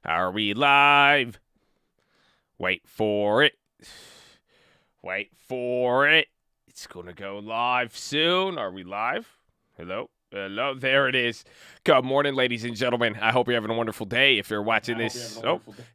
Are we live? Wait for it. Wait for it. It's going to go live soon. Are we live? Hello? Hello, there it is. Good morning, ladies and gentlemen. I hope you're having a wonderful day. If you're watching this,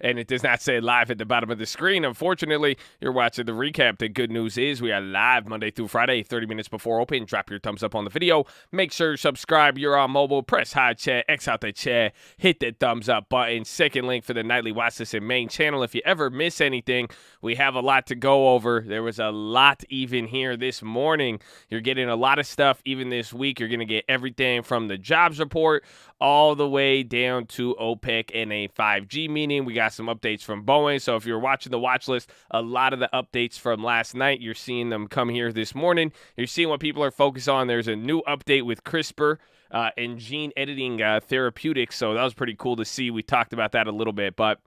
and it does not say live at the bottom of the screen, unfortunately, you're watching the recap. The good news is we are live Monday through Friday, 30 minutes before open. Drop your thumbs up on the video. Make sure you subscribe. You're on mobile. Press high chat, X out the chat, hit the thumbs up button. Second link for the nightly Watchlist and main channel. If you ever miss anything, we have a lot to go over. There was a lot even here this morning. You're getting a lot of stuff even this week. You're going to get everything from the jobs report all the way down to OPEC and a 5G meeting. We got some updates from Boeing. So if you're watching the watch list, a lot of the updates from last night, you're seeing them come here this morning. You're seeing what people are focused on. There's a new update with CRISPR and gene editing therapeutics. So that was pretty cool to see. We talked about that a little bit, but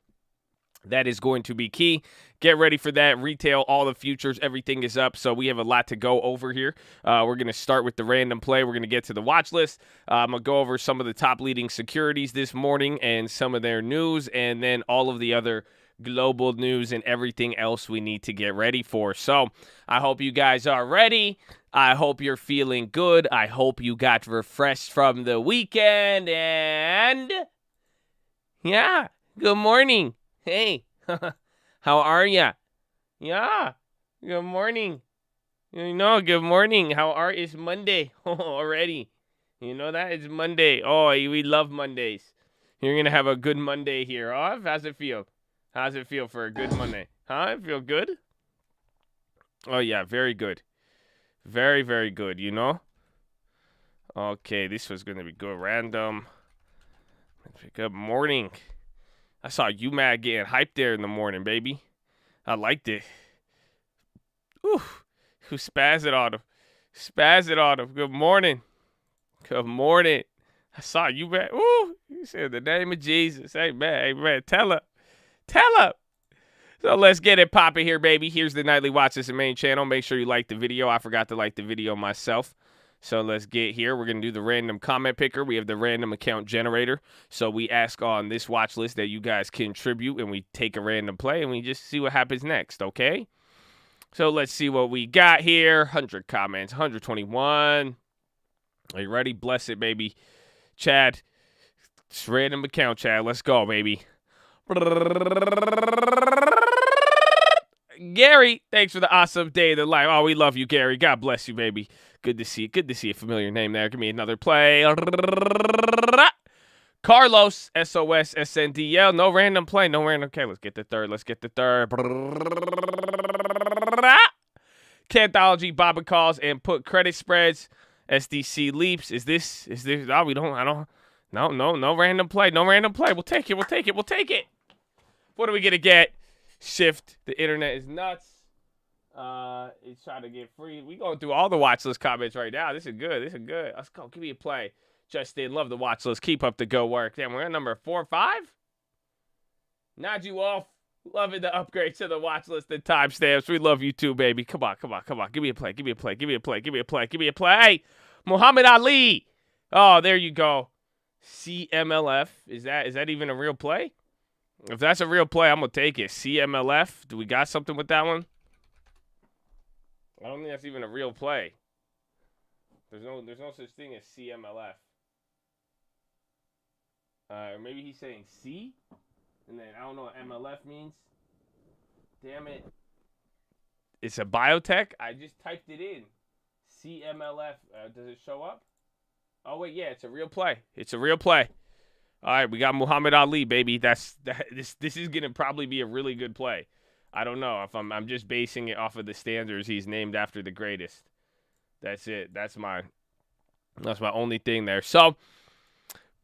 that is going to be key. Get ready for that. Retail, all the futures, everything is up. So we have a lot to go over here. We're going to start with the random play. We're going to get to the watch list. I'm going to go over some of the top leading securities this morning and some of their news, and then all of the other global news and everything else we need to get ready for. So I hope you guys are ready. I hope you're feeling good. I hope you got refreshed from the weekend. And yeah, good morning. Hey, how are ya? Yeah, good morning. Good morning. It's Monday already. You know that? It's Monday. Oh, we love Mondays. You're going to have a good Monday here. Oh, how's it feel? How's it feel for a good Monday? Huh? It feel good? Oh, yeah, very good. Very, very good, Okay, this was going to be good. Random. Good morning. I saw UMAG getting hyped there in the morning, baby. I liked it. Ooh, who spaz it on him? Spaz it on him. Good morning. Good morning. I saw UMAG. Ooh, you said the name of Jesus. Hey, man, tell her. Tell her. So let's get it popping here, baby. Here's the nightly watch this main channel. Make sure you like the video. I forgot to like the video myself. So let's get here. We're going to do the random comment picker. We have the random account generator. So we ask on this watch list that you guys contribute, and we take a random play, and we just see what happens next, okay? So let's see what we got here. 100 comments, 121. Are you ready? Bless it, baby. Chad, it's random account, Chad. Let's go, baby. Gary, thanks for the awesome day of the life. Oh, we love you, Gary. God bless you, baby. Good to see you. Good to see a familiar name there. Give me another play. Carlos, SOS, SNDL. No random play. No random. Okay, let's get the third. Cantology, Baba calls, and put credit spreads. SDC leaps. Is this? Oh, we don't. No random play. No random play. We'll take it. What are we going to get? Shift. The internet is nuts. He's trying to get free. We going through all the watch list comments right now. This is good. Let's go. Give me a play. Justin, love the watch list. Keep up the go work. Damn, we're at number 4 or 5. Nod you off. Loving the upgrade to the watch list and timestamps. We love you too, baby. Come on. Give me a play. Muhammad Ali. Oh, there you go. CMLF. Is that even a real play? If that's a real play, I'm going to take it. CMLF. Do we got something with that one? I don't think that's even a real play. There's no such thing as CMLF. Or maybe he's saying C, and then I don't know what MLF means. Damn it. It's a biotech? I just typed it in. CMLF. Does it show up? Oh, wait, yeah, it's a real play. All right, we got Muhammad Ali, baby. This is going to probably be a really good play. I don't know if I'm just basing it off of the standards. He's named after the greatest. That's it. That's my only thing there. So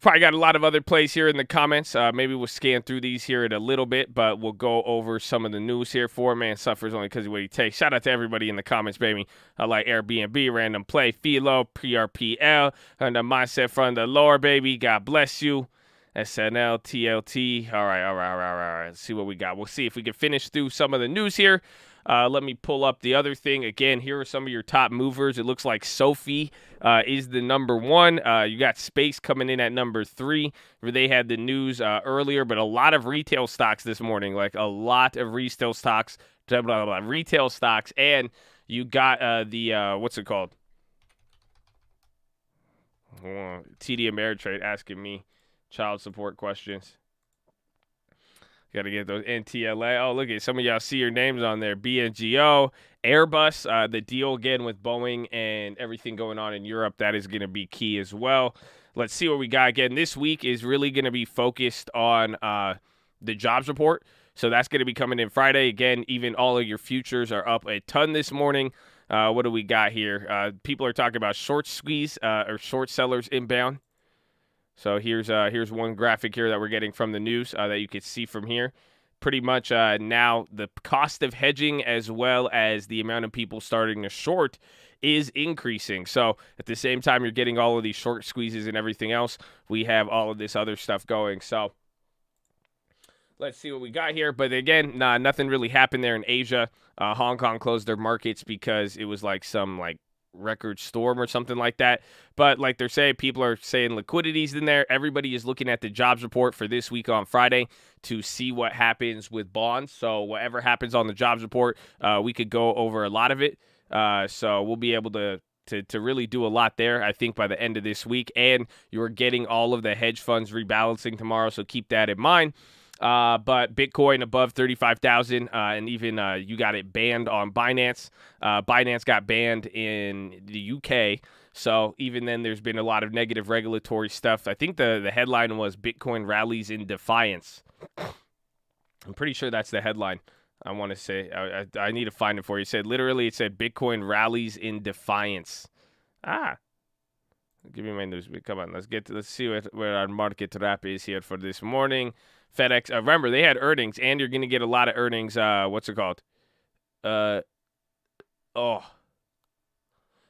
probably got a lot of other plays here in the comments. Maybe we'll scan through these here in a little bit, but we'll go over some of the news here. 4-man suffers only because of what he takes. Shout out to everybody in the comments, baby. I like Airbnb, random play, PHILO, PRPL, and the mindset from the lower, baby. God bless you. SNL, TLT. All right. Let's see what we got. We'll see if we can finish through some of the news here. Let me pull up the other thing. Again, here are some of your top movers. It looks like Sophie is the number one. You got Space coming in at number 3, where they had the news earlier, but a lot of retail stocks this morning, like a lot of retail stocks, retail stocks, and you got what's it called? TD Ameritrade asking me child support questions. Got to get those NTLA. Oh, look at some of y'all see your names on there. BNGO, Airbus, the deal again with Boeing and everything going on in Europe. That is going to be key as well. Let's see what we got. Again, this week is really going to be focused on the jobs report. So that's going to be coming in Friday. Again, even all of your futures are up a ton this morning. What do we got here? People are talking about short squeeze or short sellers inbound. So here's one graphic here that we're getting from the news that you can see from here. Pretty much now the cost of hedging as well as the amount of people starting to short is increasing. So at the same time you're getting all of these short squeezes and everything else, we have all of this other stuff going. So let's see what we got here. But again, nothing really happened there in Asia. Hong Kong closed their markets because it was like some record storm or something like that. But like they're saying, people are saying liquidity's in there. Everybody is looking at the jobs report for this week on Friday to see what happens with bonds. So whatever happens on the jobs report, we could go over a lot of it. So we'll be able to really do a lot there, I think, by the end of this week. And you're getting all of the hedge funds rebalancing tomorrow, so keep that in mind. But Bitcoin above 35,000, and even you got it banned on Binance. Binance got banned in the UK, so even then there's been a lot of negative regulatory stuff. I think the headline was Bitcoin rallies in defiance. I'm pretty sure that's the headline. I want to say I need to find it for you. It said Bitcoin rallies in defiance. Give me my news. Come on, let's see where our market wrap is here for this morning. FedEx. Remember, they had earnings, and you're going to get a lot of earnings. What's it called? You're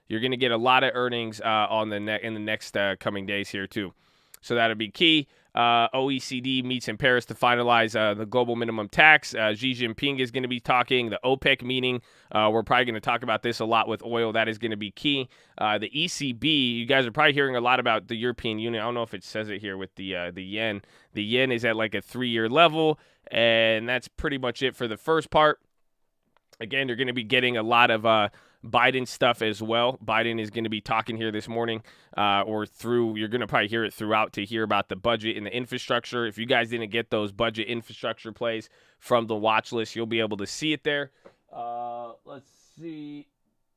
going to get a lot of earnings in the next coming days here too. So that'll be key. OECD meets in Paris to finalize the global minimum tax. Xi Jinping is going to be talking. The OPEC meeting, we're probably going to talk about this a lot with oil. That is going to be key. The ECB, you guys are probably hearing a lot about the European Union. I don't know if it says it here with the yen. The yen is at like a 3-year level, and that's pretty much it for the first part. Again, you're going to be getting a lot of Biden stuff as well. Biden is going to be talking here this morning you're going to probably hear it throughout to hear about the budget and the infrastructure. If you guys didn't get those budget infrastructure plays from the watch list, you'll be able to see it there. Let's see.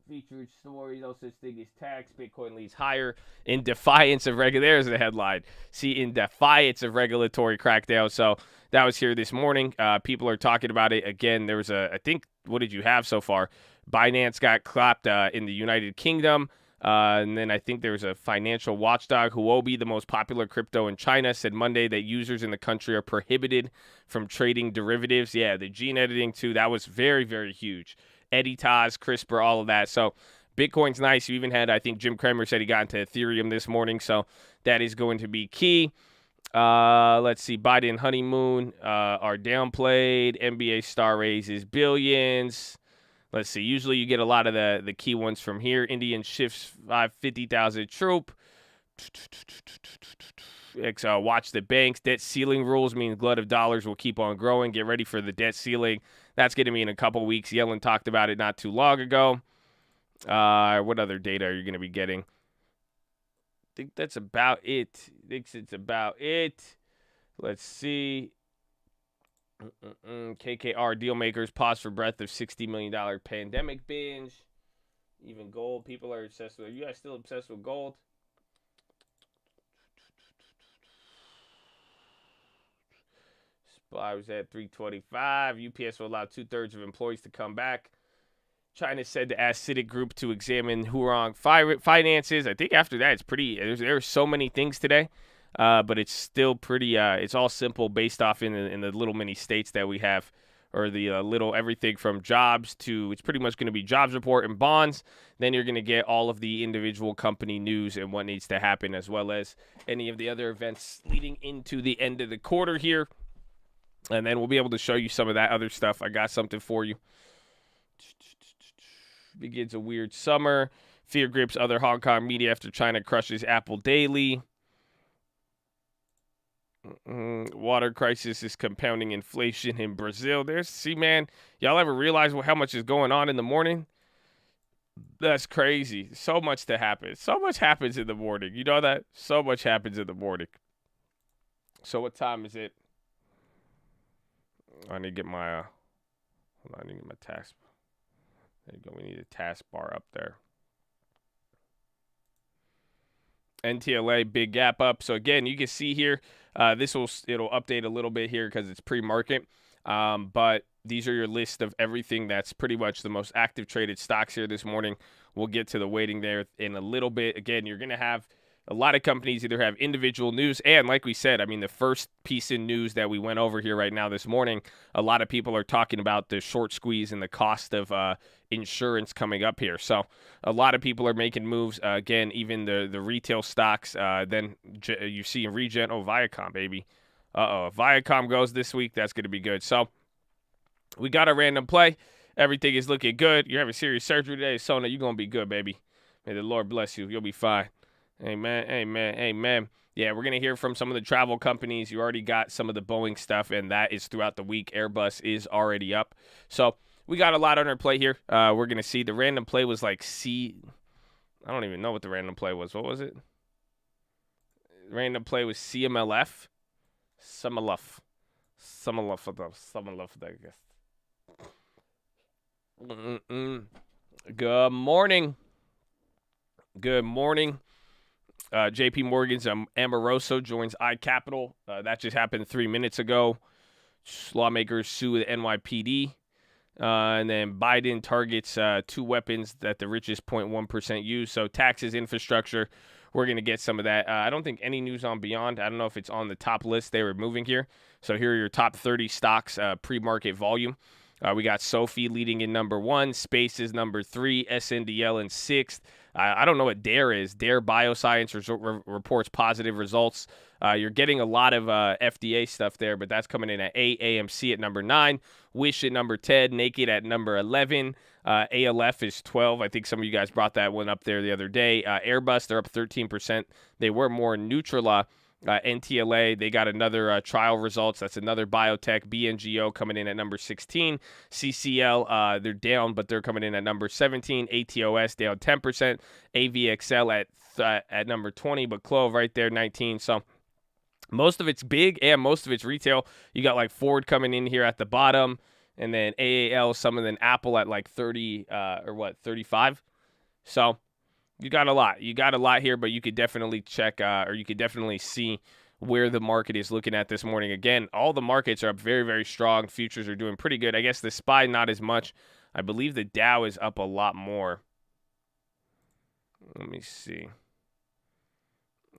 Featured stories, no such thing as tax. Bitcoin leads higher in defiance of there's the headline. See, in defiance of regulatory crackdown. So that was here this morning. People are talking about it. Again, there was I think, what did you have so far? Binance got clapped in the United Kingdom. And then I think there was a financial watchdog. Huobi, the most popular crypto in China, said Monday that users in the country are prohibited from trading derivatives. Yeah, the gene editing too. That was very, very huge. Editas, CRISPR, all of that. So Bitcoin's nice. You even had, I think Jim Cramer said he got into Ethereum this morning. So that is going to be key. Let's see. Biden honeymoon are downplayed. NBA star raises billions. Let's see. Usually you get a lot of the key ones from here. Indian shifts 50,000 troop. Watch the banks. Debt ceiling rules mean glut of dollars will keep on growing. Get ready for the debt ceiling. That's going to be in a couple weeks. Yellen talked about it not too long ago. What other data are you going to be getting? I think that's about it. It's about it. Let's see. KKR dealmakers pause for breath of $60 million pandemic binge. Even gold. People are obsessed with it. Are you guys still obsessed with gold? I was at 325. UPS will allow 2/3 of employees to come back. China said to ask Citigroup to examine Hurong finances. I think after that, it's pretty. There's so many things today, but it's still pretty. It's all simple based off in the little mini states that we have, or the little everything from jobs to. It's pretty much going to be jobs report and bonds. Then you're going to get all of the individual company news and what needs to happen, as well as any of the other events leading into the end of the quarter here. And then we'll be able to show you some of that other stuff. I got something for you. Begins a weird summer. Fear grips other Hong Kong media after China crushes Apple daily. Water crisis is compounding inflation in Brazil. See, man, y'all ever realize how much is going on in the morning? That's crazy. So much to happen. So much happens in the morning. You know that? So much happens in the morning. So what time is it? I need to get my hold on, I need to get my task. There you go. We need a task bar up there. NTLA, big gap up. So again, you can see here, it'll update a little bit here because it's pre-market. But these are your list of everything that's pretty much the most active traded stocks here this morning. We'll get to the weighting there in a little bit. Again, you're going to have a lot of companies either have individual news and, like we said, I mean, the first piece in news that we went over here right now this morning, a lot of people are talking about the short squeeze and the cost of insurance coming up here. So a lot of people are making moves. Again, even the retail stocks. Then you see Regen. Oh, Viacom, baby. If Viacom goes this week, that's going to be good. So we got a random play. Everything is looking good. You're having serious surgery today, Sona. You're going to be good, baby. May the Lord bless you. You'll be fine. Amen, amen, amen. Yeah, we're going to hear from some of the travel companies. You already got some of the Boeing stuff, and that is throughout the week. Airbus is already up. So we got a lot on our play here. We're going to see the random play was like I don't even know what the random play was. What was it? Random play was CMLF. Summerluff, I guess. Good morning. Good morning. JP Morgan's Amoroso joins iCapital. That just happened 3 minutes ago. Lawmakers sue the NYPD. And then Biden targets 2 weapons that the richest 0.1% use. So taxes, infrastructure, we're going to get some of that. I don't think any news on Beyond. I don't know if it's on the top list they were moving here. So here are your top 30 stocks, pre-market volume. We got Sophie leading in number 1. Space is number 3. SNDL in 6th. I don't know what DARE is. DARE Bioscience reports positive results. You're getting a lot of FDA stuff there, but that's coming in at 8. AMC at number 9. Wish at number 10. Naked at number 11. ALF is 12. I think some of you guys brought that one up there the other day. Airbus, they're up 13%. They were more neutral. NTLA, they got another trial results. That's another biotech. BNGO coming in at number 16. CCL, they're down, but they're coming in at number 17. ATOS down 10%. AVXL at number 20, but Clove right there, 19. So most of it's big and most of it's retail. You got like Ford coming in here at the bottom, and then AAL, some of then Apple at like 30 35. So you got a lot. You got a lot here, but you could definitely check or you could definitely see where the market is looking at this morning. Again, all the markets are up very, very strong. Futures are doing pretty good. I guess the SPY not as much. I believe the Dow is up a lot more. Let me see.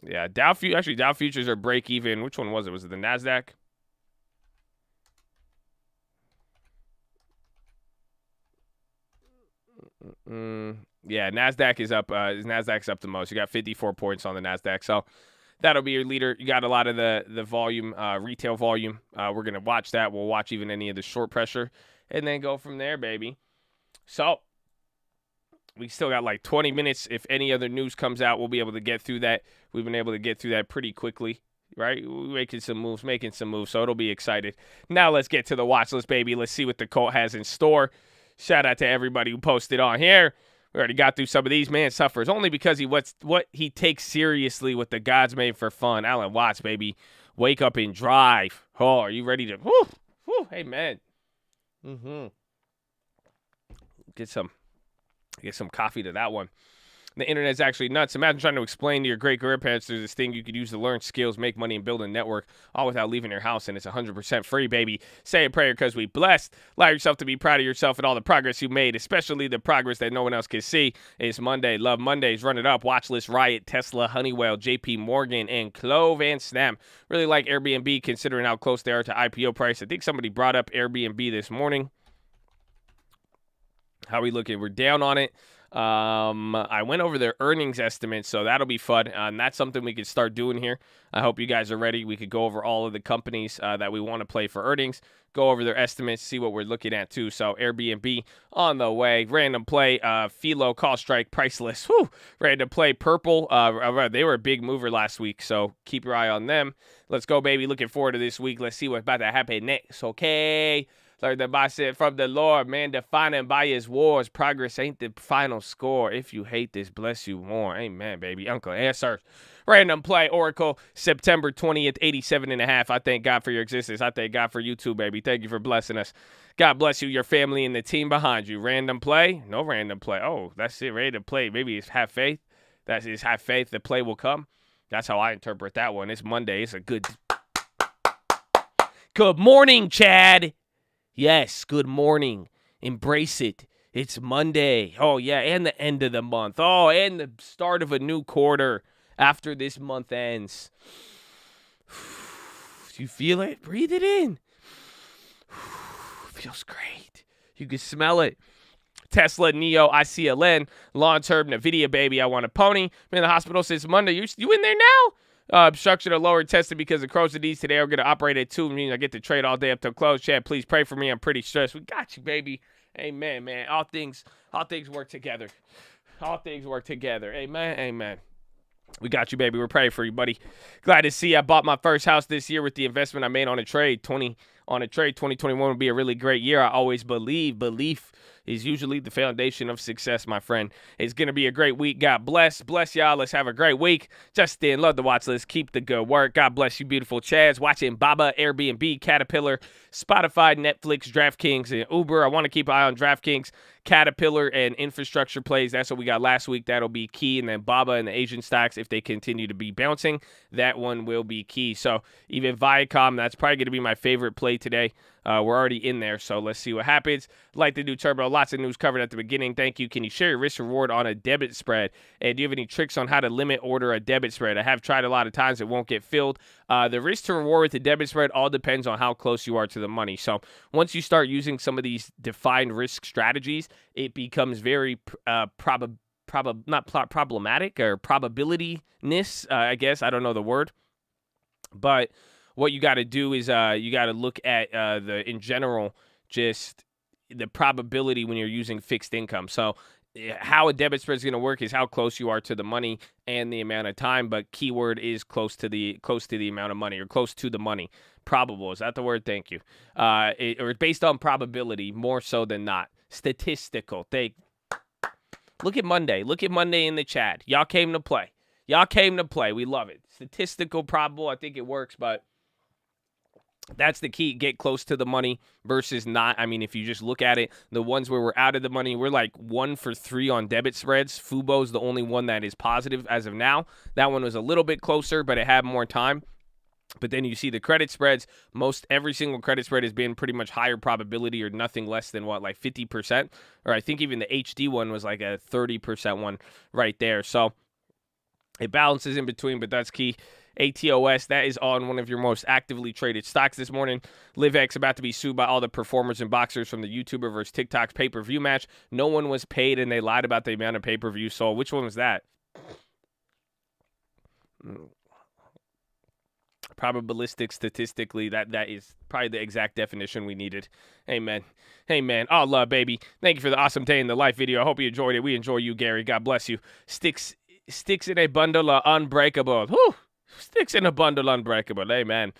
Yeah, Dow futures are break even. Which one was it? Was it the NASDAQ? Yeah, NASDAQ is up. NASDAQ's up the most. You got 54 points on the NASDAQ. So that'll be your leader. You got a lot of the volume, retail volume. We're going to watch that. We'll watch even any of the short pressure and then go from there, baby. So we still got like 20 minutes. If any other news comes out, we'll be able to get through that. We've been able to get through that pretty quickly, right? We're making some moves. So it'll be excited. Now let's get to the watch list, baby. Let's see what the Colt has in store. Shout out to everybody who posted on here. We already got through some of these. Man suffers only because what he takes seriously with the God's made for fun. Alan Watts, baby. Wake up and drive. Oh, are you ready to? Whew, hey, man. Get some coffee to that one. The internet's actually nuts. Imagine trying to explain to your great-grandparents there's this thing you could use to learn skills, make money, and build a network, all without leaving your house, and it's 100% free, baby. Say a prayer because we blessed. Allow yourself to be proud of yourself and all the progress you made, especially the progress that no one else can see. It's Monday. Love Mondays. Run it up. Watchlist, Riot, Tesla, Honeywell, JP Morgan, and Clove and Snap. Really like Airbnb considering how close they are to IPO price. I think somebody brought up Airbnb this morning. How are we looking? We're down on it. I went over their earnings estimates, so that'll be fun. And that's something we could start doing here. I hope you guys are ready. We could go over all of the companies that we want to play for earnings, go over their estimates, see what we're looking at too. So Airbnb on the way. Random play, PHILO, call strike, priceless. Whew. Random play, purple. They were a big mover last week, so keep your eye on them. Let's go, baby. Looking forward to this week. Let's see what's about to happen next, okay? Like the Bible said, from the Lord, man, defining by his wars. Progress ain't the final score. If you hate this, bless you more. Amen, baby. Uncle answer. Random play, Oracle, September 20th, 87.5. I thank God for your existence. I thank God for you too, baby. Thank you for blessing us. God bless you, your family, and the team behind you. Random play? No random play. Oh, that's it. Random play. Maybe it's have faith. That is have faith. The play will come. That's how I interpret that one. It's Monday. It's a good morning, Chad. Yes, good morning. Embrace it. It's Monday. Oh, yeah, and the end of the month. Oh, and the start of a new quarter after this month ends. You feel it? Breathe it in. Feels great. You can smell it. Tesla, Neo, ICLN, long-term, NVIDIA, baby, I want a pony. Been in the hospital since Monday. You in there now? Obstruction or lower tested because of Crohn's disease today. We're going to operate at 2, meaning I get to trade all day up till close. Chad, please pray for me. I'm pretty stressed. We got you, baby. Amen, man. All things work together. All things work together. Amen, amen. We got you, baby. We're praying for you, buddy. Glad to see I bought my first house this year with the investment I made on a trade. 2021 will be a really great year. I always belief is usually the foundation of success, my friend. It's going to be a great week. God bless. Bless y'all. Let's have a great week. Justin, love the watch list. Keep the good work. God bless you, beautiful Chads. Watching Baba, Airbnb, Caterpillar, Spotify, Netflix, DraftKings, and Uber. I want to keep an eye on DraftKings, Caterpillar, and infrastructure plays. That's what we got last week. That'll be key. And then Baba and the Asian stocks, if they continue to be bouncing, that one will be key. So even Viacom, that's probably going to be my favorite play today. We're already in there, so let's see what happens. Like to do Turbo. Lots of news covered at the beginning. Thank you. Can you share your risk reward on a debit spread? And do you have any tricks on how to limit order a debit spread? I have tried a lot of times. It won't get filled. The risk to reward with the debit spread all depends on how close you are to the money. So once you start using some of these defined risk strategies, it becomes very problematic or probability-ness, I guess. I don't know the word. But what you got to do is you got to look at in general, just the probability when you're using fixed income. So how a debit spread is going to work is how close you are to the money and the amount of time. But keyword is close to the amount of money or close to the money. Probable, is that the word? Thank you. Or based on probability more so than not. Statistical. Look at Monday. Look at Monday in the chat. Y'all came to play. We love it. Statistical, probable. I think it works, but that's the key. Get close to the money versus not. I mean, if you just look at it, the ones where we're out of the money, we're like 1 for 3 on debit spreads. Fubo's the only one that is positive as of now. That one was a little bit closer, but it had more time. But then you see the credit spreads. Every single credit spread has been pretty much higher probability or nothing less than like 50%. Or I think even the HD one was like a 30% one right there. So it balances in between, but that's key. ATOS, that is on one of your most actively traded stocks this morning. LiveX about to be sued by all the performers and boxers from the YouTuber versus TikTok's pay-per-view match. No one was paid, and they lied about the amount of pay-per-view sold. Which one was that? Probabilistic, statistically, that is probably the exact definition we needed. Amen. Allah, baby. Thank you for the awesome day in the life video. I hope you enjoyed it. We enjoy you, Gary. God bless you. Sticks in a bundle are unbreakable. Whew. Sticks in a bundle unbreakable. Amen.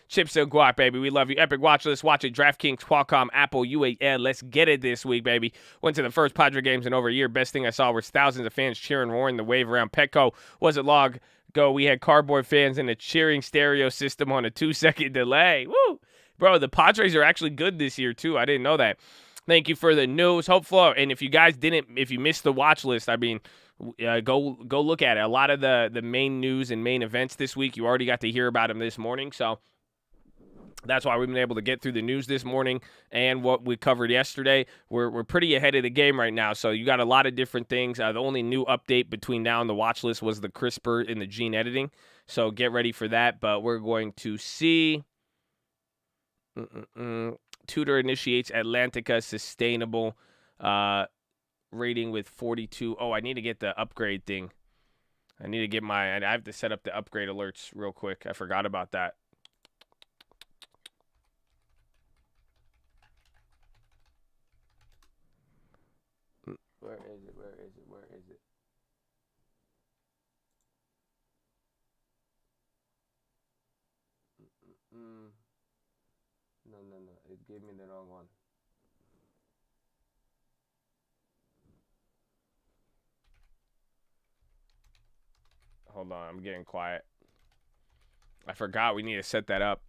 Chips and guac, baby. We love you. Epic Watchlist. Watch it. DraftKings, Qualcomm, Apple, UAL. Let's get it this week, baby. Went to the first Padre games in over a year. Best thing I saw was thousands of fans cheering, roaring the wave around Petco. Was it long ago? We had cardboard fans and a cheering stereo system on a 2-second delay. Woo! Bro, the Padres are actually good this year, too. I didn't know that. Thank you for the news. Hopefully, and if you missed the watch list, I mean, go look at it. A lot of the main news and main events this week, you already got to hear about them this morning. So that's why we've been able to get through the news this morning and what we covered yesterday. We're pretty ahead of the game right now. So you got a lot of different things. The only new update between now and the watch list was the CRISPR and the gene editing. So get ready for that. But we're going to see Tudor initiates Atlantica sustainable rating with 42. Oh, I need to get the upgrade thing. I need to get I have to set up the upgrade alerts real quick. I forgot about that. Where is it? Where is it? Where is it? No. It gave me the wrong one. Hold on, I'm getting quiet. I forgot we need to set that up.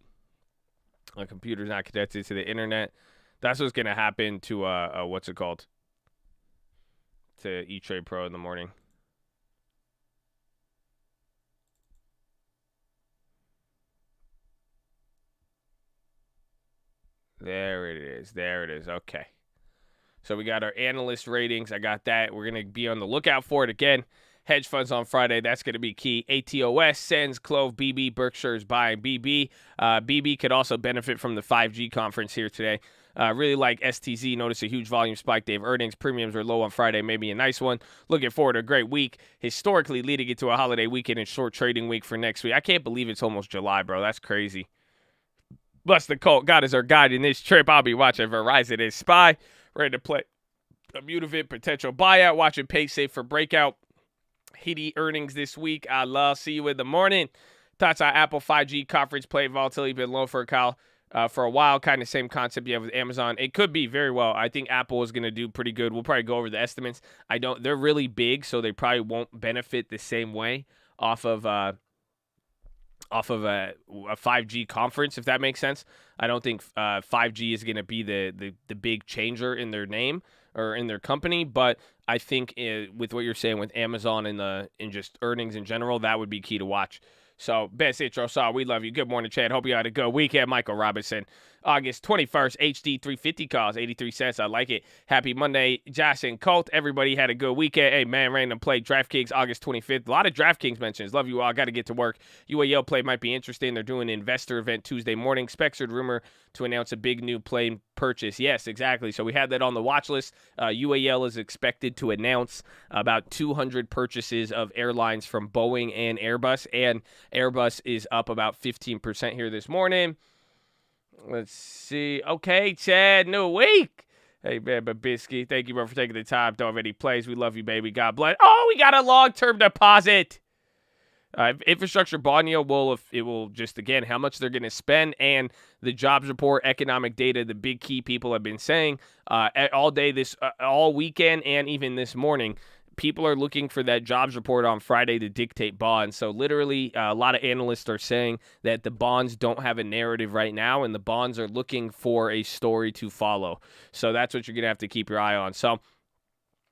My computer's not connected to the internet. That's what's gonna happen to what's it called? To E-Trade Pro in the morning. There it is. There it is. Okay. So we got our analyst ratings. I got that. We're going to be on the lookout for it again. Hedge funds on Friday. That's going to be key. ATOS, Sens, Clove, BB, Berkshire's buying BB. BB could also benefit from the 5G conference here today. Really like STZ. Notice a huge volume spike. They have earnings. Premiums are low on Friday. Maybe a nice one. Looking forward to a great week. Historically leading into a holiday weekend and short trading week for next week. I can't believe it's almost July, bro. That's crazy. Bless the cult. God is our guide in this trip. I'll be watching Verizon and SPY. Ready to play a Mutavit potential buyout. Watching PaySafe for breakout. Hitty earnings this week. I love. See you in the morning. Thoughts on Apple 5G conference play volatility been low for a while. Kind of same concept you have with Amazon. It could be very well. I think Apple is going to do pretty good. We'll probably go over the estimates. They're really big, so they probably won't benefit the same way off of a 5G conference, if that makes sense. I don't think 5G is going to be the big changer in their name or in their company, but I think with what you're saying with Amazon and just earnings in general, that would be key to watch. So, best intro, Saw. We love you. Good morning, Chad. Hope you had a good weekend. Michael Robinson, August 21st, HD 350 calls, 83 cents. I like it. Happy Monday, Josh and Colt. Everybody had a good weekend. Hey, man, random play. DraftKings, August 25th. A lot of DraftKings mentions. Love you all. Got to get to work. UAL play might be interesting. They're doing an investor event Tuesday morning. Spexard rumor to announce a big new plane purchase. Yes, exactly. So we had that on the watch list. UAL is expected to announce about 200 purchases of airlines from Boeing and Airbus is up about 15% here this morning. Let's see. Okay, Chad, new week. Hey, man, Babisky, thank you, bro, for taking the time. Don't have any plays. We love you, baby. God bless. Oh, we got a long-term deposit. Infrastructure bond yield will just, again, how much they're going to spend, and the jobs report, economic data, the big key people have been saying all day all weekend and even this morning. People are looking for that jobs report on Friday to dictate bonds. So literally, a lot of analysts are saying that the bonds don't have a narrative right now, and the bonds are looking for a story to follow. So that's what you're going to have to keep your eye on. So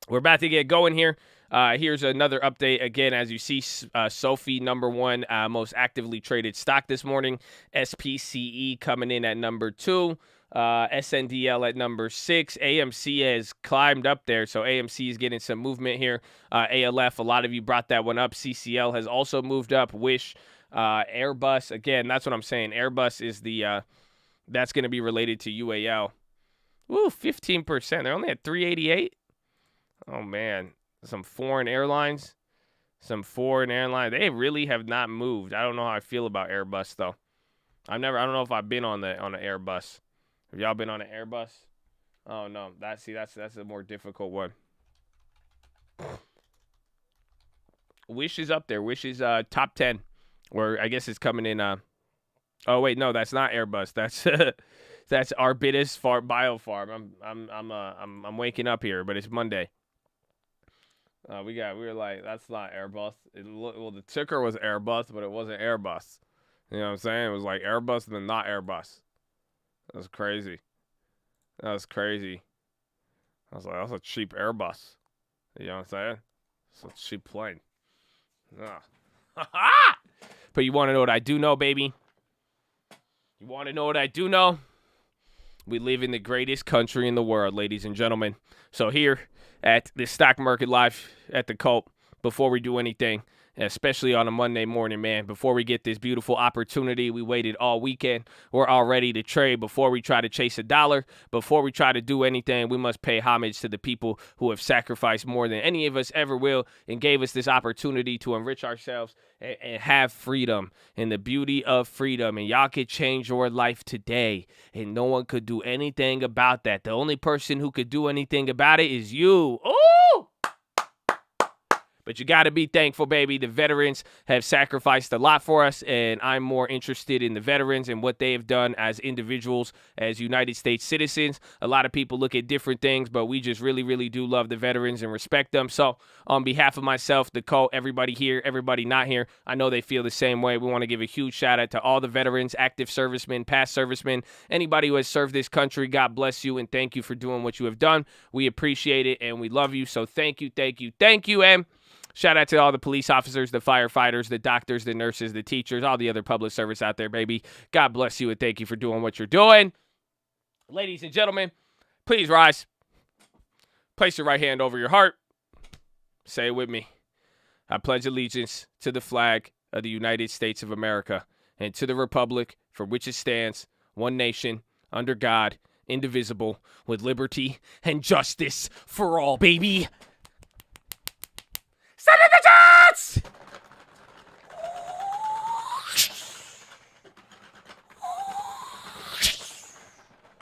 we're about to get going here. Here's another update. Again, as you see, Sophie, number one, most actively traded stock this morning. SPCE coming in at number 2. SNDL at number 6. AMC has climbed up there, so AMC is getting some movement here. ALF, a lot of you brought that one up. CCL has also moved up. Wish, Airbus, again, that's what I'm saying. Airbus is that's going to be related to UAL. Woo, 15%. They're only at 388. Oh, man. Some foreign airlines. They really have not moved. I don't know how I feel about Airbus, though. I don't know if I've been on an Airbus. Have y'all been on an Airbus? Oh, no. That's a more difficult one. Wish is up there. Wish is top 10. Or I guess it's coming in. Oh, wait. No, that's not Airbus. That's Arbutus Biofarm. I'm waking up here, but it's Monday. We were like, that's not Airbus. The ticker was Airbus, but it wasn't Airbus. You know what I'm saying? It was like Airbus and then not Airbus. That was crazy. I was like, that's a cheap Airbus. You know what I'm saying? It's a cheap plane. But you want to know what I do know, baby? You want to know what I do know? We live in the greatest country in the world, ladies and gentlemen. So here at the Stock Market Live at the Cult, before we do anything, especially on a Monday morning, man. Before we get this beautiful opportunity, we waited all weekend. We're all ready to trade. Before we try to chase a dollar, before we try to do anything, we must pay homage to the people who have sacrificed more than any of us ever will and gave us this opportunity to enrich ourselves and have freedom and the beauty of freedom. And y'all could change your life today, and no one could do anything about that. The only person who could do anything about it is you. Ooh! But you got to be thankful, baby. The veterans have sacrificed a lot for us, and I'm more interested in the veterans and what they have done as individuals, as United States citizens. A lot of people look at different things, but we just really, really do love the veterans and respect them. So on behalf of myself, the everybody here, everybody not here, I know they feel the same way. We want to give a huge shout out to all the veterans, active servicemen, past servicemen, anybody who has served this country. God bless you, and thank you for doing what you have done. We appreciate it, and we love you. So thank you, thank you, thank you, and shout out to all the police officers, the firefighters, the doctors, the nurses, the teachers, all the other public service out there, baby. God bless you, and thank you for doing what you're doing. Ladies and gentlemen, please rise. Place your right hand over your heart. Say it with me. I pledge allegiance to the flag of the United States of America and to the republic for which it stands, one nation, under God, indivisible, with liberty and justice for all, baby. Send in the Jets!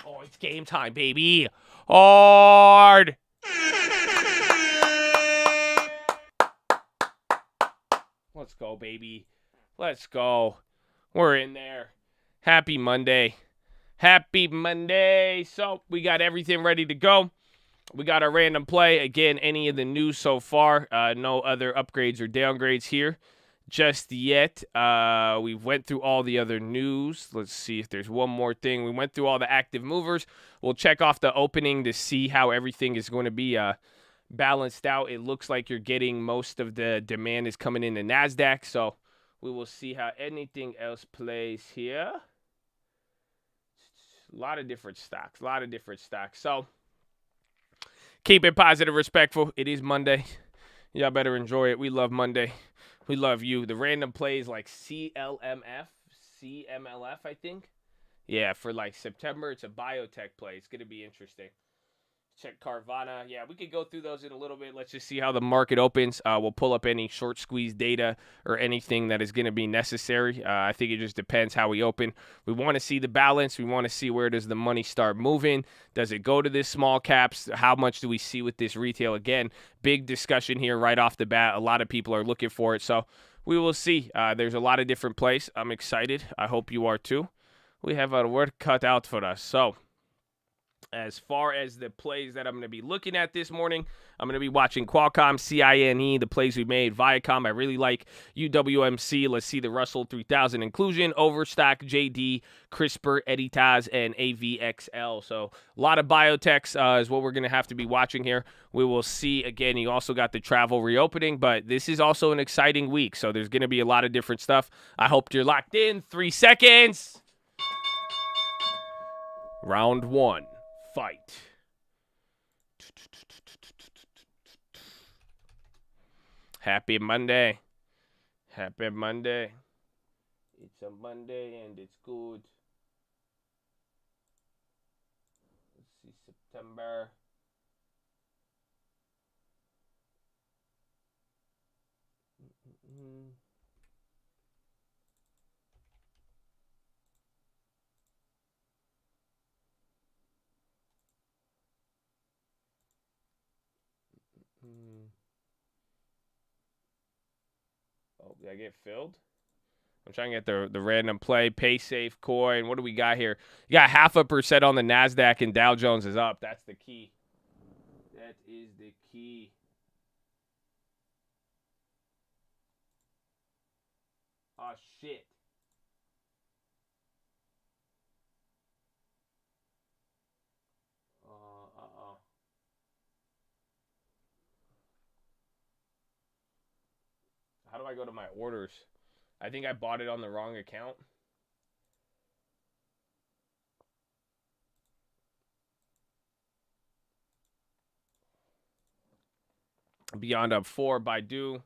Oh, it's game time, baby. Hard. Let's go, baby. Let's go. We're in there. Happy Monday. Happy Monday. So we got everything ready to go. We got our random play. Again, any of the news so far. No other upgrades or downgrades here just yet. We went through all the other news. Let's see if there's one more thing. We went through all the active movers. We'll check off the opening to see how everything is going to be balanced out. It looks like you're getting most of the demand is coming in the NASDAQ. So we will see how anything else plays here. A lot of different stocks. So keep it positive, respectful. It is Monday. Y'all better enjoy it. We love Monday. We love you. The random plays like CMLF, I think. Yeah, for like September, it's a biotech play. It's going to be interesting. Check Carvana. Yeah, we could go through those in a little bit. Let's just see how the market opens. We'll pull up any short squeeze data or anything that is going to be necessary. I think it just depends how we open. We want to see the balance. We want to see where does the money start moving. Does it go to this small caps? How much do we see with this retail? Again, big discussion here right off the bat. A lot of people are looking for it. So we will see. There's a lot of different plays. I'm excited. I hope you are too. We have our work cut out for us. So as far as the plays that I'm going to be looking at this morning, I'm going to be watching Qualcomm, CINE, the plays we made, Viacom. I really like UWMC. Let's see the Russell 3000 inclusion, Overstock, JD, CRISPR, Editas, and AVXL. So a lot of biotechs is what we're going to have to be watching here. We will see. Again, you also got the travel reopening, but this is also an exciting week. So there's going to be a lot of different stuff. I hope you're locked in. 3 seconds. Round 1. Fight. Happy Monday. Happy Monday. It's a Monday and it's good. Let's see, September. Oh, did I get filled? I'm trying to get the random play, pay safe coin. What do we got here? You got 0.5% on the NASDAQ and Dow Jones is up. That's the key. That is the key. Oh, shit. How do I go to my orders? I think I bought it on the wrong account. Beyond up 4, Baidu.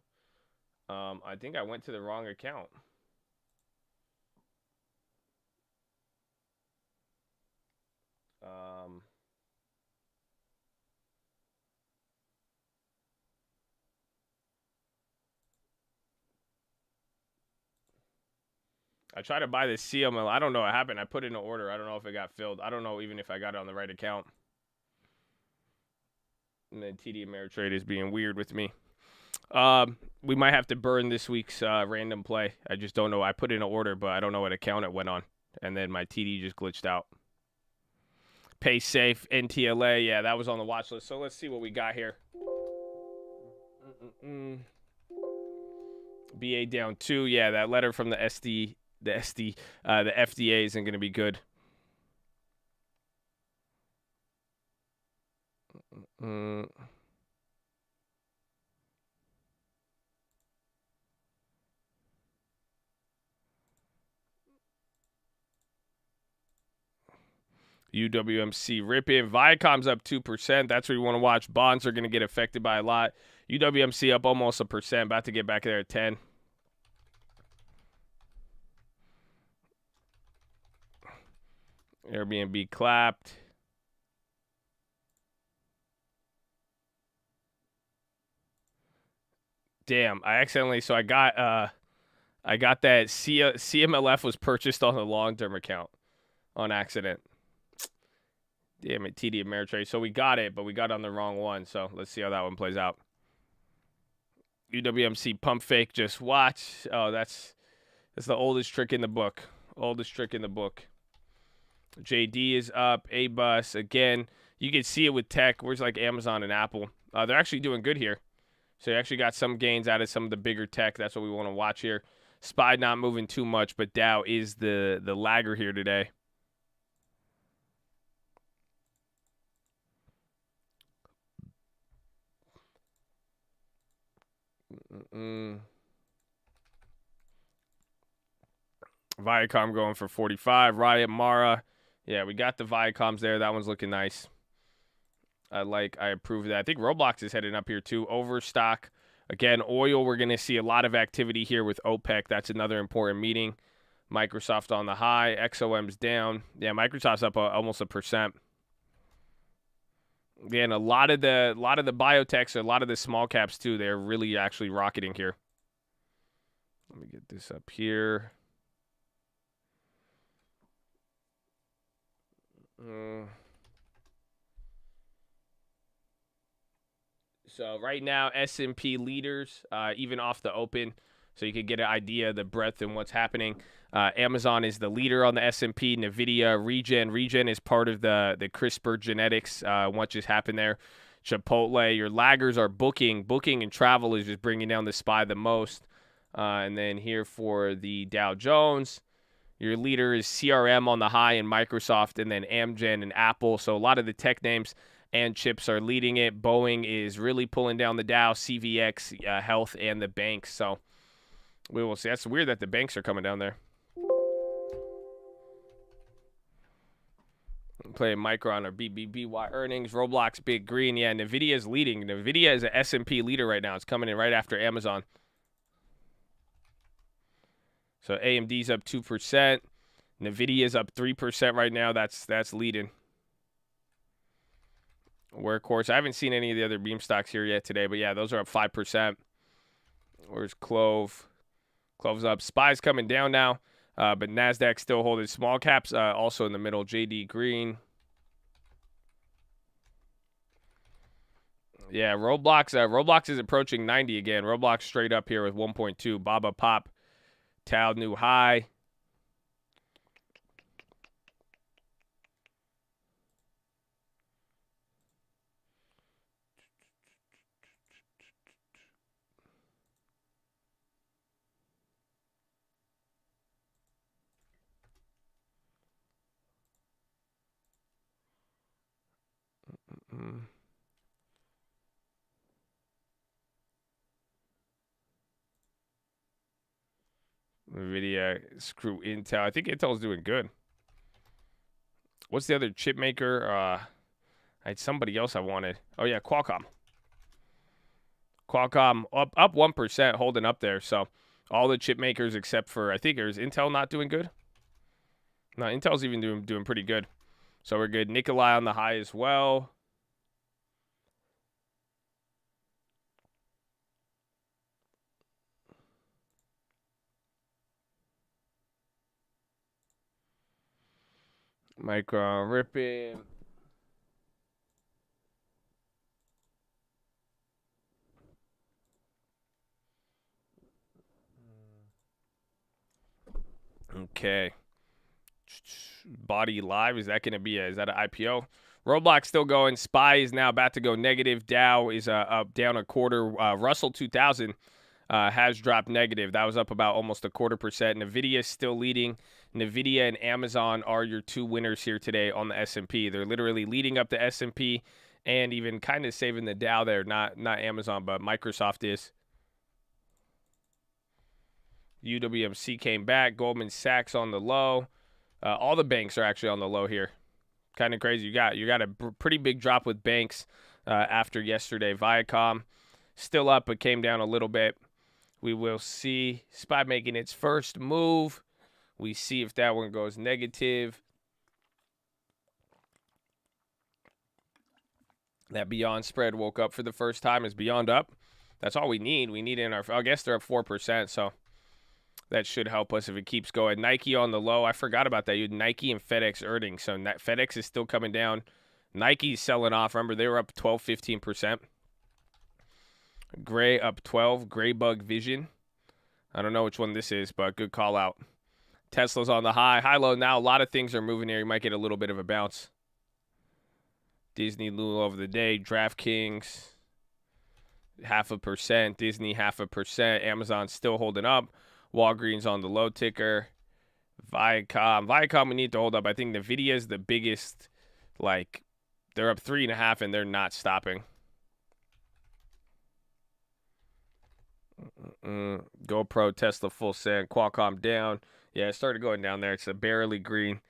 I think I went to the wrong account. I tried to buy this CML. I don't know what happened. I put in an order. I don't know if it got filled. I don't know even if I got it on the right account. And then TD Ameritrade is being weird with me. We might have to burn this week's random play. I just don't know. I put in an order, but I don't know what account it went on. And then my TD just glitched out. Pay safe, NTLA. Yeah, that was on the watch list. So let's see what we got here. BA down 2. Yeah, that letter from the FDA isn't going to be good. UWMC ripping. Viacom's up 2%. That's what you want to watch. Bonds are going to get affected by a lot. UWMC up almost 1%. About to get back there at 10. Airbnb clapped. Damn, I accidentally, so I got that CMLF was purchased on the long-term account on accident. Damn it, TD Ameritrade. So we got it, but we got on the wrong one. So let's see how that one plays out. UWMC pump fake, just watch. Oh, that's the oldest trick in the book. Oldest trick in the book. JD is up. A-Bus, again. You can see it with tech. Where's like Amazon and Apple? They're actually doing good here. So you actually got some gains out of some of the bigger tech. That's what we want to watch here. SPY not moving too much, but Dow is the lagger here today. Viacom going for 45. Riot, Mara. Yeah, we got the Viacoms there. That one's looking nice. I approve of that. I think Roblox is heading up here too. Overstock. Again, oil, we're going to see a lot of activity here with OPEC. That's another important meeting. Microsoft on the high. XOM's down. Yeah, Microsoft's up almost 1%. Again, a lot of the biotechs, a lot of the small caps too, they're really actually rocketing here. Let me get this up here. So right now, S&P leaders, even off the open, so you can get an idea of the breadth and what's happening. Amazon is the leader on the S&P. NVIDIA, Regen is part of the CRISPR genetics. What just happened there? Chipotle, your laggers are booking and travel is just bringing down the SPY the most. And then here for the Dow Jones, your leader is CRM on the high and Microsoft, and then Amgen and Apple. So a lot of the tech names and chips are leading it. Boeing is really pulling down the Dow, CVX, Health, and the banks. So we will see. That's weird that the banks are coming down there. Playing Micron or BBBY earnings. Roblox, big green. Yeah, NVIDIA is leading. NVIDIA is an S&P leader right now. It's coming in right after Amazon. So AMD's up 2%. NVIDIA's up 3% right now. That's leading. Workhorse. I haven't seen any of the other beam stocks here yet today, but yeah, those are up 5%. Where's Clove? Clove's up. SPY's coming down now, but NASDAQ still holding. Small caps also in the middle. JD Green. Yeah, Roblox is approaching 90 again. Roblox straight up here with 1.2. Baba Pop. Tau new high. NVIDIA, screw Intel. I think Intel's doing good. What's the other chip maker? I had somebody else I wanted. Oh, yeah, Qualcomm. Qualcomm up 1%, holding up there. So all the chip makers except for, I think there's Intel not doing good. No, Intel's even doing pretty good. So we're good. Nikolai on the high as well. Micron ripping. Okay. Body live. Is that going to be is that an IPO? Roblox still going. SPY is now about to go negative. Dow is up down a quarter. Russell 2000 has dropped negative. That was up about almost 0.25%. Nvidia is still leading. Nvidia and Amazon are your two winners here today on the S&P. They're literally leading up the S&P and even kind of saving the Dow there. Not Amazon, but Microsoft is. UWMC came back. Goldman Sachs on the low. All the banks are actually on the low here. Kind of crazy. You got a pretty big drop with banks after yesterday. Viacom still up, but came down a little bit. We will see SPY making its first move. We see if that one goes negative. That Beyond spread woke up for the first time. Is Beyond up? That's all we need. We need in our. I guess they're up 4%, so that should help us if it keeps going. Nike on the low. I forgot about that. You had Nike and FedEx earnings, so FedEx is still coming down. Nike's selling off. Remember, they were up 12, 15%. Gray up 12. Graybug Vision. I don't know which one this is, but good call out. Tesla's on the high. High-low now. A lot of things are moving here. You might get a little bit of a bounce. Disney Lulu over the day. DraftKings 0.5%. Disney 0.5%. Amazon still holding up. Walgreens on the low ticker. Viacom we need to hold up. I think Nvidia is the biggest. Like, they're up 3.5 and they're not stopping. GoPro, Tesla full send. Qualcomm down. Yeah, it started going down there. It's a barely green.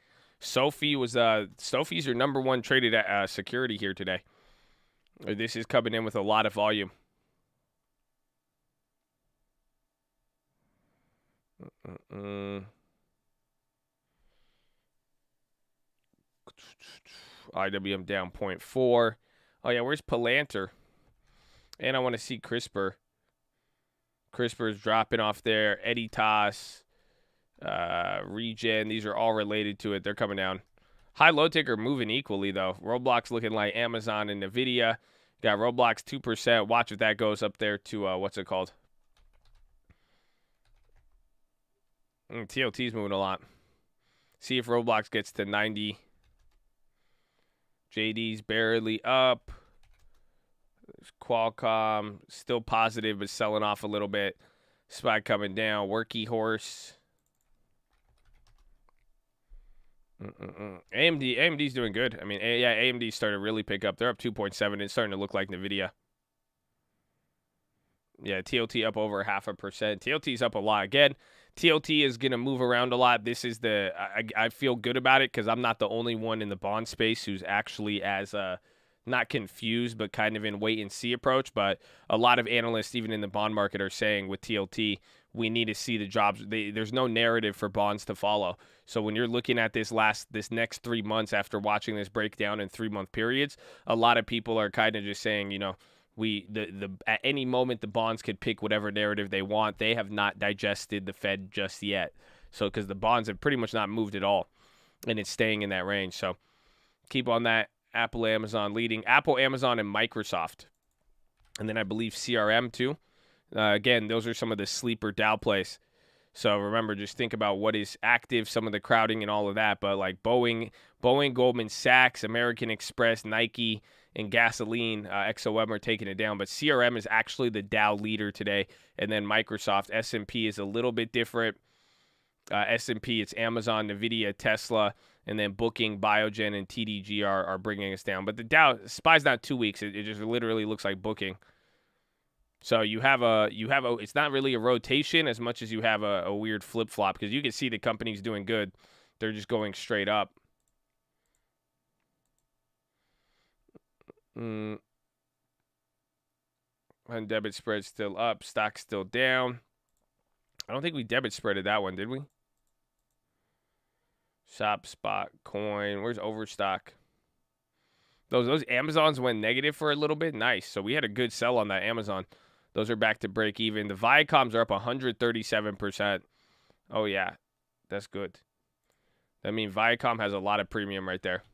Sophie's your number one traded security here today. This is coming in with a lot of volume. IWM down 0.4. Oh, yeah, where's Palantir? And I want to see CRISPR. CRISPR's dropping off there. Editas, Regen, these are all related to it. They're coming down. High-low ticker moving equally, though. Roblox looking like Amazon and NVIDIA. Got Roblox 2%. Watch if that goes up there to, what's it called? TLT's moving a lot. See if Roblox gets to 90. JD's barely up. There's Qualcomm still positive but selling off a little bit. SPY coming down. Worky horse. AMD's doing good. I mean, yeah, AMD started to really pick up. They're up 2.7. It's starting to look like NVIDIA. Yeah, TLT up over 0.5%. TLT's up a lot. Again, TLT is going to move around a lot. This is I feel good about it because I'm not the only one in the bond space who's actually as not confused, but kind of in wait-and-see approach. But a lot of analysts, even in the bond market, are saying with TLT, we need to see the jobs. There's no narrative for bonds to follow. So when you're looking at this next 3 months after watching this breakdown in 3-month periods, a lot of people are kind of just saying, you know, at any moment the bonds could pick whatever narrative they want. They have not digested the Fed just yet. So because the bonds have pretty much not moved at all, and it's staying in that range. So keep on that. Apple, Amazon leading. Apple, Amazon, and Microsoft. And then I believe CRM too. Again, those are some of the sleeper Dow plays. So remember, just think about what is active, some of the crowding and all of that. But like Boeing, Goldman Sachs, American Express, Nike, and gasoline, XOM are taking it down. But CRM is actually the Dow leader today. And then Microsoft, S&P is a little bit different. S&P, it's Amazon, NVIDIA, Tesla, and then Booking, Biogen, and TDG are bringing us down. But the Dow, SPY's not 2 weeks. It just literally looks like Booking. So you have it's not really a rotation as much as you have a weird flip-flop because you can see the company's doing good. They're just going straight up. And debit spread still up. Stock still down. I don't think we debit spreaded that one, did we? Shop, spot, coin. Where's Overstock? Those Amazons went negative for a little bit. Nice. So we had a good sell on that Amazon. Those are back to break even. The Viacoms are up 137%. Oh, yeah. That's good. I mean, Viacom has a lot of premium right there.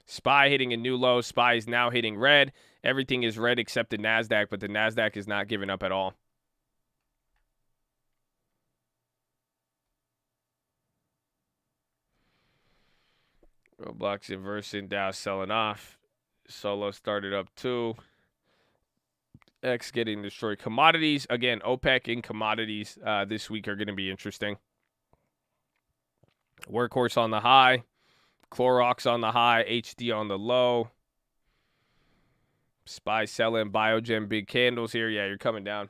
SPY hitting a new low. SPY is now hitting red. Everything is red except the NASDAQ, but the NASDAQ is not giving up at all. Roblox inversing, Dow selling off. Solo started up too. X getting destroyed. Commodities, again, OPEC and commodities this week are going to be interesting. Workhorse on the high. Clorox on the high. HD on the low. SPY selling. Biogen big candles here. Yeah, you're coming down.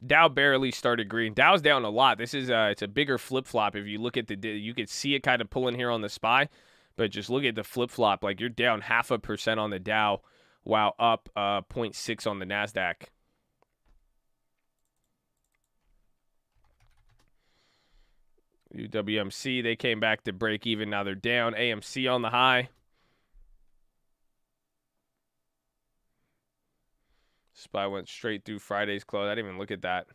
Dow barely started green. Dow's down a lot. This is it's a bigger flip-flop. If you look at you could see it kind of pulling here on the SPY, but just look at the flip-flop. Like, you're down 0.5% on the Dow while up 0.6 on the NASDAQ. UWMC, they came back to break even. Now they're down. AMC on the high. SPY went straight through Friday's close. I didn't even look at that.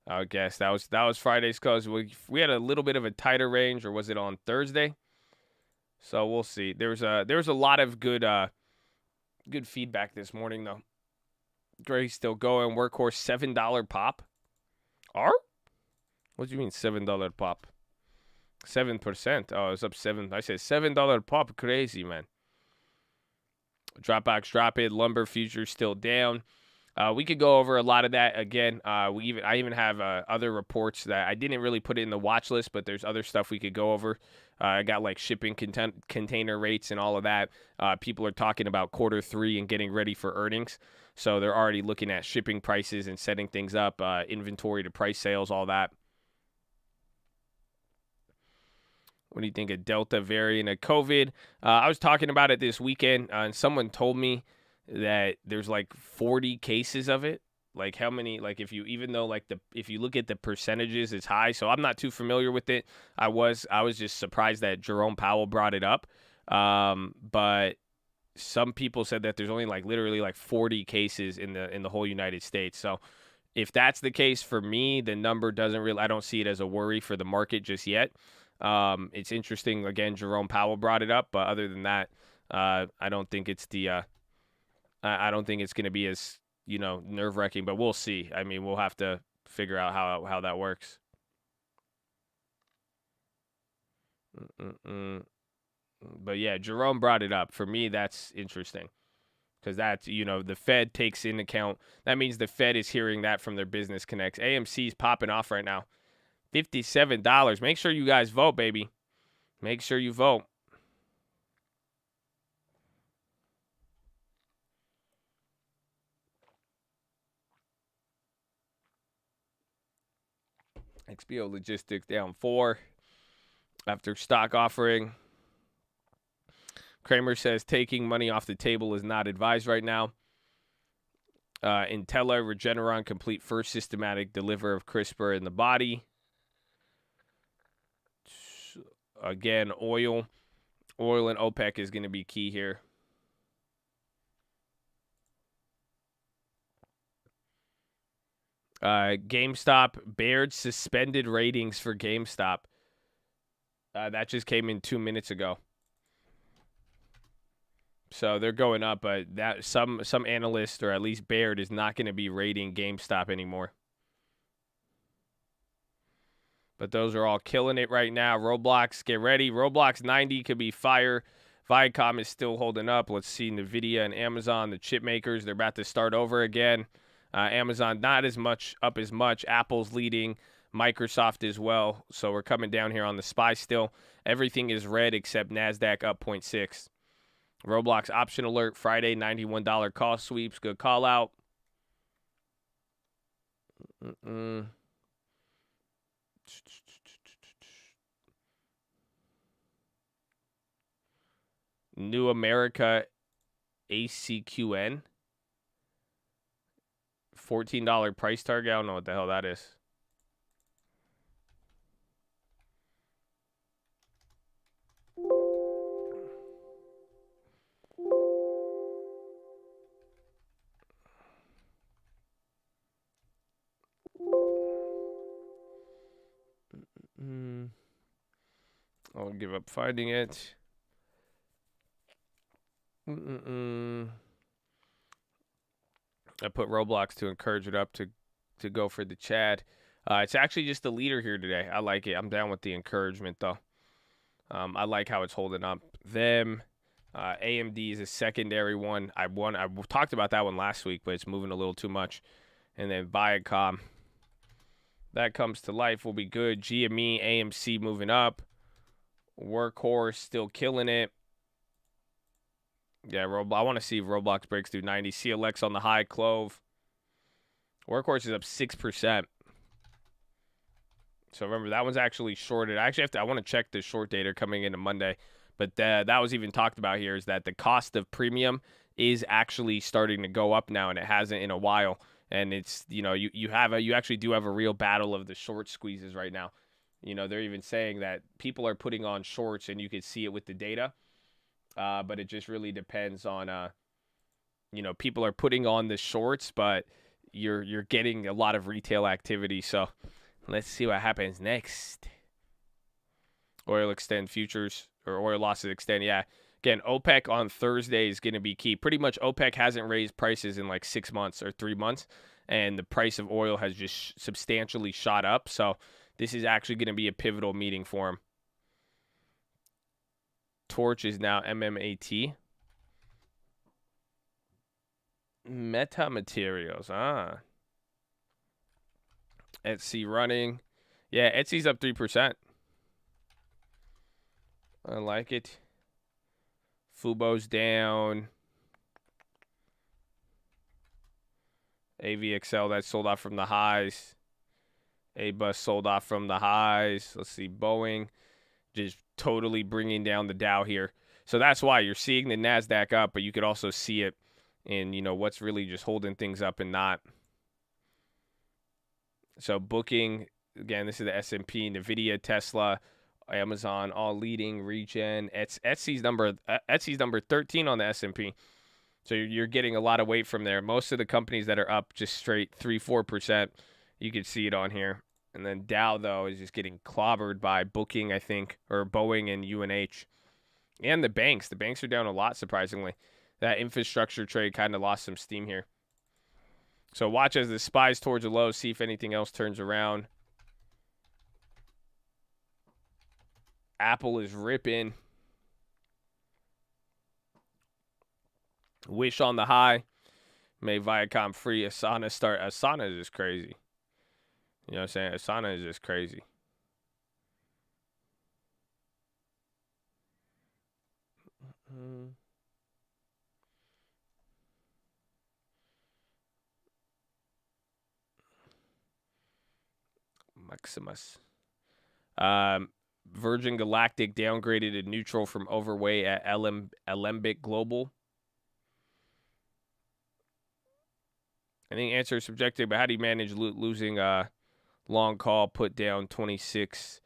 I guess that was Friday's close. We had a little bit of a tighter range, or was it on Thursday? So we'll see. There's a lot of good feedback this morning though. Gray's still going. Workhorse $7 pop. What do you mean $7 pop? 7%. Oh, it's up 7. I said $7 pop. Crazy, man. Dropbox drop it. Lumber futures still down. We could go over a lot of that again. I even have other reports that I didn't really put it in the watch list, but there's other stuff we could go over. I got like shipping container rates and all of that. People are talking about Q3 and getting ready for earnings, so they're already looking at shipping prices and setting things up, inventory to price sales, all that. What do you think of Delta variant of COVID? I was talking about it this weekend, and someone told me that there's like 40 cases of it. Like, how many? Like, if you look at the percentages, it's high. So I'm not too familiar with it. I was just surprised that Jerome Powell brought it up. But some people said that there's only literally 40 cases in the whole United States. So if that's the case, for me, the number I don't see it as a worry for the market just yet. It's interesting. Again, Jerome Powell brought it up, but other than that, I don't think it's I don't think it's going to be as, nerve-wracking, but we'll see. I mean, we'll have to figure out how that works. But yeah, Jerome brought it up. For me, that's interesting because that's, the Fed takes in account. That means the Fed is hearing that from their business connects. AMC's popping off right now. $57. Make sure you guys vote, baby. Make sure you vote. XPO Logistics down 4 after stock offering. Kramer says taking money off the table is not advised right now. Intella, Regeneron complete first systematic deliver of CRISPR in the body. Again, oil and OPEC is going to be key here. GameStop, Baird suspended ratings for GameStop. That just came in 2 minutes ago. So they're going up, but that some analyst, or at least Baird, is not going to be rating GameStop anymore. But those are all killing it right now. Roblox, get ready. Roblox 90 could be fire. Viacom is still holding up. Let's see NVIDIA and Amazon, the chip makers. They're about to start over again. Amazon not as much up as much. Apple's leading. Microsoft as well. So we're coming down here on the SPY still. Everything is red except NASDAQ up 0.6. Roblox option alert Friday, $91 cost sweeps. Good call out. New America ACQN. $14 price target. I don't know what the hell that is. I'll give up finding it. I put Roblox to encourage it up to go for the Chad. It's actually just the leader here today. I like it. I'm down with the encouragement, though. I like how it's holding up. Them. AMD is a secondary one. I talked about that one last week, but it's moving a little too much. And then Viacom. That comes to life. Will be good. GME, AMC moving up. Workhorse still killing it. Yeah, I want to see if Roblox breaks through 90. CLX on the high, Clove. Workhorse is up 6%. So remember, that one's actually shorted. I want to check the short data coming into Monday. But that was even talked about here, is that the cost of premium is actually starting to go up now, and it hasn't in a while. And it's, you actually do have a real battle of the short squeezes right now. They're even saying that people are putting on shorts, and you can see it with the data. But it just really depends on, people are putting on the shorts, but you're getting a lot of retail activity. So let's see what happens next. Oil extend futures, or oil losses extend. Yeah. Again, OPEC on Thursday is going to be key. Pretty much OPEC hasn't raised prices in like 6 months or 3 months, and the price of oil has just substantially shot up. So this is actually going to be a pivotal meeting for him. Torch is now MMAT. Meta Materials. Etsy running. Yeah, Etsy's up 3%. I like it. Fubo's down. AVXL, that sold off from the highs. A-Bus sold off from the highs. Let's see, Boeing just totally bringing down the Dow here. So that's why you're seeing the NASDAQ up, but you could also see it in, what's really just holding things up and not. So Booking, again, this is the S&P, NVIDIA, Tesla, Amazon, all leading. Regen, Etsy's number 13 on the S&P. So you're getting a lot of weight from there. Most of the companies that are up just straight 3-4%, you can see it on here. And then Dow, though, is just getting clobbered by Booking, I think, or Boeing and UNH. And the banks. The banks are down a lot, surprisingly. That infrastructure trade kind of lost some steam here. So watch as the spies towards the low, see if anything else turns around. Apple is ripping. Wish on the high. Made Viacom free. Asana start. Asana is just crazy. You know what I'm saying? Asana is just crazy. Maximus. Virgin Galactic downgraded to neutral from overweight at Alembic Global. I think answer is subjective, but how do you manage losing long call, put down 26,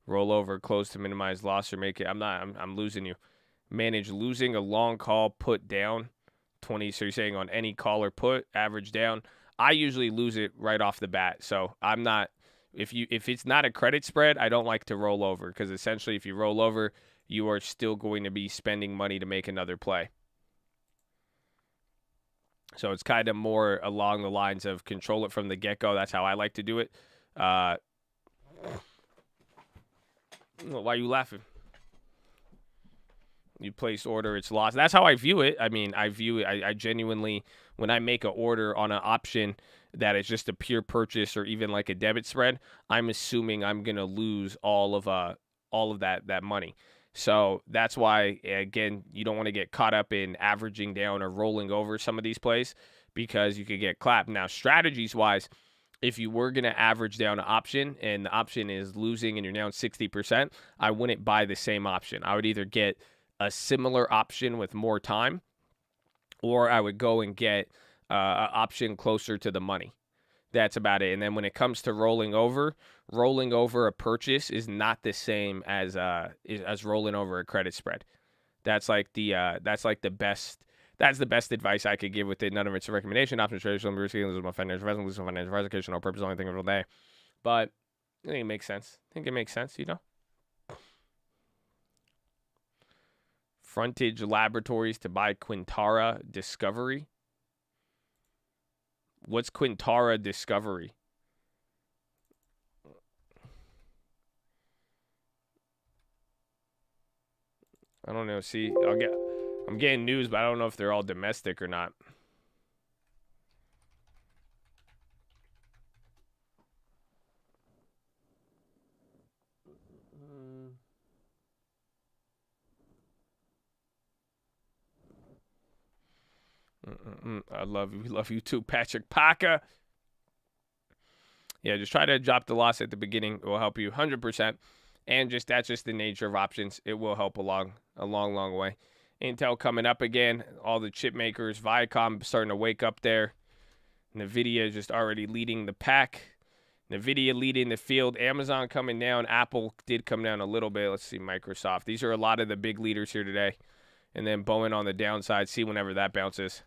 rollover, close to minimize loss or make it? I'm losing you. Manage losing a long call, put down 20. So you're saying on any call or put, average down. I usually lose it right off the bat. So I'm not. If it's not a credit spread, I don't like to roll over, because essentially if you roll over, you are still going to be spending money to make another play. So it's kind of more along the lines of control it from the get-go. That's how I like to do it. Why are you laughing? You place order, it's lost. That's how I view it. I mean, I genuinely, when I make an order on an option that is just a pure purchase or even like a debit spread, I'm assuming I'm going to lose all of that money. So that's why, again, you don't want to get caught up in averaging down or rolling over some of these plays, because you could get clapped. Now, strategies-wise, if you were going to average down an option and the option is losing and you're down 60%, I wouldn't buy the same option. I would either get a similar option with more time, or I would go and get an option closer to the money. That's about it. And then when it comes to rolling over a purchase is not the same as rolling over a credit spread. That's like the best advice I could give with it. None of it's a recommendation. Options traders, some risky. This is my financial advisor. This is my financial advisor. Educational purpose. Only thing of the day. But I think it makes sense. Frontage Laboratories to buy Quintara Discovery. What's Quintara Discovery? I don't know. See, I'm getting news, but I don't know if they're all domestic or not. I love you. We love you too, Patrick Paca. Yeah, just try to drop the loss at the beginning. It will help you 100%. And that's just the nature of options. It will help a long way. Intel coming up again. All the chip makers. Viacom starting to wake up there. NVIDIA just already leading the pack. NVIDIA leading the field. Amazon coming down. Apple did come down a little bit. Let's see, Microsoft. These are a lot of the big leaders here today. And then Boeing on the downside. See whenever that bounces.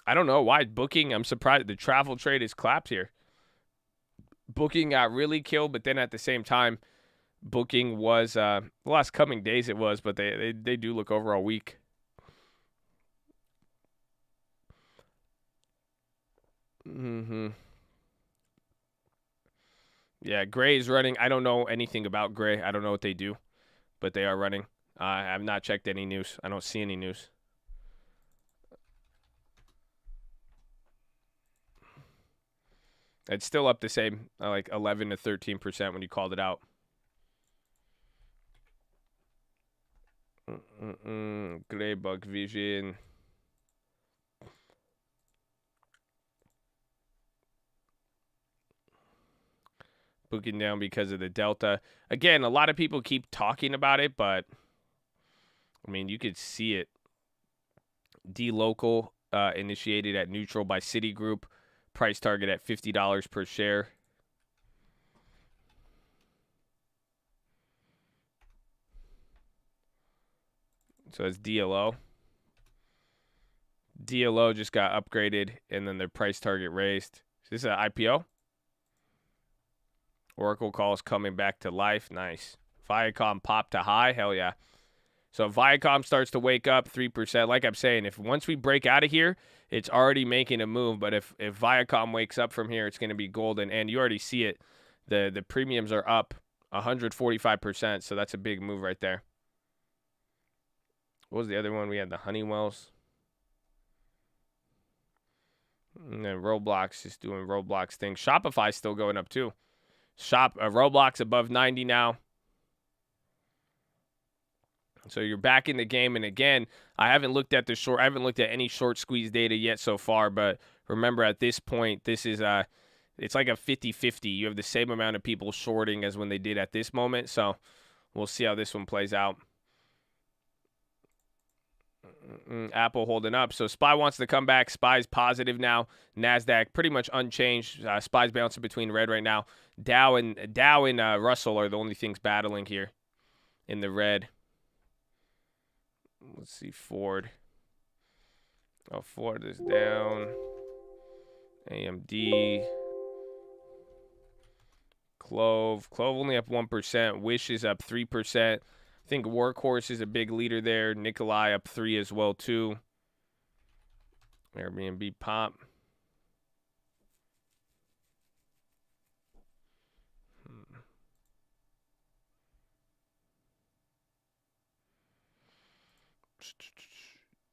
I don't know why Booking. I'm surprised the travel trade is clapped here. Booking got really killed, but then at the same time, Booking was the last coming days it was, but they do look overall weak. Yeah, Gray is running. I don't know anything about Gray. I don't know what they do, but they are running. I have not checked any news. I don't see any news. It's still up the same, like 11 to 13% when you called it out. Graybug Vision. Booking down because of the Delta. Again, a lot of people keep talking about it, but I mean, you could see it. D-Local initiated at neutral by Citigroup. Price target at $50 per share. So it's DLO. DLO just got upgraded, and then their price target raised. Is this an IPO? Oracle calls coming back to life. Nice. Viacom popped to high. Hell yeah. So Viacom starts to wake up 3%. Like I'm saying, if once we break out of here, it's already making a move. But if Viacom wakes up from here, it's going to be golden. And you already see it. The premiums are up 145%. So that's a big move right there. What was the other one? We had the Honeywells. And then Roblox is doing Roblox things. Shopify's still going up too. Roblox above 90 now. So you're back in the game. And again, I haven't looked at any short squeeze data yet so far. But remember, at this point, this is it's like a 50-50. You have the same amount of people shorting as when they did at this moment. So we'll see how this one plays out. Apple holding up. So SPY wants to come back. SPY's positive now. NASDAQ pretty much unchanged. SPY's bouncing between red right now. Dow and Russell are the only things battling here in the red. Let's see, Ford. Oh, Ford is down. AMD. Clove only up 1%. Wish is up 3%. I think Workhorse is a big leader there. Nikolai up 3 as well, too. Airbnb pop.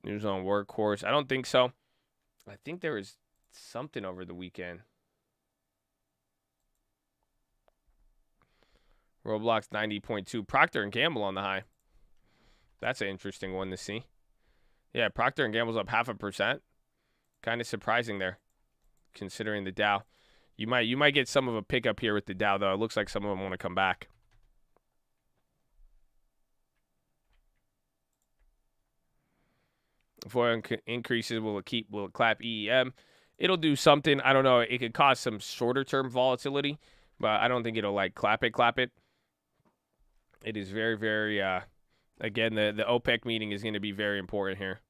News on Workhorse. I don't think so. I think there was something over the weekend. Roblox 90.2. Procter & Gamble on the high. That's an interesting one to see. Yeah, Procter & Gamble's up 0.5%. Kind of surprising there, considering the Dow. You might get some of a pickup here with the Dow, though. It looks like some of them want to come back. If oil increases, will it clap EEM? It'll do something. I don't know. It could cause some shorter term volatility, but I don't think it'll like clap it. It is very, very, again, the OPEC meeting is going to be very important here.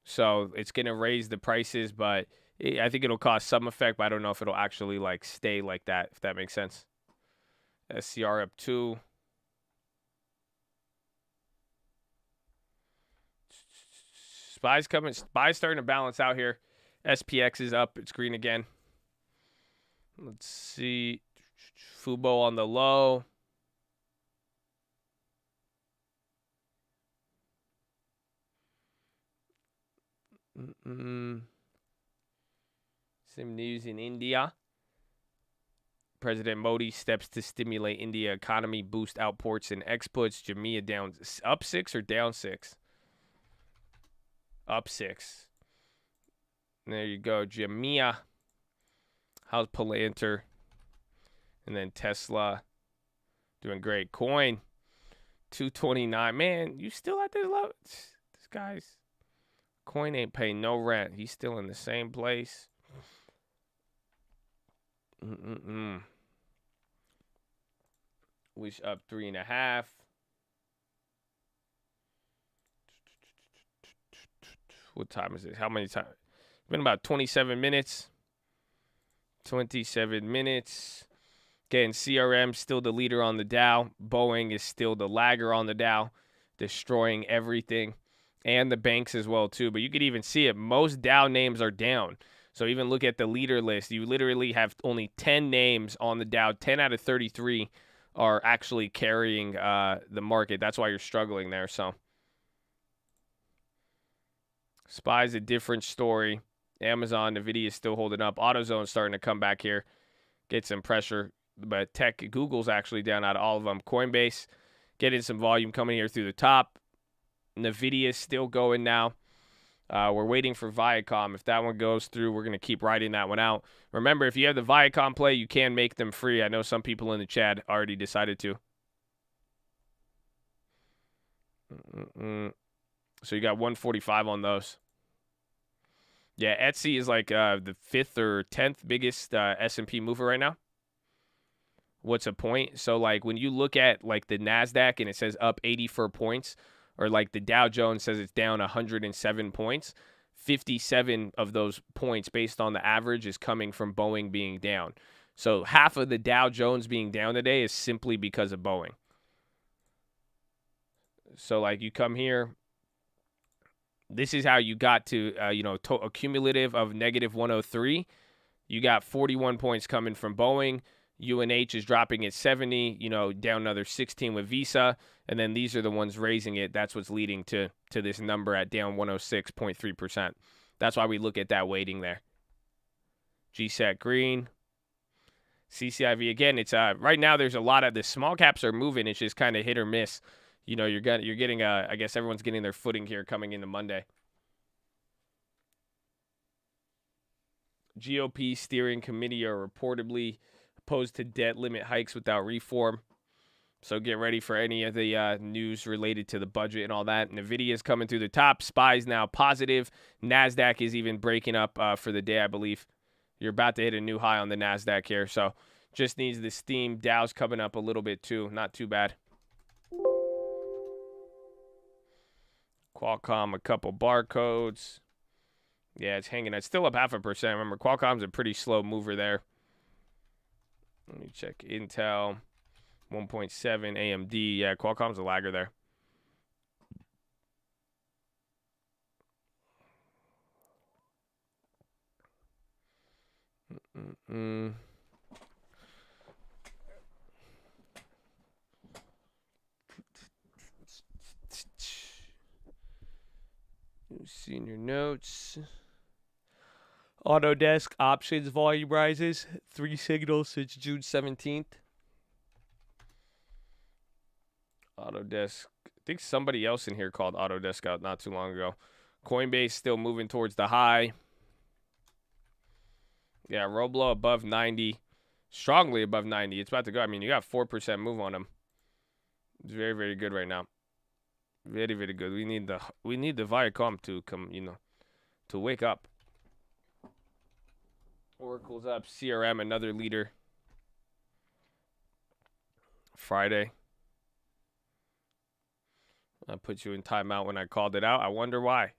So it's going to raise the prices, but I think it'll cause some effect, but I don't know if it'll actually like stay like that, if that makes sense. SCR up 2. SPY's coming. SPY's starting to balance out here. SPX is up. It's green again. Let's see. Fubo on the low. Some news in India. President Modi steps to stimulate India economy, boost outports and exports. Jamia down up 6 or down 6? Up 6. There you go. Jamia. How's Palantir? And then Tesla doing great. Coin 229. Man, you still at this level? This guy's Coin ain't paying no rent. He's still in the same place. Wish up 3.5. What time is it? How many times? It's been about 27 minutes. 27 minutes. Again, CRM still the leader on the Dow. Boeing is still the lagger on the Dow, destroying everything. And the banks as well, too. But you could even see it. Most Dow names are down. So even look at the leader list. You literally have only 10 names on the Dow. 10 out of 33 are actually carrying the market. That's why you're struggling there. So SPY's a different story. Amazon, NVIDIA is still holding up. AutoZone's starting to come back here. Get some pressure. But tech, Google's actually down out of all of them. Coinbase getting some volume coming here through the top. NVIDIA is still going now. We're waiting for Viacom. If that one goes through, we're going to keep riding that one out. Remember, if you have the Viacom play, you can make them free. I know some people in the chat already decided to. So you got 145 on those. Yeah, Etsy is like the 5th or 10th biggest S&P mover right now. What's a point? So like when you look at like the NASDAQ and it says up 84 points, or like the Dow Jones says it's down 107 points, 57 of those points based on the average is coming from Boeing being down. So half of the Dow Jones being down today is simply because of Boeing. So like you come here, this is how you got to, a cumulative of negative 103. You got 41 points coming from Boeing. UNH is dropping at 70, down another 16 with Visa. And then these are the ones raising it. That's what's leading to this number at down 106.3%. That's why we look at that weighting there. GSAT green. CCIV, again, it's right now there's a lot of the small caps are moving. It's just kind of hit or miss. You're getting, I guess everyone's getting their footing here coming into Monday. GOP steering committee are reportedly opposed to debt limit hikes without reform. So get ready for any of the news related to the budget and all that. NVIDIA is coming through the top. SPY's now positive. NASDAQ is even breaking up for the day, I believe. You're about to hit a new high on the NASDAQ here. So just needs the steam. Dow's coming up a little bit too. Not too bad. Qualcomm, a couple barcodes. Yeah, it's hanging. It's still up 0.5%. Remember, Qualcomm's a pretty slow mover there. Let me check Intel, 1.7, AMD. Yeah, Qualcomm's a lagger there. Senior notes. Autodesk options volume rises 3 signals since June 17th. Autodesk. I think somebody else in here called Autodesk out not too long ago. Coinbase still moving towards the high. Yeah, Roblo above 90. Strongly above 90. It's about to go. I mean, you got 4% move on them. It's very, very good right now. Very, very good. We need the Viacom to come, to wake up. Oracle's up. CRM, another leader. Friday. I put you in timeout when I called it out. I wonder why.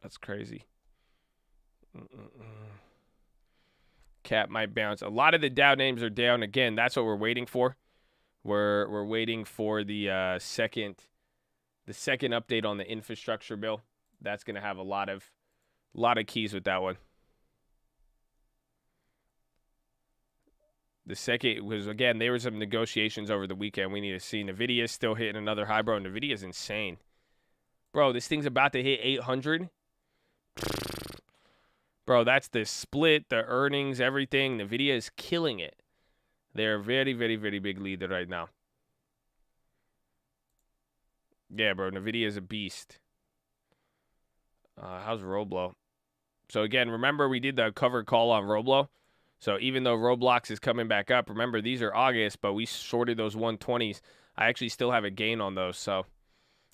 That's crazy. Cap might bounce. A lot of the Dow names are down again. That's what we're waiting for. We're waiting for the second update on the infrastructure bill. That's going to have a lot of keys with that one. The second was, again, there were some negotiations over the weekend. We need to see. Nvidia's still hitting another high, bro. Nvidia's insane. Bro, this thing's about to hit 800. Bro, that's the split, the earnings, everything. Nvidia is killing it. They're a very, very, very big leader right now. Yeah, bro, Nvidia is a beast. How's Roblo? So, again, remember we did the cover call on Roblo. So, even though Roblox is coming back up, remember, these are August, but we shorted those 120s. I actually still have a gain on those, so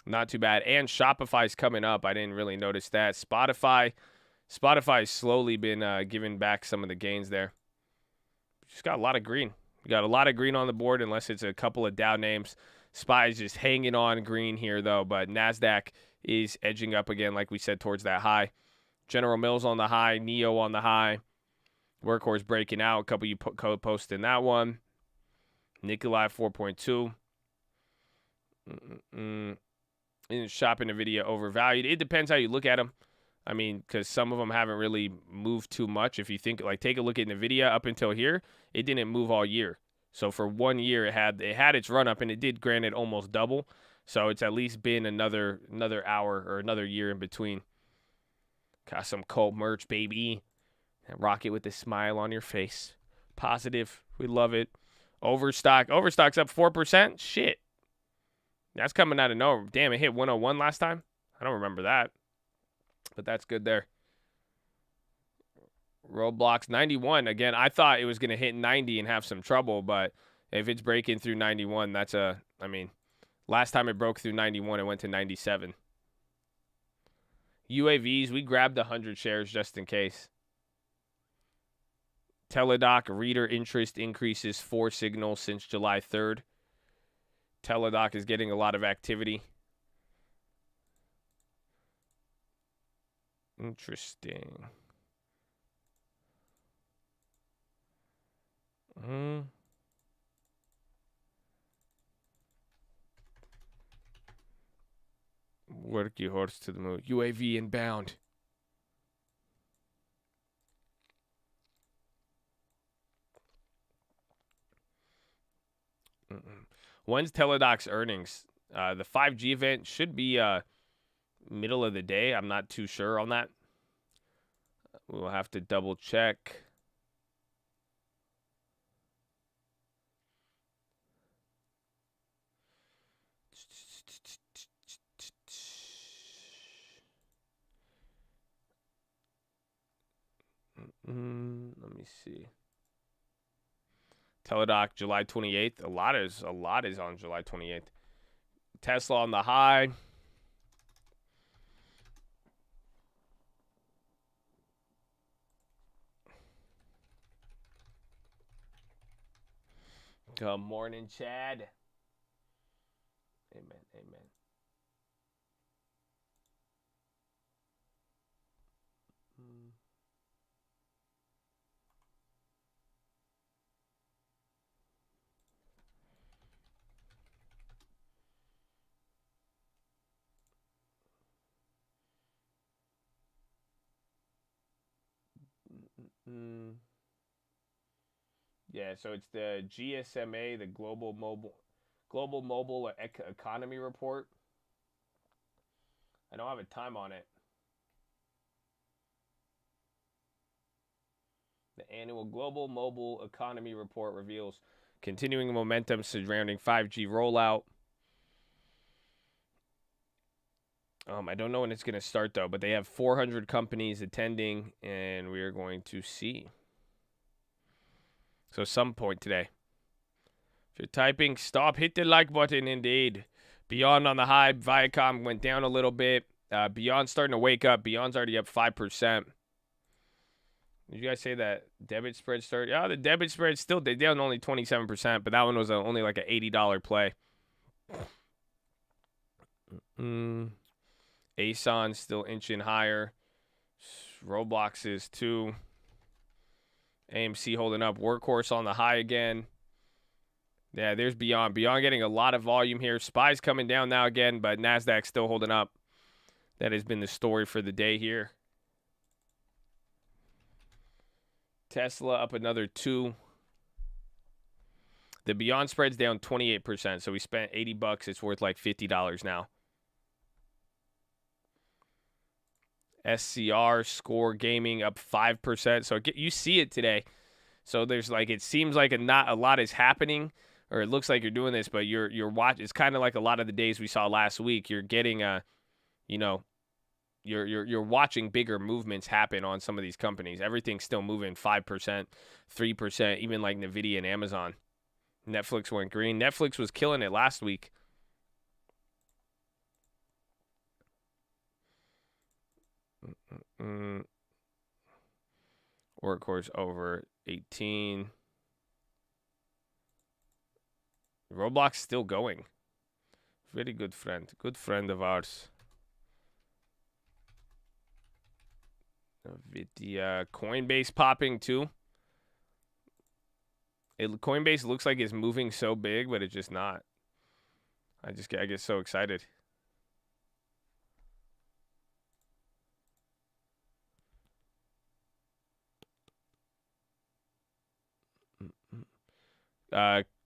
not too bad. And Shopify's coming up. I didn't really notice that. Spotify's slowly been giving back some of the gains there. Just got a lot of green. You got a lot of green on the board unless it's a couple of Dow names. SPY's just hanging on green here, though, but NASDAQ is edging up again, like we said, towards that high. General Mills on the high, NEO on the high. Workhorse breaking out. A couple you co-post in that one. Nikolai 4.2. Shopping Nvidia overvalued. It depends how you look at them. I mean, because some of them haven't really moved too much. If you think, like, take a look at Nvidia up until here, it didn't move all year. So for 1 year, it had its run up, and it did, granted, almost double. So it's at least been another hour or another year in between. Got some cold merch, baby. Rock it with a smile on your face. Positive. We love it. Overstock's up 4%. Shit. That's coming out of nowhere. Damn, it hit 101 last time. I don't remember that. But that's good there. Roblox 91. Again, I thought it was going to hit 90 and have some trouble, but if it's breaking through 91, last time it broke through 91, it went to 97. UAVs, we grabbed 100 shares just in case. Teladoc reader interest increases 4 signals since July 3rd. Teladoc is getting a lot of activity. Interesting. Work your horse to the moon. UAV inbound. When's Teladoc's earnings? The 5G event should be middle of the day. I'm not too sure on that. We'll have to double check. Let me see. Teladoc, July 28th. A lot is on July 28th. Tesla on the high. Good morning, Chad. Amen. Yeah, so it's the GSMA, the Global Mobile Economy Report. I don't have a time on it. The annual Global Mobile Economy Report reveals continuing momentum surrounding 5G rollout. I don't know when it's going to start, though, but they have 400 companies attending, and we are going to see. So some point today. If you're typing, stop. Hit the like button, indeed. Beyond on the high. Viacom went down a little bit. Beyond starting to wake up. Beyond's already up 5%. Did you guys say that debit spread started? Yeah, the debit spread still they down only 27%, but that one was only like an $80 play. ASON still inching higher. Roblox is 2. AMC holding up. Workhorse on the high again. Yeah, there's Beyond. Beyond getting a lot of volume here. SPY's coming down now again, but NASDAQ still holding up. That has been the story for the day here. Tesla up another 2. The Beyond spread's down 28%, so we spent $80. It's worth like $50 now. SCR Score Gaming up 5%. So you see it today. So there's like it seems like not a lot is happening, or it looks like you're doing this, but you're watch. It's kind of like a lot of the days we saw last week. You're getting you're watching bigger movements happen on some of these companies. Everything's still moving 5%, 3%, even like Nvidia and Amazon. Netflix went green. Netflix was killing it last week. Workhorse over 18. Roblox still going. Very good friend. Good friend of ours. Nvidia. Coinbase popping too. Coinbase looks like it's moving so big, but it's just not. I get so excited.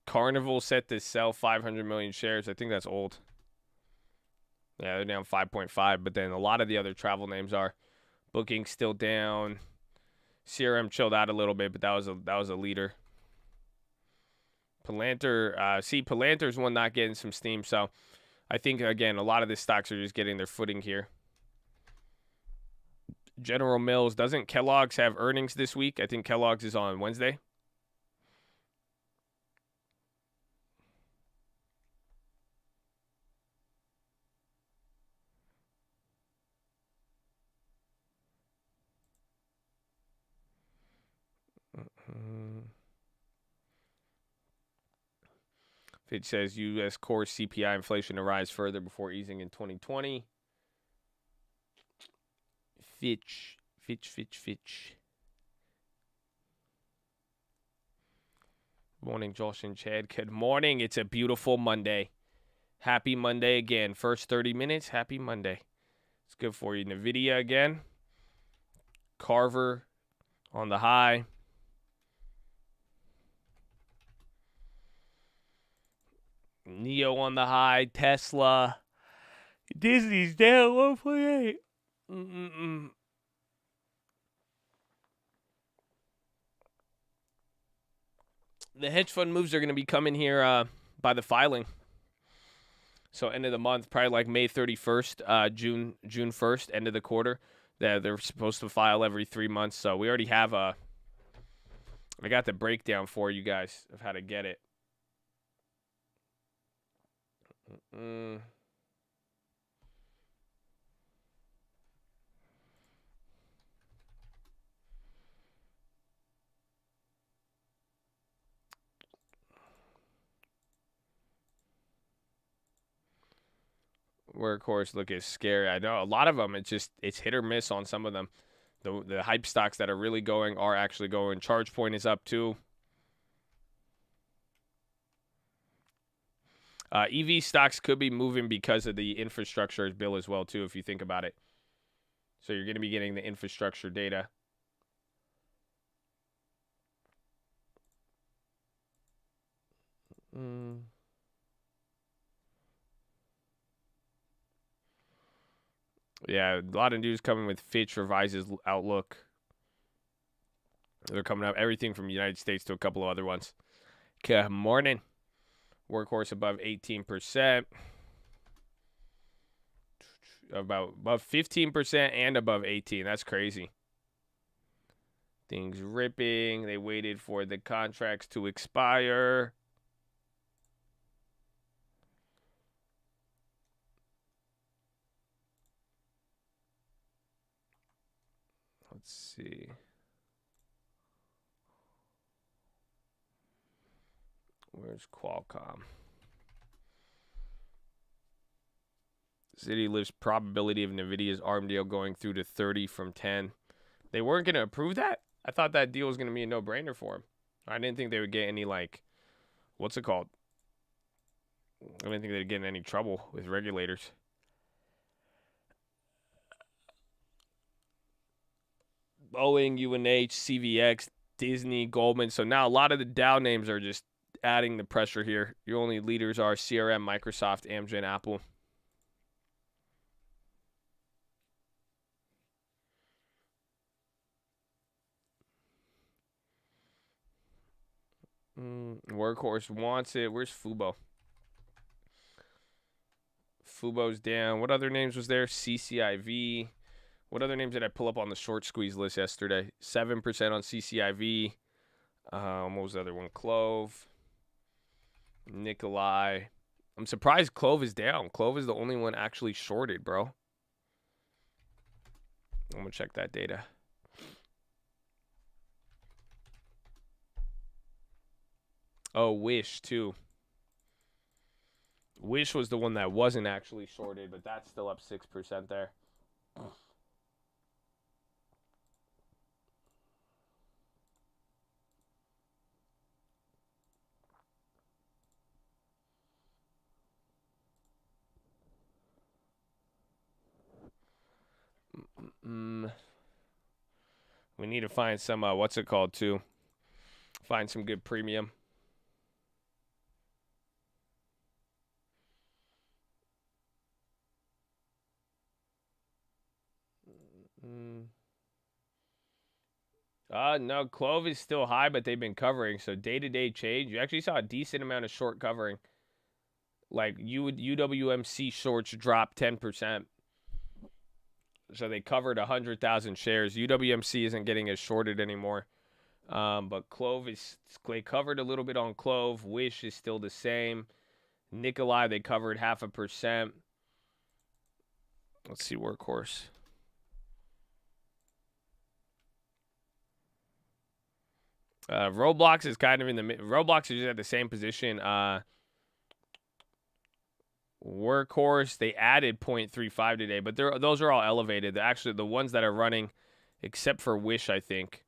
Carnival set to sell 500 million shares. I think that's old. Yeah, they're down 5.5, but then a lot of the other travel names are. Booking still down. CRM chilled out a little bit, but that was a leader. Palantir, Palantir's one not getting some steam, so I think again a lot of the stocks are just getting their footing here. General Mills, doesn't Kellogg's have earnings this week? I think Kellogg's is on Wednesday. Fitch says U.S. core CPI inflation to rise further before easing in 2020. Fitch. Morning, Josh and Chad. Good morning. It's a beautiful Monday. Happy Monday again. First 30 minutes, happy Monday. It's good for you. NVIDIA again. Carver on the high. Neo on the high. Tesla. Disney's down 1.8. The hedge fund moves are going to be coming here by the filing. So end of the month, probably like May 31st, June 1st, end of the quarter. They're supposed to file every 3 months. So we already have I got the breakdown for you guys of how to get it. Workhorse look is scary. I know a lot of them. It's hit or miss on some of them. The hype stocks that are really going are actually going. ChargePoint is up too. EV stocks could be moving because of the infrastructure bill as well too, if you think about it. So you're going to be getting the infrastructure data. Yeah, a lot of news coming with Fitch revises outlook. They're coming up everything from the United States to a couple of other ones. Good morning. Workhorse above 18%. Above 15% and above 18. That's crazy. Things ripping. They waited for the contracts to expire. Let's see. Where's Qualcomm? City lists probability of NVIDIA's ARM deal going through to 30 from 10. They weren't going to approve that? I thought that deal was going to be a no-brainer for him. I didn't think they would get any, like, what's it called? I didn't think they'd get in any trouble with regulators. Boeing, UNH, CVX, Disney, Goldman. So now a lot of the Dow names are just adding the pressure here. Your only leaders are CRM, Microsoft, Amgen, Apple. Workhorse wants it. Where's Fubo? Fubo's down. What other names was there? CCIV. What other names did I pull up on the short squeeze list yesterday? 7% on CCIV. What was the other one? Clove. Nikolai. I'm surprised Clove is down. Clove is the only one actually shorted, bro. I'm going to check that data. Oh, Wish, too. Wish was the one that wasn't actually shorted, but that's still up 6% there. We need to find some, what's it called, too? Find some good premium. No, Clove is still high, but they've been covering. So day-to-day change. You actually saw a decent amount of short covering. Like UWMC shorts dropped 10%. So they covered 100,000 shares. UWMC isn't getting as shorted anymore. But Clove is, they covered a little bit on Clove. Wish is still the same. Nikolai, they covered 0.5%. Let's see, Workhorse. Roblox is kind of in the Roblox is at the same position. Workhorse, they added 0.35 today, but those are all elevated. Actually, the ones that are running, except for Wish, I think.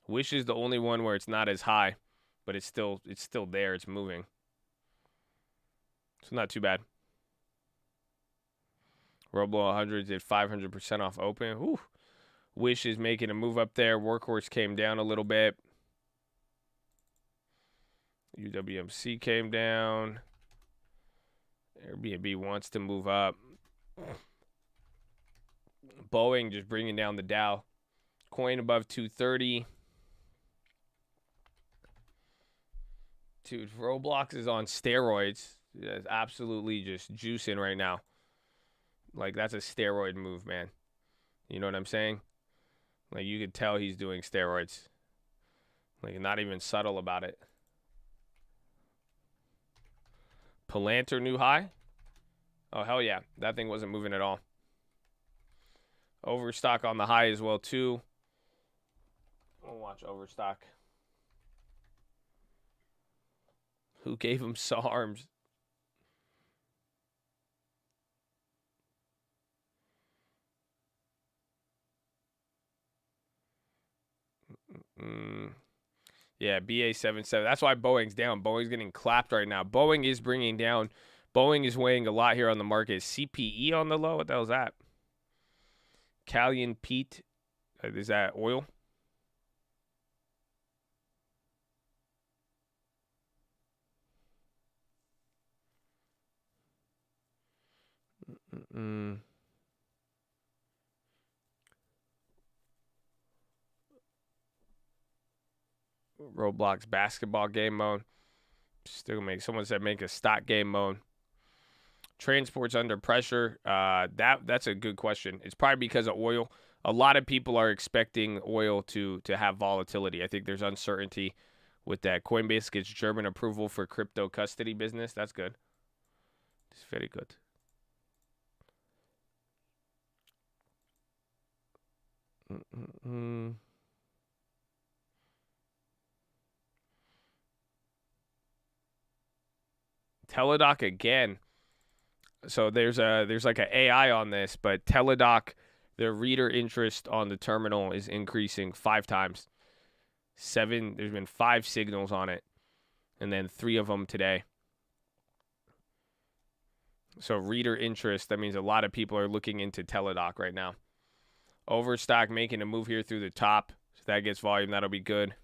Wish is the only one where it's not as high, but it's still there. It's moving. It's not too bad. Roblo 100s at 500% off open. Whew. Wish is making a move up there. Workhorse came down a little bit. UWMC came down. Airbnb wants to move up. Boeing just bringing down the Dow. Coin above 230. Dude, Roblox is on steroids. It's absolutely just juicing right now. Like, that's a steroid move, man. You know what I'm saying? Like, you could tell he's doing steroids. Like, not even subtle about it. Palantir new high? Oh, hell yeah. That thing wasn't moving at all. Overstock on the high as well, too. I'll watch Overstock. Who gave him SARMs? Yeah, BA77. That's why Boeing's down. Boeing's getting clapped right now. Boeing is bringing down. Boeing is weighing a lot here on the market. Is CPE on the low? What the hell is that? Callian Pete. Is that oil? Roblox basketball game mode. Still someone said make a stock game mode. Transport's under pressure. That's a good question. It's probably because of oil. A lot of people are expecting oil to have volatility. I think there's uncertainty with that. Coinbase gets German approval for crypto custody business. That's good. It's very good. Teladoc again. So there's like an AI on this, but Teladoc, their reader interest on the terminal is increasing 5 times. There's been 5 signals on it, and then 3 of them today. So reader interest, that means a lot of people are looking into Teladoc right now. Overstock making a move here through the top. If that gets volume, that'll be good.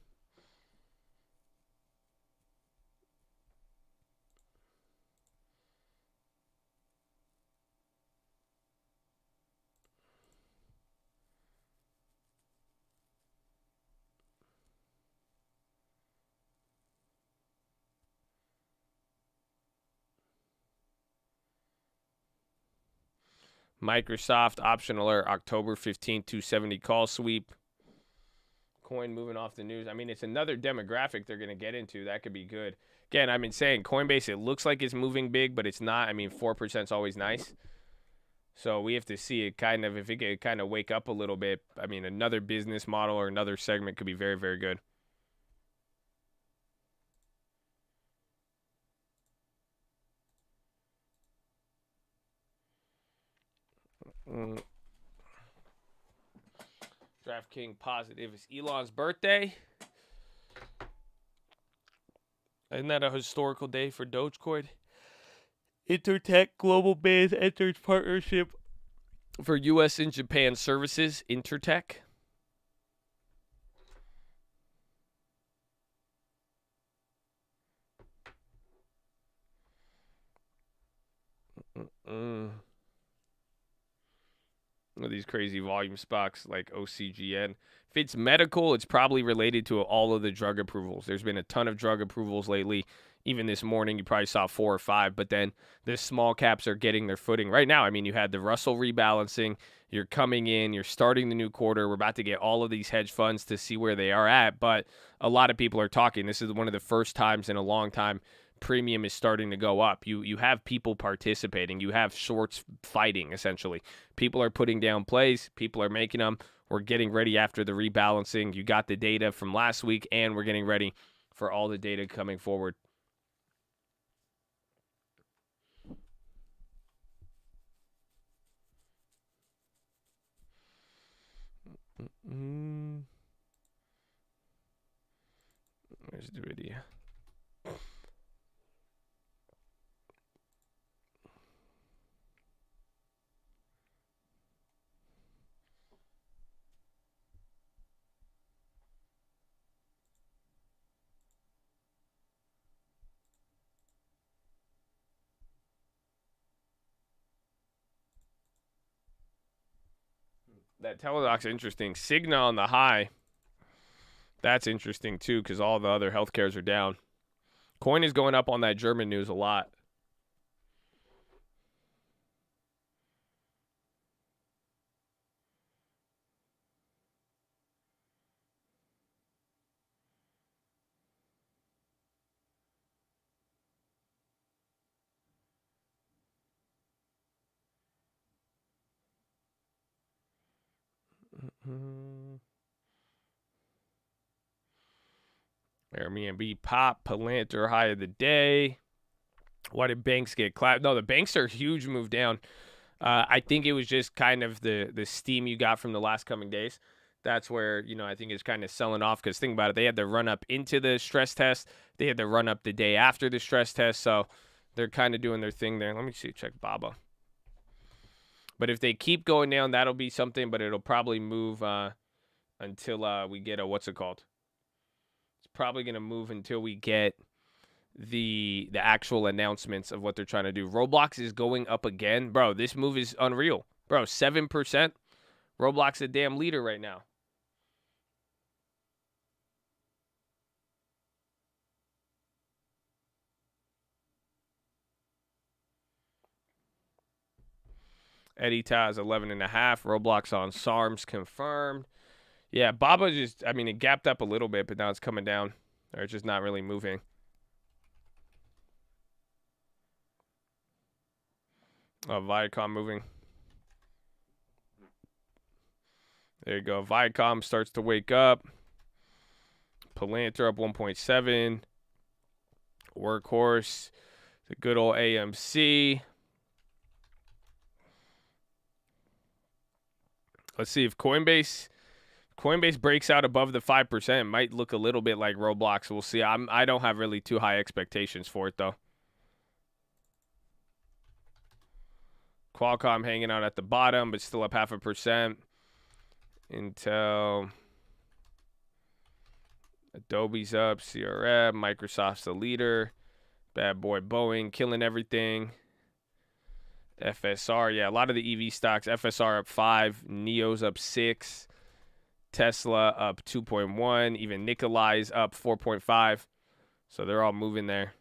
Microsoft option alert, October 15th, 270 call sweep. Coin moving off the news. I mean, it's another demographic they're going to get into. That could be good. Again, I've been saying Coinbase, it looks like it's moving big, but it's not. I mean, 4% is always nice. So we have to see it kind of, if it could kind of wake up a little bit. I mean, another business model or another segment could be very, very good. DraftKings positive. It's Elon's birthday. Isn't that a historical day for Dogecoin? Intertech Global Base enters partnership for U.S. and Japan services. Intertech. These crazy volume stocks like OCGN. If it's medical, it's probably related to all of the drug approvals. There's been a ton of drug approvals lately. Even this morning, you probably saw 4 or 5. But then the small caps are getting their footing. Right now, I mean, you had the Russell rebalancing. You're coming in. You're starting the new quarter. We're about to get all of these hedge funds to see where they are at. But a lot of people are talking. This is one of the first times in a long time premium is starting to go up. You have people participating. You have shorts fighting, essentially. People are putting down plays. People are making them. We're getting ready after the rebalancing. You got the data from last week, and we're getting ready for all the data coming forward. There's the video. That Teladoc's interesting. Cigna on the high. That's interesting, too, because all the other healthcares are down. Coin is going up on that German news a lot. Airbnb pop, Palantir high of the day. Why did banks get clapped? No, the banks are a huge move down. I think it was just kind of the steam you got from the last coming days. That's where, I think it's kind of selling off because think about it. They had to run up into the stress test. They had to run up the day after the stress test. So they're kind of doing their thing there. Let me see. Check BABA. But if they keep going down, that'll be something. But it'll probably move until we get what's it called? It's probably going to move until we get the actual announcements of what they're trying to do. Roblox is going up again. Bro, this move is unreal. Bro, 7%. Roblox a damn leader right now. Eddie Taz 11.5. Roblox on SARMs confirmed. Yeah, Baba just, it gapped up a little bit, but now it's coming down. Or it's just not really moving. Viacom moving. There you go. Viacom starts to wake up. Palantir up 1.7. Workhorse, the good old AMC. Let's see if Coinbase breaks out above the 5%. It might look a little bit like Roblox. We'll see. I don't have really too high expectations for it though. Qualcomm hanging out at the bottom, but still up 0.5%. Intel, Adobe's up, CRM, Microsoft's the leader. Bad boy Boeing killing everything. FSR, yeah, a lot of the EV stocks. FSR up 5, NIO's up 6, Tesla up 2.1, even Nikolai's up 4.5. So they're all moving there.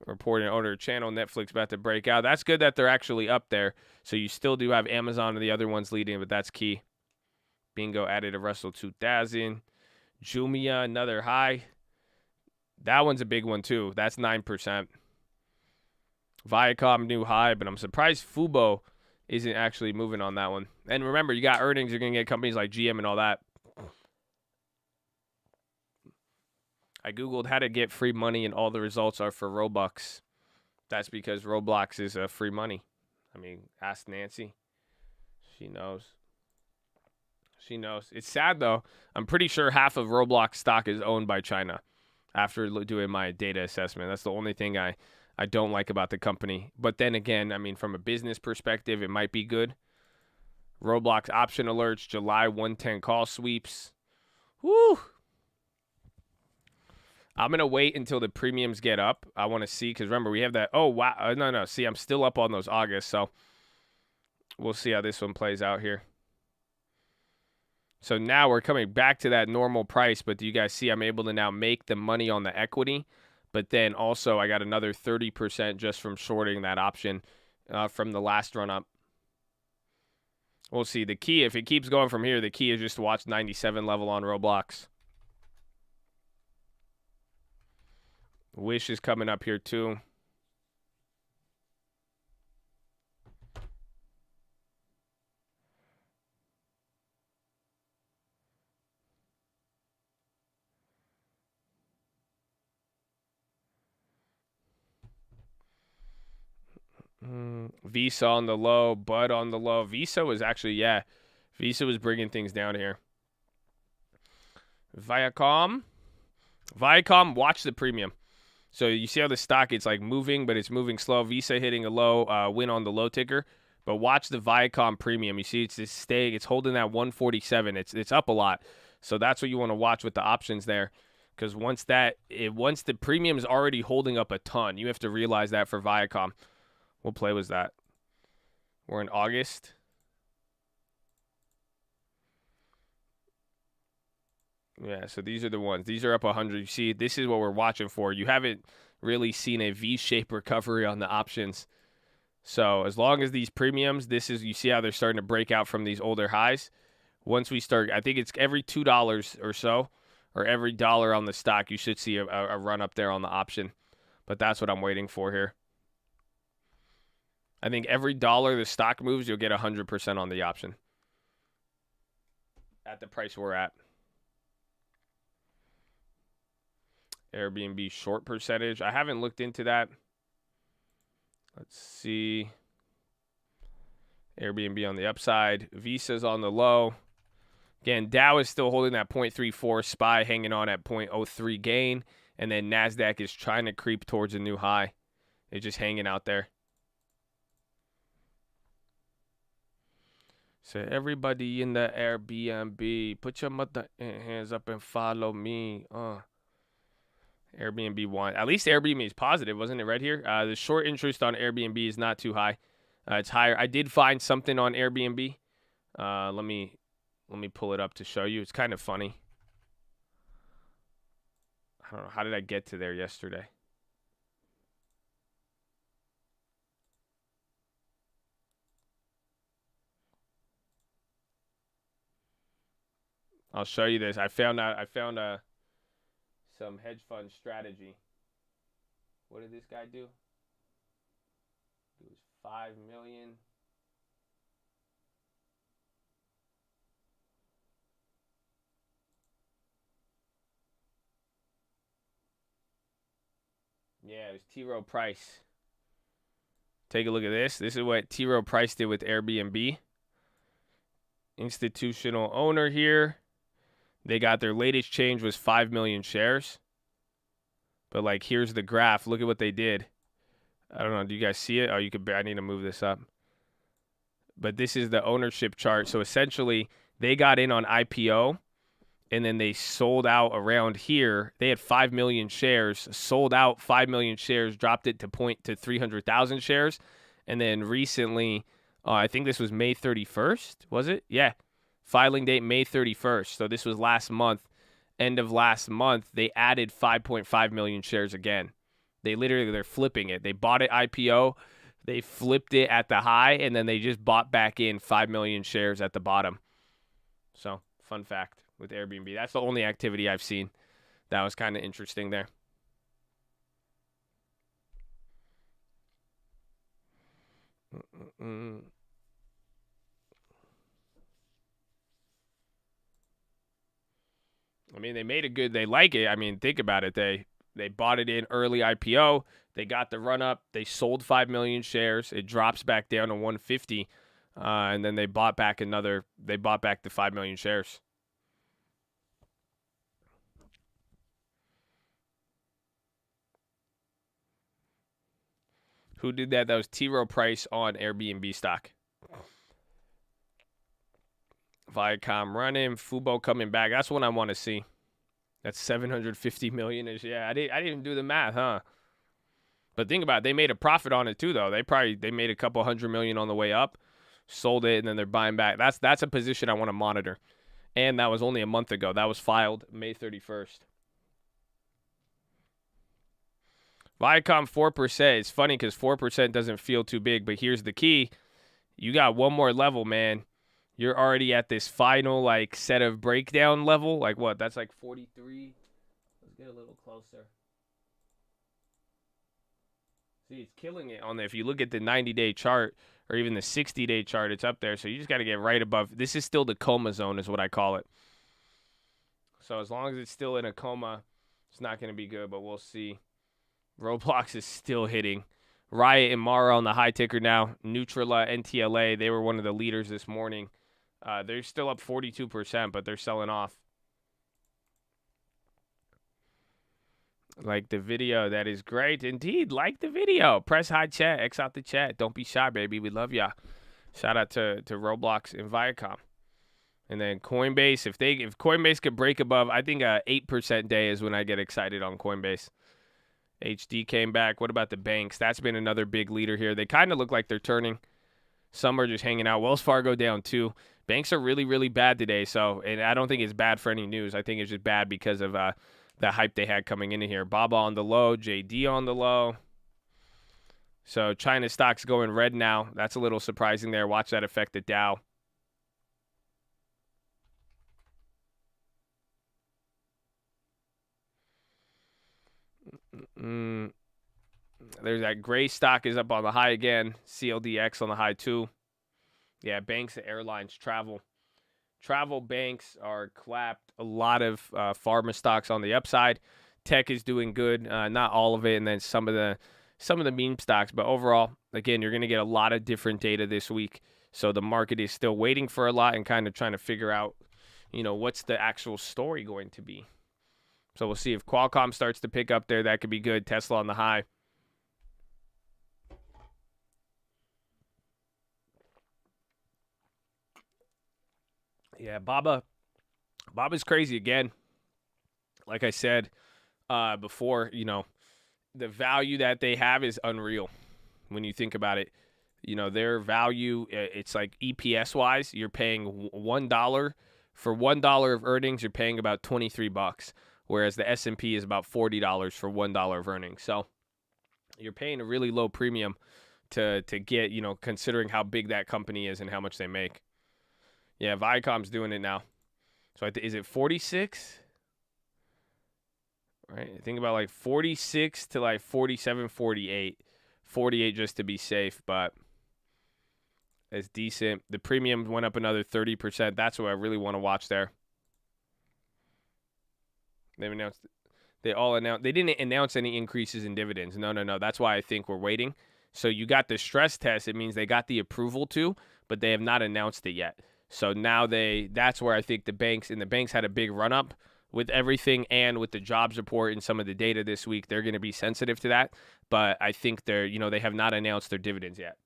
Reporting owner channel, Netflix about to break out. That's good that they're actually up there. So you still do have Amazon and the other ones leading, but that's key. Bingo added to Russell 2000. Jumia, another high. That one's a big one too. That's 9%. Viacom, new high, but I'm surprised Fubo isn't actually moving on that one. And remember, you got earnings. You're going to get companies like GM and all that. I Googled how to get free money, and all the results are for Robux. That's because Roblox is free money. I mean, ask Nancy. She knows. She knows. It's sad, though. I'm pretty sure half of Roblox stock is owned by China after doing my data assessment. That's the only thing I don't like about the company. But then again, I mean, from a business perspective, it might be good. Roblox option alerts, July 110 call sweeps. Woo! I'm going to wait until the premiums get up. I want to see, because remember, we have that. Oh, wow. No. See, I'm still up on those August, so we'll see how this one plays out here. So now we're coming back to that normal price, but do you guys see I'm able to now make the money on the equity? But then also I got another 30% just from shorting that option from the last run up. We'll see. The key, if it keeps going from here, the key is just to watch 97 level on Roblox. Wish is coming up here too. Visa on the low, Bud on the low. Visa was actually, yeah, Visa was bringing things down here. Viacom, watch the premium. So you see how the stock, it's like moving, but it's moving slow. Visa hitting a low, win on the low ticker. But watch the Viacom premium. You see it's staying, it's holding that 147. It's up a lot. So that's what you want to watch with the options there. Because once the premium is already holding up a ton, you have to realize that for Viacom. What play was that? We're in August. Yeah, so these are the ones. These are up 100. You see, this is what we're watching for. You haven't really seen a V-shaped recovery on the options. So as long as these premiums, you see how they're starting to break out from these older highs. Once we start, I think it's every $2 or so, or every dollar on the stock, you should see a run up there on the option. But that's what I'm waiting for here. I think every dollar the stock moves, you'll get 100% on the option at the price we're at. Airbnb short percentage. I haven't looked into that. Let's see. Airbnb on the upside. Visa's on the low. Again, Dow is still holding that 0.34. SPY hanging on at 0.03 gain. And then NASDAQ is trying to creep towards a new high. It's just hanging out there. So everybody in the Airbnb, put your mother hands up and follow me. Airbnb one. At least Airbnb is positive, wasn't it right here? The short interest on Airbnb is not too high. It's higher. I did find something on Airbnb. Let me pull it up to show you. It's kind of funny. I don't know. How did I get to there yesterday? I'll show you this. I found some hedge fund strategy. What did this guy do? It was $5 million. Yeah, it was T. Rowe Price. Take a look at this. This is what T. Rowe Price did with Airbnb. Institutional owner here. They got their latest change was 5 million shares. But like, here's the graph. Look at what they did. I don't know. Do you guys see it? Oh, you could. I need to move this up. But this is the ownership chart. So essentially, they got in on IPO, and then they sold out around here. They had 5 million shares, sold out 5 million shares, dropped it to 300,000 shares. And then recently, I think this was May 31st, was it? Yeah. Filing date May 31st. So this was last month. End of last month, they added 5.5 million shares again. They're flipping it. They bought it IPO. They flipped it at the high, and then they just bought back in 5 million shares at the bottom. So, fun fact with Airbnb. That's the only activity I've seen that was kind of interesting there. I mean, they made it good. They like it. I mean, think about it. They bought it in early IPO. They got the run up. They sold 5 million shares. It drops back down to 150. And then they bought back the 5 million shares. Who did that? That was T. Rowe Price on Airbnb stock. Viacom running, Fubo coming back. That's what I want to see. That's 750 million ish. Yeah, I didn't even do the math, huh? But think about it, they made a profit on it too, though. They made a couple $100 million on the way up, sold it, and then they're buying back. That's a position I want to monitor. And that was only a month ago. That was filed May 31st. Viacom 4%. It's funny because 4% doesn't feel too big, but here's the key. You got one more level, man. You're already at this final like set of breakdown level. Like what? That's like 43. Let's get a little closer. See, it's killing it on there. If you look at the 90-day chart or even the 60-day chart, it's up there. So you just got to get right above. This is still the coma zone is what I call it. So as long as it's still in a coma, it's not going to be good, but we'll see. Roblox is still hitting. Riot and Mara on the high ticker now. Neutrala, NTLA, they were one of the leaders this morning. They're still up 42%, but they're selling off. Like the video. That is great. Indeed, like the video. Press high chat. X out the chat. Don't be shy, baby. We love ya. Shout out to Roblox and Viacom. And then Coinbase. If Coinbase could break above, I think 8% day is when I get excited on Coinbase. HD came back. What about the banks? That's been another big leader here. They kind of look like they're turning. Some are just hanging out. Wells Fargo down too. Banks are really, really bad today. So, and I don't think it's bad for any news. I think it's just bad because of the hype they had coming into here. Baba on the low. JD on the low. So China stocks going red now. That's a little surprising there. Watch that affect the Dow. There's that gray stock is up on the high again. CLDX on the high too. Yeah, banks, airlines, travel. Travel banks are clapped. A lot of pharma stocks on the upside. Tech is doing good. Not all of it, and then some of the meme stocks. But overall, again, you're going to get a lot of different data this week. So the market is still waiting for a lot and kind of trying to figure out, what's the actual story going to be. So we'll see if Qualcomm starts to pick up there. That could be good. Tesla on the high. Yeah, Baba's crazy again. Like I said before, the value that they have is unreal when you think about it. Their value, it's like EPS-wise, you're paying $1. For $1 of earnings, you're paying about $23, whereas the S&P is about $40 for $1 of earnings. So you're paying a really low premium to get, considering how big that company is and how much they make. Yeah, Viacom's doing it now. So is it 46? Right? Think about like 46 to like 47, 48. 48 just to be safe, but it's decent. The premium went up another 30%. That's what I really want to watch there. They They all announced. They didn't announce any increases in dividends. No. That's why I think we're waiting. So you got the stress test. It means they got the approval to, but they have not announced it yet. So now that's where I think the banks had a big run up with everything, and with the jobs report and some of the data this week, they're going to be sensitive to that. But I think they have not announced their dividends yet.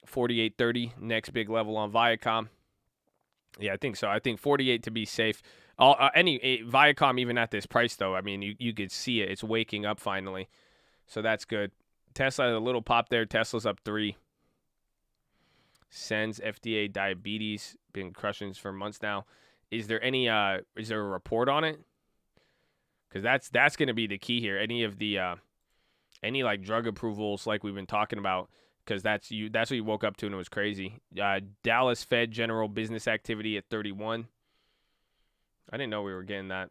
48.30, next big level on Viacom. Yeah, I think so. I think 48 to be safe. Viacom, even at this price, though, I mean, you could see it. It's waking up finally. So that's good. Tesla had a little pop there. Tesla's up 3. Sends FDA diabetes. Been crushing for months now. Is there a report on it? Because that's going to be the key here. Any of the any like drug approvals like we've been talking about, because that's what you woke up to and it was crazy. Dallas Fed general business activity at 31. I didn't know we were getting that.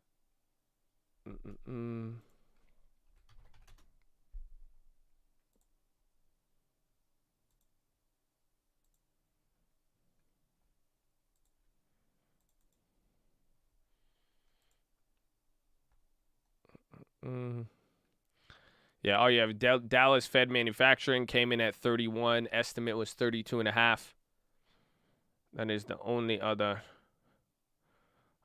Yeah, oh yeah, Dallas Fed manufacturing came in at 31. Estimate was 32.5. That is the only other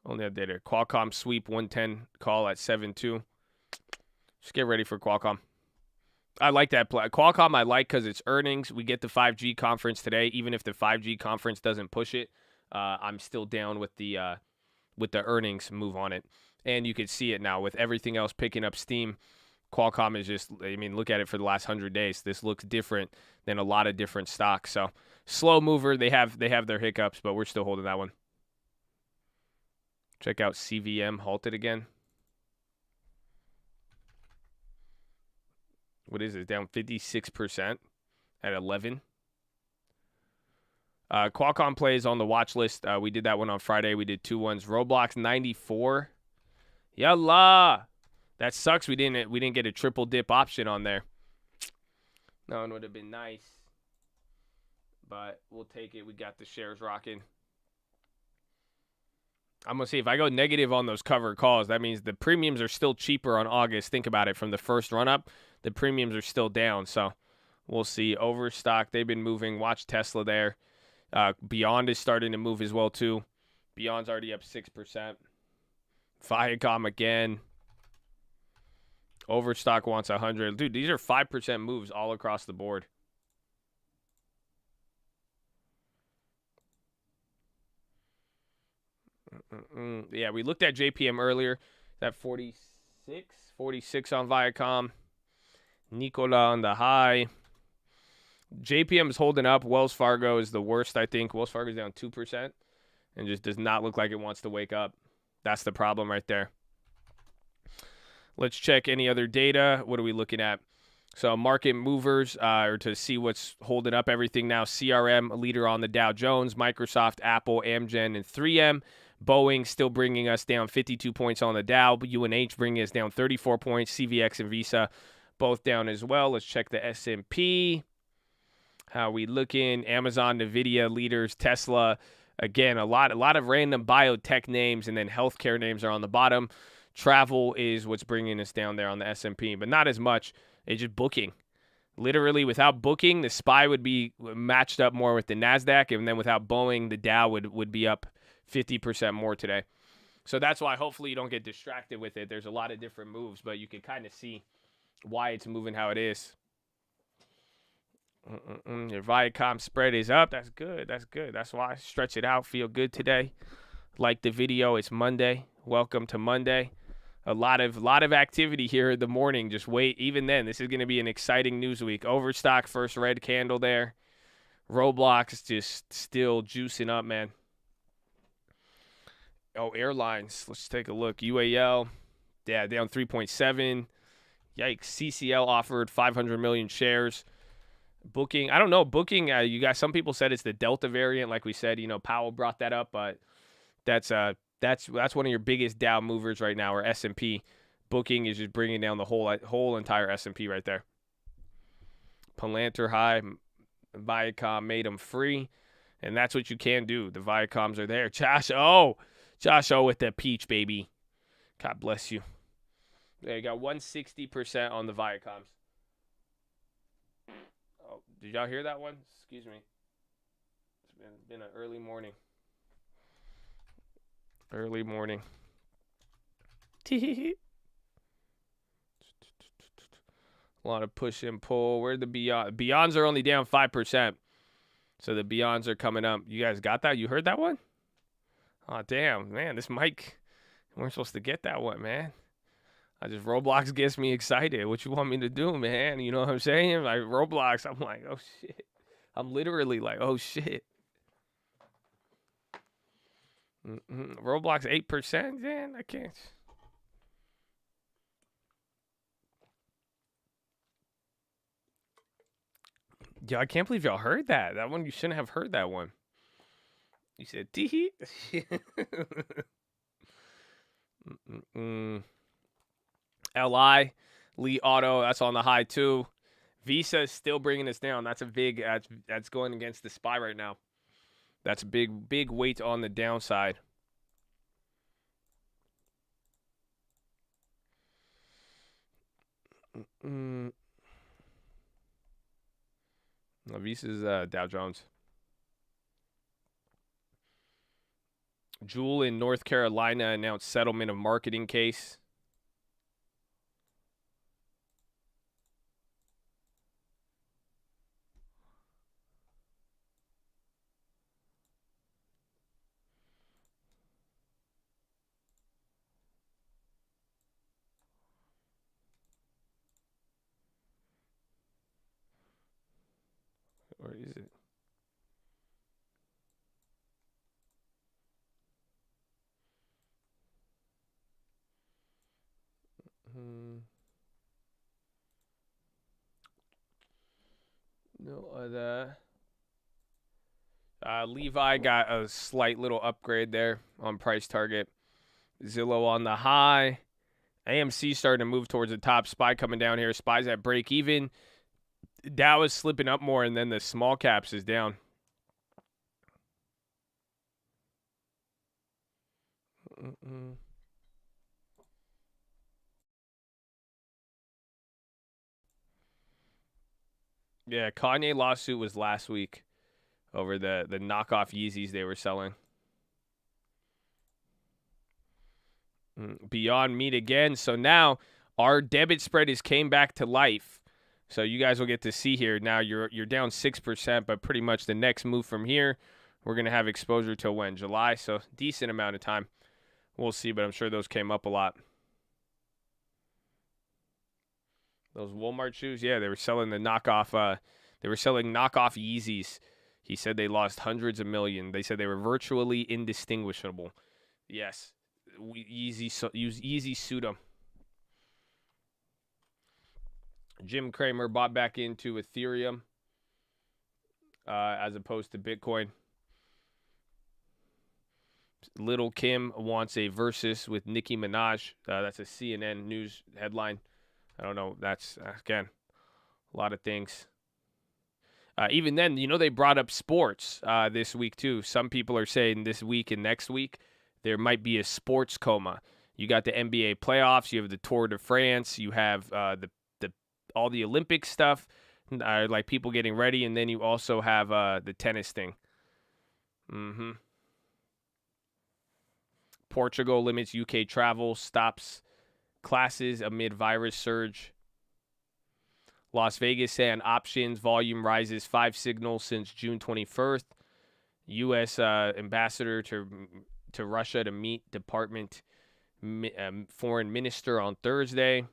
data. Qualcomm sweep 110 call at 7.2. Just get ready for Qualcomm. I like that play. Qualcomm I like because it's earnings. We get the 5G conference today. Even if the 5G conference doesn't push it, I'm still down with the earnings move on it. And you can see it now with everything else picking up steam. Qualcomm is just, I mean, look at it for the last 100 days. This looks different than a lot of different stocks. So slow mover. They have their hiccups, but we're still holding that one. Check out CVM halted again. What is it? Down 56% at 11. Qualcomm plays on the watch list. We did that one on Friday. We did 2 ones. Roblox 94. Yalla. That sucks. We didn't get a triple dip option on there. No, it would have been nice. But we'll take it. We got the shares rocking. I'm going to see if I go negative on those covered calls. That means the premiums are still cheaper on August. Think about it. From the first run up, the premiums are still down. So we'll see. Overstock, they've been moving. Watch Tesla there. Beyond is starting to move as well, too. Beyond's already up 6%. Viacom again. Overstock wants 100. Dude, these are 5% moves all across the board. Yeah, we looked at JPM earlier. That 46 on Viacom. Nikola on the high. JPM is holding up. Wells Fargo is the worst, I think. Wells Fargo is down 2% and just does not look like it wants to wake up. That's the problem right there. Let's check any other data. What are we looking at? So market movers or to see what's holding up everything now. CRM, a leader on the Dow Jones, Microsoft, Apple, Amgen, and 3M. Boeing still bringing us down 52 points on the Dow. UNH bringing us down 34 points. CVX and Visa both down as well. Let's check the S&P. How we looking? Amazon, Nvidia leaders, Tesla. Again, a lot of random biotech names, and then healthcare names are on the bottom. Travel is what's bringing us down there on the S&P, but not as much. It's just booking. Literally, without booking, the SPY would be matched up more with the NASDAQ, and then without Boeing, the Dow would be up 50% more today. So that's why hopefully you don't get distracted with it. There's a lot of different moves, but you can kind of see why it's moving how it is. Your Viacom spread is up. That's good. That's why I stretch it out. Feel good today. Like the video. It's Monday. Welcome to Monday. A lot of activity here in the morning. Just wait. Even then, this is going to be an exciting news week. Overstock, first red candle there. Roblox just still juicing up, man. Oh, airlines. Let's take a look. UAL, yeah, down 3.7. Yikes. CCL offered 500 million shares. Booking, I don't know. Booking, you guys. Some people said it's the Delta variant, like we said. Powell brought that up, but that's one of your biggest Dow movers right now, or S&P. Booking is just bringing down the whole entire S&P right there. Palantir high, Viacom made them free, and that's what you can do. The Viacoms are there. Josh O with the peach, baby. God bless you. Yeah, you got 160% on the Viacoms. Oh, did y'all hear that one? Excuse me. It's been an early morning. Early morning. A lot of push and pull. Where the Beyond? Beyonds are only down 5%. So the Beyonds are coming up. You guys got that? You heard that one? Oh, damn. Man, this mic. We weren't supposed to get that one, man. Roblox gets me excited. What you want me to do, man? You know what I'm saying? Like, Roblox, I'm like, oh, shit. I'm literally like, oh, shit. Roblox 8%? Man, I can't. Yeah, I can't believe y'all heard that. That one, you shouldn't have heard that one. You said, tee. LI, Lee Auto, that's on the high too. Visa is still bringing us down. That's a big, that's going against the SPY right now. That's a big weight on the downside. No, Visa's Dow Jones. Jewel in North Carolina announced settlement of marketing case. Or is it? No other. Levi got a slight little upgrade there on price target. Zillow on the high. AMC starting to move towards the top. SPY coming down here. SPY's at break even. Dow is slipping up more, and then the small caps is down. Yeah, Kanye lawsuit was last week over the knockoff Yeezys they were selling. Beyond Meat again. So now our debit spread is came back to life. So you guys will get to see here. Now you're down 6%, but pretty much the next move from here, we're going to have exposure till when? July. So decent amount of time. We'll see, but I'm sure those came up a lot. Those Walmart shoes, yeah, they were selling the knockoff. They were selling knockoff Yeezys. He said they lost hundreds of millions. They said they were virtually indistinguishable. Yes, Yeezy suit them. Jim Cramer bought back into Ethereum as opposed to Bitcoin. Little Kim wants a versus with Nicki Minaj. That's a CNN news headline. I don't know. That's, again, a lot of things. Even then, they brought up sports this week, too. Some people are saying this week and next week there might be a sports coma. You got the NBA playoffs. You have the Tour de France. You have all the Olympic stuff, like people getting ready. And then you also have the tennis thing. Portugal limits UK travel, stops classes amid virus surge. Las Vegas sand options volume rises 5 signals since June 21st. U.S. ambassador to Russia to meet department foreign minister on Thursday.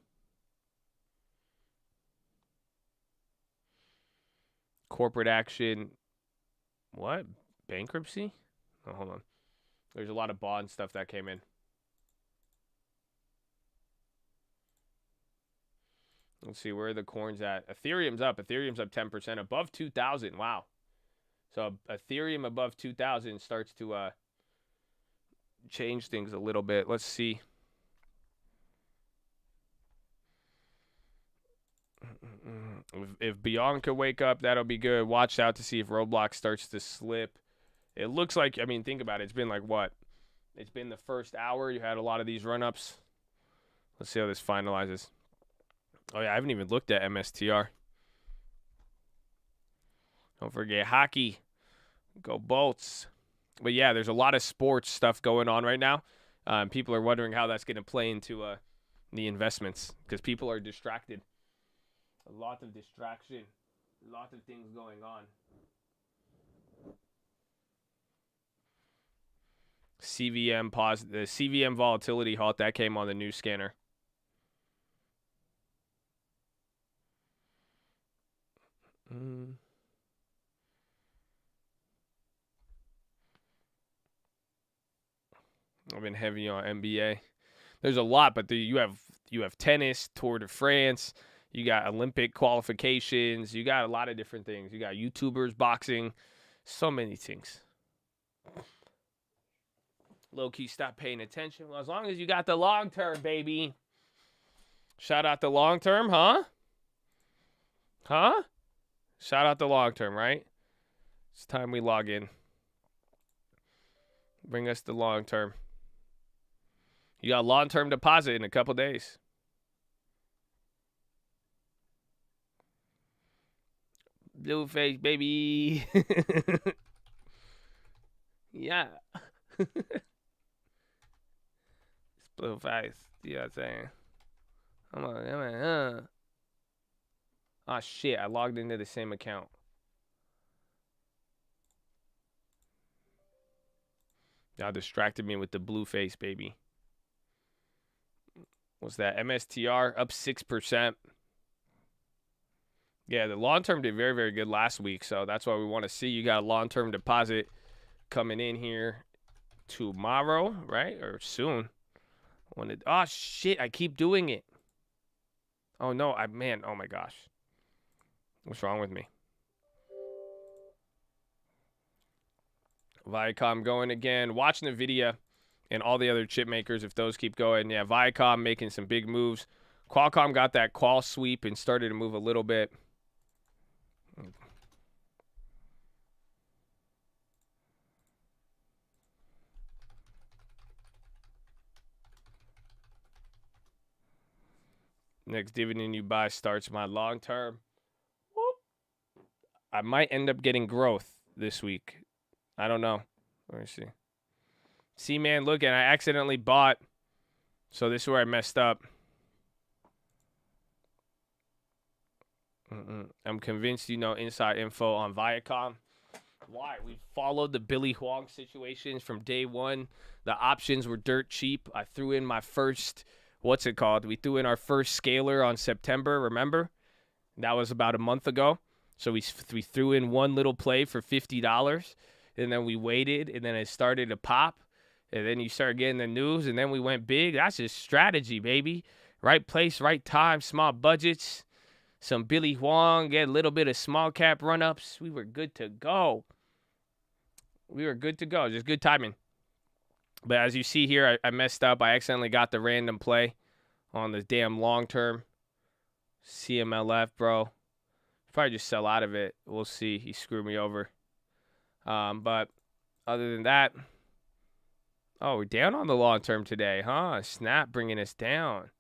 Corporate action. What? Bankruptcy? Oh, hold on. There's a lot of bond stuff that came in. Let's see where the corn's at. Ethereum's up. Ethereum's up 10%. Above 2,000. Wow. So Ethereum above 2,000 starts to change things a little bit. Let's see. If Beyond could wake up, that'll be good. Watch out to see if Roblox starts to slip. It looks like, think about it. It's been like what? It's been the first hour. You had a lot of these run-ups. Let's see how this finalizes. Oh, yeah, I haven't even looked at MSTR. Don't forget hockey. Go Bolts. But, yeah, there's a lot of sports stuff going on right now. People are wondering how that's going to play into the investments because people are distracted. A lot of distraction. A lot of things going on. CVM pause. The CVM volatility halt that came on the news scanner. I've been heavy on NBA. There's a lot, but you have tennis, Tour de France. You got Olympic qualifications. You got a lot of different things. You got YouTubers, boxing, so many things. Low-key, stop paying attention. Well, as long as you got the long term, baby. Shout out the long term, huh? Huh? Shout out the long term, right? It's time we log in. Bring us the long term. You got long-term deposit in a couple days. Blue face, baby. Yeah. It's blue face. You know what I'm saying? Come on. Oh, shit. I logged into the same account. Y'all distracted me with the blue face, baby. What's that? MSTR up 6%. Yeah, the long-term did very, very good last week, so that's why we want to see. You got a long-term deposit coming in here tomorrow, right? Or soon. Oh, shit, I keep doing it. Oh, no, oh, my gosh. What's wrong with me? Viacom going again. Watching the video and all the other chip makers, if those keep going. Yeah, Viacom making some big moves. Qualcomm got that qual sweep and started to move a little bit. Next dividend you buy starts my long term. Whoop. I might end up getting growth this week. I don't know. Let me see. See, man, look, and I accidentally bought. So this is where I messed up. I'm convinced you know inside info on Viacom. Why? We followed the Billy Huang situations from day one. The options were dirt cheap. I threw in my first, what's it called? We threw in our first scaler on September, remember? That was about a month ago. So we threw in one little play for $50, and then we waited, and then it started to pop, and then you start getting the news, and then we went big. That's just strategy, baby. Right place, right time, small budgets, some Billy Huang, get a little bit of small cap run-ups. We were good to go. Just good timing. But as you see here, I messed up. I accidentally got the random play on the damn long-term CMLF, bro. Probably just sell out of it. We'll see. He screwed me over. But other than that, oh, we're down on the long term today, huh? Snap bringing us down.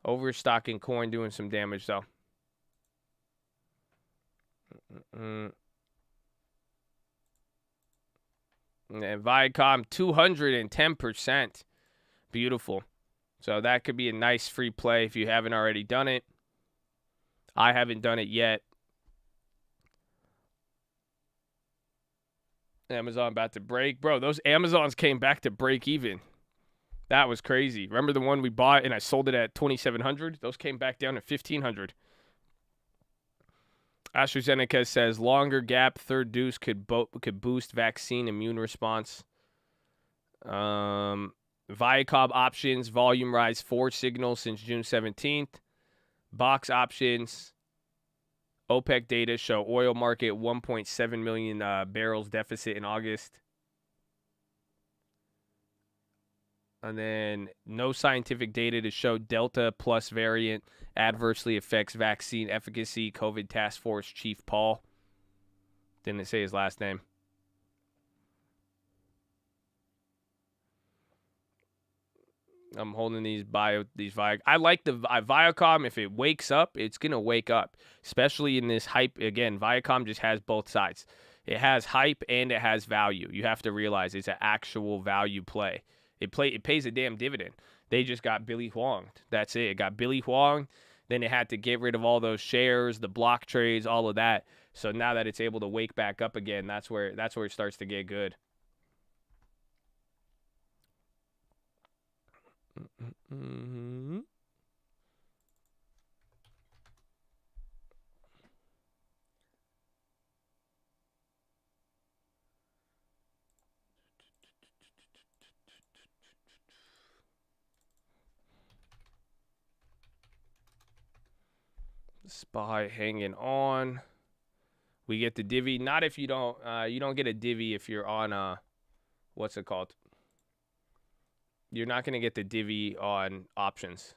Overstocking coin doing some damage, though. And Viacom, 210%. Beautiful. So that could be a nice free play if you haven't already done it. I haven't done it yet. Amazon about to break. Bro, those Amazons came back to break even. That was crazy. Remember the one we bought and I sold it at $2,700? Those came back down to $1,500. AstraZeneca says longer gap, third dose could boost vaccine immune response. Viacom options, volume rise 4 signals since June 17th. Box options. OPEC data show oil market 1.7 million barrels deficit in August. And then no scientific data to show Delta plus variant adversely affects vaccine efficacy. COVID Task Force Chief Paul. Didn't say his last name. I'm holding these Viacom. I like the Viacom. If it wakes up, it's gonna wake up. Especially in this hype. Again, Viacom just has both sides. It has hype and it has value. You have to realize it's an actual value play. It pays a damn dividend. They just got Billy Huang. That's it. It got Billy Huang. Then it had to get rid of all those shares, the block trades, all of that. So now that it's able to wake back up again, that's where it starts to get good. Mm-hmm. SPY hanging on. We get the divvy. Not if you don't get a divvy if you're on what's it called? You're not going to get the divvy on options.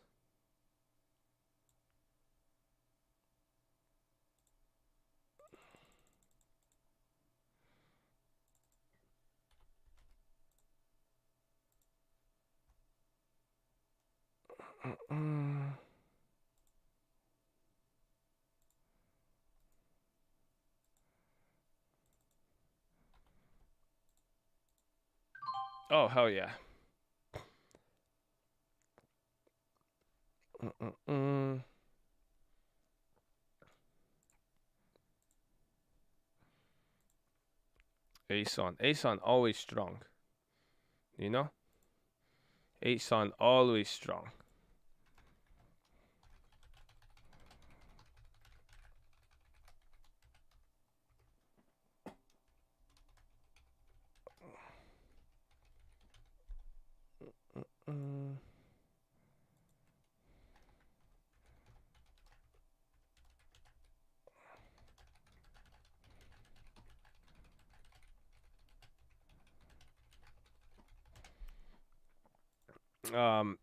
Oh, hell yeah. ASON always strong. You know? ASON always strong.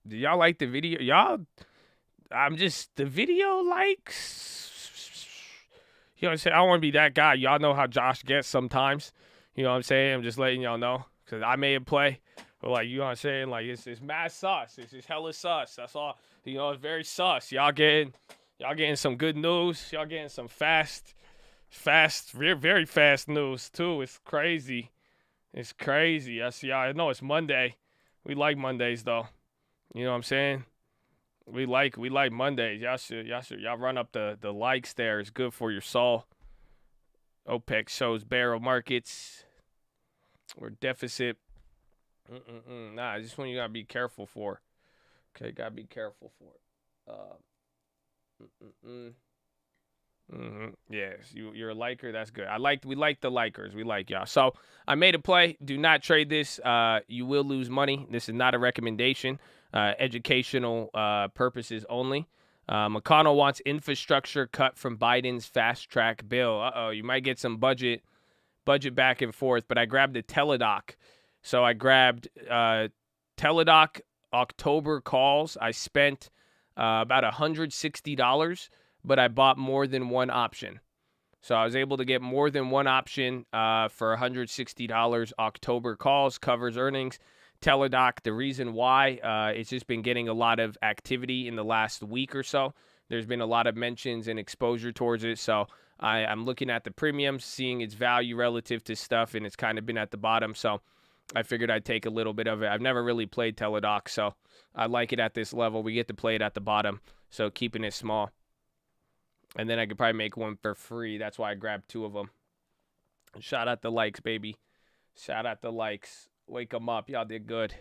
Do y'all like the video? The video likes. You know what I'm saying? I don't want to be that guy. Y'all know how Josh gets sometimes. You know what I'm saying? I'm just letting y'all know. Because I made a play. But, like, you know what I'm saying? Like, it's mad sus. It's just hella sus. That's all. You know, it's very sus. Y'all getting some good news. Y'all getting some very fast news, too. It's crazy. It's crazy. I know it's Monday. We like Mondays, though. You know what I'm saying? We like Mondays. Y'all run up the likes there. It's good for your soul. OPEC shows barrel markets. We're deficit. Nah, this one you gotta be careful for. Okay, gotta be careful for. Yes, you're a liker. That's good. We like the likers. We like y'all. So I made a play. Do not trade this. You will lose money. This is not a recommendation. Educational purposes only. McConnell wants infrastructure cut from Biden's fast track bill. You might get some budget back and forth. But I grabbed the Teledoc. So I grabbed Teledoc October calls. I spent about $160. But I bought more than one option. So I was able to get more than one option for $160. October calls, covers earnings. Teledoc, the reason why, it's just been getting a lot of activity in the last week or so. There's been a lot of mentions and exposure towards it. So I'm looking at the premiums, seeing its value relative to stuff, and it's kind of been at the bottom. So I figured I'd take a little bit of it. I've never really played Teledoc, so I like it at this level. We get to play it at the bottom, so keeping it small. And then I could probably make one for free. That's why I grabbed two of them. Shout out the likes, baby. Shout out the likes. Wake them up. Y'all did good.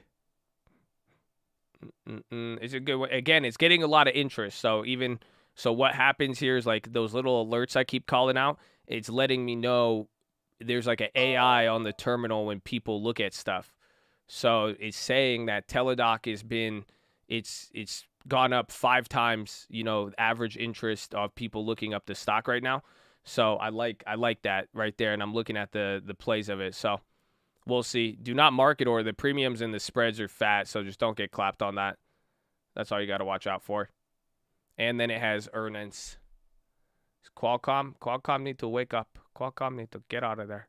It's a good one. Again, it's getting a lot of interest. So what happens here is like those little alerts I keep calling out. It's letting me know there's like an AI on the terminal when people look at stuff. So it's saying that Teledoc has been, it's gone up 5 times, average interest of people looking up the stock right now. So I like that right there, and I'm looking at the plays of it. So we'll see. Do not market order. The premiums and the spreads are fat, so just don't get clapped on that. That's all you got to watch out for. And then it has earnings. Qualcomm need to wake up. Qualcomm need to get out of there.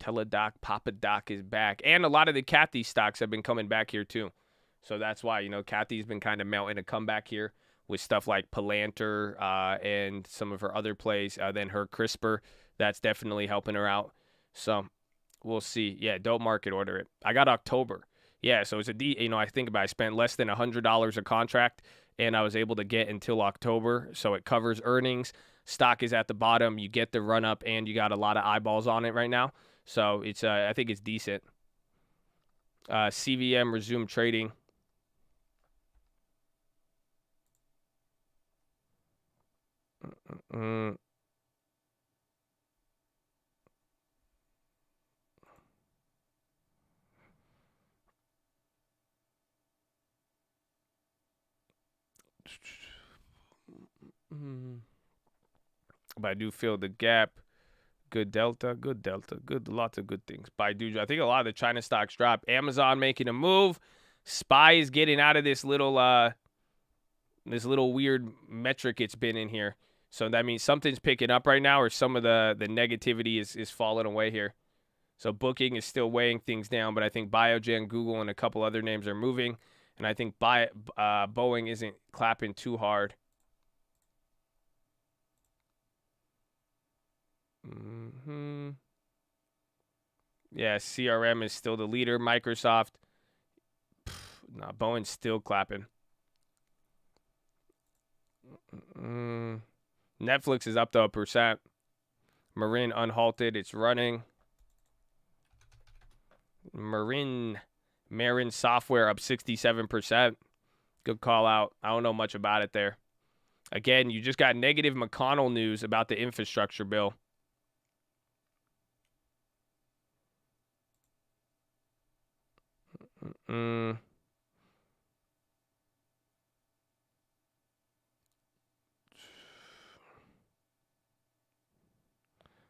Teladoc, Papa Doc is back. And a lot of the Kathy stocks have been coming back here too. So that's why, Kathy's been kind of mounting a comeback here with stuff like Palantir and some of her other plays. Then her CRISPR, that's definitely helping her out. So we'll see. Yeah, don't market order it. I got October. Yeah, so it's I think about it, I spent less than $100 a contract, and I was able to get until October. So it covers earnings. Stock is at the bottom. You get the run up, and you got a lot of eyeballs on it right now. So it's I think it's decent. CVM resumed trading. But I do feel the gap. Good delta, good lots of good things. Baidu, I think a lot of the China stocks dropped. Amazon making a move. SPY is getting out of this little weird metric it's been in here. So that means something's picking up right now, or some of the negativity is falling away here. So Booking is still weighing things down, but I think Biogen, Google, and a couple other names are moving. And I think Boeing isn't clapping too hard. Yeah, CRM is still the leader. Microsoft. Boeing's still clapping. Netflix is up to 1%. Marin unhalted. It's running. Marin software up 67%. Good call out. I don't know much about it there. Again, you just got negative McConnell news about the infrastructure bill.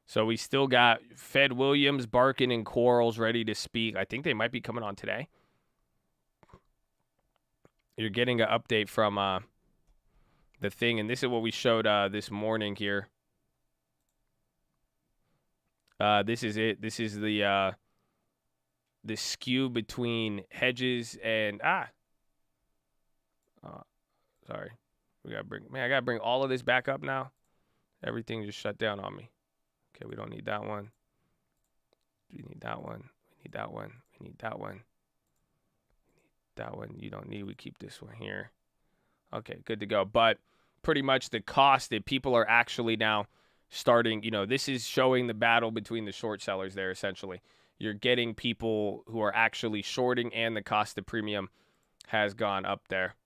So we still got Fed Williams, Barkin, and Quarles ready to speak. I think they might be coming on today. You're getting an update from the thing, and this is what we showed this morning here. This is it. This is the skew between hedges and sorry. I gotta bring all of this back up now. Everything just shut down on me. Okay, we don't need that one. We need that one. We need that one. We need that one. That one you don't need. We keep this one here. Okay, good to go. But pretty much the cost that people are actually now starting, this is showing the battle between the short sellers there, essentially. You're getting people who are actually shorting, and the cost of premium has gone up there.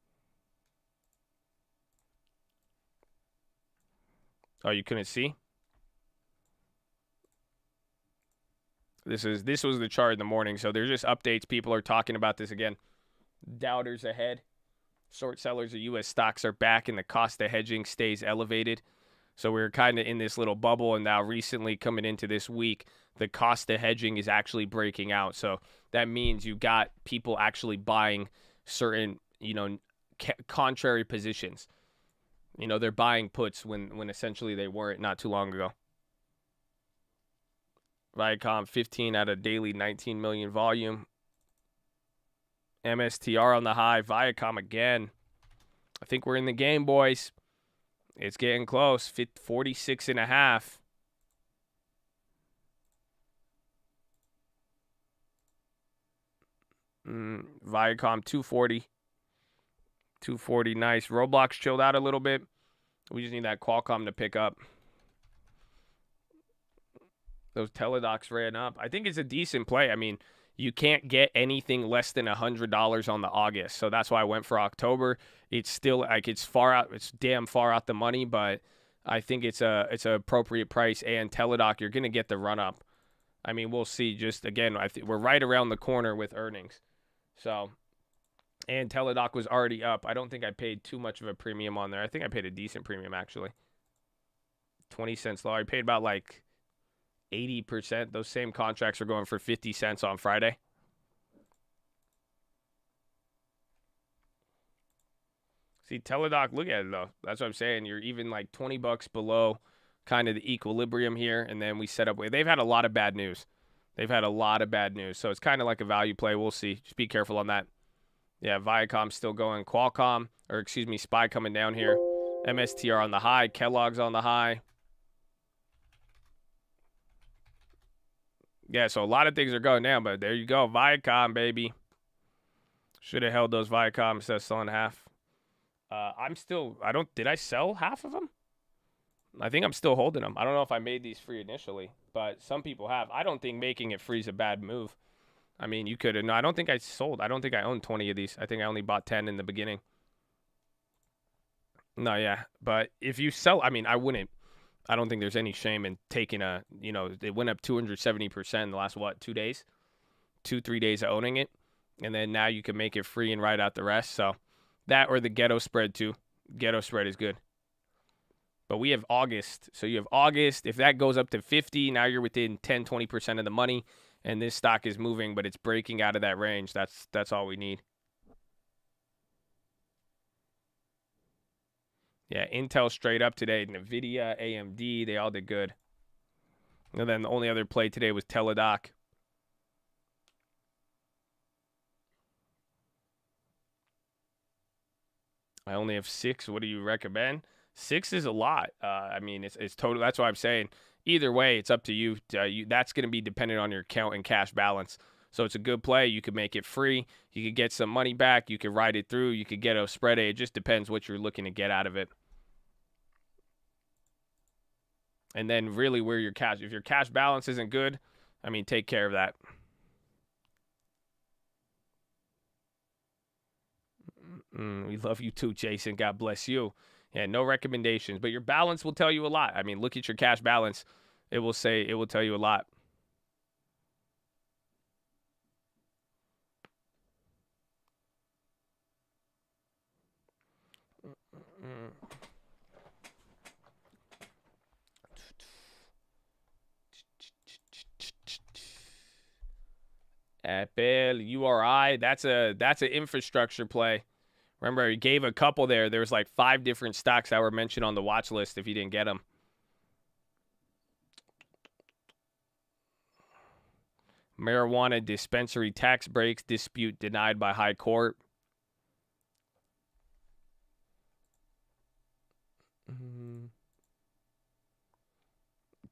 Oh, you couldn't see? This was the chart in the morning, so there's just updates. People are talking about this again. Doubters ahead. Short sellers of U.S. stocks are back, and the cost of hedging stays elevated. So we're kind of in this little bubble, and now recently coming into this week, the cost of hedging is actually breaking out. So that means you got people actually buying certain, contrary positions. They're buying puts when essentially they weren't not too long ago. Viacom 15 out of daily 19 million volume. MSTR on the high. Viacom again. I think we're in the game, boys. It's getting close. 46.5. Viacom 240. 240, nice. Roblox chilled out a little bit. We just need that Qualcomm to pick up. Those Teladocs ran up. I think it's a decent play. I mean, you can't get anything less than $100 on the August. So that's why I went for October. It's still it's far out. It's damn far out the money, but I think it's an appropriate price. And Teladoc, you're going to get the run up. I mean, we'll see. Just again, we're right around the corner with earnings. So, and Teladoc was already up. I don't think I paid too much of a premium on there. I think I paid a decent premium actually. 20 cents lower. I paid about like 80%. Those same contracts are going for 50 cents on Friday. See, Teladoc, look at it though. That's what I'm saying. You're even like $20 below kind of the equilibrium here. And then we set up, they've had a lot of bad news. They've had a lot of bad news. So it's kind of like a value play. We'll see. Just be careful on that. Yeah, Viacom's still going. Qualcomm, or excuse me, SPY coming down here. MSTR on the high. Kellogg's on the high. Yeah, so a lot of things are going down, but there you go. Viacom, baby. Should have held those Viacom instead of selling half. Did I sell half of them? I think I'm still holding them. I don't know if I made these free initially, but some people have. I don't think making it free is a bad move. I mean, you could have. No, I don't think I sold. I don't think I owned 20 of these. I think I only bought 10 in the beginning. No, yeah. But if you sell, I mean, I wouldn't. I don't think there's any shame in taking it went up 270% in the last, 2 days? 2-3 days of owning it. And then now you can make it free and write out the rest. So that or the ghetto spread too. Ghetto spread is good. But we have August. So you have August. If that goes up to 50, now you're within 10, 20% of the money. And this stock is moving, but it's breaking out of that range. That's all we need. Yeah, Intel straight up today. NVIDIA, AMD, they all did good. And then the only other play today was Teladoc. I only have 6. What do you recommend? 6 is a lot. I mean, it's total. That's why I'm saying either way, it's up to you. That's going to be dependent on your account and cash balance. So it's a good play. You could make it free. You could get some money back. You could ride it through. You could get a spread. It just depends what you're looking to get out of it. And then really where your cash, if your cash balance isn't good, I mean, take care of that. We love you too, Jason. God bless you. Yeah, no recommendations, but your balance will tell you a lot. I mean, look at your cash balance. It will tell you a lot. Apple, URI, that's an infrastructure play. Remember, he gave a couple there. There was like 5 different stocks that were mentioned on the watch list if you didn't get them. Marijuana dispensary tax breaks dispute denied by High Court.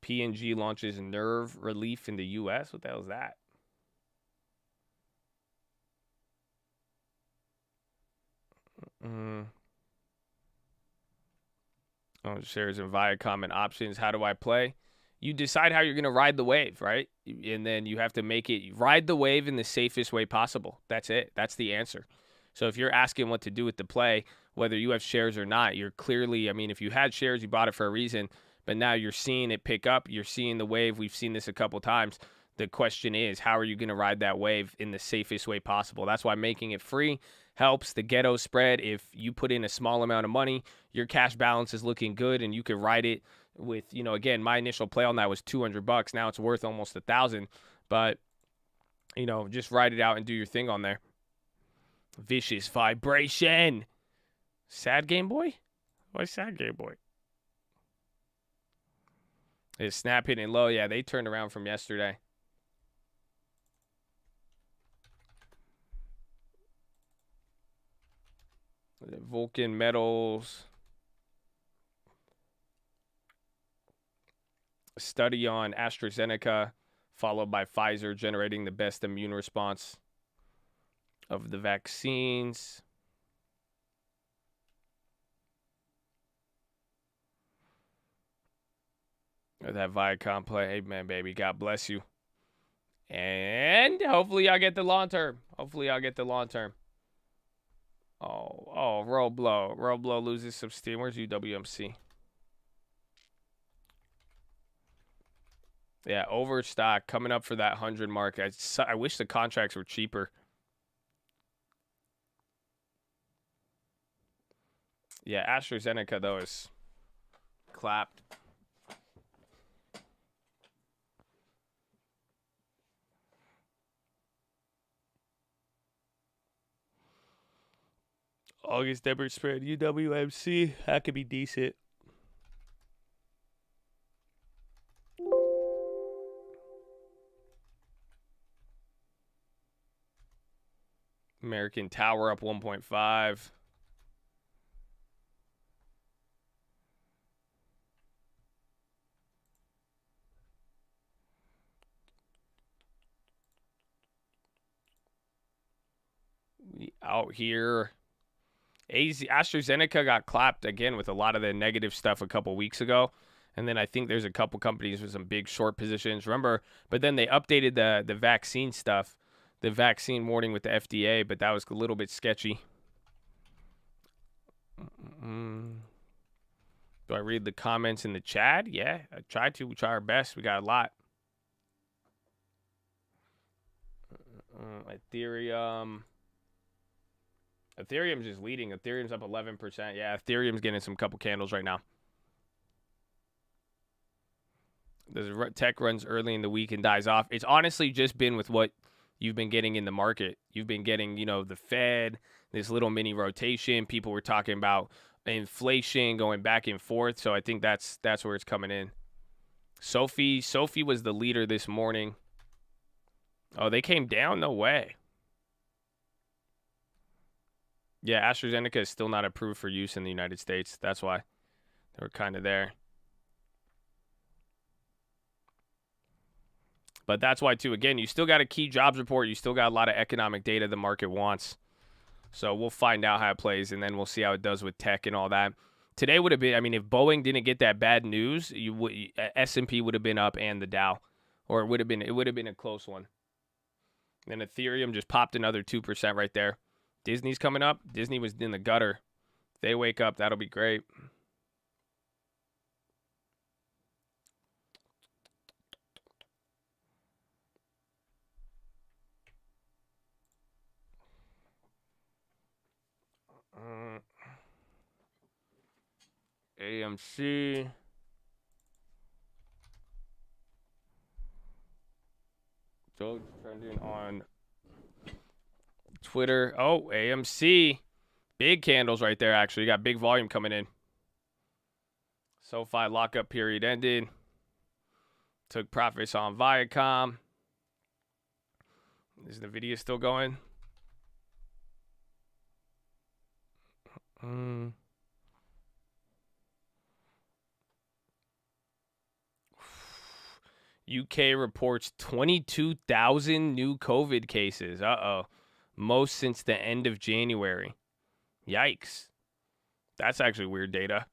P&G launches nerve relief in the U.S. What the hell is that? Oh, shares in Viacom and options. How do I play? You decide how you're going to ride the wave, right? And then you have to make it ride the wave in the safest way possible. That's it. That's the answer. So if you're asking what to do with the play, whether you have shares or not, you're clearly, I mean, if you had shares, you bought it for a reason, but now you're seeing it pick up. You're seeing the wave. We've seen this a couple times. The question is, how are you going to ride that wave in the safest way possible? That's why making it free helps. The ghetto spread, if you put in a small amount of money, your cash balance is looking good and you could ride it with, again, my initial play on that was $200. Now it's worth almost $1,000, but just ride it out and do your thing on there. Vicious vibration. Sad Game Boy? Why Sad Game Boy? Is Snap hitting low? Yeah, they turned around from yesterday. Vulcan Metals. Study on AstraZeneca, followed by Pfizer, generating the best immune response of the vaccines. That Viacom play. Hey, man, baby. God bless you. And hopefully y'all get the long term. Oh, Roblo. Roblo loses some steam. Where's UWMC? Yeah, overstock coming up for that 100 mark. I wish the contracts were cheaper. Yeah, AstraZeneca, though, is clapped. August Debit spread, UWMC. That could be decent. American Tower up 1.5. We out here. AstraZeneca got clapped again with a lot of the negative stuff a couple weeks ago. And then I think there's a couple companies with some big short positions. Remember, but then they updated the vaccine stuff, the vaccine warning with the FDA, but that was a little bit sketchy. Do I read the comments in the chat? Yeah, I tried to. We try our best. We got a lot. Ethereum's just leading. Ethereum's up 11%. Yeah, Ethereum's getting some couple candles right now. The tech runs early in the week and dies off. It's honestly just been with what you've been getting in the market. You've been getting, the Fed, this little mini rotation. People were talking about inflation going back and forth. So I think that's where it's coming in. Sophie was the leader this morning. Oh, they came down? No way. Yeah, AstraZeneca is still not approved for use in the United States. That's why they were kind of there. But that's why, too, again, you still got a key jobs report. You still got a lot of economic data the market wants. So we'll find out how it plays, and then we'll see how it does with tech and all that. Today would have been, if Boeing didn't get that bad news, S&P would have been up and the Dow. Or it would have been a close one. And Ethereum just popped another 2% right there. Disney's coming up. Disney was in the gutter. If they wake up, that'll be great. AMC. Doge trending on Twitter. Oh, AMC. Big candles right there, actually. You got big volume coming in. SoFi lockup period ended. Took profits on Viacom. Is the video still going? UK reports 22,000 new COVID cases. Uh-oh. Most since the end of January. Yikes. That's actually weird data.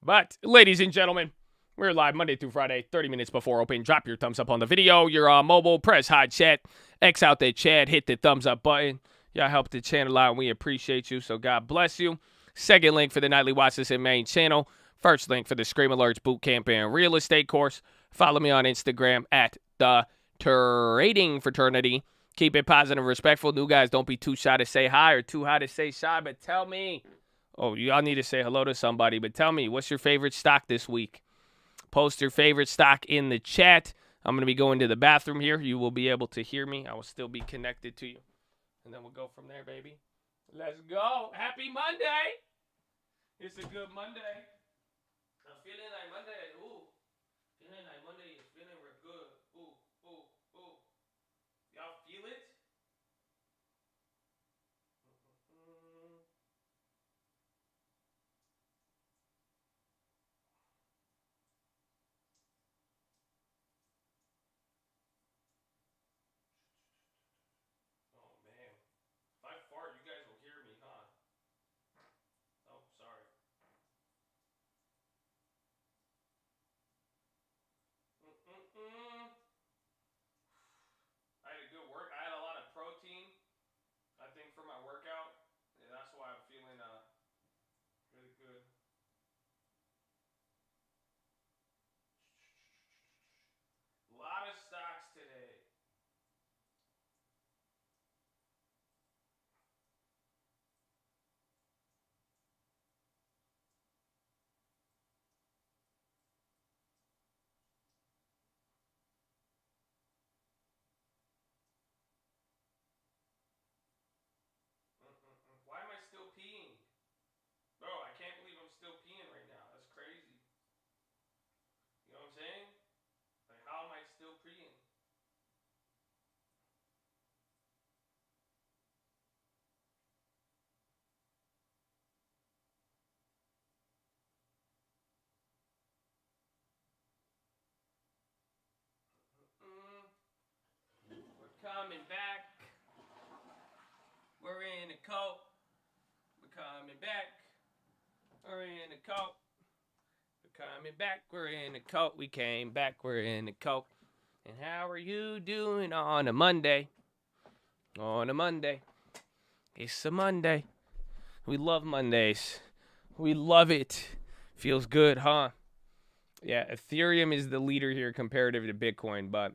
But, ladies and gentlemen, we're live Monday through Friday, 30 minutes before open. Drop your thumbs up on the video. You're on mobile. Press hot chat. X out that chat. Hit the thumbs up button. Y'all help the channel out, and we appreciate you, so God bless you. Second link for the Nightly Watchlist and main channel. First link for the Scream Alerts Bootcamp and Real Estate course. Follow me on Instagram at The Trading Fraternity. Keep it positive and respectful. New guys, don't be too shy to say hi or too high to say shy, but tell me. Oh, y'all need to say hello to somebody, but tell me, what's your favorite stock this week? Post your favorite stock in the chat. I'm going to be going to the bathroom here. You will be able to hear me. I will still be connected to you. And then we'll go from there, baby. Let's go. Happy Monday. It's a good Monday. I'm feeling like Monday. Ooh. Feeling like Monday is feeling real good. Ooh, ooh, ooh. Y'all feel it? Oh, man. If I fart, you guys will hear me, huh? Oh, sorry. I had a good work. I had a lot of protein, I think, for my workout. And that's why I'm feeling really good. A lot of stocks today. coming back. We're in a coat. We're coming back. We're in a coat. We're coming back. We're in a coat. We came back. We're in a coat. And how are you doing on a Monday? On a Monday. It's a Monday. We love Mondays. We love it. Feels good, huh? Yeah, Ethereum is the leader here comparative to Bitcoin, but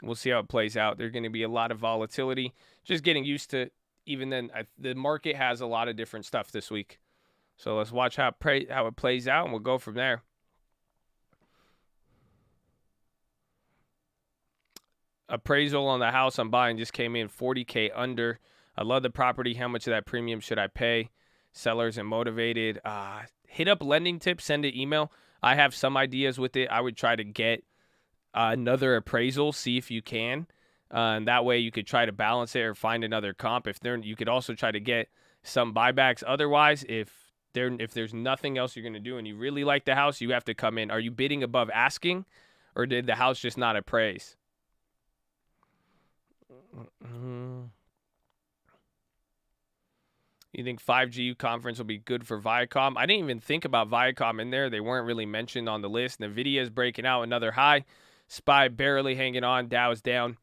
we'll see how it plays out. There's going to be a lot of volatility. Just getting used to, even then, the market has a lot of different stuff this week. So let's watch how it plays out, and we'll go from there. Appraisal on the house I'm buying just came in $40K under. I love the property. How much of that premium should I pay? Sellers and motivated. Hit up Lending Tips. Send an email. I have some ideas with it. I would try to get another appraisal. See if you can. And that way you could try to balance it or find another comp. You could also try to get some buybacks. Otherwise, if there's nothing else you're going to do and you really like the house, you have to come in. Are you bidding above asking, or did the house just not appraise? You think 5G conference will be good for Viacom? I didn't even think about Viacom in there. They weren't really mentioned on the list. NVIDIA is breaking out another high. SPY barely hanging on. Dow is down.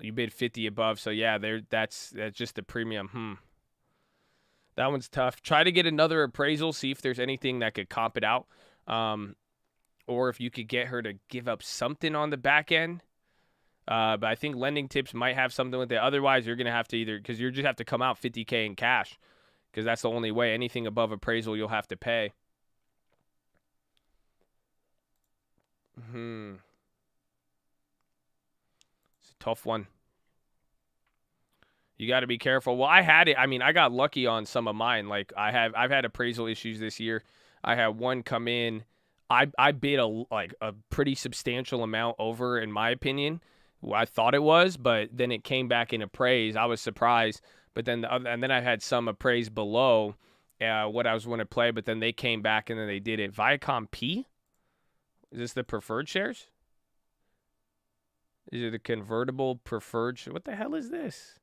You bid 50 above. So, yeah, that's just the premium. That one's tough. Try to get another appraisal. See if there's anything that could comp it out. Or if you could get her to give up something on the back end. But I think Lending Tips might have something with it. Otherwise, you're going to have to because you just have to come out $50K in cash, because that's the only way. Anything above appraisal, you'll have to pay. It's a tough one. You got to be careful. Well, I had it. I mean, I got lucky on some of mine. Like I've had appraisal issues this year. I had one come in. I bid a pretty substantial amount over, in my opinion. I thought it was, but then it came back in appraise. I was surprised, but then and then I had some appraised below what I was going to play, but then they came back and then they did it. Viacom P? Is this the preferred shares? Is it a convertible preferred? What the hell is this?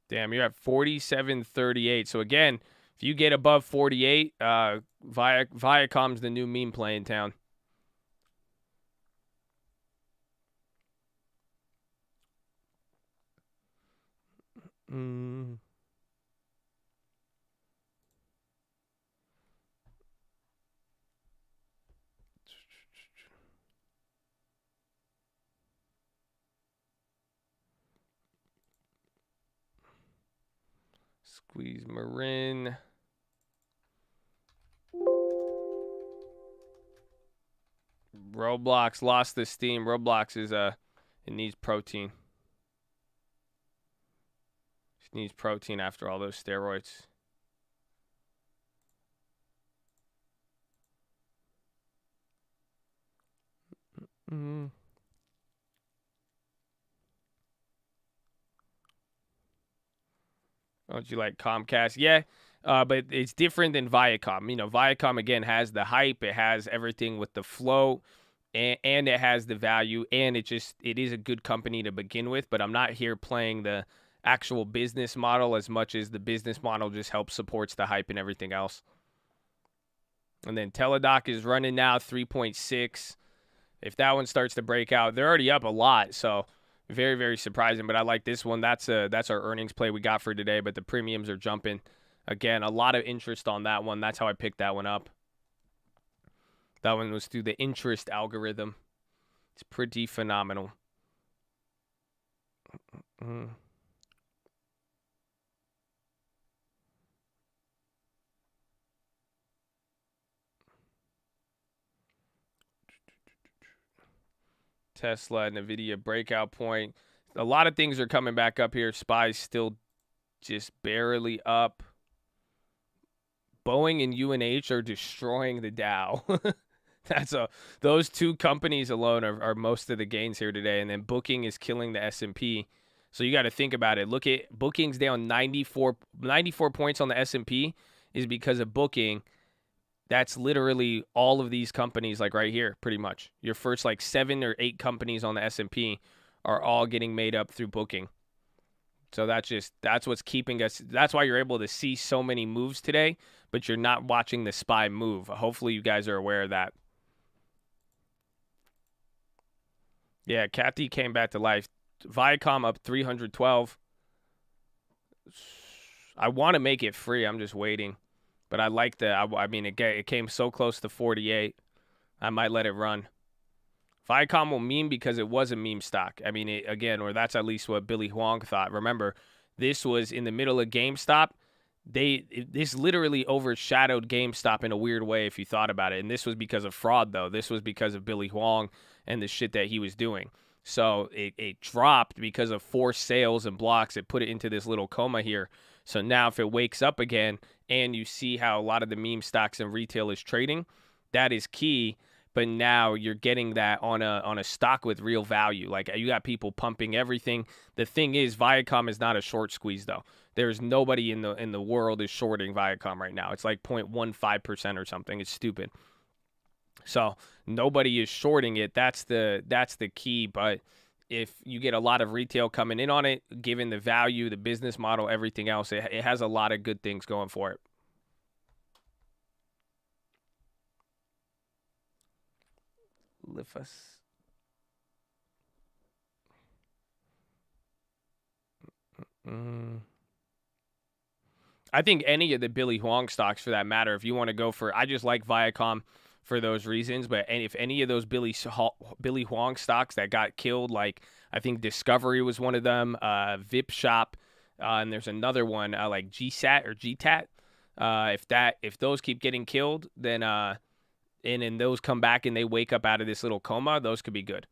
Damn, you're at 47.38. So again, if you get above 48, Viacom's the new meme play in town. Squeeze Marin. Roblox lost the steam. Roblox is it needs protein. It needs protein after all those steroids. Don't you like Comcast? Yeah, but it's different than Viacom. You know, Viacom, again, has the hype. It has everything with the flow, and it has the value, and it is a good company to begin with. But I'm not here playing the actual business model as much as the business model just helps supports the hype and everything else. And then Teladoc is running now 3.6. If that one starts to break out, they're already up a lot, so very, very surprising. But I like this one. That's our earnings play we got for today, but the premiums are jumping. Again, a lot of interest on that one. That's how I picked that one up. That one was through the interest algorithm. It's pretty phenomenal. Tesla, NVIDIA breakout point. A lot of things are coming back up here. SPY's still just barely up. Boeing and UNH are destroying the Dow. Those two companies alone are most of the gains here today. And then Booking is killing the S&P. So you got to think about it. Look at Booking's down 94 points on the S&P is because of Booking. That's literally all of these companies, like right here, pretty much. Your first like 7 or 8 companies on the S&P are all getting made up through booking. So that's what's keeping us. That's why you're able to see so many moves today, but you're not watching the SPY move. Hopefully you guys are aware of that. Yeah, Kathy came back to life. Viacom up 312. I want to make it free. I'm just waiting. But I like the, I mean, it came so close to 48. I might let it run. Viacom will meme because it was a meme stock. I mean, or that's at least what Billy Huang thought. Remember, this was in the middle of GameStop. This literally overshadowed GameStop in a weird way if you thought about it. And this was because of fraud, though. This was because of Billy Huang and the shit that he was doing. So it dropped because of forced sales and blocks. It put it into this little coma here. So now if it wakes up again and you see how a lot of the meme stocks and retail is trading, that is key. But now you're getting that on a stock with real value. Like, you got people pumping everything. The thing is, Viacom is not a short squeeze, though. There's nobody in the world is shorting Viacom right now. It's like 0.15% or something. It's stupid. So nobody is shorting it. That's the key. But if you get a lot of retail coming in on it, given the value, the business model, everything else, it has a lot of good things going for it. Lifus. I think any of the Billy Huang stocks, for that matter, if you want to go for, I just like Viacom for those reasons. But if any of those Billy Huang stocks that got killed, like I think Discovery was one of them, VIP Shop, and there's another one like GSAT or GTAT. If those keep getting killed, then and those come back and they wake up out of this little coma, those could be good.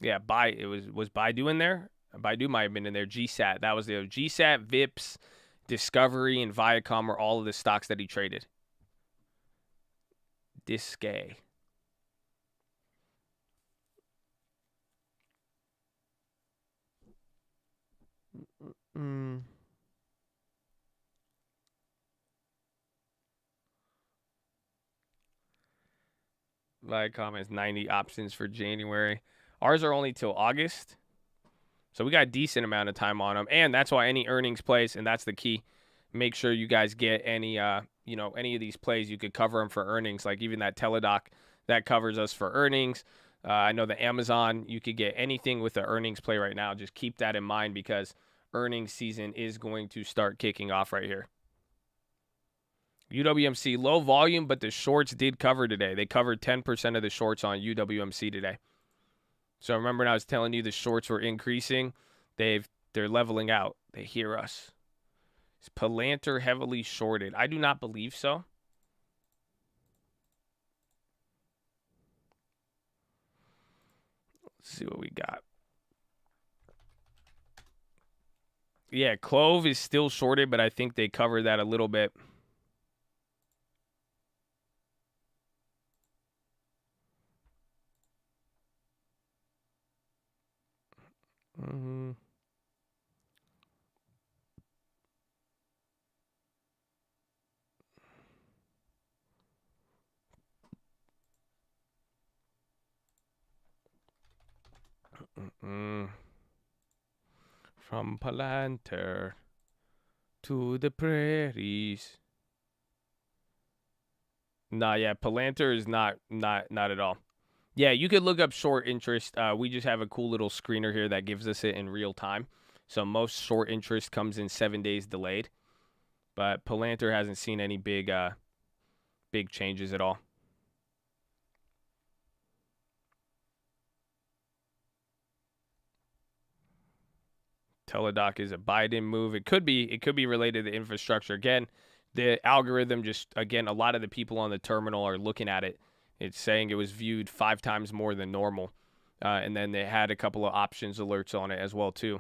Yeah, was Baidu in there? Baidu might have been in there. GSAT, that was the GSAT, VIPs, Discovery, and Viacom were all of the stocks that he traded. Disque. Viacom has 90 options for January. Ours are only till August. So we got a decent amount of time on them. And that's why any earnings plays, and that's the key. Make sure you guys get any any of these plays. You could cover them for earnings, like even that Teladoc that covers us for earnings. I know the Amazon, you could get anything with the earnings play right now. Just keep that in mind because earnings season is going to start kicking off right here. UWMC, low volume, but the shorts did cover today. They covered 10% of the shorts on UWMC today. So remember when I was telling you the shorts were increasing? They're leveling out. They hear us. Is Palantir heavily shorted? I do not believe so. Let's see what we got. Yeah, Clove is still shorted, but I think they covered that a little bit. From Palantir to the prairies. Nah, yeah, Palantir is not at all. Yeah, you could look up short interest. We just have a cool little screener here that gives us it in real time. So most short interest comes in 7 days delayed. But Palantir hasn't seen any big changes at all. Teladoc is a Biden move. It could be related to infrastructure. Again, the algorithm a lot of the people on the terminal are looking at it. It's saying it was viewed 5 times more than normal. And then they had a couple of options alerts on it as well, too.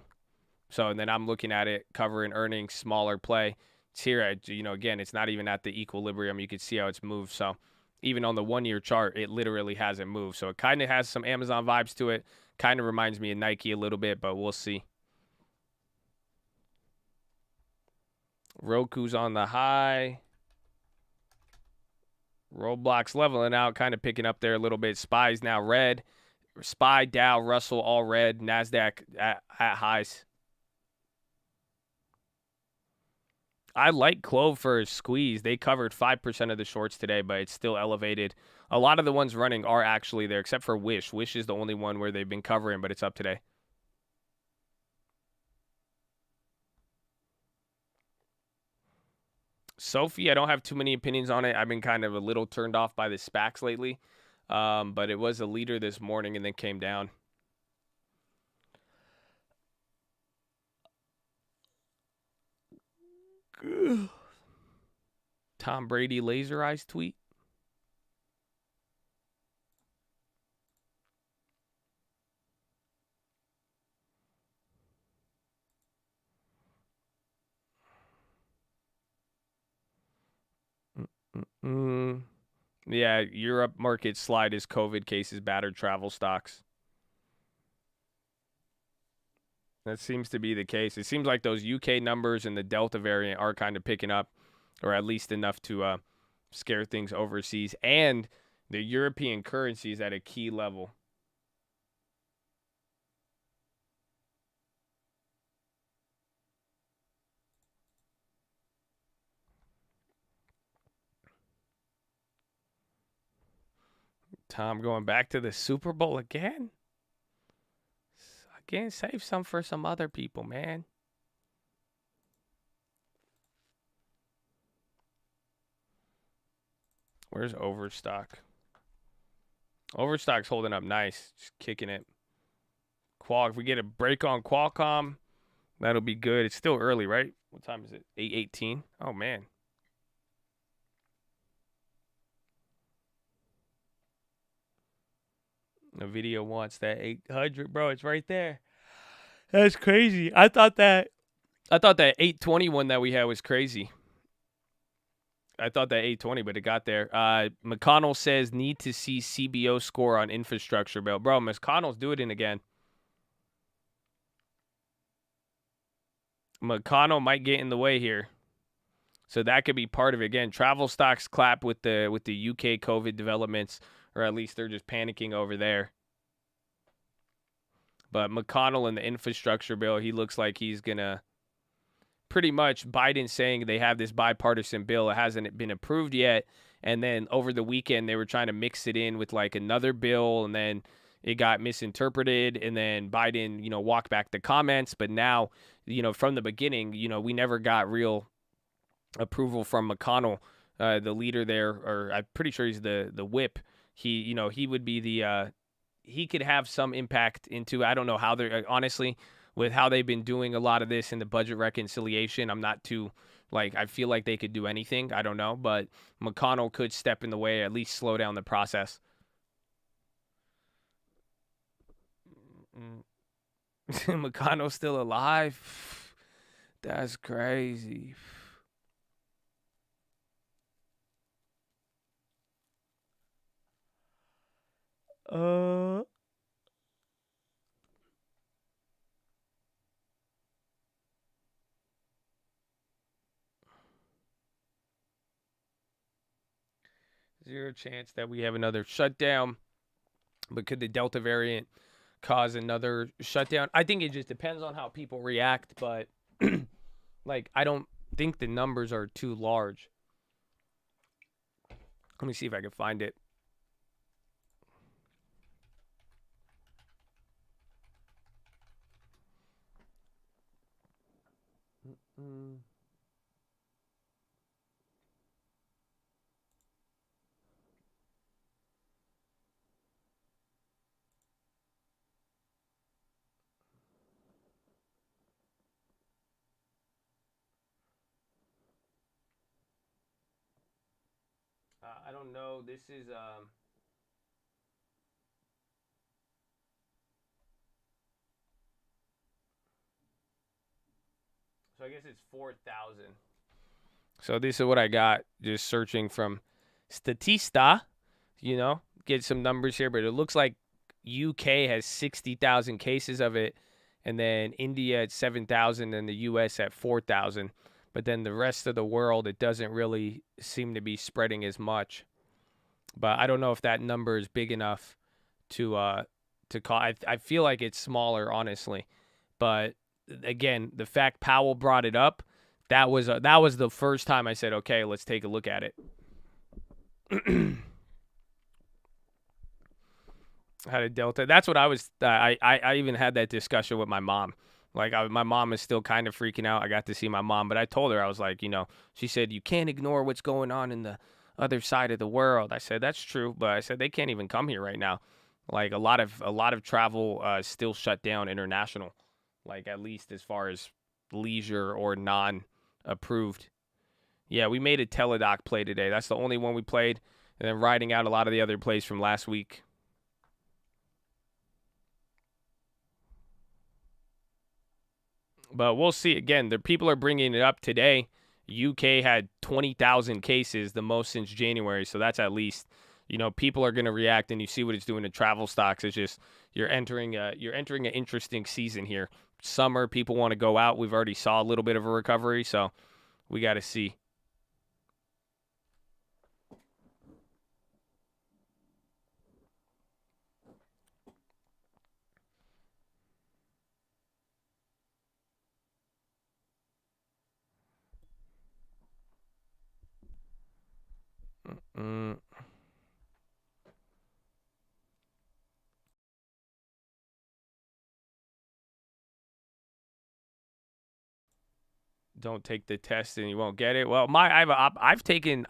So, and then I'm looking at it, covering earnings, smaller play. It's here, again, it's not even at the equilibrium. You can see how it's moved. So, even on the 1-year chart, it literally hasn't moved. So, it kind of has some Amazon vibes to it. Kind of reminds me of Nike a little bit, but we'll see. Roku's on the high. Roblox leveling out, kind of picking up there a little bit. SPY's now red. SPY, Dow, Russell all red. NASDAQ at highs. I like Clove for a squeeze. They covered 5% of the shorts today, but it's still elevated. A lot of the ones running are actually there, except for Wish. Wish is the only one where they've been covering, but it's up today. Sophie, I don't have too many opinions on it. I've been kind of a little turned off by the SPACs lately, but it was a leader this morning and then came down. Tom Brady laser eyes tweet. Yeah, Europe market slide as COVID cases battered travel stocks. That seems to be the case. It seems like those UK numbers and the Delta variant are kind of picking up, or at least enough to scare things overseas. And the European currency is at a key level. Tom going back to the Super Bowl again? Again, save some for some other people, man. Where's Overstock? Overstock's holding up nice. Just kicking it. If we get a break on Qualcomm, that'll be good. It's still early, right? What time is it? 8:18. Oh, man. The video wants that 800, bro. It's right there. That's crazy. I thought that 820 one that we had was crazy. I thought that 820, but it got there. McConnell says need to see CBO score on infrastructure bill. Bro, McConnell's doing it again. McConnell might get in the way here. So that could be part of it. Again, travel stocks clap with the UK COVID developments, or at least they're just panicking over there. But McConnell and the infrastructure bill, he looks like he's going to pretty much Biden saying they have this bipartisan bill. It hasn't been approved yet. And then over the weekend, they were trying to mix it in with like another bill, and then it got misinterpreted. And then Biden, walked back the comments. But now, from the beginning, we never got real approval from McConnell, the leader there, or I'm pretty sure he's the whip. He would be the he could have some impact into, I don't know how they're, honestly, with how they've been doing a lot of this in the budget reconciliation. I'm not too, I feel like they could do anything. I don't know, but McConnell could step in the way, at least slow down the process. McConnell's still alive? That's crazy. Zero chance that we have another shutdown. But could the Delta variant cause another shutdown? I think it just depends on how people react. But, I don't think the numbers are too large. Let me see if I can find it. I don't know. This is so I guess it's 4,000. So this is what I got just searching from Statista, get some numbers here, but it looks like UK has 60,000 cases of it, and then India at 7,000 and the US at 4,000. But then the rest of the world, it doesn't really seem to be spreading as much. But I don't know if that number is big enough to call. I feel like it's smaller, honestly. But again, the fact Powell brought it up, that was the first time I said, okay, let's take a look at it. How did Delta? That's what I was. I even had that discussion with my mom. Like my mom is still kind of freaking out. I got to see my mom, but I told her, I was like, she said you can't ignore what's going on in the other side of the world. I said that's true, but I said they can't even come here right now. Like a lot of travel still shut down international, like at least as far as leisure or non-approved. Yeah, we made a teledoc play today. That's the only one we played, and then riding out a lot of the other plays from last week. But we'll see. Again, the people are bringing it up today. UK had 20,000 cases, the most since January. So that's at least, people are going to react, and you see what it's doing to travel stocks. It's just you're entering an interesting season here. Summer, people want to go out. We've already saw a little bit of a recovery, so we got to see. Don't take the test and you won't get it. Well, I've taken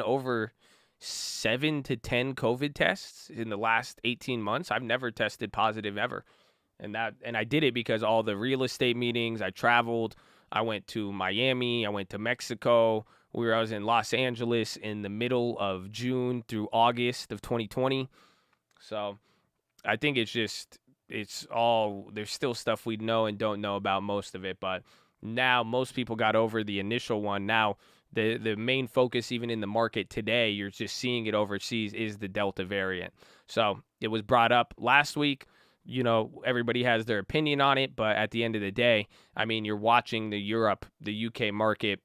over 7 to 10 COVID tests in the last 18 months. I've never tested positive ever. And I did it because all the real estate meetings, I traveled, I went to Miami, I went to Mexico, I was in Los Angeles in the middle of June through August of 2020. So I think it's all, there's still stuff we know and don't know about most of it, but now most people got over the initial one. Now the main focus, even in the market today, you're just seeing it overseas, is the Delta variant. So it was brought up last week. Everybody has their opinion on it, but at the end of the day, I mean, you're watching the UK market,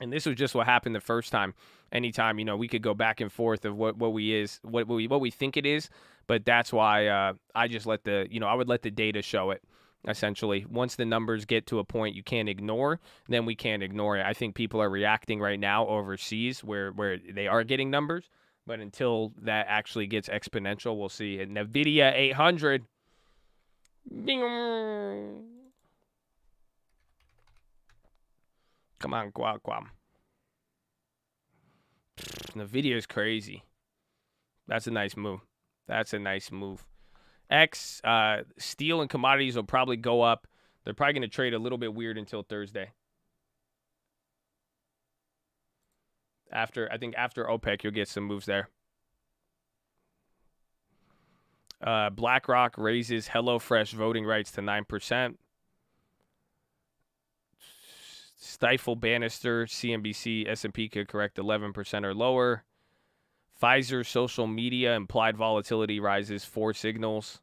and this was just what happened the first time. Anytime, we could go back and forth of what we think it is, but that's why I just I would let the data show it. Essentially, once the numbers get to a point you can't ignore, then we can't ignore it. I think people are reacting right now overseas where they are getting numbers, but until that actually gets exponential, we'll see. And NVIDIA 800. Come on, Qualcomm. NVIDIA is crazy. That's a nice move. Steel and commodities will probably go up. They're probably going to trade a little bit weird until Thursday. After OPEC, you'll get some moves there. BlackRock raises HelloFresh voting rights to 9%. Stifle Bannister, CNBC, S&P could correct 11% or lower. Pfizer social media implied volatility rises 4 signals.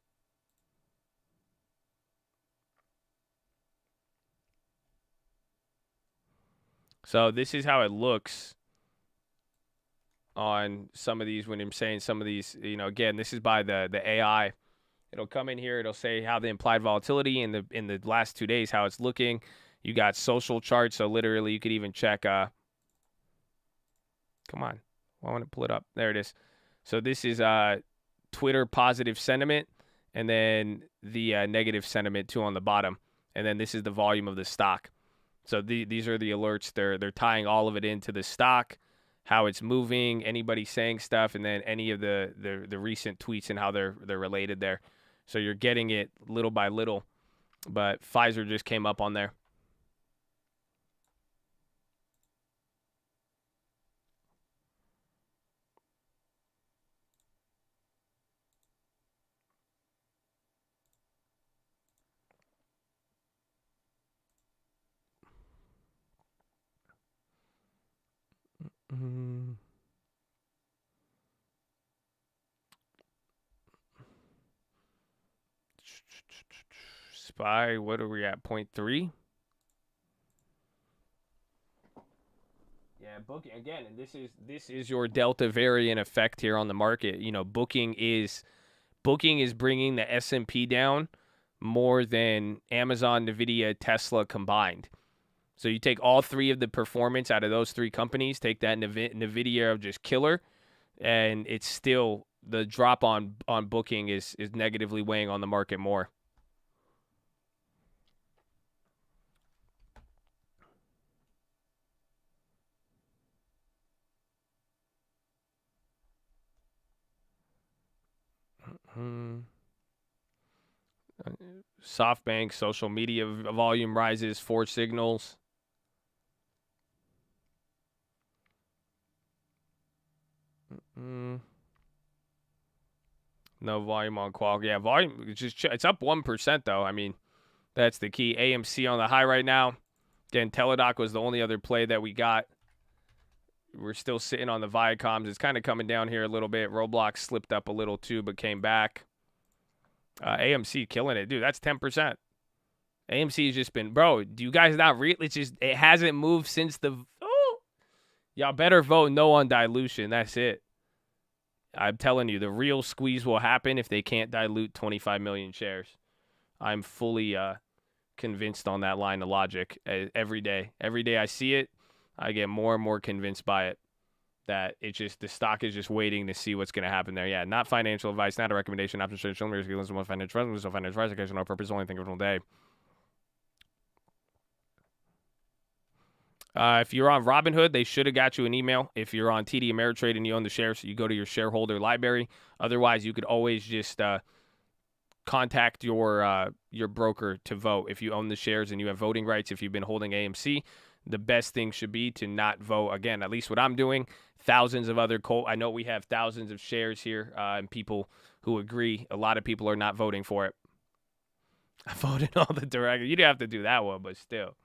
So this is how it looks on some of these when I'm saying some of these, again, this is by the AI. It'll come in here. It'll say how the implied volatility in the last 2 days, how it's looking. You got social charts. So literally you could even check. Come on. I want to pull it up. There it is. So this is Twitter positive sentiment, and then the negative sentiment too on the bottom. And then this is the volume of the stock. So these are the alerts. They're tying all of it into the stock, how it's moving, anybody saying stuff, and then any of the recent tweets and how they're related there. So you're getting it little by little. But Pfizer just came up on there. SPY, what are we at? 0.3? Yeah, booking again, and this is your Delta variant effect here on the market. You know, booking is bringing the S&P down more than Amazon, Nvidia, Tesla combined. So you take all three of the performance out of those three companies, take that Nvidia of just killer, and it's still the drop on booking is negatively weighing on the market more. SoftBank social media volume rises, 4 signals. No volume on Qual. Yeah, volume it's up 1% though. I mean, that's the key. AMC on the high right now. Again, Teladoc was the only other play that we got. We're still sitting on the Viacoms. It's kind of coming down here a little bit. Roblox slipped up a little too, but came back. AMC killing it, dude. That's 10%. AMC has just been, bro. Do you guys not read? It hasn't moved since the. Oh, y'all better vote no on dilution. That's it. I'm telling you, the real squeeze will happen if they can't dilute 25 million shares. I'm fully convinced on that line of logic every day. Every day I see it, I get more and more convinced by it that it's just the stock is just waiting to see what's going to happen there. Yeah, not financial advice, not a recommendation. Options trading, show me risk, listen to financial advice, no financial advice, occasional purpose, only think of one day. If you're on Robinhood, they should have got you an email. If you're on TD Ameritrade and you own the shares, you go to your shareholder library. Otherwise, you could always just contact your broker to vote. If you own the shares and you have voting rights, if you've been holding AMC, the best thing should be to not vote. Again, at least what I'm doing. Thousands of other I know we have thousands of shares here and people who agree. A lot of people are not voting for it. I voted all the directors. You didn't have to do that one, but still.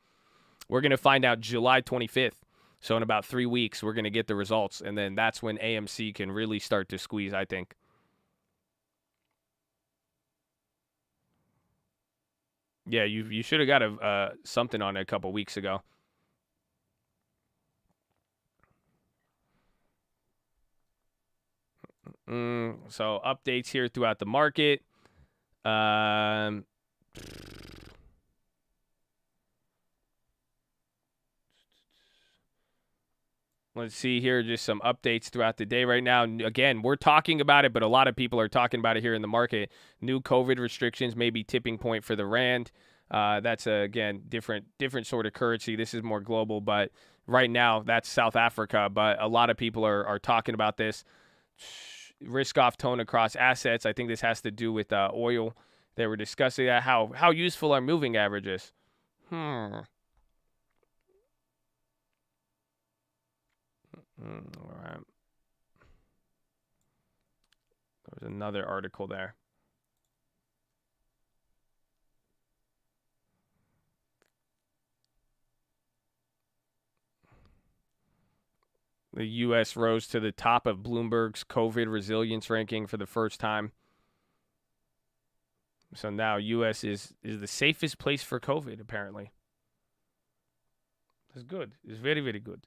We're going to find out July 25th. So in about 3 weeks, we're going to get the results. And then that's when AMC can really start to squeeze, I think. Yeah, you should have got something on it a couple weeks ago. So updates here throughout the market. Let's see here, just some updates throughout the day right now. Again, we're talking about it, but a lot of people are talking about it here in the market. New COVID restrictions may be tipping point for the rand. That's, again, different sort of currency. This is more global, but right now that's South Africa. But a lot of people are talking about this. Risk-off tone across assets. I think this has to do with oil. They were discussing that. How useful are moving averages? All right. There's another article there. The U.S. rose to the top of Bloomberg's COVID resilience ranking for the first time. So now U.S. is the safest place for COVID, apparently. That's good. It's very, very good.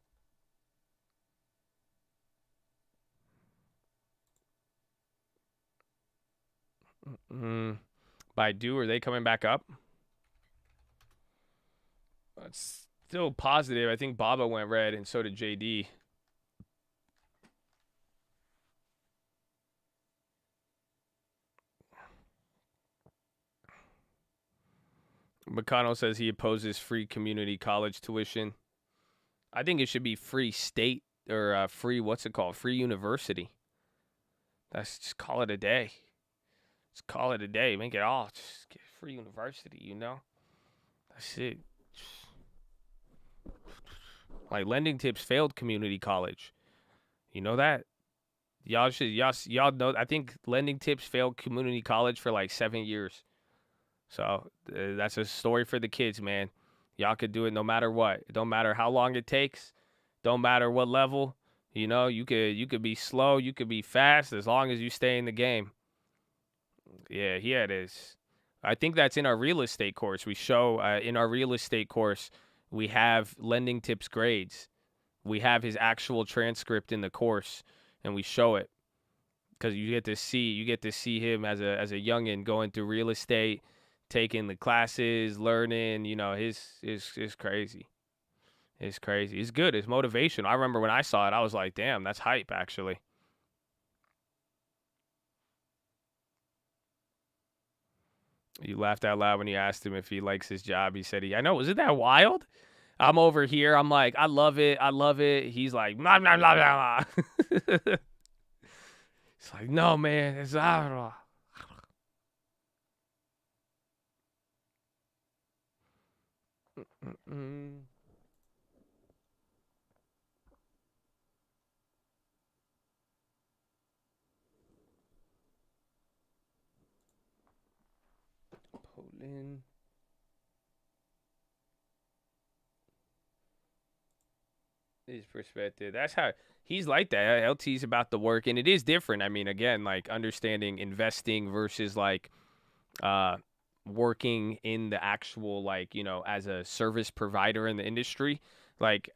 Baidu, are they coming back up? It's still positive. I think Baba went red, and so did JD. McConnell says he opposes free community college tuition. I think it should be free state or free, free university. Just call it a day. Just call it a day. Make it all. Just get free university, you know? That's it. Like Lending Tips failed community college. You know that? Y'all know. I think Lending Tips failed community college for like 7 years. So that's a story for the kids, man. Y'all could do it no matter what. It don't matter how long it takes. Don't matter what level. You know, you could be slow, you could be fast, as long as you stay in the game. Yeah, it is. I think that's in our real estate course. We show in our real estate course, we have Lending Tips grades. we have his actual transcript in the course, and we show it because you get to see him as a youngin going through real estate, taking the classes, learning. You know, his crazy. It's crazy. It's good. It's motivation. I remember when I saw it, I was like, damn, that's hype, actually. You laughed out loud when you asked him if he likes his job. He said, I know. Isn't that wild? I'm over here. I'm like, I love it. I love it. He's like, blah, blah, blah, blah. It's like, no, man. It's blah. Poland. His perspective. That's how he's like that. LT's about the work, and it is different. I mean, again, like understanding investing versus like working in the actual, like, you know, as a service provider in the industry. Like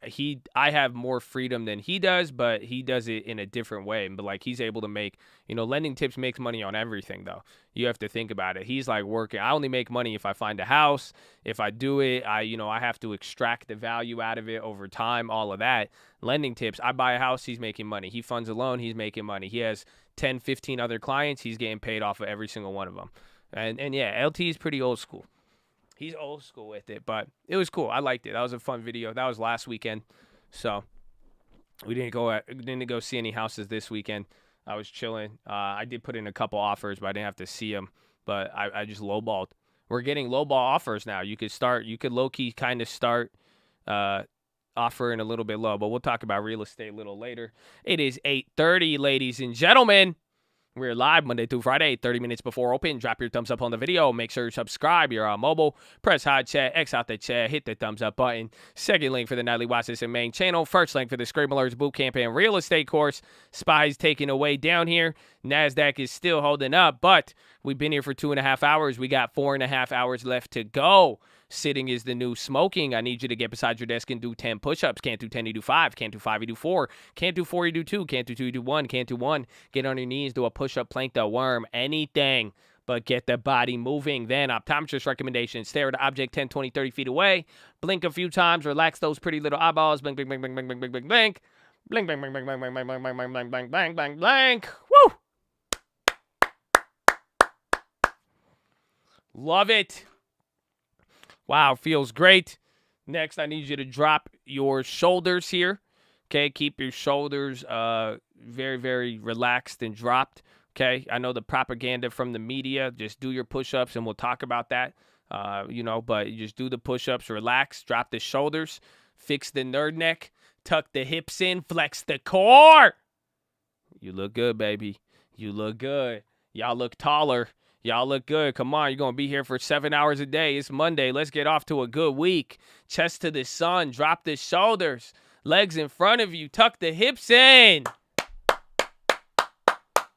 I have more freedom than he does, but he does it in a different way. But like he's able to make, you know, Lending Tips makes money on everything though. You have to think about it. He's like working. I only make money if I find a house. If I do it, I have to extract the value out of it over time, all of that. Lending Tips, I buy a house, he's making money. He funds a loan, he's making money. He has 10, 15 other clients, he's getting paid off of every single one of them. And yeah, LT is pretty old school. He's old school with it, but it was cool. I liked it. That was a fun video. That was last weekend, so we didn't go see any houses this weekend. I was chilling. I did put in a couple offers, but I didn't have to see them. But I just lowballed. We're getting lowball offers now. You could low key kind of start offering a little bit low, but we'll talk about real estate a little later. It is 8:30, ladies and gentlemen. We're live Monday through Friday, 30 minutes before open. Drop your thumbs up on the video. Make sure you subscribe. You're on mobile. Press hot chat, X out the chat, hit the thumbs up button. Second link for the Nightly Watchlist and main channel. First link for the Scream Alerts Bootcamp and real estate course. SPY's taking away down here. NASDAQ is still holding up, but we've been here for 2.5 hours. We got 4.5 hours left to go. Sitting is the new smoking. I need you to get beside your desk and do 10 push-ups. Can't do 10, you do 5. Can't do 5, you do 4. Can't do 4, you do 2. Can't do 2, you do 1. Can't do 1. Get on your knees, do a push-up, plank the worm, anything, but get the body moving. Then optometrist recommendation. Stare at the object 10, 20, 30 feet away. Blink a few times. Relax those pretty little eyeballs. Blink, blink, blink, blink, blink, blink, blink, blink, blink. Blink, blink, blink, blink, blink, blink, blink, blink, blink, blink, blink, blink, blink, blink. Woo! Love it. Wow, feels great. Next, I need you to drop your shoulders here. Okay, keep your shoulders very, very relaxed and dropped. Okay, I know the propaganda from the media. Just do your push-ups, and we'll talk about that. But you just do the push-ups, relax, drop the shoulders, fix the nerd neck, tuck the hips in, flex the core. You look good, baby. You look good. Y'all look taller. Y'all look good. Come on, you're going to be here for 7 hours a day. It's Monday. Let's get off to a good week. Chest to the sun. Drop the shoulders. Legs in front of you. Tuck the hips in.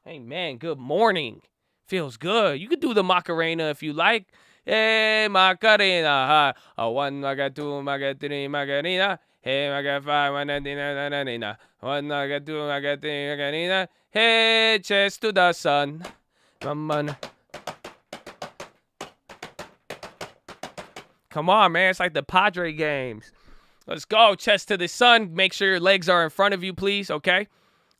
Hey, man, good morning. Feels good. You could do the Macarena if you like. Hey, Macarena. One, two, three, Macarena. Hey, 5, 1, 2, 3, Macarena. Hey, chest to the sun. Come on, man. It's like the Padre games. Let's go. Chest to the sun. Make sure your legs are in front of you, please, okay?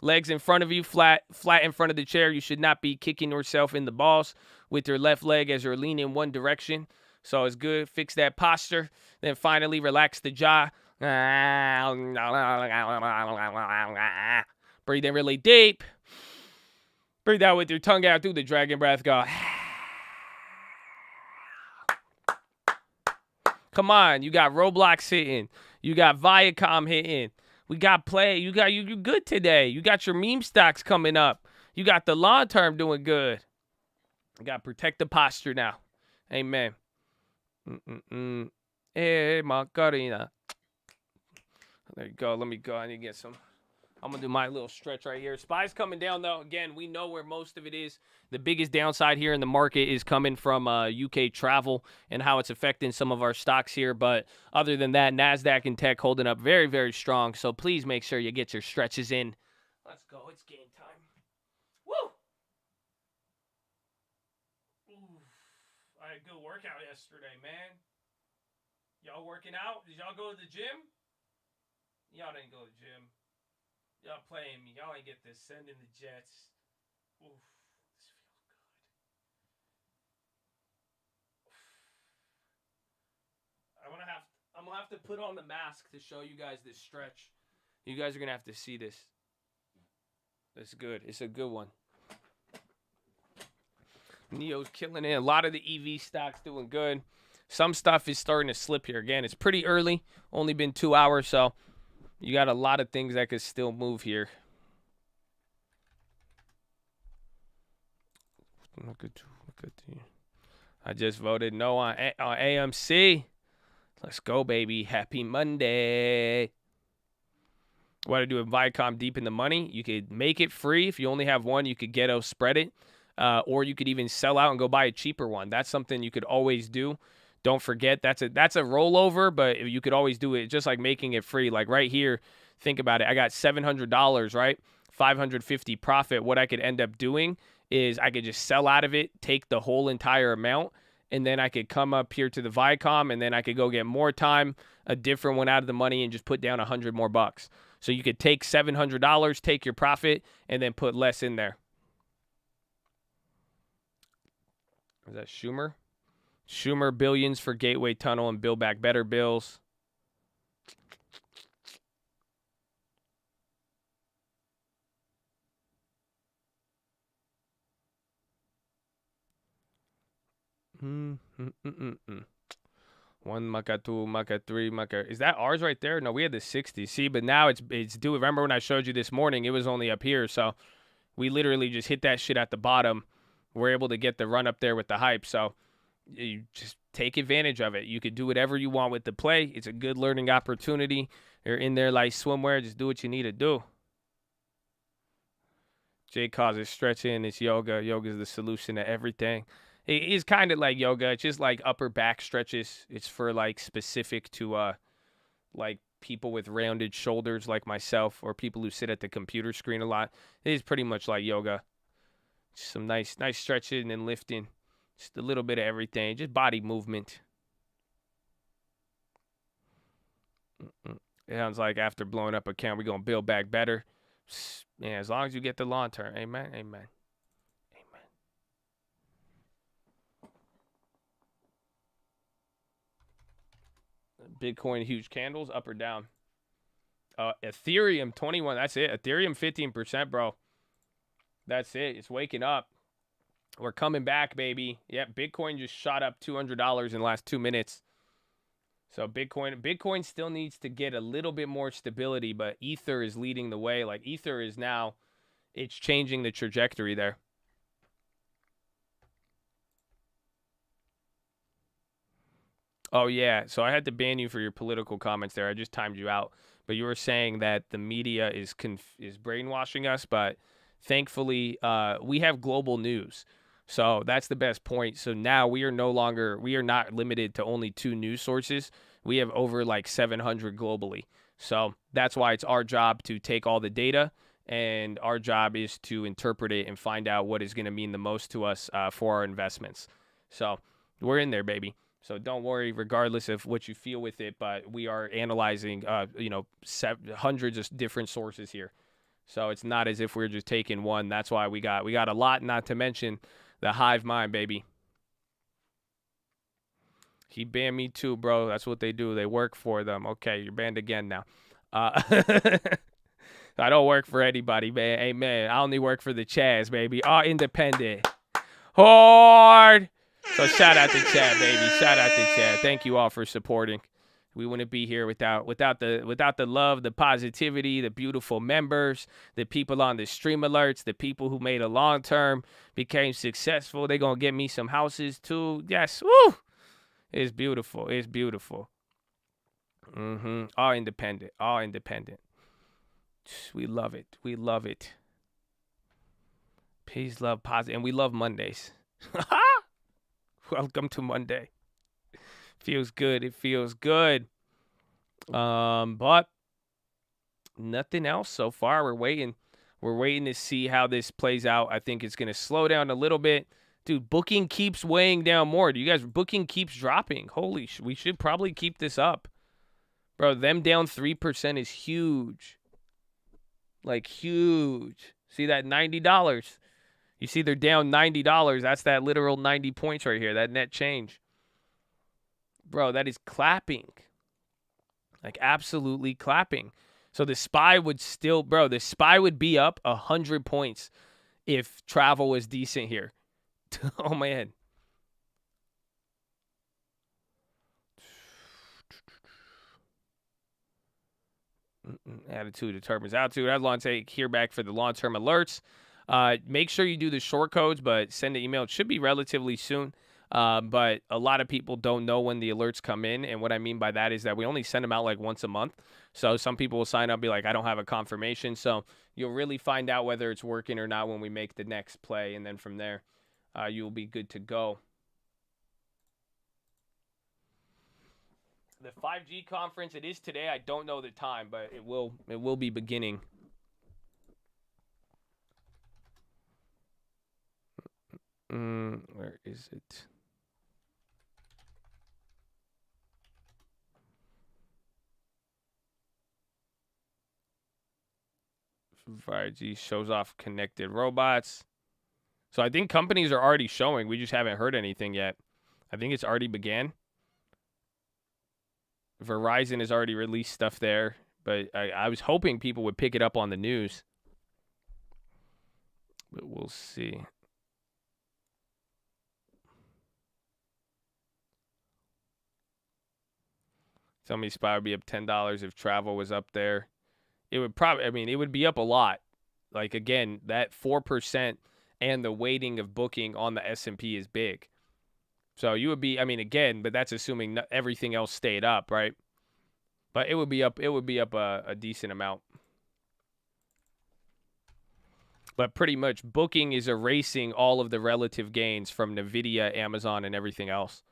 Legs in front of you, flat in front of the chair. You should not be kicking yourself in the balls with your left leg as you're leaning one direction. So it's good. Fix that posture. Then finally, relax the jaw. Breathe in really deep. Breathe out with your tongue out through the dragon breath. Go. Come on, you got Roblox hitting. You got Viacom hitting. We got play. You good today. You got your meme stocks coming up. You got the long term doing good. You got to protect the posture now. Amen. Hey, Macarena. There you go. Let me go. I need to get some. I'm going to do my little stretch right here. SPY's coming down, though. Again, we know where most of it is. The biggest downside here in the market is coming from UK travel and how it's affecting some of our stocks here. But other than that, NASDAQ and tech holding up very, very strong. So please make sure you get your stretches in. Let's go. It's game time. Woo! Oof. I had a good workout yesterday, man. Y'all working out? Did y'all go to the gym? Y'all didn't go to the gym. Y'all playing me. Y'all ain't get this. Sending the Jets. Oof. This feels good. I'm gonna have to put on the mask to show you guys this stretch. You guys are gonna have to see this. It's good. It's a good one. Neo's killing it. A lot of the EV stocks doing good. Some stuff is starting to slip here. Again, it's pretty early. Only been 2 hours, so you got a lot of things that could still move here. Look at you. I just voted no on AMC. Let's go, baby. Happy Monday. What I do with Viacom deep in the money, you could make it free. If you only have one, you could ghetto spread it. Or you could even sell out and go buy a cheaper one. That's something you could always do. Don't forget, that's a rollover, but you could always do it just like making it free. Like right here, think about it. I got $700, right? $550 profit. What I could end up doing is I could just sell out of it, take the whole entire amount, and then I could come up here to the Viacom, and then I could go get more time, a different one out of the money, and just put down $100 more bucks. So you could take $700, take your profit, and then put less in there. Is that Schumer? Schumer billions for Gateway Tunnel and Build Back Better bills. One Maca, two Maca, three Maca. Is that ours right there? No, we had the 60. See, but now it's due. Remember when I showed you this morning, it was only up here. So we literally just hit that shit at the bottom. We're able to get the run up there with the hype. So you just take advantage of it. You could do whatever you want with the play. It's a good learning opportunity. You're in there like swimwear. Just do what you need to do. Jay causes stretching. It's yoga. Yoga is the solution to everything. It is kind of like yoga. It's just like upper back stretches. It's for like specific to like people with rounded shoulders like myself or people who sit at the computer screen a lot. It is pretty much like yoga. Some nice stretching and lifting. Just a little bit of everything. Just body movement. It sounds like after blowing up account, we're going to build back better. Yeah, as long as you get the long term. Amen. Amen. Bitcoin, huge candles, up or down. Ethereum, 21. That's it. Ethereum, 15%, bro. That's it. It's waking up. We're coming back, baby. Yep, Bitcoin just shot up $200 in the last 2 minutes. So Bitcoin still needs to get a little bit more stability, but Ether is leading the way. Like Ether is now, it's changing the trajectory there. Oh, yeah. So I had to ban you for your political comments there. I just timed you out. But you were saying that the media is brainwashing us. But thankfully, we have global news. So that's the best point. So now we are not limited to only 2 news sources. We have over like 700 globally. So that's why it's our job to take all the data. And our job is to interpret it and find out what is going to mean the most to us for our investments. So we're in there, baby. So don't worry, regardless of what you feel with it, but we are analyzing, hundreds of different sources here. So it's not as if we're just taking one. That's why we got a lot, not to mention the hive mind, baby. He banned me too, bro. That's what they do. They work for them. Okay, you're banned again now. I don't work for anybody, man. Amen. I only work for the Chaz, baby. All independent. Hard. So shout out to Chad, baby. Shout out to Chad. Thank you all for supporting. We wouldn't be here without the love, the positivity, the beautiful members, the people on the stream alerts, the people who made a long term, became successful. They're gonna get me some houses too. Yes, woo! It's beautiful. It's beautiful. All independent. All independent. We love it. We love it. Peace, love, positive. And we love Mondays. Welcome to Monday. Feels good. It feels good. But nothing else so far. We're waiting. We're waiting to see how this plays out. I think it's going to slow down a little bit. Dude, booking keeps weighing down more. Do you guys, booking keeps dropping. Holy, we should probably keep this up. Bro, them down 3% is huge. Like, huge. See that $90? You see they're down $90. That's that literal 90 points right here, that net change. Bro, that is clapping. Like, absolutely clapping. So the SPY would still, bro, the SPY would be up 100 points if travel was decent here. Oh, man. Attitude determines altitude. I have long take here back for the long-term alerts. Make sure you do the short codes, but send an email. It should be relatively soon. But a lot of people don't know when the alerts come in. And what I mean by that is that we only send them out like once a month. So some people will sign up and be like, I don't have a confirmation. So you'll really find out whether it's working or not when we make the next play. And then from there, you'll be good to go. The 5G conference, it is today. I don't know the time, but it will be beginning. Where is it? $5G shows off connected robots. So I think companies are already showing. We just haven't heard anything yet. I think it's already began. Verizon has already released stuff there, but I was hoping people would pick it up on the news. But we'll see. Tell me SPY would be up $10 if travel was up there. It would probably, I mean, it would be up a lot. Like, again, that 4% and the weighting of booking on the S&P is big. So you would be, I mean, again, but that's assuming everything else stayed up, right? But it would be up a decent amount. But pretty much booking is erasing all of the relative gains from NVIDIA, Amazon, and everything else.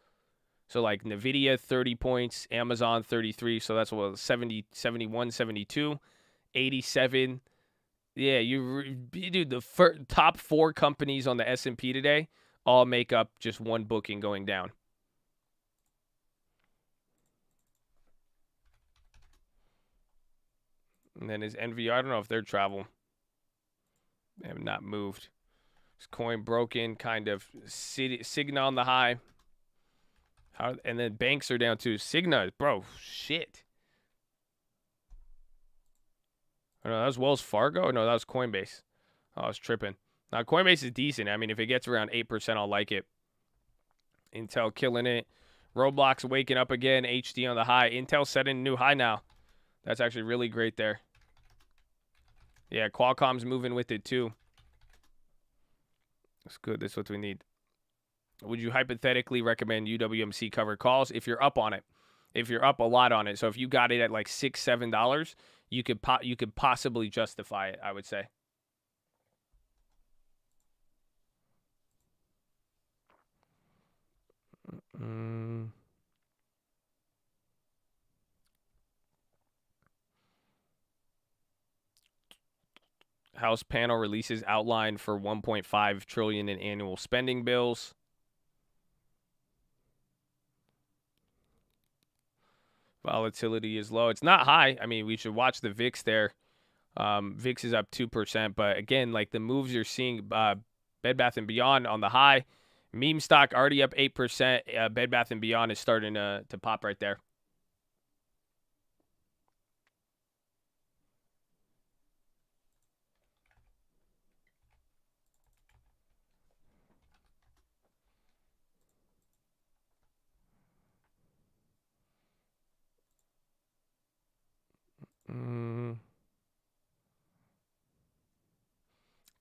So like NVIDIA, 30 points, Amazon, 33. So that's what, 70, 71, 72, 87. Yeah, dude, the top 4 companies on the S&P today all make up just one booking going down. And then is NVR, I don't know if they're travel. They have not moved. This coin broken, kind of. Cigna on the high. And then banks are down too. Cigna, bro, shit. Oh, no, that was Wells Fargo? No, that was Coinbase. Oh, I was tripping. Now, Coinbase is decent. I mean, if it gets around 8%, I'll like it. Intel killing it. Roblox waking up again. HD on the high. Intel setting a new high now. That's actually really great there. Yeah, Qualcomm's moving with it too. That's good. That's what we need. Would you hypothetically recommend UWMC covered calls if you're up on it? If you're up a lot on it. So if you got it at like $6, $7, you could possibly justify it, I would say. House panel releases outline for $1.5 trillion in annual spending bills. Volatility is low. It's not high. I mean, we should watch the VIX there. VIX is up 2%, but again, like the moves you're seeing, Bed Bath & Beyond on the high. Meme stock already up 8%. Bed Bath & Beyond is starting to pop right there.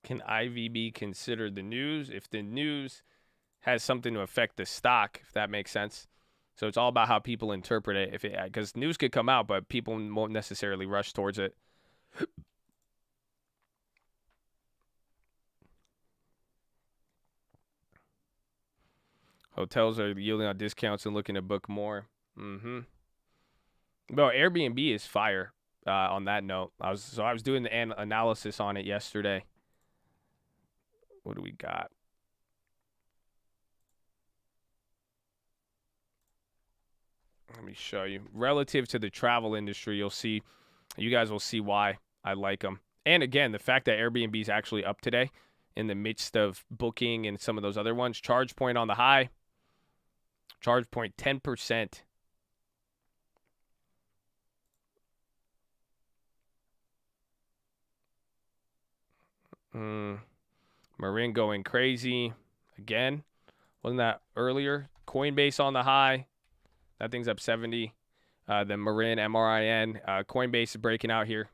Can IV be considered the news? If the news has something to affect the stock, if that makes sense. So it's all about how people interpret it. Because news could come out, but people won't necessarily rush towards it. Hotels are yielding on discounts and looking to book more. Mm-hmm. Bro, Airbnb is fire. On that note, I was doing the analysis on it yesterday. What do we got? Let me show you. Relative to the travel industry, you guys will see why I like them. And again, the fact that Airbnb is actually up today in the midst of booking and some of those other ones. Charge point on the high. Charge point 10%. Marin going crazy again. Wasn't that earlier? Coinbase on the high. That thing's up 70. The Marin, MRIN. Coinbase is breaking out here.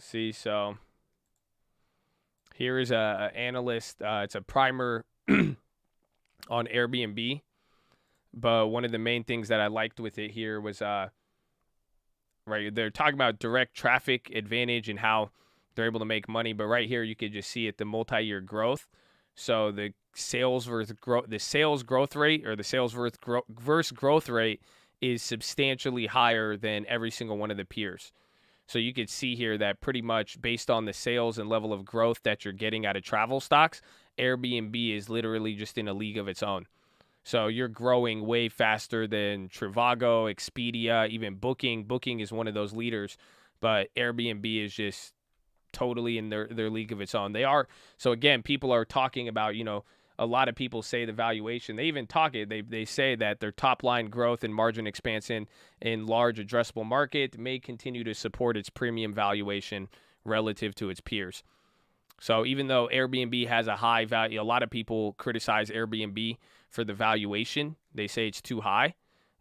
See, so here is a analyst. It's a primer on Airbnb. But one of the main things that I liked with it here was right, they're talking about direct traffic advantage and how they're able to make money. But right here, you could just see it, the multi-year growth. So the sales versus growth rate, or the sales versus growth rate, is substantially higher than every single one of the peers. So you could see here that pretty much based on the sales and level of growth that you're getting out of travel stocks, Airbnb is literally just in a league of its own. So you're growing way faster than Trivago, Expedia, even Booking. Booking is one of those leaders, but Airbnb is just totally in their league of its own. They are. So again, people are talking about, a lot of people say the valuation. They even talk it. They say that their top line growth and margin expansion in large addressable market may continue to support its premium valuation relative to its peers. So even though Airbnb has a high value, a lot of people criticize Airbnb for the valuation. They say it's too high.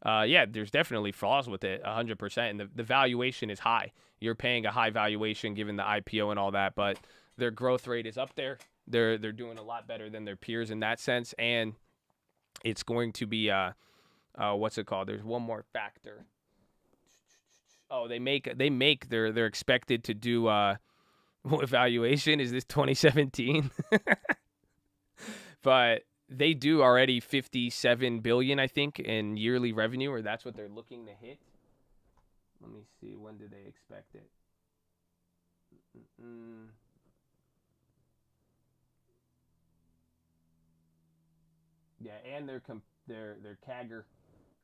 Yeah, there's definitely flaws with it, 100%. And the valuation is high. You're paying a high valuation given the IPO and all that, but their growth rate is up there. They're doing a lot better than their peers in that sense, and it's going to be what's it called? There's one more factor. Oh, they're expected to do what evaluation is this, 2017? But they do already 57 billion, I think, in yearly revenue, or that's what they're looking to hit. Let me see, when do they expect it? Yeah, and their CAGR,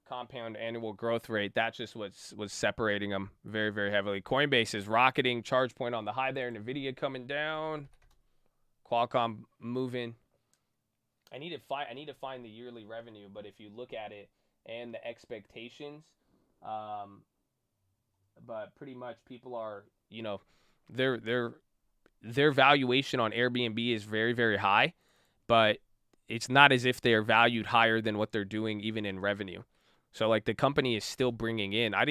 compound annual growth rate, that's just was separating them very, very heavily. Coinbase is rocketing, charge point on the high there, Nvidia coming down, Qualcomm moving. I need to find the yearly revenue, but if you look at it and the expectations, but pretty much people are, their valuation on Airbnb is very, very high, but it's not as if they are valued higher than what they're doing even in revenue. So like the company is still bringing in. I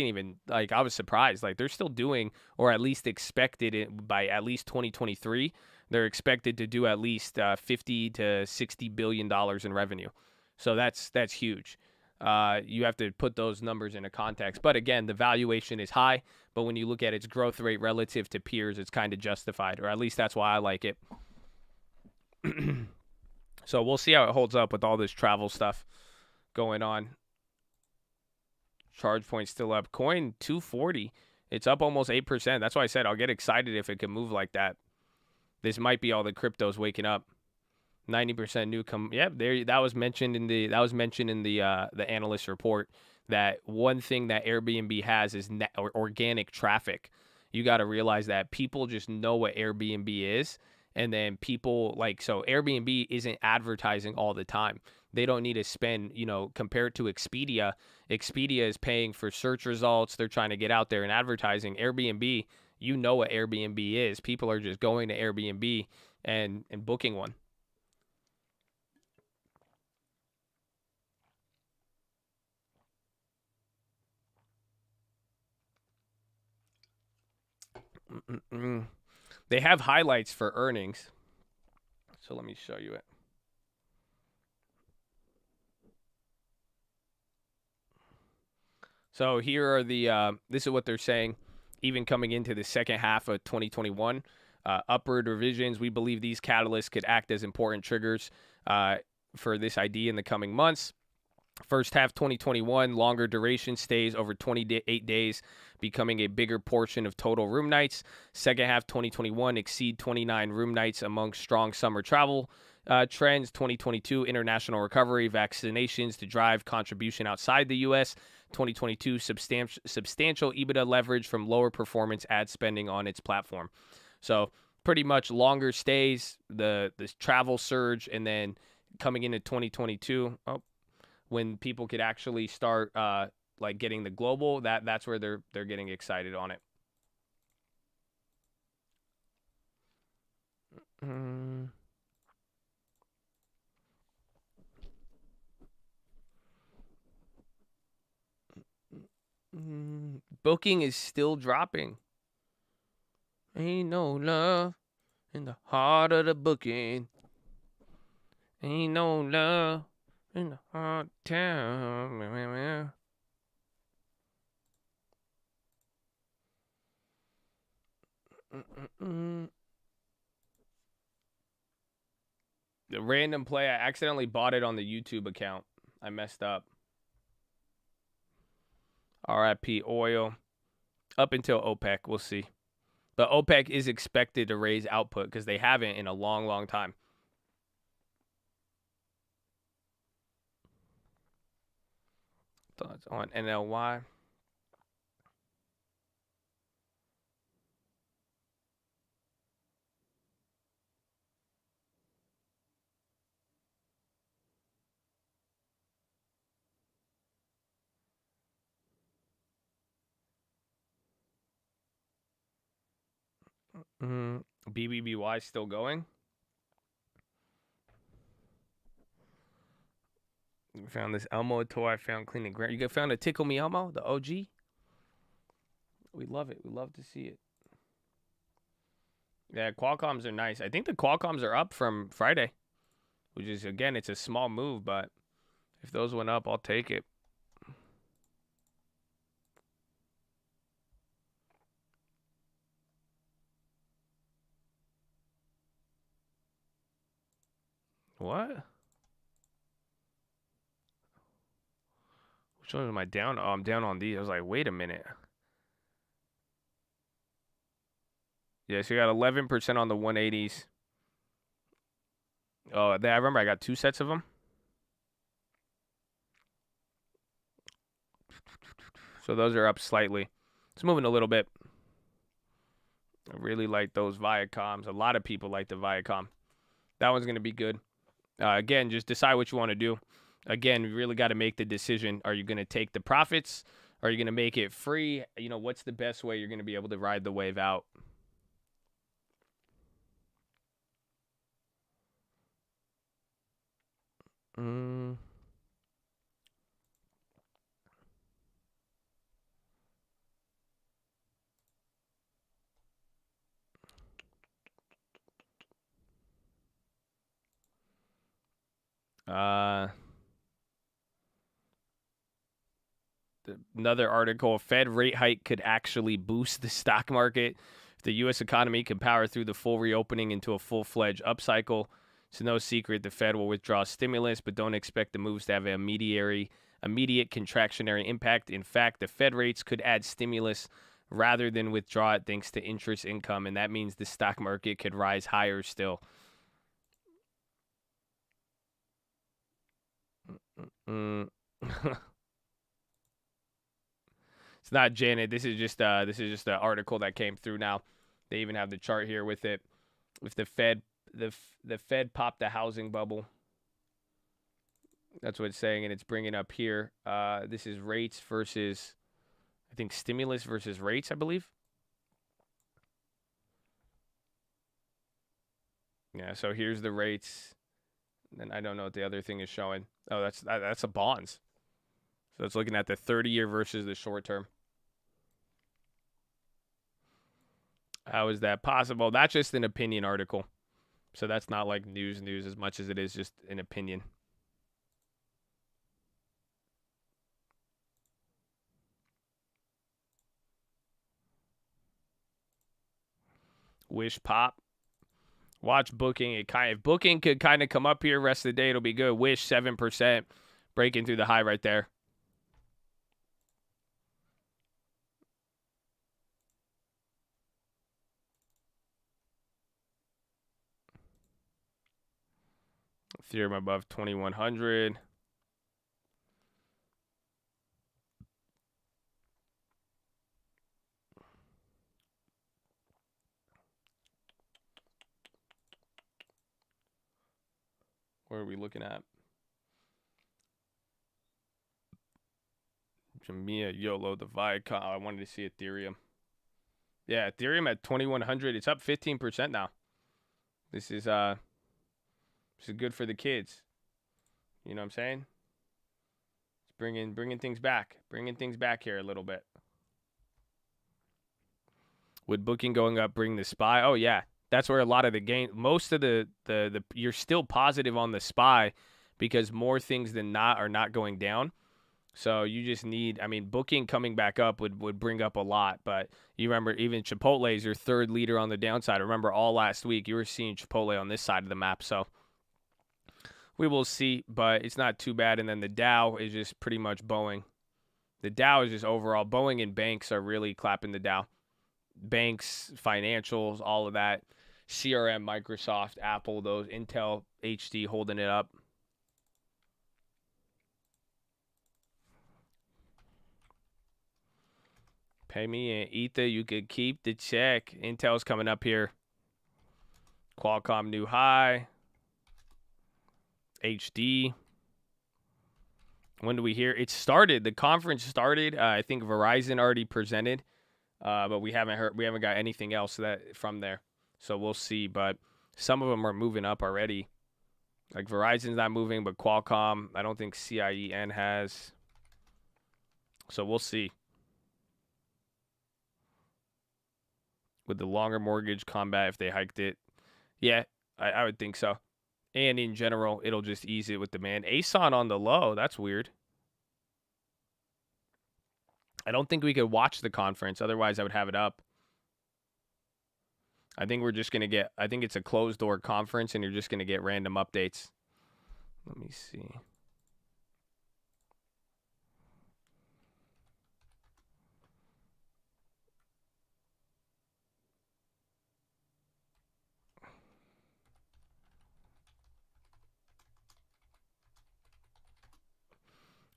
was surprised. Like they're still doing, or at least expected it by at least 2023. They're expected to do at least 50 to 60 billion dollars in revenue. So that's huge. You have to put those numbers into context. But again, the valuation is high. But when you look at its growth rate relative to peers, it's kind of justified, or at least that's why I like it. So we'll see how it holds up with all this travel stuff going on. Charge point still up. Coin 240. It's up almost 8%. That's why I said I'll get excited if it can move like that. This might be all the cryptos waking up. 90% new there. That was mentioned in the analyst report, that one thing that Airbnb has is organic traffic. You got to realize that people just know what Airbnb is, and then people so Airbnb isn't advertising all the time. They don't need to spend, compared to Expedia. Expedia is paying for search results. They're trying to get out there and advertising. Airbnb, you know what Airbnb is. People are just going to Airbnb and booking one. They have highlights for earnings. So let me show you it. So here are the, this is what they're saying, even coming into the second half of 2021. Upward revisions, we believe these catalysts could act as important triggers for this idea in the coming months. First half 2021, longer duration stays over 28 days, becoming a bigger portion of total room nights. Second half 2021, exceed 29 room nights among strong summer travel trends. 2022, international recovery, vaccinations to drive contribution outside the U.S. 2022, substantial EBITDA leverage from lower performance ad spending on its platform. So pretty much longer stays, the travel surge, and then coming into 2022, when people could actually start like getting the global, that's where they're getting excited on it. Booking is still dropping. Ain't no love in the heart of the booking. Ain't no love in the hard town. The random play, I accidentally bought it on the YouTube account. I messed up. RIP oil. Up until OPEC, we'll see. But OPEC is expected to raise output because they haven't in a long, long time. Thoughts on NLY? BBBY still going? You found this Elmo toy. I found cleaning ground. You found a Tickle Me Elmo, the OG? We love it. We love to see it. Yeah, Qualcomms are nice. I think the Qualcomms are up from Friday, which is, again, it's a small move, but if those went up, I'll take it. What? Which one am I down? Oh, I'm down on these. I was like, wait a minute. Yeah, so you got 11% on the 180s. Oh, I remember I got 2 sets of them. So those are up slightly. It's moving a little bit. I really like those Viacoms. A lot of people like the Viacom. That one's going to be good. Again, just decide what you want to do. Again, you really got to make the decision. Are you going to take the profits? Are you going to make it free? You know, what's the best way you're going to be able to ride the wave out? Another article, Fed rate hike could actually boost the stock market. If the U.S. economy can power through the full reopening into a full-fledged upcycle, it's no secret the Fed will withdraw stimulus, but don't expect the moves to have an immediate contractionary impact. In fact, the Fed rates could add stimulus rather than withdraw it thanks to interest income, and that means the stock market could rise higher still. It's not Janet. This is just an article that came through now. They even have the chart here with it. If the Fed popped the housing bubble. That's what it's saying, and it's bringing up here. This is rates versus, I think, stimulus versus rates, I believe. Yeah, so here's the rates. And I don't know what the other thing is showing. Oh, that's a bonds. So it's looking at the 30-year versus the short term. How is that possible? That's just an opinion article. So that's not like news as much as it is just an opinion. Wish pop. Watch booking. If booking could kind of come up here rest of the day, it'll be good. Wish 7%. Breaking through the high right there. Ethereum above 2100. What are we looking at? Jamia, YOLO, the Viacom. I wanted to see Ethereum. Yeah, Ethereum at 2100. It's up 15% now. This is good for the kids. You know what I'm saying? It's bringing things back. Bringing things back here a little bit. Would booking going up bring the SPY? Oh yeah. That's where a lot of the gain, most of the you're still positive on the SPY because more things than not are not going down. So you just need, I mean, booking coming back up would bring up a lot. But you remember even Chipotle is your third leader on the downside. Remember all last week you were seeing Chipotle on this side of the map. So we will see, but it's not too bad. And then the Dow is just pretty much Boeing. The Dow is just overall, Boeing and banks are really clapping the Dow. Banks, financials, all of that. CRM, Microsoft, Apple, those, Intel, HD holding it up. Pay me an Ether, you could keep the check. Intel's coming up here. Qualcomm new high. HD. When do we hear? It started. The conference started. I think Verizon already presented, but we haven't heard. We haven't got anything else that from there. So we'll see. But some of them are moving up already. Like Verizon's not moving, but Qualcomm, I don't think CIEN has. So we'll see. With the longer mortgage combat, if they hiked it, yeah, I would think so. And in general, it'll just ease it with demand. ASON on the low. That's weird. I don't think we could watch the conference. Otherwise, I would have it up. I think we're just going to get, I think it's a closed door conference and you're just going to get random updates. Let me see.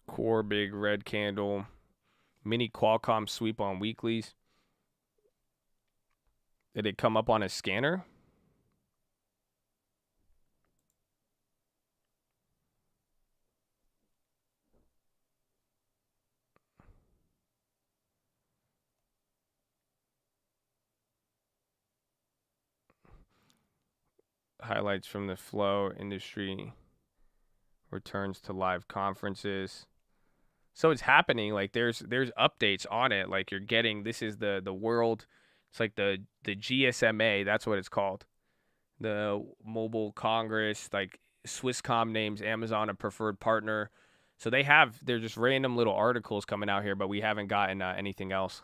Core big red candle. Mini Qualcomm sweep on weeklies. Did it come up on a scanner? Highlights from the flow industry returns to live conferences. So it's happening. Like there's updates on it. Like you're getting, this is the world. It's like the GSMA. That's what it's called. The Mobile Congress, like Swisscom names Amazon a preferred partner. So they're just random little articles coming out here, but we haven't gotten anything else.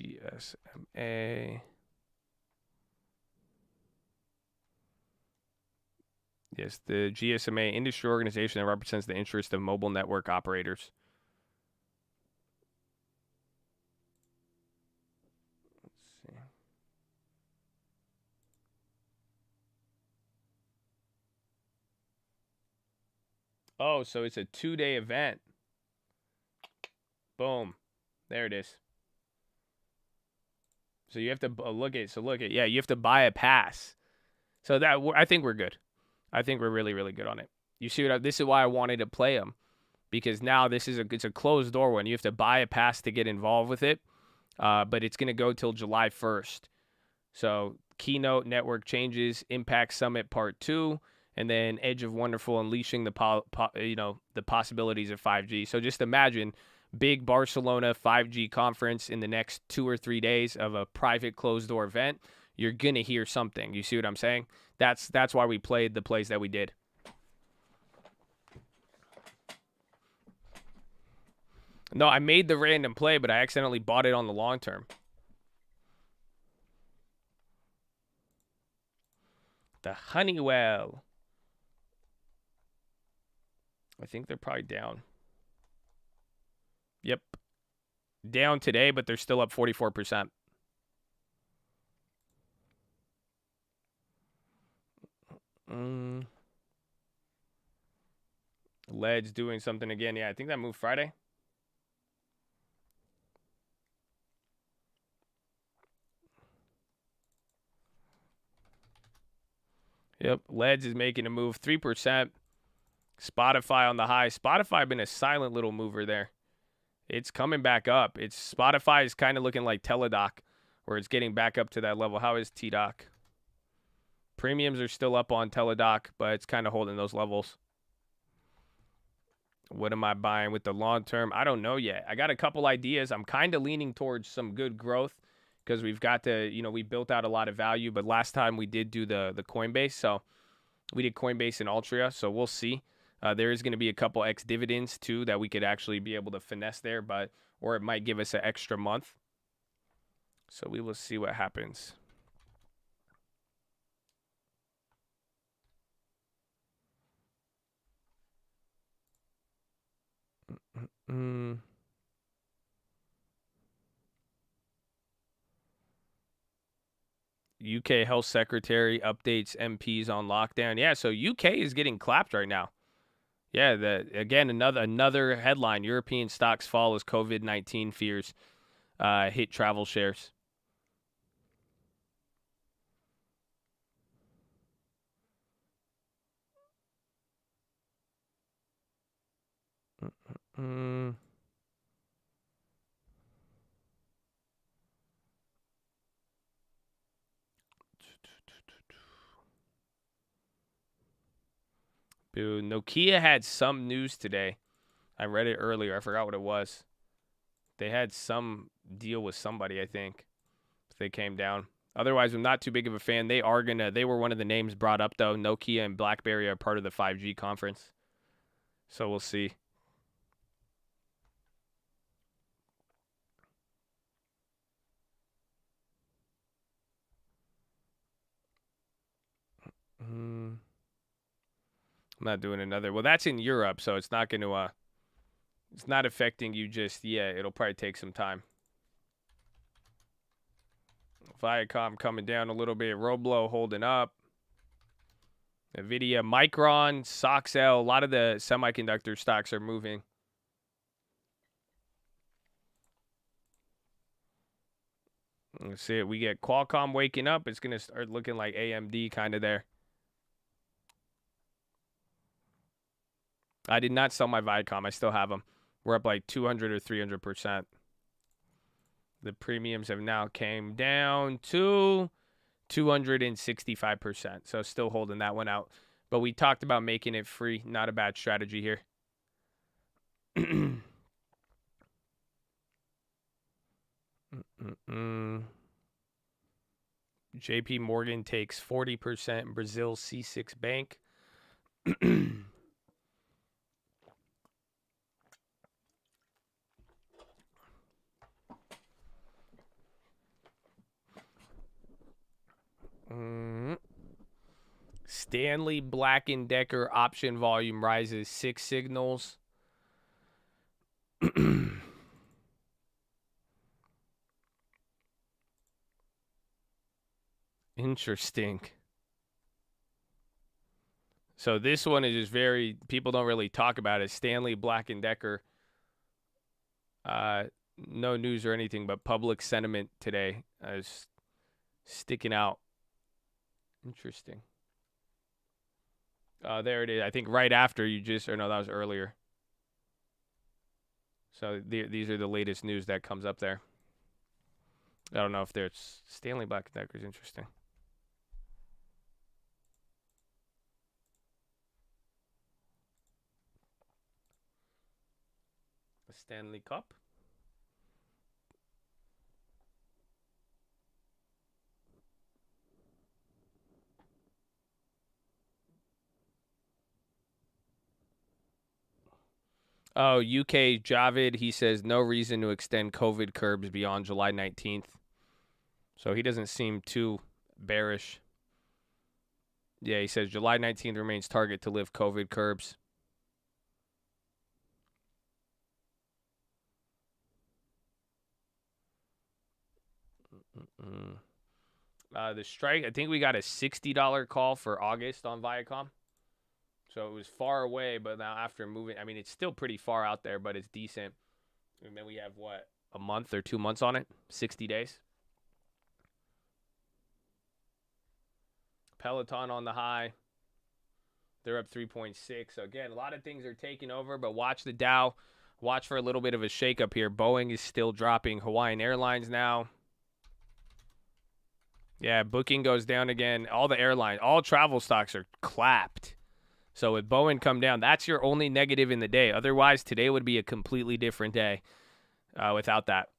GSMA. Yes, the GSMA industry organization that represents the interest of mobile network operators. Let's see. Oh, so it's a 2-day event. Boom. There it is. So you have to look at, yeah, you have to buy a pass. So that, I think we're good. I think we're really, really good on it. You see this is why I wanted to play them, because now it's a closed door one. You have to buy a pass to get involved with it, but it's going to go till July 1st. So Keynote Network Changes Impact Summit Part 2, and then Edge of Wonderful Unleashing the possibilities of 5G. So just imagine big Barcelona 5G conference in the next 2 or 3 days of a private closed door event. You're going to hear something. You see what I'm saying? That's why we played the plays that we did. No, I made the random play, but I accidentally bought it on the long term. The Honeywell. I think they're probably down. Yep. Down today, but they're still up 44%. Led's doing something again. Yeah, I think that moved Friday. Yep, Led's is making a move. 3%. Spotify on the high. Spotify been a silent little mover there. It's coming back up. Spotify is kind of looking like Teledoc, where it's getting back up to that level. How is T-Doc? Premiums are still up on Teledoc, but it's kind of holding those levels. What am I buying with the long term? I don't know yet. I got a couple ideas. I'm kind of leaning towards some good growth because we've got we built out a lot of value, but last time we did do the Coinbase. So we did Coinbase and Altria, so we'll see. There is going to be a couple X dividends too that we could actually be able to finesse there, or it might give us an extra month. So we will see what happens. UK Health Secretary updates MPs on lockdown. Yeah, so UK is getting clapped right now. Yeah, again, another headline. European stocks fall as COVID-19 fears hit travel shares. Boo. Nokia had some news today. I read it earlier. I forgot what it was. They had some deal with somebody, I think. They came down. Otherwise, I'm not too big of a fan. They were one of the names brought up, though. Nokia and BlackBerry are part of the 5G conference. So we'll see. I'm not doing another. Well, that's in Europe, so it's not going to, it's not affecting you just yet. It'll probably take some time. Viacom coming down a little bit. Roblo holding up. Nvidia, Micron, Soxel, a lot of the semiconductor stocks are moving. Let's see it. We get Qualcomm waking up. It's going to start looking like AMD kind of there. I did not sell my Viacom. I still have them. We're up like 200 or 300%. The premiums have now came down to 265%. So still holding that one out. But we talked about making it free. Not a bad strategy here. JP Morgan takes 40% in Brazil C6 Bank. Stanley Black & Decker option volume rises 6 signals. Interesting. So this one is just people don't really talk about it. Stanley Black & Decker. No news or anything, but public sentiment today is sticking out. Interesting. There it is. I think right after that was earlier. So these are the latest news that comes up there. I don't know if there's Stanley Black & Decker is interesting. Stanley Cup. Oh, UK Javid, he says no reason to extend COVID curbs beyond July 19th. So he doesn't seem too bearish. Yeah, he says July 19th remains target to lift COVID curbs. The strike, I think we got a $60 call for August on Viacom. So it was far away, but now after moving, I mean, it's still pretty far out there, but it's decent. And then we have, what, a month or 2 months on it? 60 days. Peloton on the high. They're up 3.6. So, again, a lot of things are taking over, but watch the Dow. Watch for a little bit of a shakeup here. Boeing is still dropping. Hawaiian Airlines now. Yeah, booking goes down again. All the airlines, all travel stocks are clapped. So with Boeing come down, that's your only negative in the day. Otherwise, today would be a completely different day without that.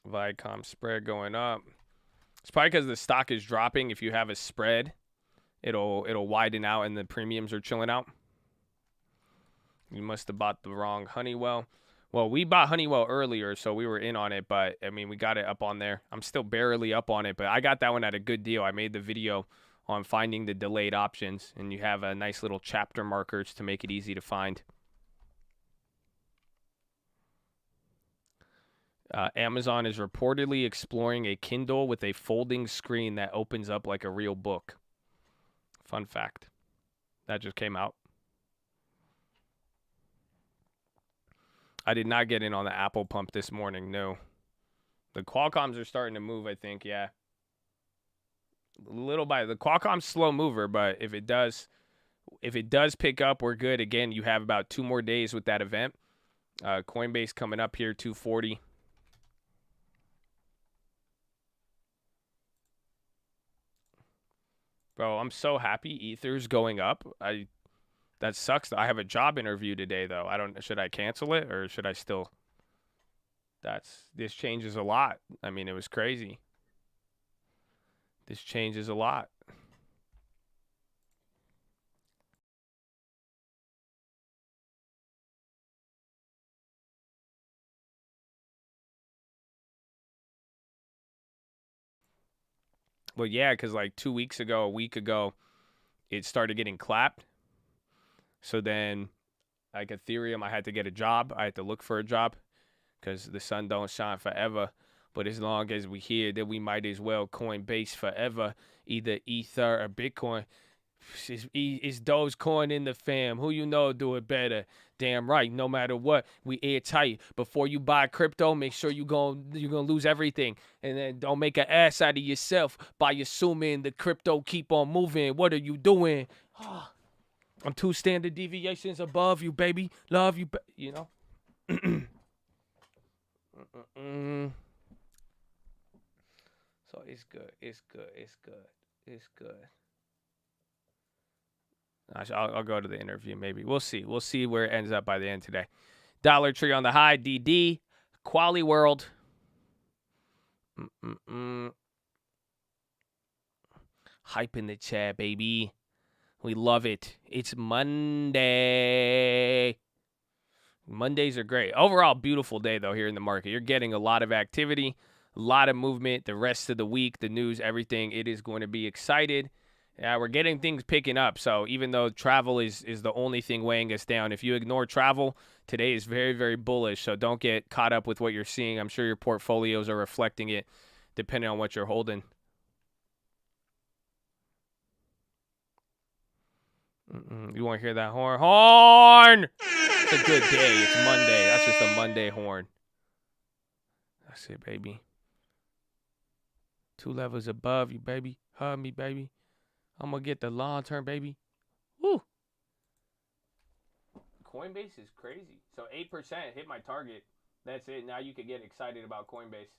Viacom spread going up. It's probably because the stock is dropping. If you have a spread, it'll widen out and the premiums are chilling out. You must have bought the wrong Honeywell. Well, we bought Honeywell earlier, so we were in on it, but, I mean, we got it up on there. I'm still barely up on it, but I got that one at a good deal. I made the video on finding the delayed options, and you have a nice little chapter markers to make it easy to find. Amazon is reportedly exploring a Kindle with a folding screen that opens up like a real book. Fun fact. That just came out. I did not get in on the Apple pump this morning, no. The Qualcomms are starting to move, I think, yeah. Little by the Qualcomm's slow mover, but if it does pick up, we're good. Again, you have about 2 more days with that event. Coinbase coming up here, 240. Bro, I'm so happy Ether's going up. That sucks. I have a job interview today, though. Should I cancel it or should I still? This changes a lot. I mean, it was crazy. This changes a lot. Well, yeah, because like a week ago, it started getting clapped. So then, like Ethereum, I had to get a job. I had to look for a job because the sun don't shine forever. But as long as we here, then we might as well Coinbase forever. Either Ether or Bitcoin. It's Dogecoin in the fam. Who you know do it better? Damn right. No matter what, we airtight. Before you buy crypto, make sure you're gonna lose everything, and then don't make an ass out of yourself by assuming the crypto keep on moving. What are you doing? I'm 2 standard deviations above you, baby. Love you, you know. So it's good. It's good. It's good. It's good. I'll go to the interview maybe. We'll see. We'll see where it ends up by the end today. Dollar Tree on the high. DD. Quali World. Hype in the chat, baby. We love it. It's Monday. Mondays are great. Overall, beautiful day, though, here in the market. You're getting a lot of activity, a lot of movement. The rest of the week, the news, everything, it is going to be excited. We're getting things picking up. So even though travel is the only thing weighing us down, if you ignore travel, today is very, very bullish. So don't get caught up with what you're seeing. I'm sure your portfolios are reflecting it depending on what you're holding. You want to hear that horn? Horn! It's a good day. It's Monday. That's just a Monday horn. That's it, baby. 2 levels above you, baby. Hug me, baby. I'm going to get the long term, baby. Woo! Coinbase is crazy. So 8% hit my target. That's it. Now you can get excited about Coinbase.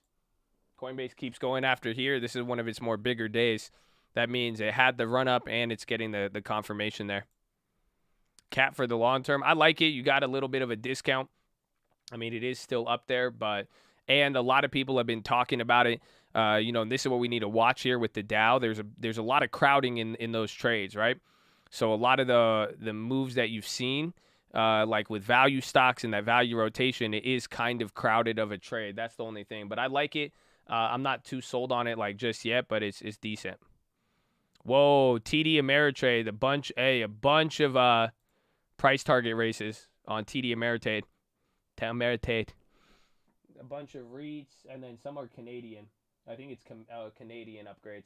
Coinbase keeps going after here. This is one of its more bigger days. That means it had the run up and it's getting the confirmation there. Cap for the long term. I like it. You got a little bit of a discount. I mean, it is still up there, and a lot of people have been talking about it. And this is what we need to watch here with the Dow. There's a lot of crowding in those trades, right? So a lot of the moves that you've seen, like with value stocks and that value rotation, it is kind of crowded of a trade. That's the only thing. But I like it. I'm not too sold on it like just yet, but it's decent. Whoa, TD Ameritrade, a bunch of price target races on TD Ameritrade. A bunch of REITs, and then some are Canadian. I think it's Canadian upgrades.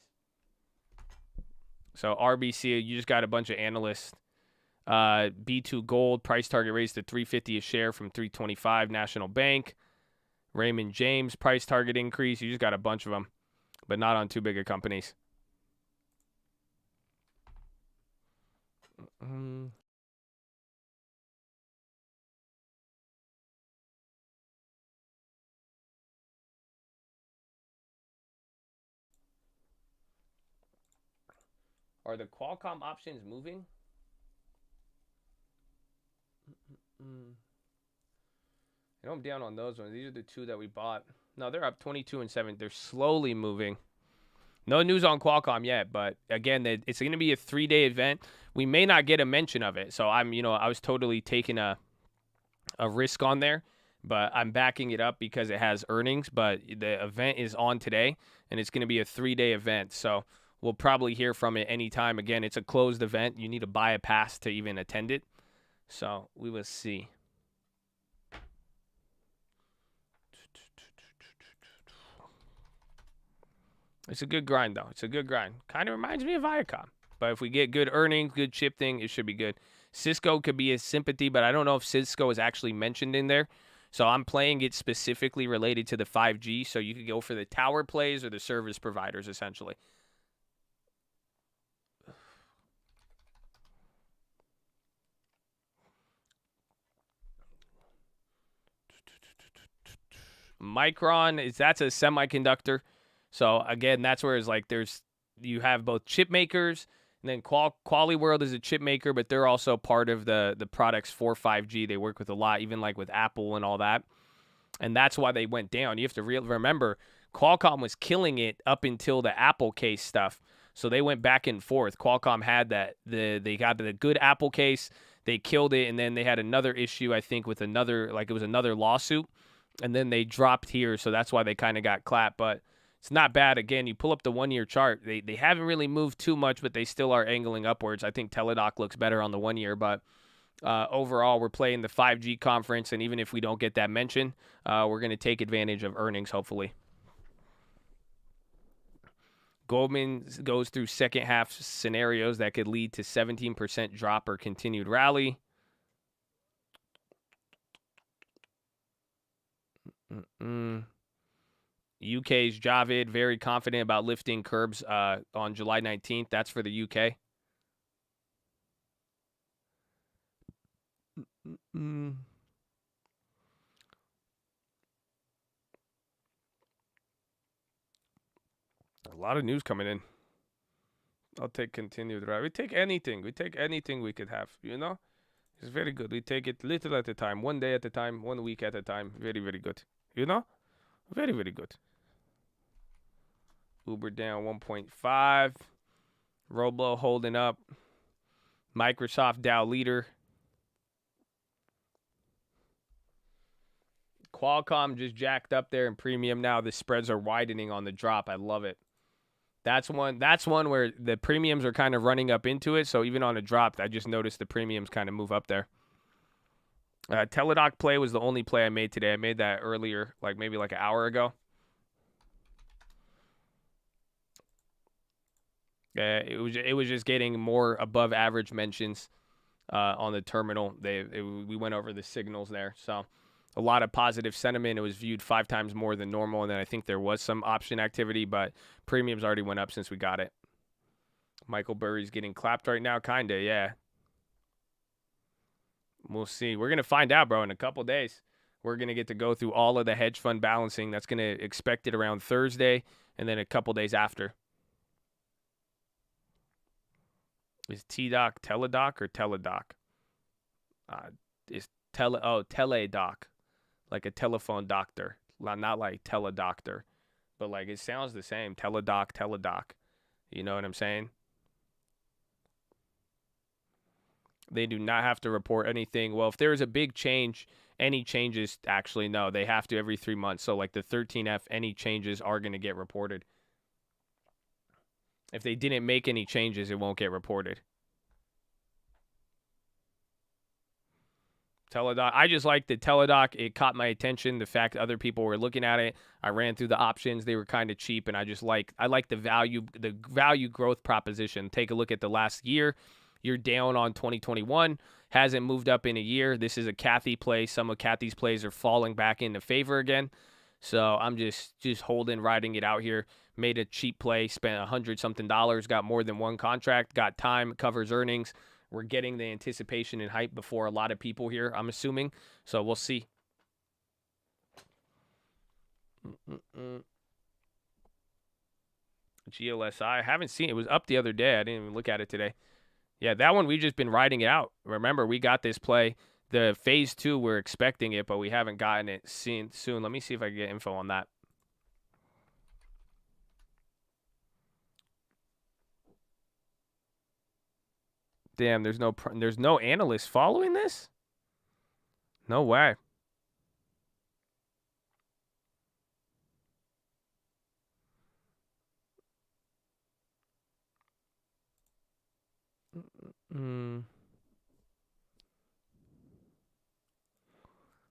So RBC, you just got a bunch of analysts. B2 Gold, price target raised to $350 a share from $325. National Bank. Raymond James, price target increase. You just got a bunch of them, but not on too big of companies. Are the Qualcomm options moving? I know I'm down on those ones. These are the two that we bought. No, they're up 22 and 7. They're slowly moving. No news on Qualcomm yet, but again, it's going to be a 3-day event. We may not get a mention of it. So I was totally taking a risk on there, but I'm backing it up because it has earnings, but the event is on today and it's going to be a 3-day event. So we'll probably hear from it anytime. Again, it's a closed event. You need to buy a pass to even attend it. So we will see. It's a good grind, though. It's a good grind. Kind of reminds me of Viacom. But if we get good earnings, good chip thing, it should be good. Cisco could be a sympathy, but I don't know if Cisco is actually mentioned in there. So I'm playing it specifically related to the 5G. So you could go for the tower plays or the service providers, essentially. Micron, that's a semiconductor. So again, that's where it's like you have both chip makers, and then Quali World is a chip maker, but they're also part of the products for 5G. They work with a lot, even like with Apple and all that. And that's why they went down. You have to remember, Qualcomm was killing it up until the Apple case stuff. So they went back and forth. Qualcomm had they got the good Apple case, they killed it, and then they had another issue, I think, with another lawsuit, and then they dropped here. So that's why they kind of got clapped. But it's not bad. Again, you pull up the 1-year chart. They haven't really moved too much, but they still are angling upwards. I think Teladoc looks better on the 1 year, but overall, we're playing the 5G conference, and even if we don't get that mention, we're going to take advantage of earnings, hopefully. Goldman goes through second half scenarios that could lead to 17% drop or continued rally. UK's Javid, very confident about lifting curbs on July 19th. That's for the UK. A lot of news coming in. I'll take continued rally. We take anything. We take anything we could have, It's very good. We take it little at a time, 1 day at a time, 1 week at a time. Very, very good. Very, very good. Uber down 1.5. Roblo holding up. Microsoft Dow leader. Qualcomm just jacked up there in premium now. The spreads are widening on the drop. I love it. That's one where the premiums are kind of running up into it. So even on a drop, I just noticed the premiums kind of move up there. Teladoc play was the only play I made today. I made that earlier, maybe an hour ago. It was just getting more above average mentions on the terminal. We went over the signals there, so a lot of positive sentiment. It was viewed 5 times more than normal, and then I think there was some option activity, but premiums already went up since we got it. Michael Burry's getting clapped right now, kinda, yeah. We'll see. We're gonna find out, bro, in a couple days. We're going to get to go through all of the hedge fund balancing. That's going to expect it around Thursday and then a couple days after. Is TDoc Teledoc or Teledoc? Is Teledoc, like a telephone doctor, not like teledoctor, but like it sounds the same. Teledoc. You know what I'm saying? They do not have to report anything. Well, if there is a big change, any changes, actually, no, they have to every 3 months. So like the 13F, any changes are going to get reported. If they didn't make any changes, it won't get reported. Teledoc. I just like the Teledoc. It caught my attention. The fact other people were looking at it. I ran through the options. They were kind of cheap, and I like the value growth proposition. Take a look at the last year. You're down on 2021. Hasn't moved up in a year. This is a Kathy play. Some of Kathy's plays are falling back into favor again. So I'm just holding, riding it out here. Made a cheap play. Spent $100-something. Got more than one contract. Got time. Covers earnings. We're getting the anticipation and hype before a lot of people here, I'm assuming. So we'll see. GLSI. I haven't seen it. It was up the other day. I didn't even look at it today. Yeah, that one we've just been riding it out. Remember, we got this play. The phase 2, we're expecting it, but we haven't gotten it soon. Let me see if I can get info on that. Damn, there's no analyst following this? No way.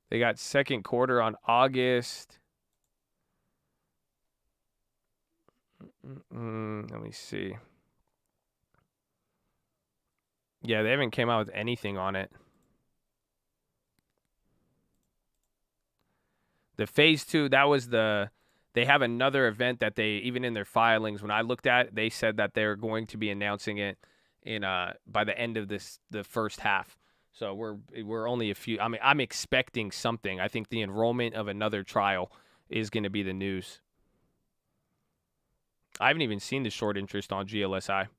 They got second quarter on August. Let me see. Yeah, they haven't came out with anything on it. The phase 2, that was they have another event that they, even in their filings, when I looked at, they said that they're going to be announcing it in by the end of the first half. So we're only a few. I mean, I'm expecting something. I think the enrollment of another trial is going to be the news. I haven't even seen the short interest on GLSI,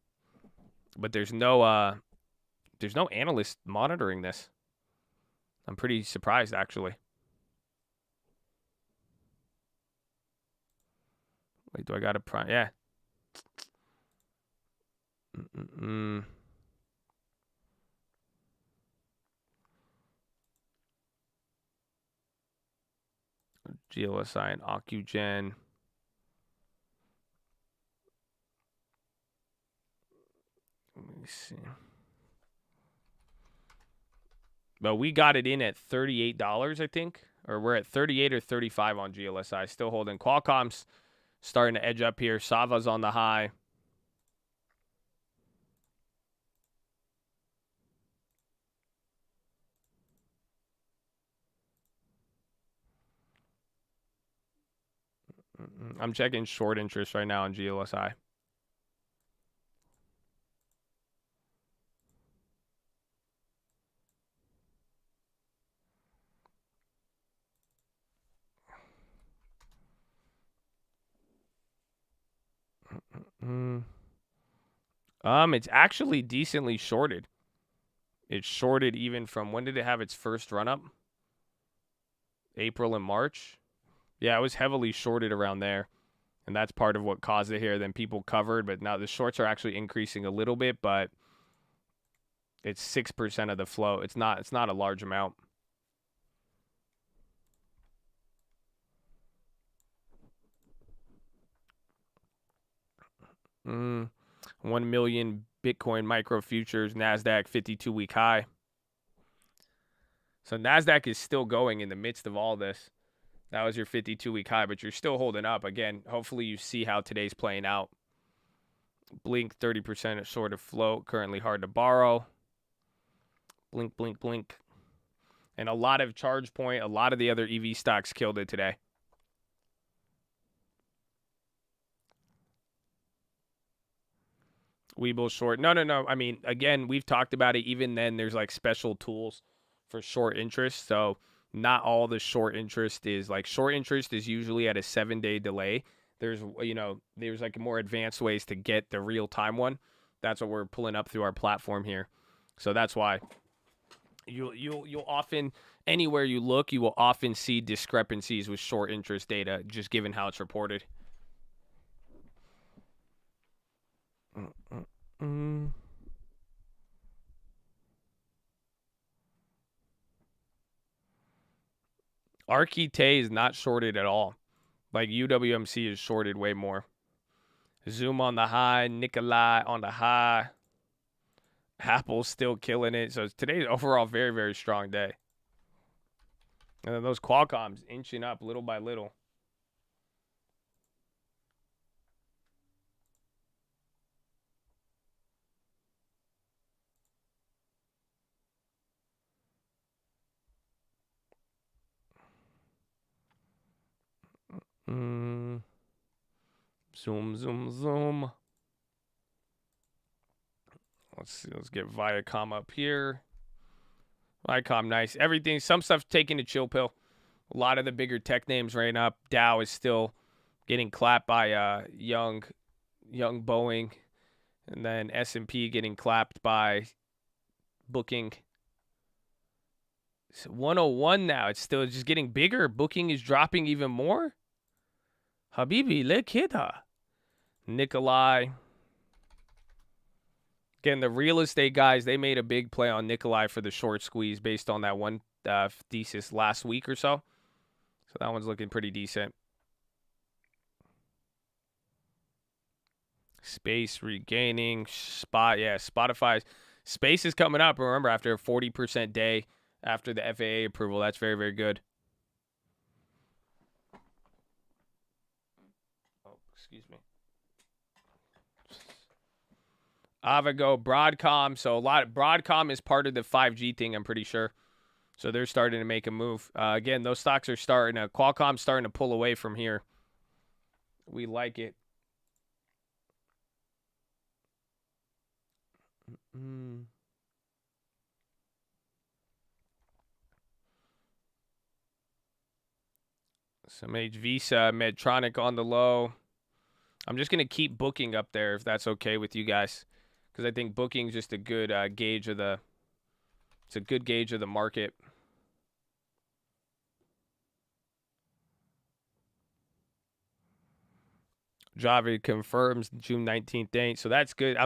but there's no analyst monitoring this. I'm pretty surprised, actually. Wait, do I got a prime? Yeah. GLSI and Ocugen. Let me see. But we got it in at $38, I think. Or we're at 38 or 35 on GLSI. Still holding. Qualcomm's starting to edge up here. Sava's on the high. I'm checking short interest right now on GLSI. It's actually decently shorted. It's shorted even from, when did it have its first run up? April and March. Yeah, it was heavily shorted around there. And that's part of what caused it here. Then people covered, but now the shorts are actually increasing a little bit, but it's 6% of the flow. It's not a large amount. Mm. 1 million Bitcoin micro futures, NASDAQ 52-week high. So NASDAQ is still going in the midst of all this. That was your 52-week high, but you're still holding up. Again, hopefully you see how today's playing out. Blink 30% short of float, currently hard to borrow. Blink, blink, blink. And a lot of ChargePoint, a lot of the other EV stocks killed it today. Weeble short. No. I mean, again, we've talked about it. Even then, there's like special tools for short interest. So not all the short interest is like short interest is usually at a 7-day delay. There's there's like more advanced ways to get the real time one. That's what we're pulling up through our platform here. So that's why you'll often anywhere you look, you will often see discrepancies with short interest data just given how it's reported. Archite is not shorted at all. Like UWMC is shorted way more. Zoom on the high, Nikolai on the high. Apple's still killing it. So today's overall very, very strong day. And then those Qualcomms inching up little by little. Zoom, zoom, zoom. Let's see. Let's get Viacom up here. Viacom, nice. Everything, some stuff taking a chill pill. A lot of the bigger tech names right up. Dow is still getting clapped by young Boeing, and then S&P getting clapped by Booking. It's 101 now. It's still just getting bigger. Booking is dropping even more. Habibi, le kida. Nikolai. Again, the real estate guys, they made a big play on Nikolai for the short squeeze based on that one thesis last week or so. So that one's looking pretty decent. Space regaining. Spotify's Space is coming up. Remember, after a 40% day after the FAA approval. That's very, very good. Oh, excuse me. Avago, Broadcom. So Broadcom is part of the 5G thing, I'm pretty sure. So they're starting to make a move. Again, those stocks are Qualcomm's starting to pull away from here. We like it. Some Visa, Medtronic on the low. I'm just going to keep Booking up there if that's okay with you guys. Because I think Booking's just a good gauge of the market. Java confirms June 19th date, so that's good. I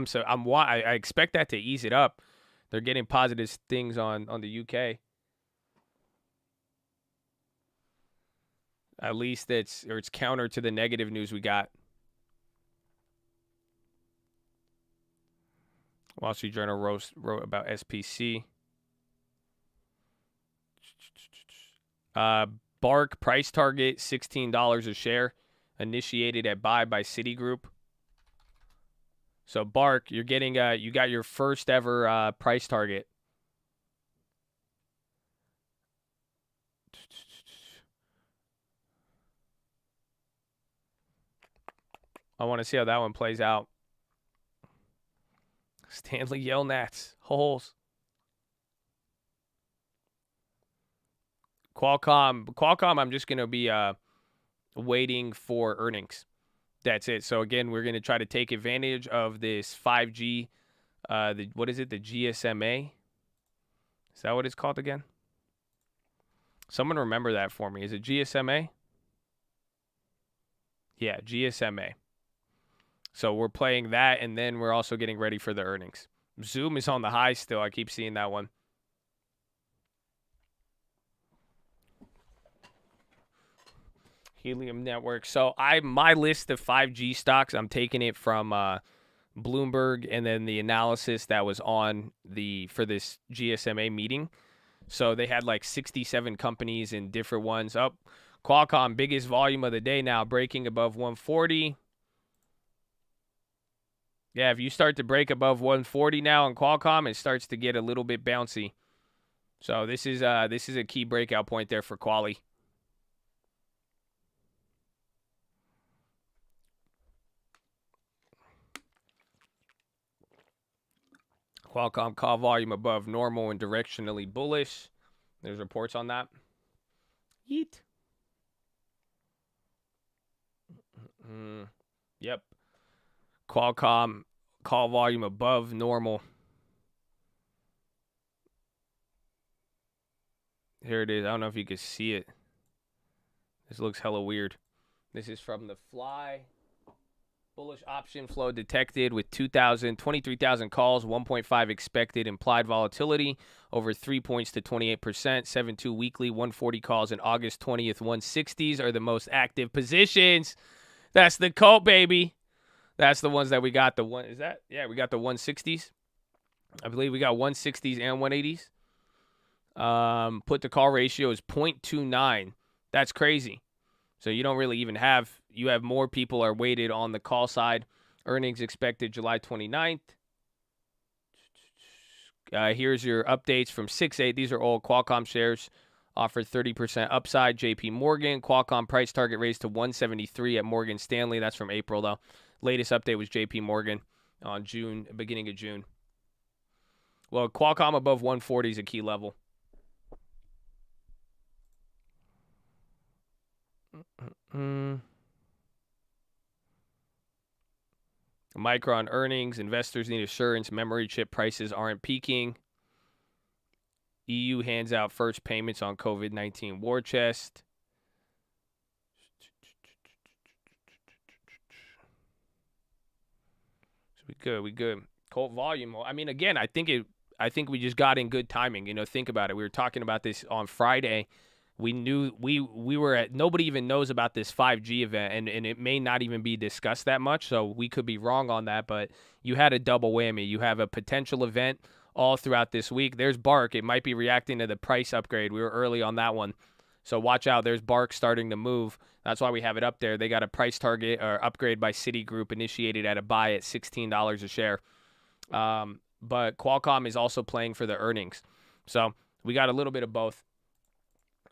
expect that to ease it up. They're getting positive things on the UK. At least it's counter to the negative news we got. Wall Street Journal wrote about SPC. Bark price target $16 a share, initiated at buy by Citigroup. So Bark, you're getting you got your first ever price target. I want to see how that one plays out. Stanley Yelnats, holes. Qualcomm, I'm just going to be waiting for earnings. That's it. So, again, we're going to try to take advantage of this 5G. What is it? The GSMA? Is that what it's called again? Someone remember that for me. Is it GSMA? Yeah, GSMA. So we're playing that, and then we're also getting ready for the earnings. Zoom is on the high still. I keep seeing that one. Helium Network. So my list of 5G stocks, I'm taking it from Bloomberg and then the analysis that was on for this GSMA meeting. So they had like 67 companies in different ones. Qualcomm, biggest volume of the day now, breaking above 140. Yeah, if you start to break above 140 now on Qualcomm, it starts to get a little bit bouncy. So this is a key breakout point there for Quali. Qualcomm call volume above normal and directionally bullish. There's reports on that. Yeet. Yep. Qualcomm call volume above normal. Here it is. I don't know if you can see it. This looks hella weird. This is from the Fly. Bullish option flow detected with 23,000 calls, 1.5 expected implied volatility, over 3 points to 28%, 7.2 weekly, 140 calls in August 20th, 160s are the most active positions. That's the cult, baby. That's the ones that we got. The one is that? Yeah, we got the 160s. I believe we got 160s and 180s. Put to call ratio is 0.29. That's crazy. So you don't really even have, you have more people are weighted on the call side. Earnings expected July 29th. Here's your updates from 6/8. These are all Qualcomm shares. Offered 30% upside. JP Morgan. Qualcomm price target raised to 173 at Morgan Stanley. That's from April, though. Latest update was JP Morgan on beginning of June. Well, Qualcomm above 140 is a key level. Micron earnings. Investors need assurance. Memory chip prices aren't peaking. EU hands out first payments on COVID-19 war chest. So we good. Colt volume. I mean, again, I think we just got in good timing. You know, think about it. We were talking about this on Friday. We knew we were at, nobody even knows about this 5G event, and it may not even be discussed that much, so we could be wrong on that, but you had a double whammy. You have a potential event all throughout this week. There's Bark. It might be reacting to the price upgrade. We were early on that one. So watch out. There's Bark starting to move. That's why we have it up there. They got a price target or upgrade by Citigroup initiated at a buy at $16 a share. But Qualcomm is also playing for the earnings. So we got a little bit of both.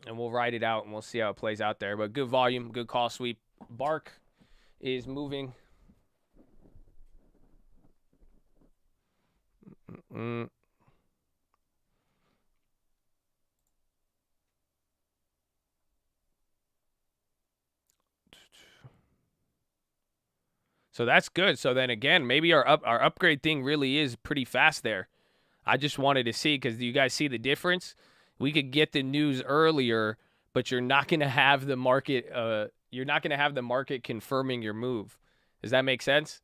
And we'll ride it out, and we'll see how it plays out there. But good volume, good call sweep. Bark is moving. So that's good. So then again, maybe our upgrade thing really is pretty fast there. I just wanted to see, because do you guys see the difference? We could get the news earlier, but you're not going to have the market. You're not going to have the market confirming your move. Does that make sense?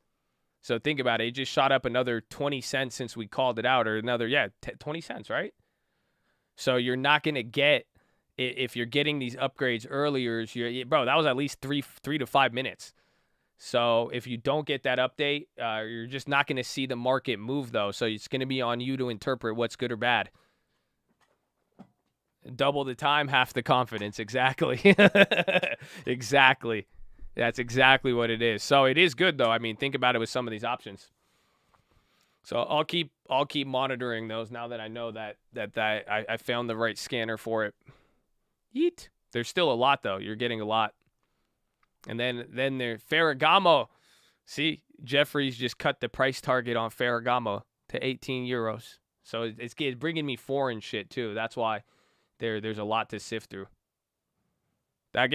So think about it. It just shot up another 20 cents since we called it out, or another 20 cents, right? So you're not going to get, if you're getting these upgrades earlier, bro, that was at least 3 to 5 minutes. So if you don't get that update, you're just not going to see the market move, though. So it's going to be on you to interpret what's good or bad. Double the time, half the confidence. Exactly. Exactly. That's exactly what it is. So it is good, though. I mean, think about it with some of these options. So I'll keep monitoring those now that I know that I found the right scanner for it. Yeet. There's still a lot, though. You're getting a lot. And then there, Ferragamo. See, Jeffries just cut the price target on Ferragamo to 18 euros. So it's bringing me foreign shit, too. That's why there's a lot to sift through. That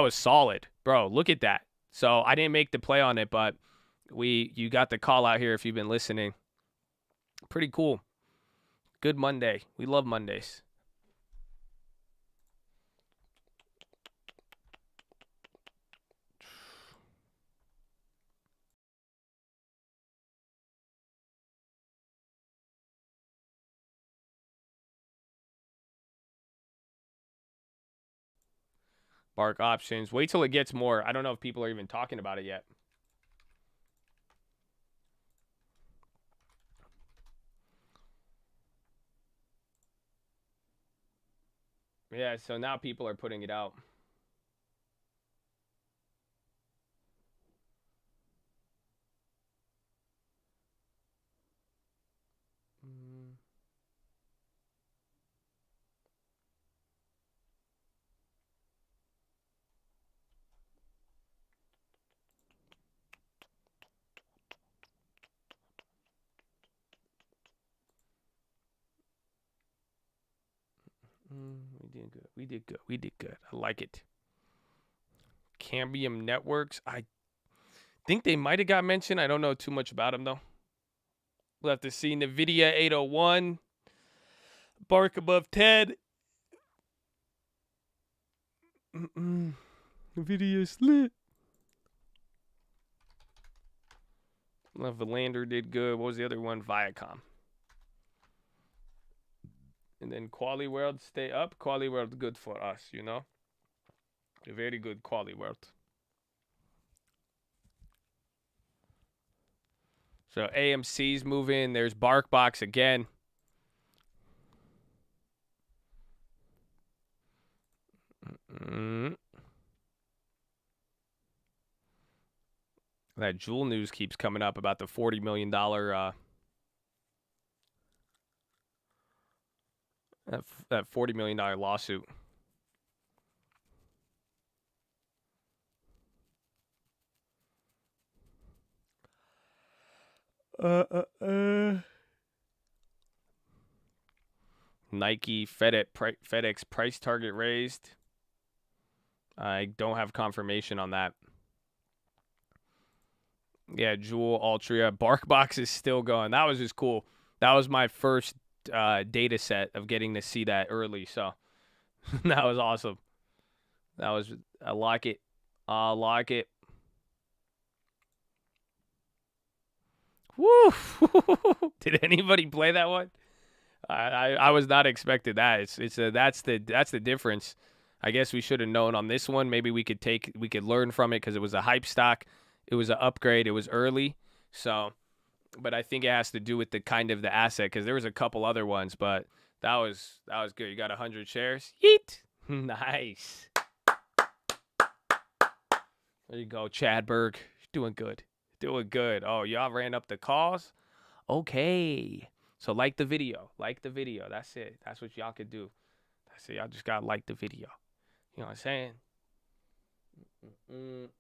was solid. Bro, look at that. So I didn't make the play on it, but you got the call out here if you've been listening. Pretty cool. Good Monday. We love Mondays. Bark options. Wait till it gets more. I don't know if people are even talking about it yet. Yeah, so now people are putting it out. We did good. We did good. We did good. I like it. Cambium Networks. I think they might have got mentioned. I don't know too much about them, though. We'll have to see. NVIDIA 801. Bark above Ted. NVIDIA's lit. Valander did good. What was the other one? Viacom. And then Quali World stay up. Quali World good for us, you know. A very good Quali World. So AMC's moving. There's BarkBox again. That Jewel news keeps coming up about the $40 million that $40 million lawsuit. Nike, FedEx price target raised. I don't have confirmation on that. Yeah, Jewel, Altria, BarkBox is still going. That was just cool. That was my first data set of getting to see that early, so that was awesome. I like it. I like it. Woo! Did anybody play that one? I was not expecting that. That's the difference. I guess we should have known on this one. Maybe we could learn from it because it was a hype stock. It was an upgrade. It was early. So, but I think it has to do with the kind of the asset because there was a couple other ones, but that was good. You got 100 shares. Yeet. Nice. There you go, Chadberg. Doing good. Doing good. Oh, y'all ran up the calls? Okay. So like the video. Like the video. That's it. That's what y'all could do. That's it. Y'all just got to like the video. You know what I'm saying? Whew.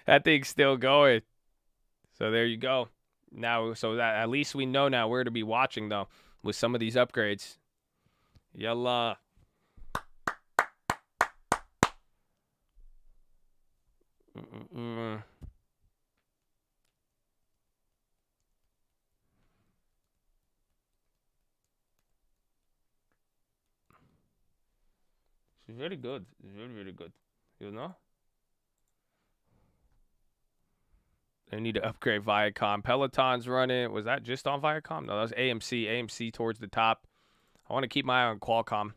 That thing's still going. So there you go. Now, so that at least we know now where to be watching, though, with some of these upgrades. Yalla. It's very good. It's very, very good. You know? They need to upgrade Viacom. Peloton's running. Was that just on Viacom? No, that was AMC. AMC towards the top. I want to keep my eye on Qualcomm.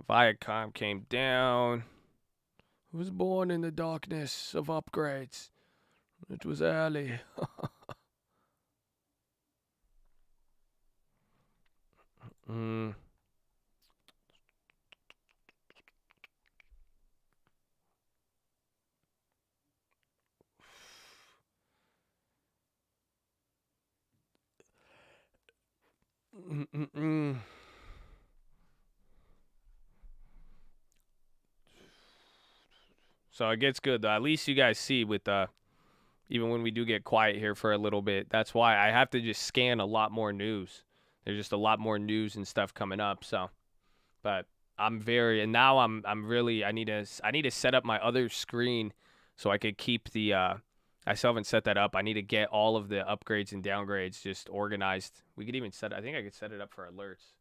Viacom came down. I was born in the darkness of upgrades. It was early. So it gets good, though. At least you guys see with even when we do get quiet here for a little bit. That's why I have to just scan a lot more news. There's just a lot more news and stuff coming up. So, but I'm really I need to set up my other screen so I could keep the I still haven't set that up. I need to get all of the upgrades and downgrades just organized. We could even I think I could set it up for alerts.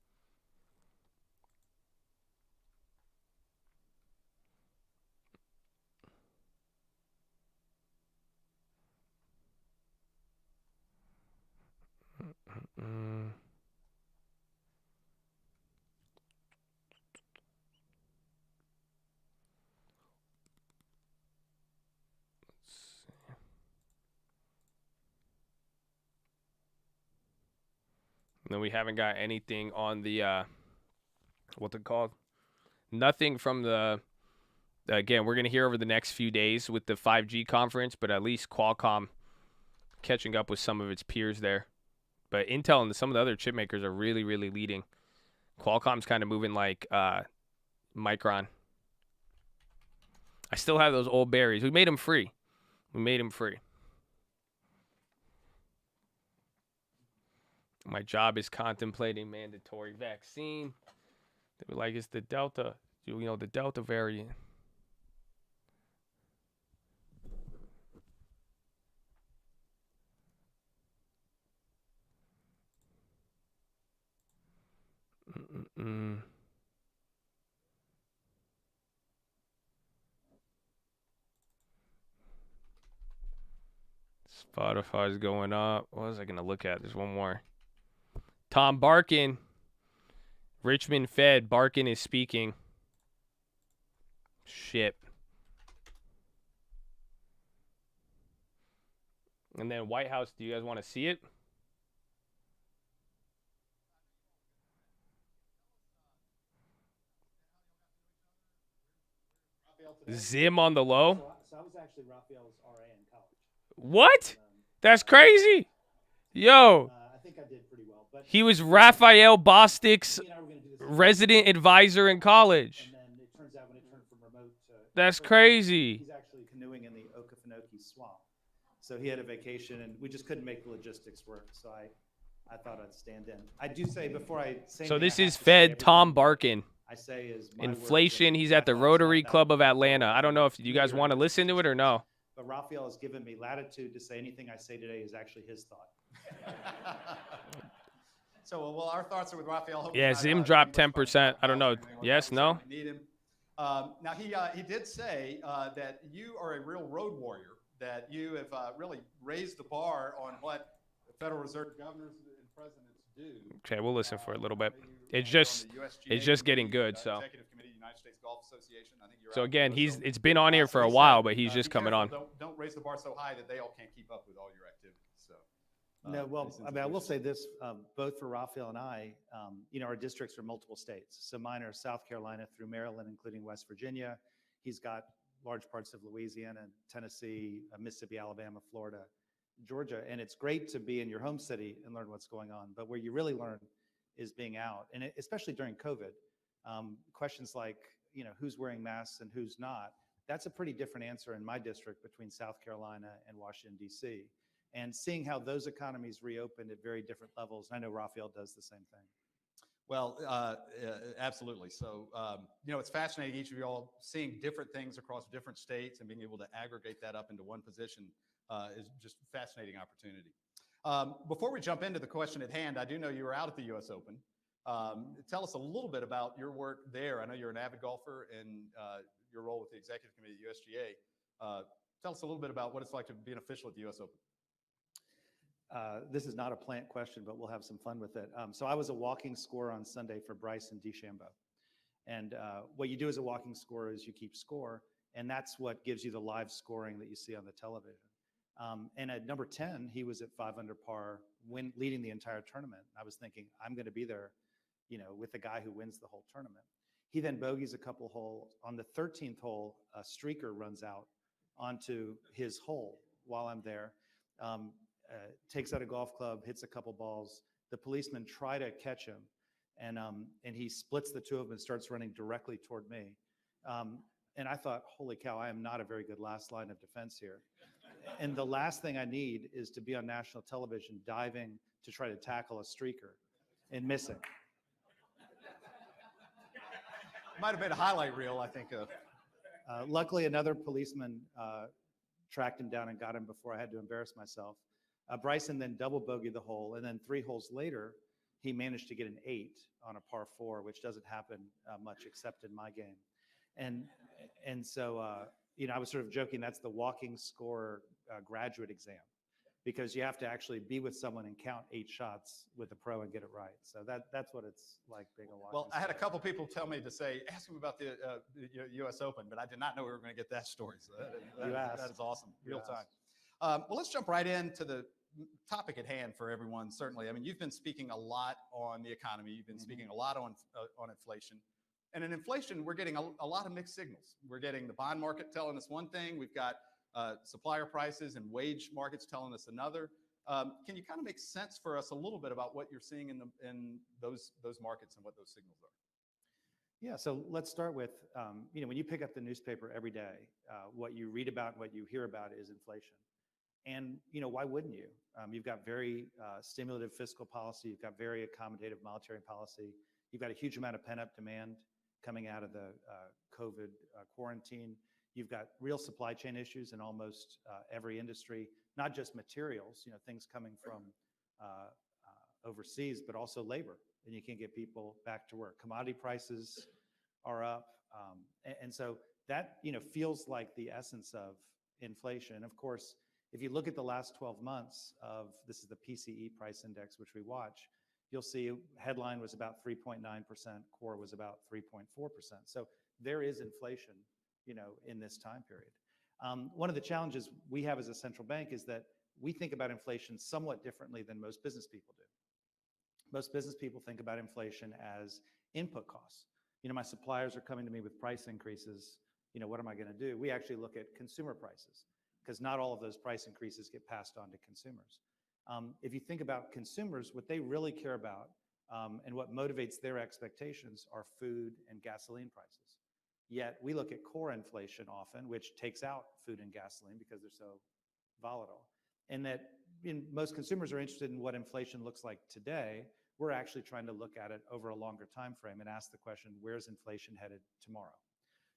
No, we haven't got anything on the what's it called? Nothing from the again, we're gonna hear over the next few days with the 5G conference, but at least Qualcomm catching up with some of its peers there. But Intel and some of the other chip makers are really, really leading. Qualcomm's kind of moving like Micron. I still have those old berries. We made them free. My job is contemplating mandatory vaccine. They were like, it's the Delta, the Delta variant. Spotify's going up. What was I going to look at? There's one more. Tom Barkin. Richmond Fed. Barkin is speaking. Shit. And then White House. Do you guys want to see it? Zim on the low. So I was actually Raphael's RA in college. What? That's crazy. Yo. I think I did pretty well. But he was Raphael Bostic's resident advisor in college. And then it turns out when it turned from remote to... That's crazy. He's actually canoeing in the Okefenokee Swamp. So he had a vacation, and we just couldn't make the logistics work. So I thought I'd stand in. I do say before I say... So this is Fed Tom Barkin. I say is inflation. He's at the Rotary Club of Atlanta. I don't know if you guys want to listen to it or no. But Raphael has given me latitude to say anything I say today is actually his thought. So, well, our thoughts are with Raphael. Yeah, Zim dropped 10%. I don't know. Yes, no? Need him. Now, he did say that you are a real road warrior, that you have really raised the bar on what the Federal Reserve governors and presidents do. Okay, we'll listen for a little bit. It's just getting good. So. Executive Committee, United States Golf Association. I think you're so again, it's been on here for a while, but he's just coming on. Don't raise the bar so high that they all can't keep up with all your activities. So. No, well, I will say this, both for Raphael and I, our districts are multiple states. So mine are South Carolina through Maryland, including West Virginia. He's got large parts of Louisiana, Tennessee, Mississippi, Alabama, Florida, Georgia. And it's great to be in your home city and learn what's going on. But where you really learn is being out. And especially during COVID, questions like, who's wearing masks and who's not, that's a pretty different answer in my district between South Carolina and Washington, D.C. And seeing how those economies reopened at very different levels. I know Raphael does the same thing. Well, absolutely. So, it's fascinating, each of you all seeing different things across different states and being able to aggregate that up into one position is just a fascinating opportunity. Before we jump into the question at hand, I do know you were out at the U.S. Open. Tell us a little bit about your work there. I know you're an avid golfer and your role with the Executive Committee at USGA. Tell us a little bit about what it's like to be an official at the U.S. Open. This is not a plant question, but we'll have some fun with it. So I was a walking scorer on Sunday for Bryson DeChambeau. And what you do as a walking scorer is you keep score, and that's what gives you the live scoring that you see on the television. And at number 10, he was at 5 under par, leading the entire tournament. I was thinking, I'm going to be there, with the guy who wins the whole tournament. He then bogeys a couple holes. On the 13th hole, a streaker runs out onto his hole while I'm there. Takes out a golf club, hits a couple balls. The policemen try to catch him, and he splits the two of them and starts running directly toward me. And I thought, holy cow, I am not a very good last line of defense here. And the last thing I need is to be on national television diving to try to tackle a streaker and missing. Might have been a highlight reel, I think. Luckily, another policeman tracked him down and got him before I had to embarrass myself. Bryson then double bogeyed the hole, and then 3 holes later, he managed to get an 8 on a par 4, which doesn't happen much except in my game. And so, I was sort of joking, that's the walking score graduate exam, because you have to actually be with someone and count 8 shots with a pro and get it right. So that's what it's like being a walking Well, I had a score. couple people tell me to say, ask him about the U.S. Open, but I did not know we were going to get that story. So that is awesome, real time. Well, let's jump right into the topic at hand for everyone, certainly. I mean, you've been speaking a lot on the economy. You've been speaking a lot on inflation. And in inflation, we're getting a lot of mixed signals. We're getting the bond market telling us one thing. We've got supplier prices and wage markets telling us another. Can you kind of make sense for us a little bit about what you're seeing in those markets and what those signals are? Yeah, so let's start with, when you pick up the newspaper every day, what you read about, what you hear about is inflation. And why wouldn't you? You've got very stimulative fiscal policy. You've got very accommodative monetary policy. You've got a huge amount of pent-up demand coming out of the COVID quarantine. You've got real supply chain issues in almost every industry, not just materials, things coming from overseas, but also labor, and you can't get people back to work. Commodity prices are up, and so that feels like the essence of inflation. Of course, if you look at the last 12 months this is the PCE price index, which we watch, you'll see headline was about 3.9%, core was about 3.4%. So there is inflation, in this time period. One of the challenges we have as a central bank is that we think about inflation somewhat differently than most business people do. Most business people think about inflation as input costs. My suppliers are coming to me with price increases. What am I going to do? We actually look at consumer prices, because not all of those price increases get passed on to consumers. If you think about consumers, what they really care about and what motivates their expectations are food and gasoline prices. Yet we look at core inflation often, which takes out food and gasoline because they're so volatile. And that most consumers are interested in what inflation looks like today. We're actually trying to look at it over a longer time frame and ask the question, where's inflation headed tomorrow?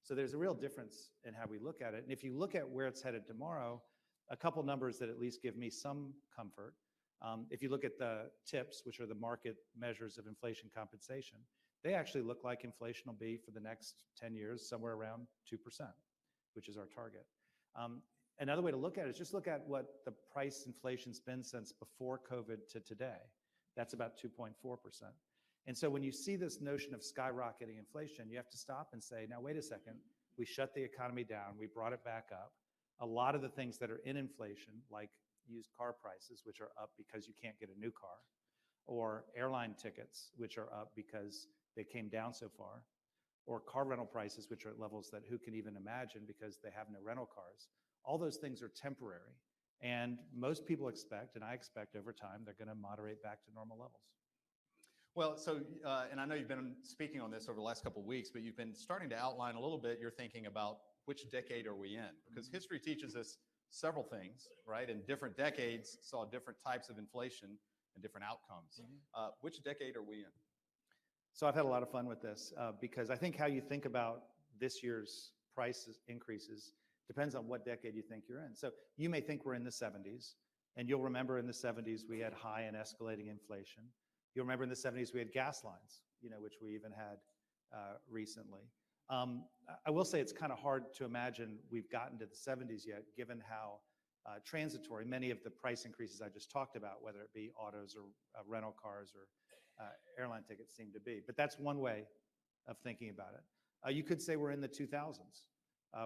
So there's a real difference in how we look at it. And if you look at where it's headed tomorrow, a couple numbers that at least give me some comfort. If you look at the TIPS, which are the market measures of inflation compensation, they actually look like inflation will be for the next 10 years somewhere around 2%, which is our target. Another way to look at it is just look at what the price inflation's been since before COVID to today. That's about 2.4%. And so when you see this notion of skyrocketing inflation, you have to stop and say, now, wait a second, we shut the economy down, we brought it back up. A lot of the things that are in inflation, like used car prices, which are up because you can't get a new car, or airline tickets, which are up because they came down so far, or car rental prices, which are at levels that who can even imagine because they have no rental cars. All those things are temporary. And most people expect, and I expect over time, they're going to moderate back to normal levels. Well, so, and I know you've been speaking on this over the last couple of weeks, but you've been starting to outline a little bit your thinking about which decade are we in? Because history teaches us several things, right? And different decades saw different types of inflation and different outcomes. Which decade are we in? So I've had a lot of fun with this because I think how you think about this year's price increases depends on what decade you think you're in. So you may think we're in the 70s, and you'll remember in the 70s we had high and escalating inflation. You'll remember in the 70s we had gas lines, which we even had recently. I will say it's kind of hard to imagine we've gotten to the 70s yet, given how transitory many of the price increases I just talked about, whether it be autos or rental cars or airline tickets, seem to be. But that's one way of thinking about it. You could say we're in the 2000s,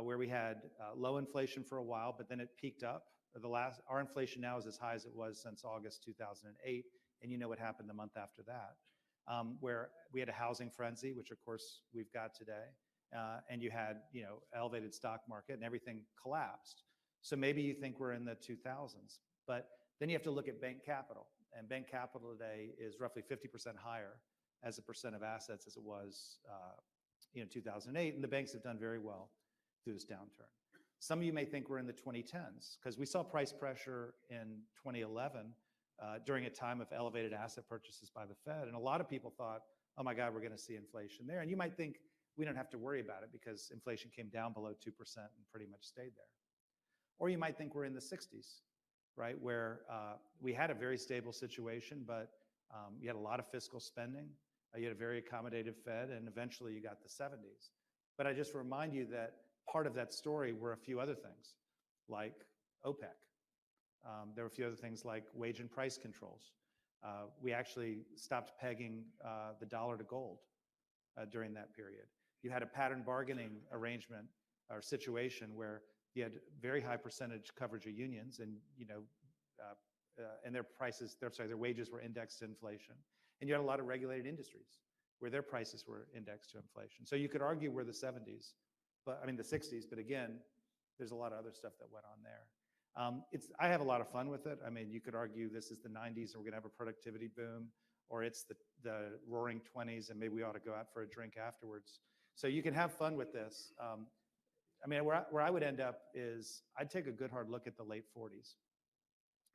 where we had low inflation for a while, but then it peaked up. Our inflation now is as high as it was since August 2008, and you know what happened the month after that, where we had a housing frenzy, which of course we've got today, and you had elevated stock market and everything collapsed. So maybe you think we're in the 2000s, but then you have to look at bank capital, and bank capital today is roughly 50% higher as a percent of assets as it was 2008, and the banks have done very well through this downturn. Some of you may think we're in the 2010s because we saw price pressure in 2011 during a time of elevated asset purchases by the Fed. And a lot of people thought, oh my God, we're going to see inflation there. And you might think we don't have to worry about it because inflation came down below 2% and pretty much stayed there. Or you might think we're in the 60s, right, where we had a very stable situation, but you had a lot of fiscal spending. You had a very accommodative Fed, and eventually you got the 70s. But I just remind you that part of that story were a few other things, like OPEC. There were a few other things like wage and price controls. We actually stopped pegging the dollar to gold during that period. You had a pattern bargaining arrangement or situation where you had very high percentage coverage of unions, and their wages were indexed to inflation. And you had a lot of regulated industries where their prices were indexed to inflation. So you could argue we're the 70s, the 60s, but again, there's a lot of other stuff that went on there. I have a lot of fun with it. You could argue this is the 90s and we're gonna have a productivity boom, or it's the roaring 20s and maybe we ought to go out for a drink afterwards. So you can have fun with this. Where I would end up is I'd take a good hard look at the late 40s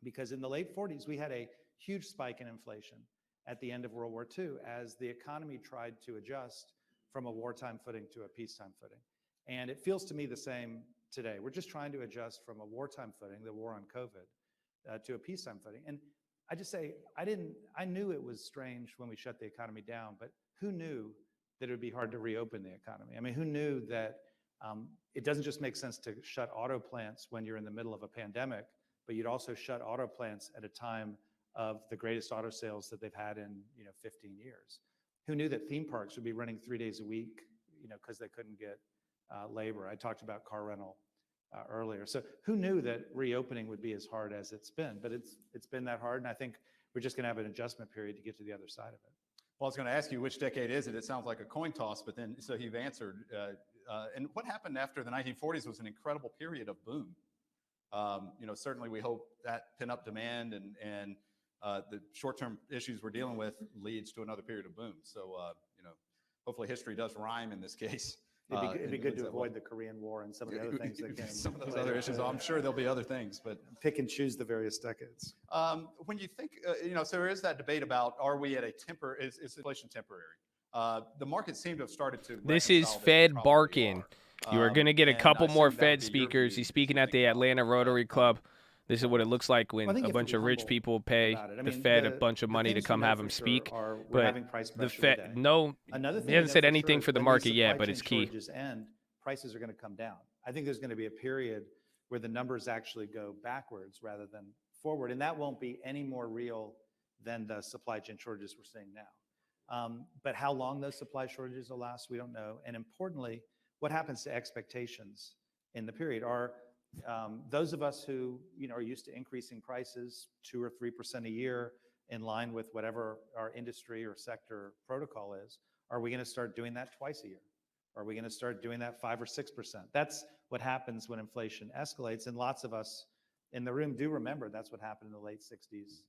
Because in the late 40s, we had a huge spike in inflation at the end of World War II as the economy tried to adjust from a wartime footing to a peacetime footing. And it feels to me the same today. We're just trying to adjust from a wartime footing, the war on COVID, to a peacetime footing. And I just say, I knew it was strange when we shut the economy down, but who knew that it would be hard to reopen the economy? I mean, who knew that it doesn't just make sense to shut auto plants when you're in the middle of a pandemic, but you'd also shut auto plants at a time of the greatest auto sales that they've had in 15 years. Who knew that theme parks would be running 3 days a week, because they couldn't get labor? I talked about car rental earlier. So who knew that reopening would be as hard as it's been? But it's been that hard, and I think we're just going to have an adjustment period to get to the other side of it. Well, I was going to ask you which decade is it? It sounds like a coin toss, but then so you've answered. And what happened after the 1940s was an incredible period of boom. Certainly we hope that pent-up demand and the short-term issues we're dealing with leads to another period of boom. So, hopefully history does rhyme in this case. It'd be good to avoid the Korean War and some of the other things that came. Some of those other issues. I'm sure there'll be other things, but pick and choose the various decades. When you think, so there is that debate about, are we at a is inflation temporary? The market seemed to have started to. This is Fed barking. You are going to get a couple more Fed speakers. He's speaking at the Atlanta Rotary Club. This is what it looks like when a bunch of rich people pay the Fed a bunch of money to come have him speak. But the Fed, he hasn't said anything for the market yet, but it's key. And prices are going to come down. I think there's going to be a period where the numbers actually go backwards rather than forward, and that won't be any more real than the supply chain shortages we're seeing now. But how long those supply shortages will last, we don't know. And importantly, what happens to expectations in the period? Are those of us who are used to increasing prices 2 or 3% a year in line with whatever our industry or sector protocol is, are we going to start doing that twice a year? Are we going to start doing that 5 or 6%? That's what happens when inflation escalates, and lots of us in the room do remember that's what happened in the late 60s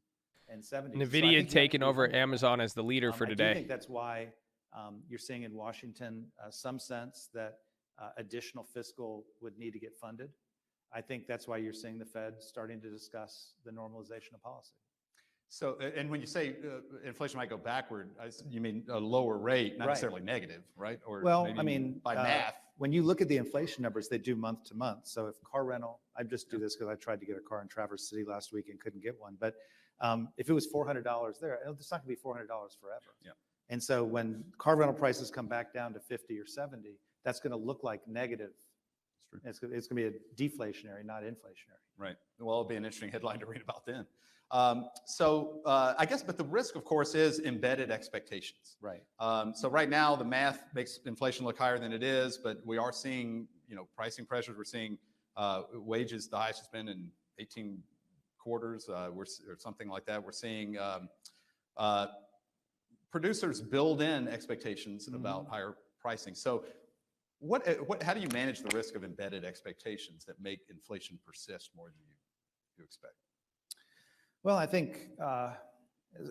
and 70s. NVIDIA taking over Amazon as the leader for today. I do think that's why you're seeing in Washington some sense that additional fiscal would need to get funded. I think that's why you're seeing the Fed starting to discuss the normalization of policy. So, and when you say inflation might go backward, you mean a lower rate, not necessarily negative, right? Or well, I mean, by math. When you look at the inflation numbers, they do month to month. So if car rental, I just do this because I tried to get a car in Traverse City last week and couldn't get one. But if it was $400 there, it's not going to be $400 forever. Yeah. And so when car rental prices come back down to 50 or 70, that's going to look like negative. It's going to be a deflationary, not inflationary. Right. Well, it'll be an interesting headline to read about then. I guess, but the risk, of course, is embedded expectations. Right. So right now, the math makes inflation look higher than it is, but we are seeing, pricing pressures. We're seeing wages the highest it's been in 18 quarters, or something like that. We're seeing producers build in expectations about higher pricing. So how do you manage the risk of embedded expectations that make inflation persist more than you expect? Well, I think,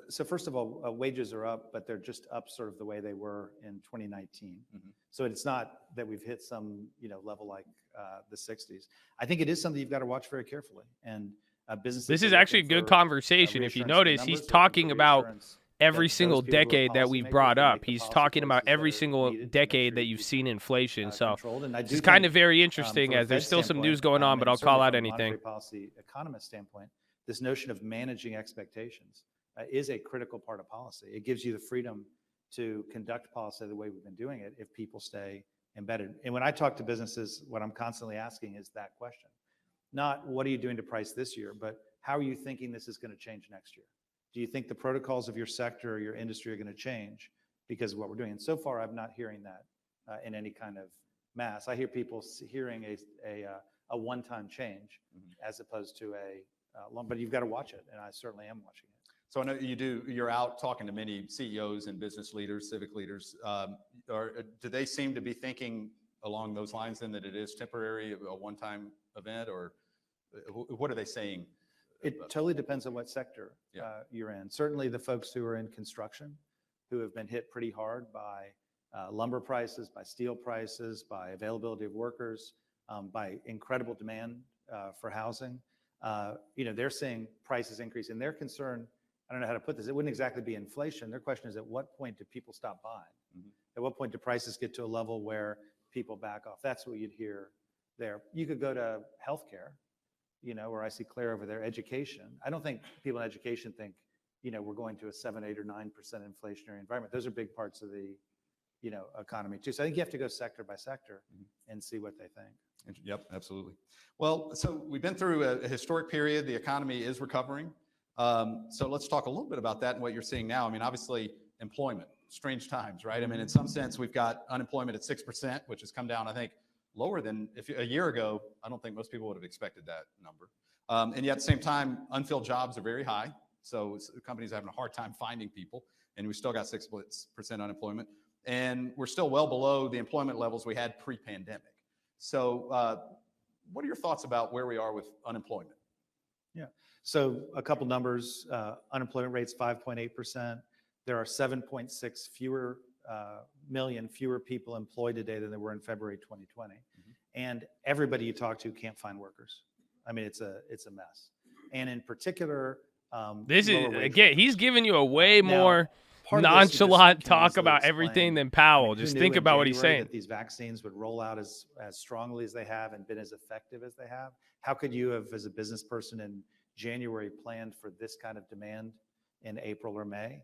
so first of all, wages are up, but they're just up sort of the way they were in 2019. So it's not that we've hit some, level like the 60s. I think it is something you've got to watch very carefully. And businesses. This is actually a good conversation. If you notice, he's talking about every single decade that we've brought up. He's talking about every single decade that you've seen inflation. So it's kind of very interesting as there's still some news going on, but I'll call out anything. From a monetary policy economist standpoint, this notion of managing expectations is a critical part of policy. It gives you the freedom to conduct policy the way we've been doing it if people stay embedded. And when I talk to businesses, what I'm constantly asking is that question. Not what are you doing to price this year, but how are you thinking this is going to change next year? Do you think the protocols of your sector or your industry are going to change because of what we're doing? And so far, I'm not hearing that in any kind of mass. I hear people hearing a one-time change as opposed to but you've got to watch it, and I certainly am watching it. So I know you're out talking to many CEOs and business leaders, civic leaders. Do they seem to be thinking along those lines then that it is temporary, a one-time event, or what are they saying? It totally depends on what sector you're in. Certainly the folks who are in construction, who have been hit pretty hard by lumber prices, by steel prices, by availability of workers, by incredible demand for housing. they're seeing prices increase, and their concern, I don't know how to put this, it wouldn't exactly be inflation. Their question is, at what point do people stop buying? At what point do prices get to a level where people back off? That's what you'd hear there. You could go to healthcare, where I see Claire over there, education. I don't think people in education think, we're going to a 7, 8, or 9% inflationary environment. Those are big parts of the, economy too. So I think you have to go sector by sector and see what they think. Yep, absolutely. Well, so we've been through a historic period. The economy is recovering. So let's talk a little bit about that and what you're seeing now. I mean, obviously, employment, strange times, right? I mean, in some sense, we've got unemployment at 6%, which has come down, I think, lower than a year ago. I don't think most people would have expected that number. And yet at the same time, unfilled jobs are very high. So companies are having a hard time finding people, and we still got 6% unemployment. And we're still well below the employment levels we had pre-pandemic. So what are your thoughts about where we are with unemployment? Yeah, so a couple numbers, unemployment rate's 5.8%. There are 7.6 million fewer people employed today than there were in February 2020. And everybody you talk to can't find workers. I mean, it's a mess. And in particular, this is, again, he's giving you a way more nonchalant talk about everything than Powell. Just think about what he's saying. That these vaccines would roll out as strongly as they have and been as effective as they have. How could you have, as a business person in January, planned for this kind of demand in April or May?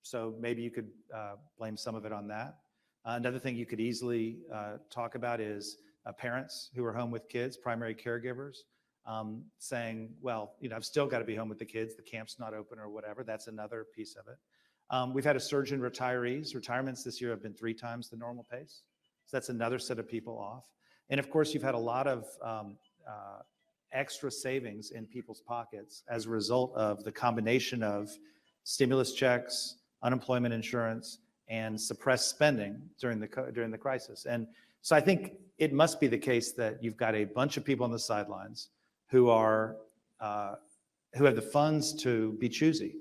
So maybe you could blame some of it on that. Another thing you could easily talk about is parents who are home with kids, primary caregivers, saying, well, I've still got to be home with the kids. The camp's not open or whatever. That's another piece of it. We've had a surge in retirees. Retirements this year have been 3 times the normal pace. So that's another set of people off. And of course, you've had a lot of extra savings in people's pockets as a result of the combination of stimulus checks, unemployment insurance, and suppressed spending during the crisis. And so I think it must be the case that you've got a bunch of people on the sidelines who have the funds to be choosy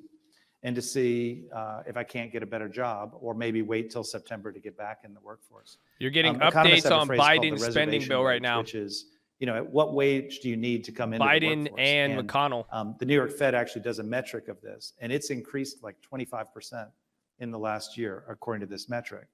and to see if I can't get a better job, or maybe wait till September to get back in the workforce. You're getting updates on Biden's spending bill right now. Which is, at what wage do you need to come into Biden the workforce? and McConnell. The New York Fed actually does a metric of this, and it's increased like 25% in the last year, according to this metric.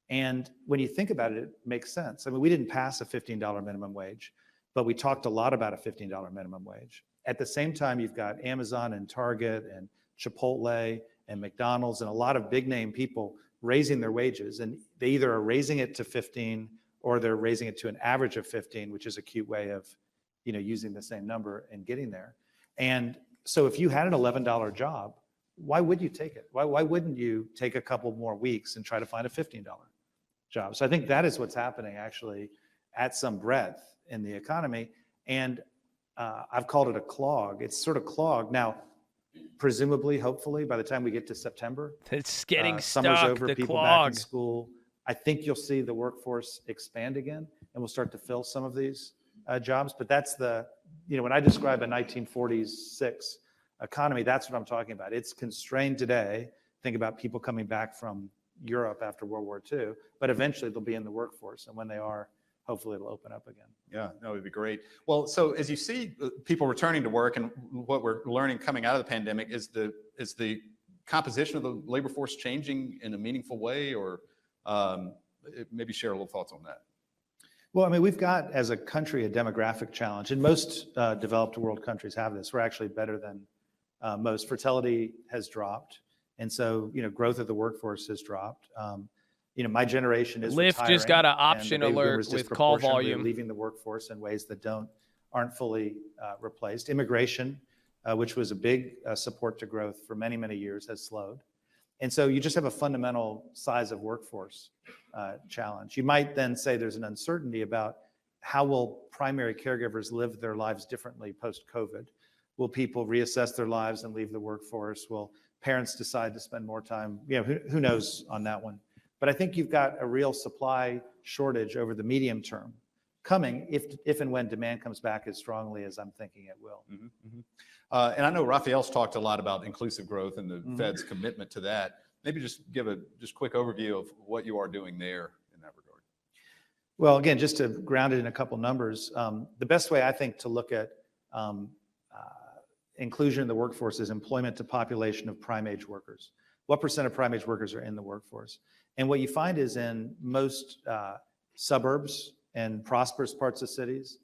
And when you think about it, it makes sense. I mean, we didn't pass a $15 minimum wage, but we talked a lot about a $15 minimum wage. At the same time, you've got Amazon and Target and Chipotle and McDonald's and a lot of big name people raising their wages, and they either are raising it to 15 or they're raising it to an average of 15, which is a cute way of, using the same number and getting there. And so if you had an $11 job, why would you take it? Why wouldn't you take a couple more weeks and try to find a $15 job? So I think that is what's happening actually at some breadth in the economy. And I've called it a clog. It's sort of clogged. Now, presumably, hopefully, by the time we get to September, it's getting summer's stuck, over, the people clog. back in school. I think you'll see the workforce expand again, and we'll start to fill some of these jobs. But that's when I describe a 1946 economy, that's what I'm talking about. It's constrained today. Think about people coming back from Europe after World War II, but eventually they'll be in the workforce, and when they are, hopefully it'll open up again. Yeah, that would be great. Well, so as you see people returning to work, and what we're learning coming out of the pandemic, is the composition of the labor force changing in a meaningful way, or maybe share a little thoughts on that? Well, I mean, we've got as a country a demographic challenge, and most developed world countries have this. We're actually better than most. Fertility has dropped, and so growth of the workforce has dropped. My generation is Lyft retiring, just got an option and the baby alert boomers with call disproportionately volume. leaving the workforce in ways that aren't fully replaced. Immigration, which was a big support to growth for many, many years, has slowed. And so you just have a fundamental size of workforce challenge. You might then say there's an uncertainty about how will primary caregivers live their lives differently post-COVID. Will people reassess their lives and leave the workforce? Will parents decide to spend more time? Who knows on that one? But I think you've got a real supply shortage over the medium term coming if and when demand comes back as strongly as I'm thinking it will. And I know Raphael's talked a lot about inclusive growth and the Fed's commitment to that. Maybe just give a quick overview of what you are doing there in that regard. Well, again, just to ground it in a couple numbers, the best way I think to look at inclusion in the workforce is employment to population of prime age workers. What percent of prime age workers are in the workforce? And what you find is in most suburbs and prosperous parts of cities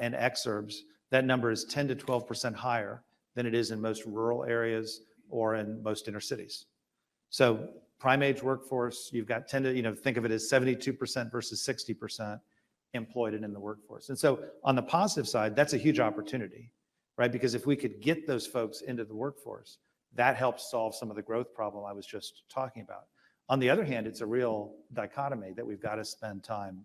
and exurbs, that number is 10 to 12% higher than it is in most rural areas or in most inner cities. So prime age workforce, you've got 10 to, think of it as 72% versus 60% employed and in the workforce. And so on the positive side, that's a huge opportunity, right? Because if we could get those folks into the workforce, that helps solve some of the growth problem I was just talking about. On the other hand, it's a real dichotomy that we've got to spend time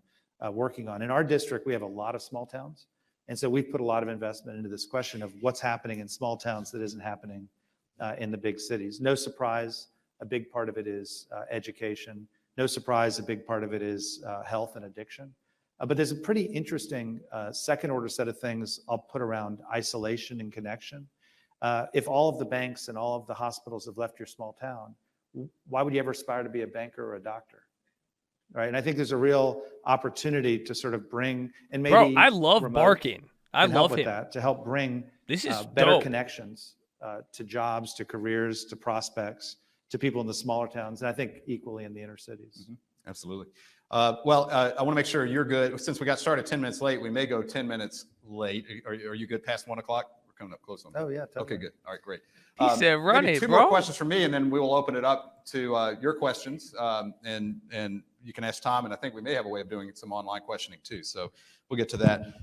working on. In our district, we have a lot of small towns. And so we've put a lot of investment into this question of what's happening in small towns that isn't happening in the big cities. No surprise, a big part of it is education. No surprise, a big part of it is health and addiction. But there's a pretty interesting second order set of things I'll put around isolation and connection. If all of the banks and all of the hospitals have left your small town, why would you ever aspire to be a banker or a doctor? Right. And I think there's a real opportunity to sort of bring, and maybe Bro, I love barking. I love with him. that to help bring This is better dope. connections to jobs, to careers, to prospects, to people in the smaller towns, and I think equally in the inner cities. Mm-hmm. Absolutely. I want to make sure you're good. Since we got started 10 minutes late, we may go 10 minutes late. Are you good past 1 o'clock? We're coming up close on that. Oh, yeah. Totally. Okay, good. All right, great. He said, run it, two bro. more questions from me, and then we will open it up to your questions. And you can ask Tom, and I think we may have a way of doing some online questioning too. So we'll get to that.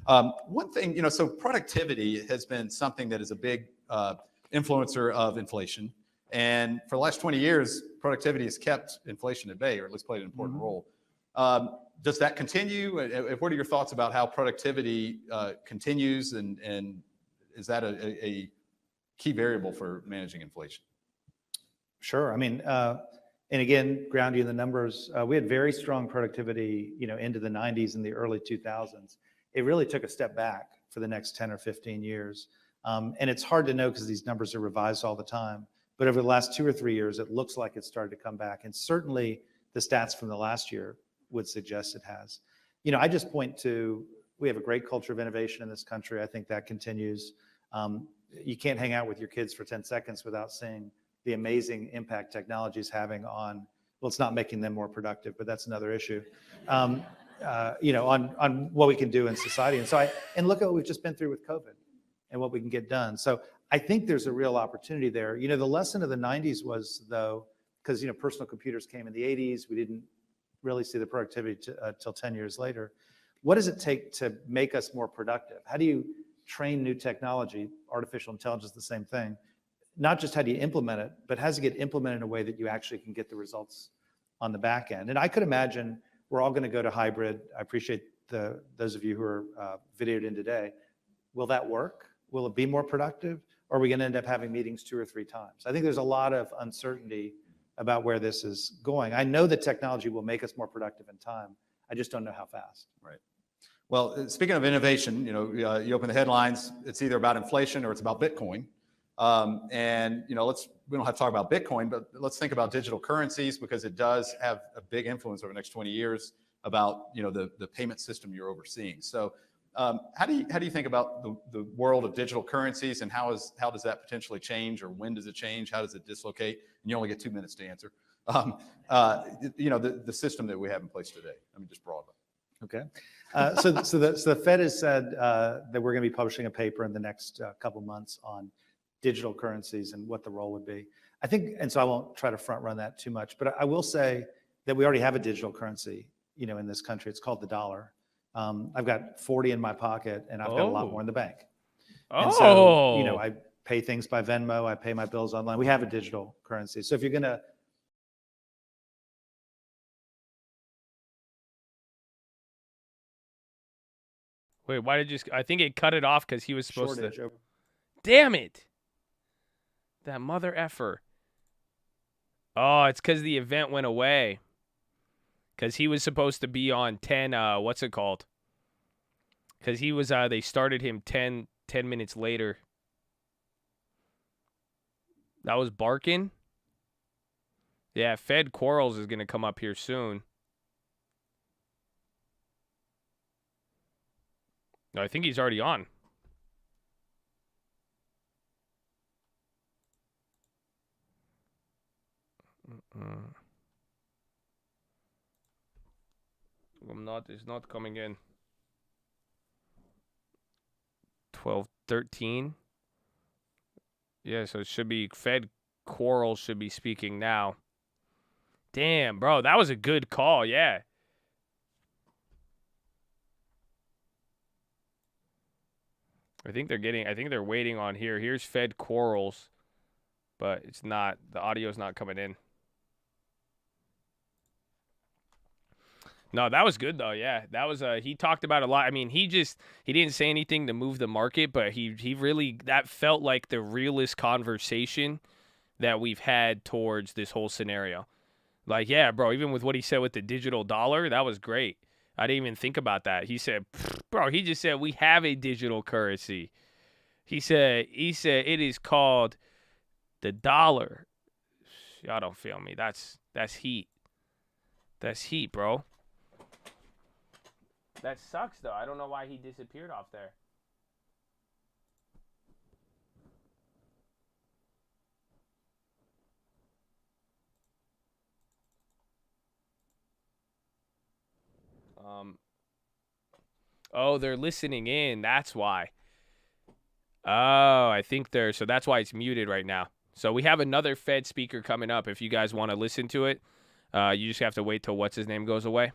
One thing, so productivity has been something that is a big influencer of inflation. And for the last 20 years, productivity has kept inflation at bay, or at least played an important role. Does that continue? What are your thoughts about how productivity continues, and is that a key variable for managing inflation? Sure. I mean, and again, ground you in the numbers, we had very strong productivity, into the 90s and the early 2000s. It really took a step back for the next 10 or 15 years. And it's hard to know because these numbers are revised all the time. But over the last 2 or 3 years, it looks like it's started to come back. And certainly the stats from the last year would suggest it has. I just point to, we have a great culture of innovation in this country. I think that continues. You can't hang out with your kids for 10 seconds without seeing the amazing impact technology is having on, well, it's not making them more productive, but that's another issue, on what we can do in society. And look at what we've just been through with COVID and what we can get done. So I think there's a real opportunity there. The lesson of the 90s was, though, because, personal computers came in the 80s, we didn't really see the productivity till 10 years later. What does it take to make us more productive? How do you train new technology? Artificial intelligence is the same thing. Not just how do you implement it, but how does it get implemented in a way that you actually can get the results on the back end? And I could imagine we're all going to go to hybrid. I appreciate those of you who are videoed in today. Will that work? Will it be more productive? Or are we going to end up having meetings 2 or 3 times? I think there's a lot of uncertainty about where this is going. I know that technology will make us more productive in time. I just don't know how fast. Right. Well, speaking of innovation, you open the headlines, it's either about inflation or it's about Bitcoin. And we don't have to talk about Bitcoin, but let's think about digital currencies, because it does have a big influence over the next 20 years about, the payment system you're overseeing. So how do you think about the world of digital currencies, and how does that potentially change, or when does it change? How does it dislocate? And you only get 2 minutes to answer. The system that we have in place today. I mean, just broadly. Okay. So the Fed has said that we're going to be publishing a paper in the next couple months on digital currencies and what the role would be. I think, and so I won't try to front run that too much, but I will say that we already have a digital currency, in this country. It's called the dollar. I've got 40 in my pocket, and I've got a lot more in the bank. And so, I pay things by Venmo. I pay my bills online. We have a digital currency. So if you're going to Wait, why did you? I think it cut it off because he was supposed shortage to. Damn it! That mother effer. Oh, it's because the event went away. Because he was supposed to be on 10. What's it called? Because he was. They started him 10 minutes later. That was barking. Yeah, Fed Quarles is gonna come up here soon. No, I think he's already on. It's not coming in. 12:13. Yeah, so it should be Fed Quarles should be speaking now. Damn, bro, that was a good call. Yeah. I think they're waiting on here. Here's Fed Quarles, but it's not, the audio's not coming in. No, that was good though. Yeah, that was he talked about a lot. I mean, he didn't say anything to move the market, but he really, that felt like the realest conversation that we've had towards this whole scenario. Like, yeah, bro, even with what he said with the digital dollar, that was great. I didn't even think about that. He said, bro, he just said we have a digital currency. He said it is called the dollar. Y'all don't feel me. That's heat. That's heat, bro. That sucks, though. I don't know why he disappeared off there. Oh, they're listening in. That's why. Oh, I think so that's why it's muted right now. So we have another Fed speaker coming up. If you guys want to listen to it, you just have to wait till what's his name goes away.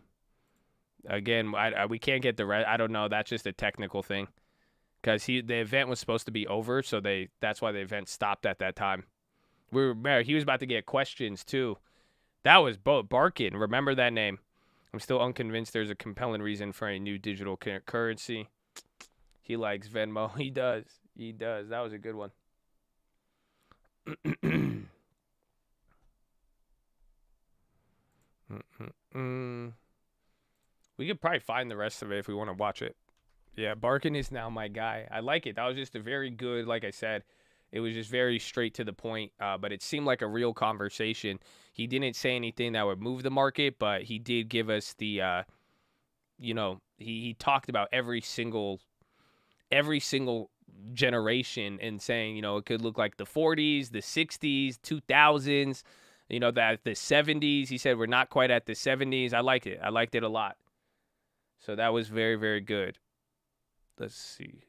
Again, we can't get the rest. I don't know. That's just a technical thing. Because the event was supposed to be over, so that's why the event stopped at that time. He was about to get questions, too. That was Barkin. Remember that name. I'm still unconvinced there's a compelling reason for a new digital currency. He likes Venmo. He does. He does. That was a good one. We could probably find the rest of it if we want to watch it. Yeah, Barkin is now my guy. I like it. That was just a very good, like I said, it was just very straight to the point, but it seemed like a real conversation. He didn't say anything that would move the market, but he did give us the, he talked about every single generation and saying, it could look like the 40s, the 60s, 2000s, that the 70s. He said we're not quite at the 70s. I liked it. I liked it a lot. So that was very, very good. Let's see.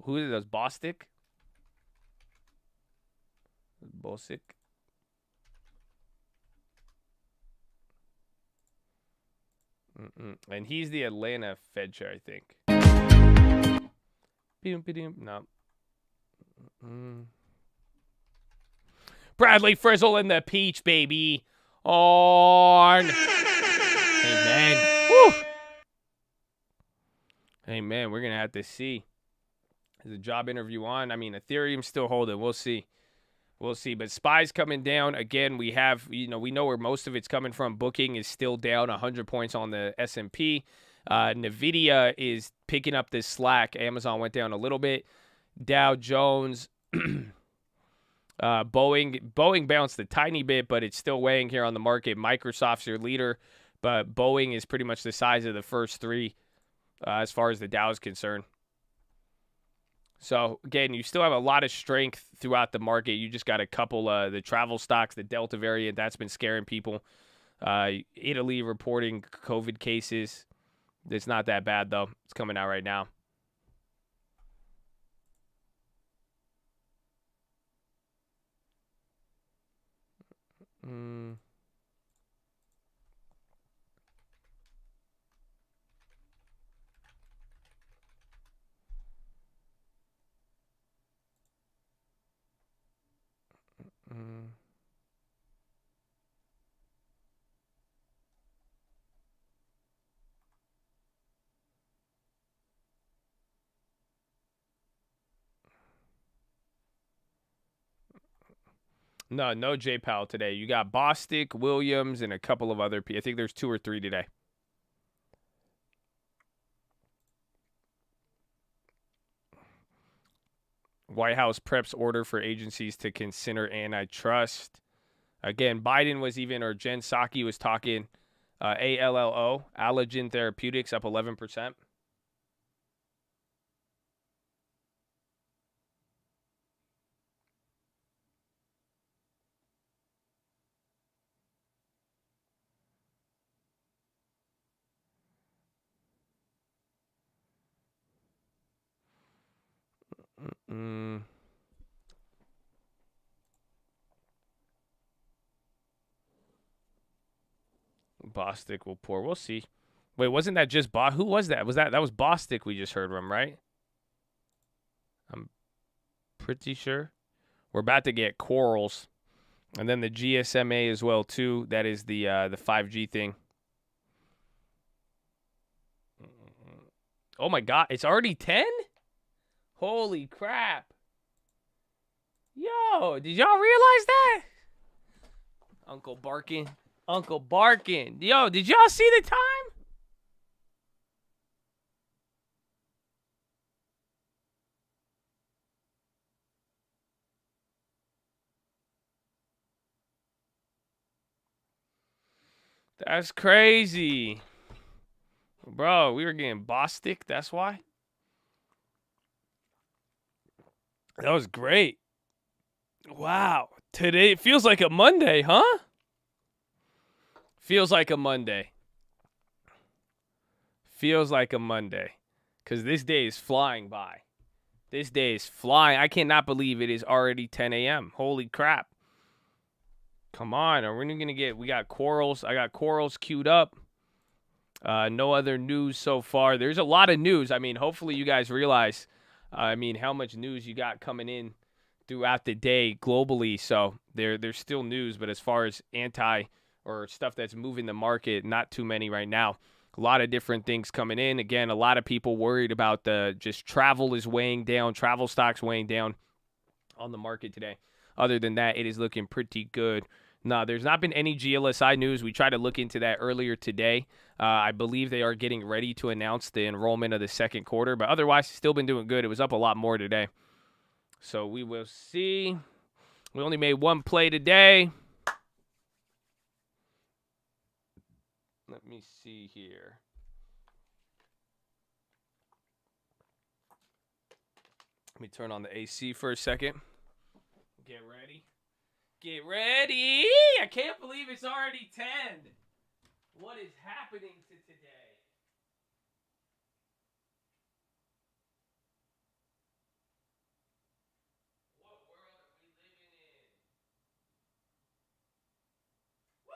Who is this? Bostic? Bosick? And he's the Atlanta Fed chair, I think. No. Bradley Frizzle in the peach, baby. On. Amen. Woo. Amen. We're going to have to see. Is the job interview on? I mean, Ethereum's still holding. We'll see. We'll see. But SPY's coming down. Again, we have, we know where most of it's coming from. Booking is still down 100 points on the S&P. NVIDIA is picking up this slack. Amazon went down a little bit. Dow Jones, Boeing bounced a tiny bit, but it's still weighing here on the market. Microsoft's your leader, but Boeing is pretty much the size of the first three as far as the Dow is concerned. So, again, you still have a lot of strength throughout the market. You just got a couple the travel stocks, the Delta variant, that's been scaring people. Italy reporting COVID cases. It's not that bad, though. It's coming out right now. No J Powell today. You got Bostic, Williams, and a couple of other people. I think there's 2 or 3 today. White House preps order for agencies to consider antitrust. Again, Biden was even, or Jen Psaki was talking ALLO, Allergen Therapeutics, up 11%. Bostic will pour. We'll see. Wait, wasn't that just Who was that? That was Bostic we just heard from, right? I'm pretty sure. We're about to get Quarles. And then the GSMA as well, too. That is the 5G thing. Oh, my God. It's already 10? Holy crap. Yo, did y'all realize that? Uncle barking. Yo, did y'all see the time? That's crazy. Bro, we were getting Bostic. That's why. That was great. Wow. Today, it feels like a Monday, huh? Feels like a Monday. Feels like a Monday. Because this day is flying by. This day is flying. I cannot believe it is already 10 a.m. Holy crap. Come on. Are we going to get... We got Quarles. I got Quarles queued up. No other news so far. There's a lot of news. I mean, hopefully you guys realize, how much news you got coming in throughout the day globally. So there's still news, but as far as or stuff that's moving the market, not too many right now. A lot of different things coming in. Again, a lot of people worried about just travel is weighing down, travel stocks weighing down on the market today. Other than that, it is looking pretty good. No, there's not been any GLSI news. We tried to look into that earlier today. I believe they are getting ready to announce the enrollment of the second quarter, but otherwise, still been doing good. It was up a lot more today. So we will see. We only made one play today. Let me see here. Let me turn on the AC for a second. Get ready. Get ready. I can't believe it's already 10. What is happening to today? What world are we living in? Woo!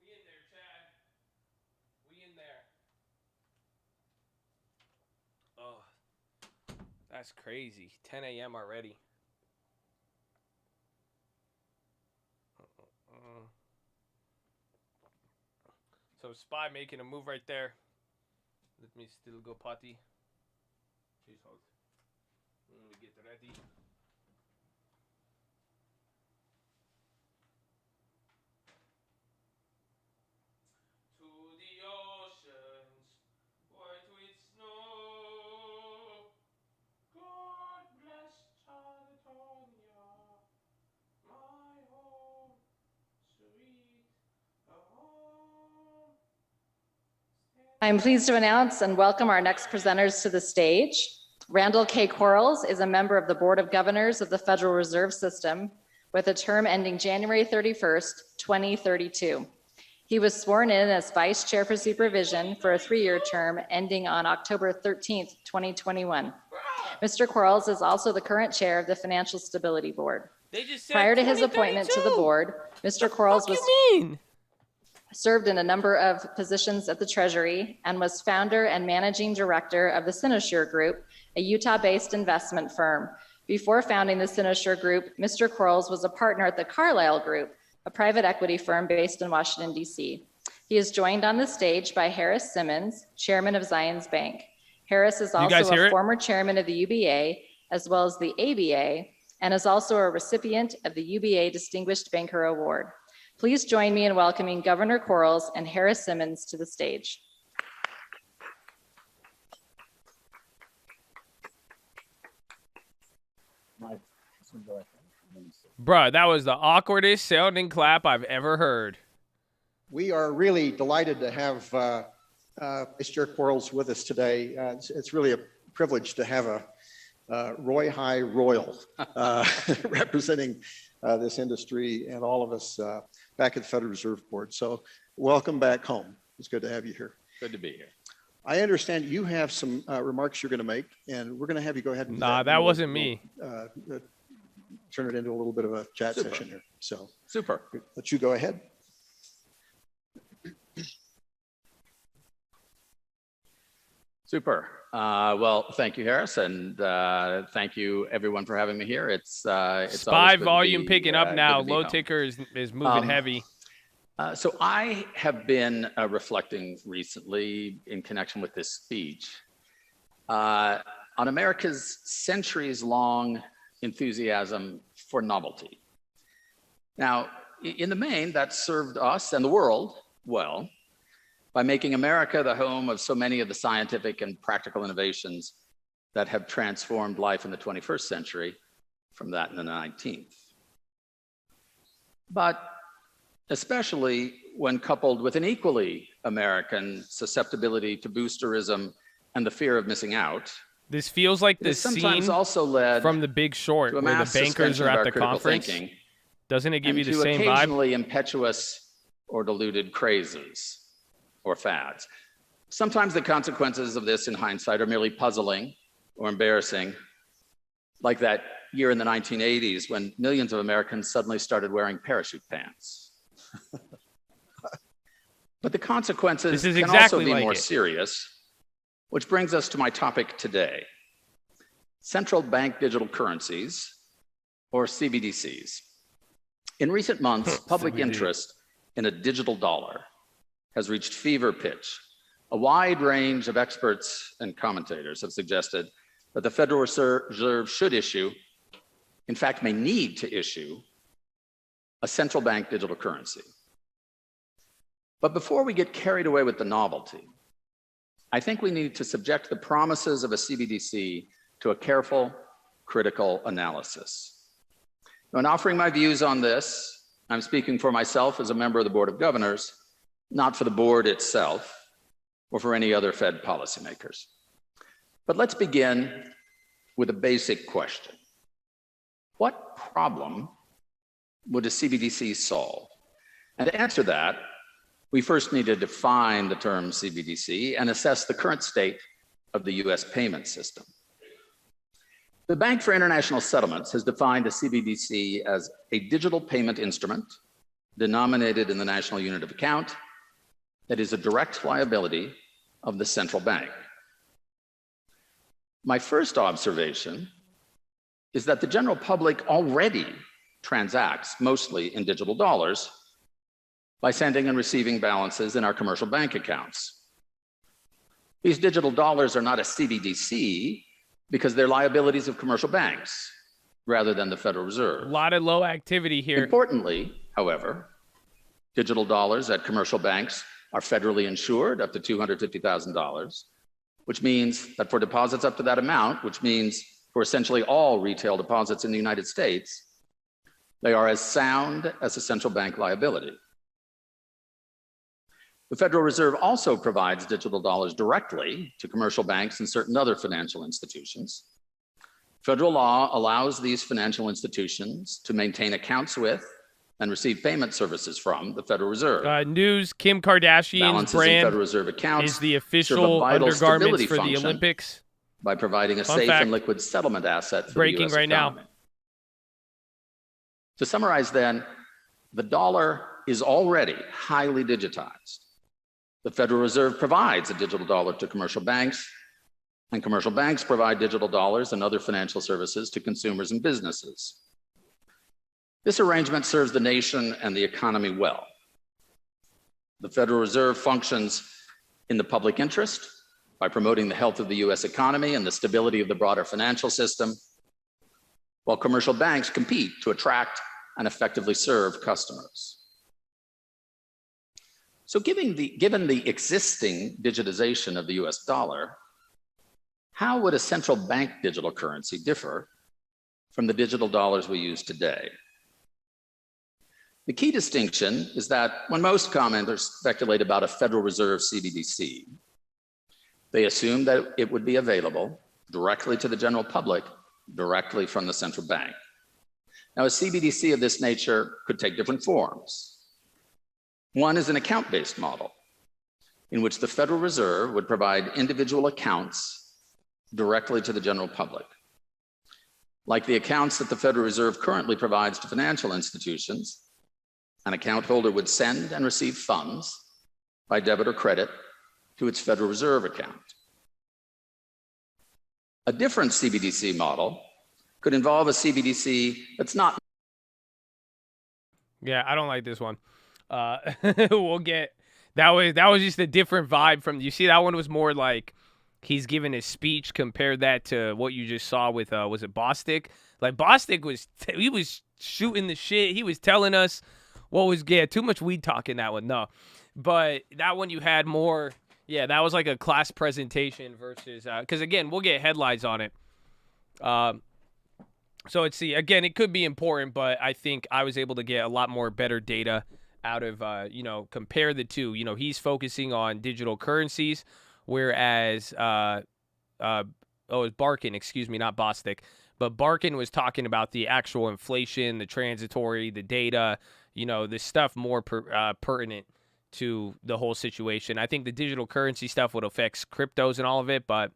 We in there, Chad. We in there. Oh, that's crazy. 10 a.m. already. So Spy making a move right there. Let me still go potty. Please hold. Let me get ready. To the oceans, white with snow. God bless California, my home, sweet home. I'm pleased to announce and welcome our next presenters to the stage. Randall K. Quarles is a member of the Board of Governors of the Federal Reserve System with a term ending January 31st, 2032. He was sworn in as Vice Chair for Supervision for a 3-year term ending on October 13th, 2021. Mr. Quarles is also the current chair of the Financial Stability Board. Prior to his appointment to the board, Mr. Quarles served in a number of positions at the Treasury and was founder and managing director of the Sinosure Group, a Utah-based investment firm. Before founding the Sinosure Group, Mr. Quarles was a partner at the Carlyle Group, a private equity firm based in Washington, D.C. He is joined on the stage by Harris Simmons, chairman of Zions Bank. Harris is also a former chairman of the UBA, as well as the ABA, and is also a recipient of the UBA Distinguished Banker Award. Please join me in welcoming Governor Quarles and Harris Simmons to the stage. Bruh, that was the awkwardest sounding clap I've ever heard. We are really delighted to have Mr. Quarles with us today. It's really a privilege to have a Roy High Royal representing this industry and all of us back at the Federal Reserve Board. So welcome back home. It's good to have you here. Good to be here. I understand you have some remarks you're going to make, and we're going to have you go ahead and do Nah, that wasn't me. Turn it into a little bit of a chat session here. So Super. let you go ahead. Super. Well, thank you, Harris, and thank you everyone for having me here. It's SPY volume picking up now. Low ticker is moving heavy. So I have been reflecting recently in connection with this speech on America's centuries-long enthusiasm for novelty. Now, in the main, that served us and the world well by making America the home of so many of the scientific and practical innovations that have transformed life in the 21st century from that in the 19th. But especially when coupled with an equally American susceptibility to boosterism and the fear of missing out, This feels like the sometimes scene also led from The Big Short to a where the mass bankers suspension are of at our the critical conference. thinking, Doesn't it give you and the to same vibe? occasionally impetuous or deluded crazes or fads. Sometimes the consequences of this in hindsight are merely puzzling or embarrassing, like that year in the 1980s when millions of Americans suddenly started wearing parachute pants. But the consequences This is can exactly also be like more it. serious, which brings us to my topic today: central bank digital currencies, or CBDCs. In recent months, public CBD. interest in a digital dollar has reached fever pitch. A wide range of experts and commentators have suggested that the Federal Reserve should issue, in fact, may need to issue, a central bank digital currency. But before we get carried away with the novelty, I think we need to subject the promises of a CBDC to a careful, critical analysis. Now, in offering my views on this, I'm speaking for myself as a member of the Board of Governors, not for the board itself or for any other Fed policymakers. But let's begin with a basic question. What problem would a CBDC solve? And to answer that, we first need to define the term CBDC and assess the current state of the US payment system. The Bank for International Settlements has defined a CBDC as a digital payment instrument denominated in the national unit of account that is a direct liability of the central bank. My first observation is that the general public already transacts mostly in digital dollars by sending and receiving balances in our commercial bank accounts. These digital dollars are not a CBDC because they're liabilities of commercial banks rather than the Federal Reserve. A lot of low activity here. Importantly, however, digital dollars at commercial banks are federally insured up to $250,000, which means that for deposits up to that amount, which means for essentially all retail deposits in the United States, they are as sound as a central bank liability. The Federal Reserve also provides digital dollars directly to commercial banks and certain other financial institutions. Federal law allows these financial institutions to maintain accounts with and receive payment services from the Federal Reserve. News, Kim Kardashian's Balances in brand Federal Reserve accounts is the serve a official vital undergarments stability for the function Olympics. by providing a Fun safe fact. and liquid settlement asset for Breaking the US right now. economy. To summarize then, the dollar is already highly digitized. The Federal Reserve provides a digital dollar to commercial banks, and commercial banks provide digital dollars and other financial services to consumers and businesses. This arrangement serves the nation and the economy well. The Federal Reserve functions in the public interest by promoting the health of the US economy and the stability of the broader financial system, while commercial banks compete to attract and effectively serve customers. So given the existing digitization of the US dollar, how would a central bank digital currency differ from the digital dollars we use today. The key distinction is that when most commenters speculate about a Federal Reserve CBDC, they assume that it would be available directly to the general public, directly from the central bank. Now, a CBDC of this nature could take different forms. One is an account-based model, in which the Federal Reserve would provide individual accounts directly to the general public. Like the accounts that the Federal Reserve currently provides to financial institutions, an account holder would send and receive funds by debit or credit to its Federal Reserve account. A different CBDC model could involve a CBDC that's not. Yeah, I don't like this one. We'll get that was just a different vibe from. You see, that one was more like he's giving his speech. Compared that to what you just saw with was it Bostic? Like Bostic was shooting the shit. He was telling us what was too much weed talk in that one. No, but that one you had more. Yeah, that was like a class presentation versus because again we'll get headlines on it. So again, it could be important, but I think I was able to get a lot more better data out of, compare the two. He's focusing on digital currencies, whereas, it was Barkin, excuse me, not Bostic. But Barkin was talking about the actual inflation, the transitory, the data, this stuff more pertinent to the whole situation. I think the digital currency stuff would affect cryptos and all of it, but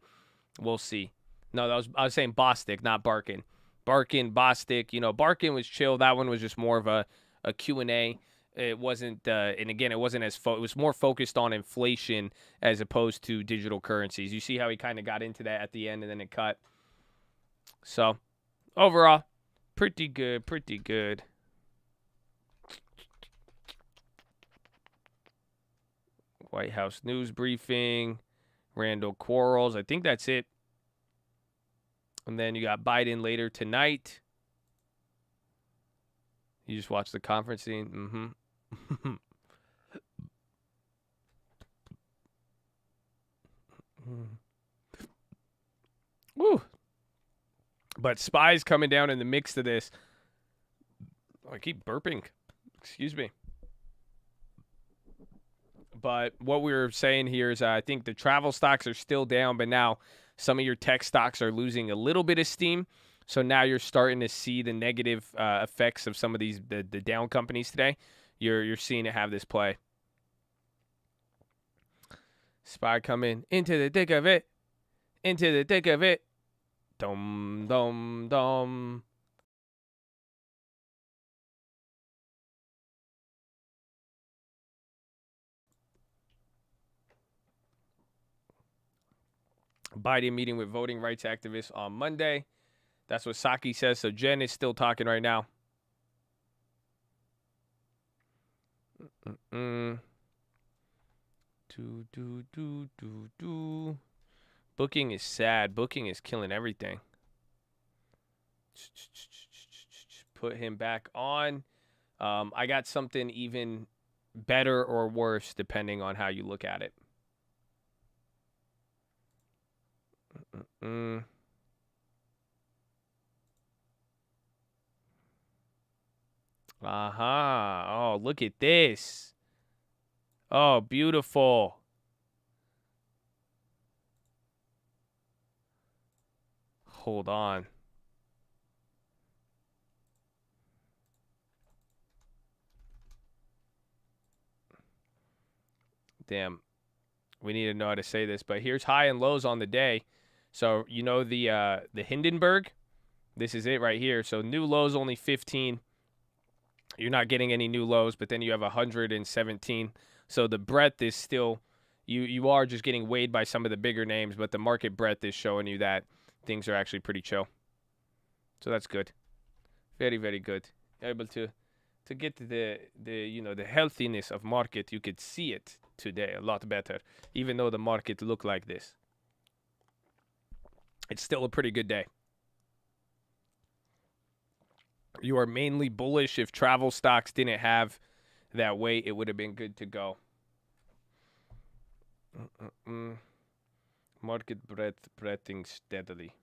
we'll see. No, I was saying Bostic, not Barkin. Barkin, Bostic, Barkin was chill. That one was just more of a Q&A. It wasn't, and again, it wasn't it was more focused on inflation as opposed to digital currencies. You see how he kind of got into that at the end and then it cut. So, overall, pretty good, pretty good. White House news briefing, Randall Quarles. I think that's it. And then you got Biden later tonight. You just watched the conferencing. Mm-hmm. Woo. But spies coming down in the mix to this. Oh, I keep burping. Excuse me. But what we were saying here is I think the travel stocks are still down, but now some of your tech stocks are losing a little bit of steam. So now you're starting to see the negative effects of some of these the down companies today. You're seeing it have this play. Spy coming into the thick of it. Into the thick of it. Dum, dum, dum. Biden meeting with voting rights activists on Monday. That's what Psaki says. So Jen is still talking right now. Booking is sad. Booking is killing everything. Put him back on. I got something even better or worse depending on how you look at it. Oh, look at this. Oh, beautiful. Hold on. Damn. We need to know how to say this, but here's high and lows on the day. So, the Hindenburg, this is it right here. So new lows only 15. You're not getting any new lows, but then you have 117. So the breadth is still, you are just getting weighed by some of the bigger names, but the market breadth is showing you that things are actually pretty chill. So that's good. Very, very good. Able to get the healthiness of market. You could see it today a lot better, even though the market looked like this. It's still a pretty good day. You are mainly bullish. If travel stocks didn't have that weight, it would have been good to go. Market breadthing steadily.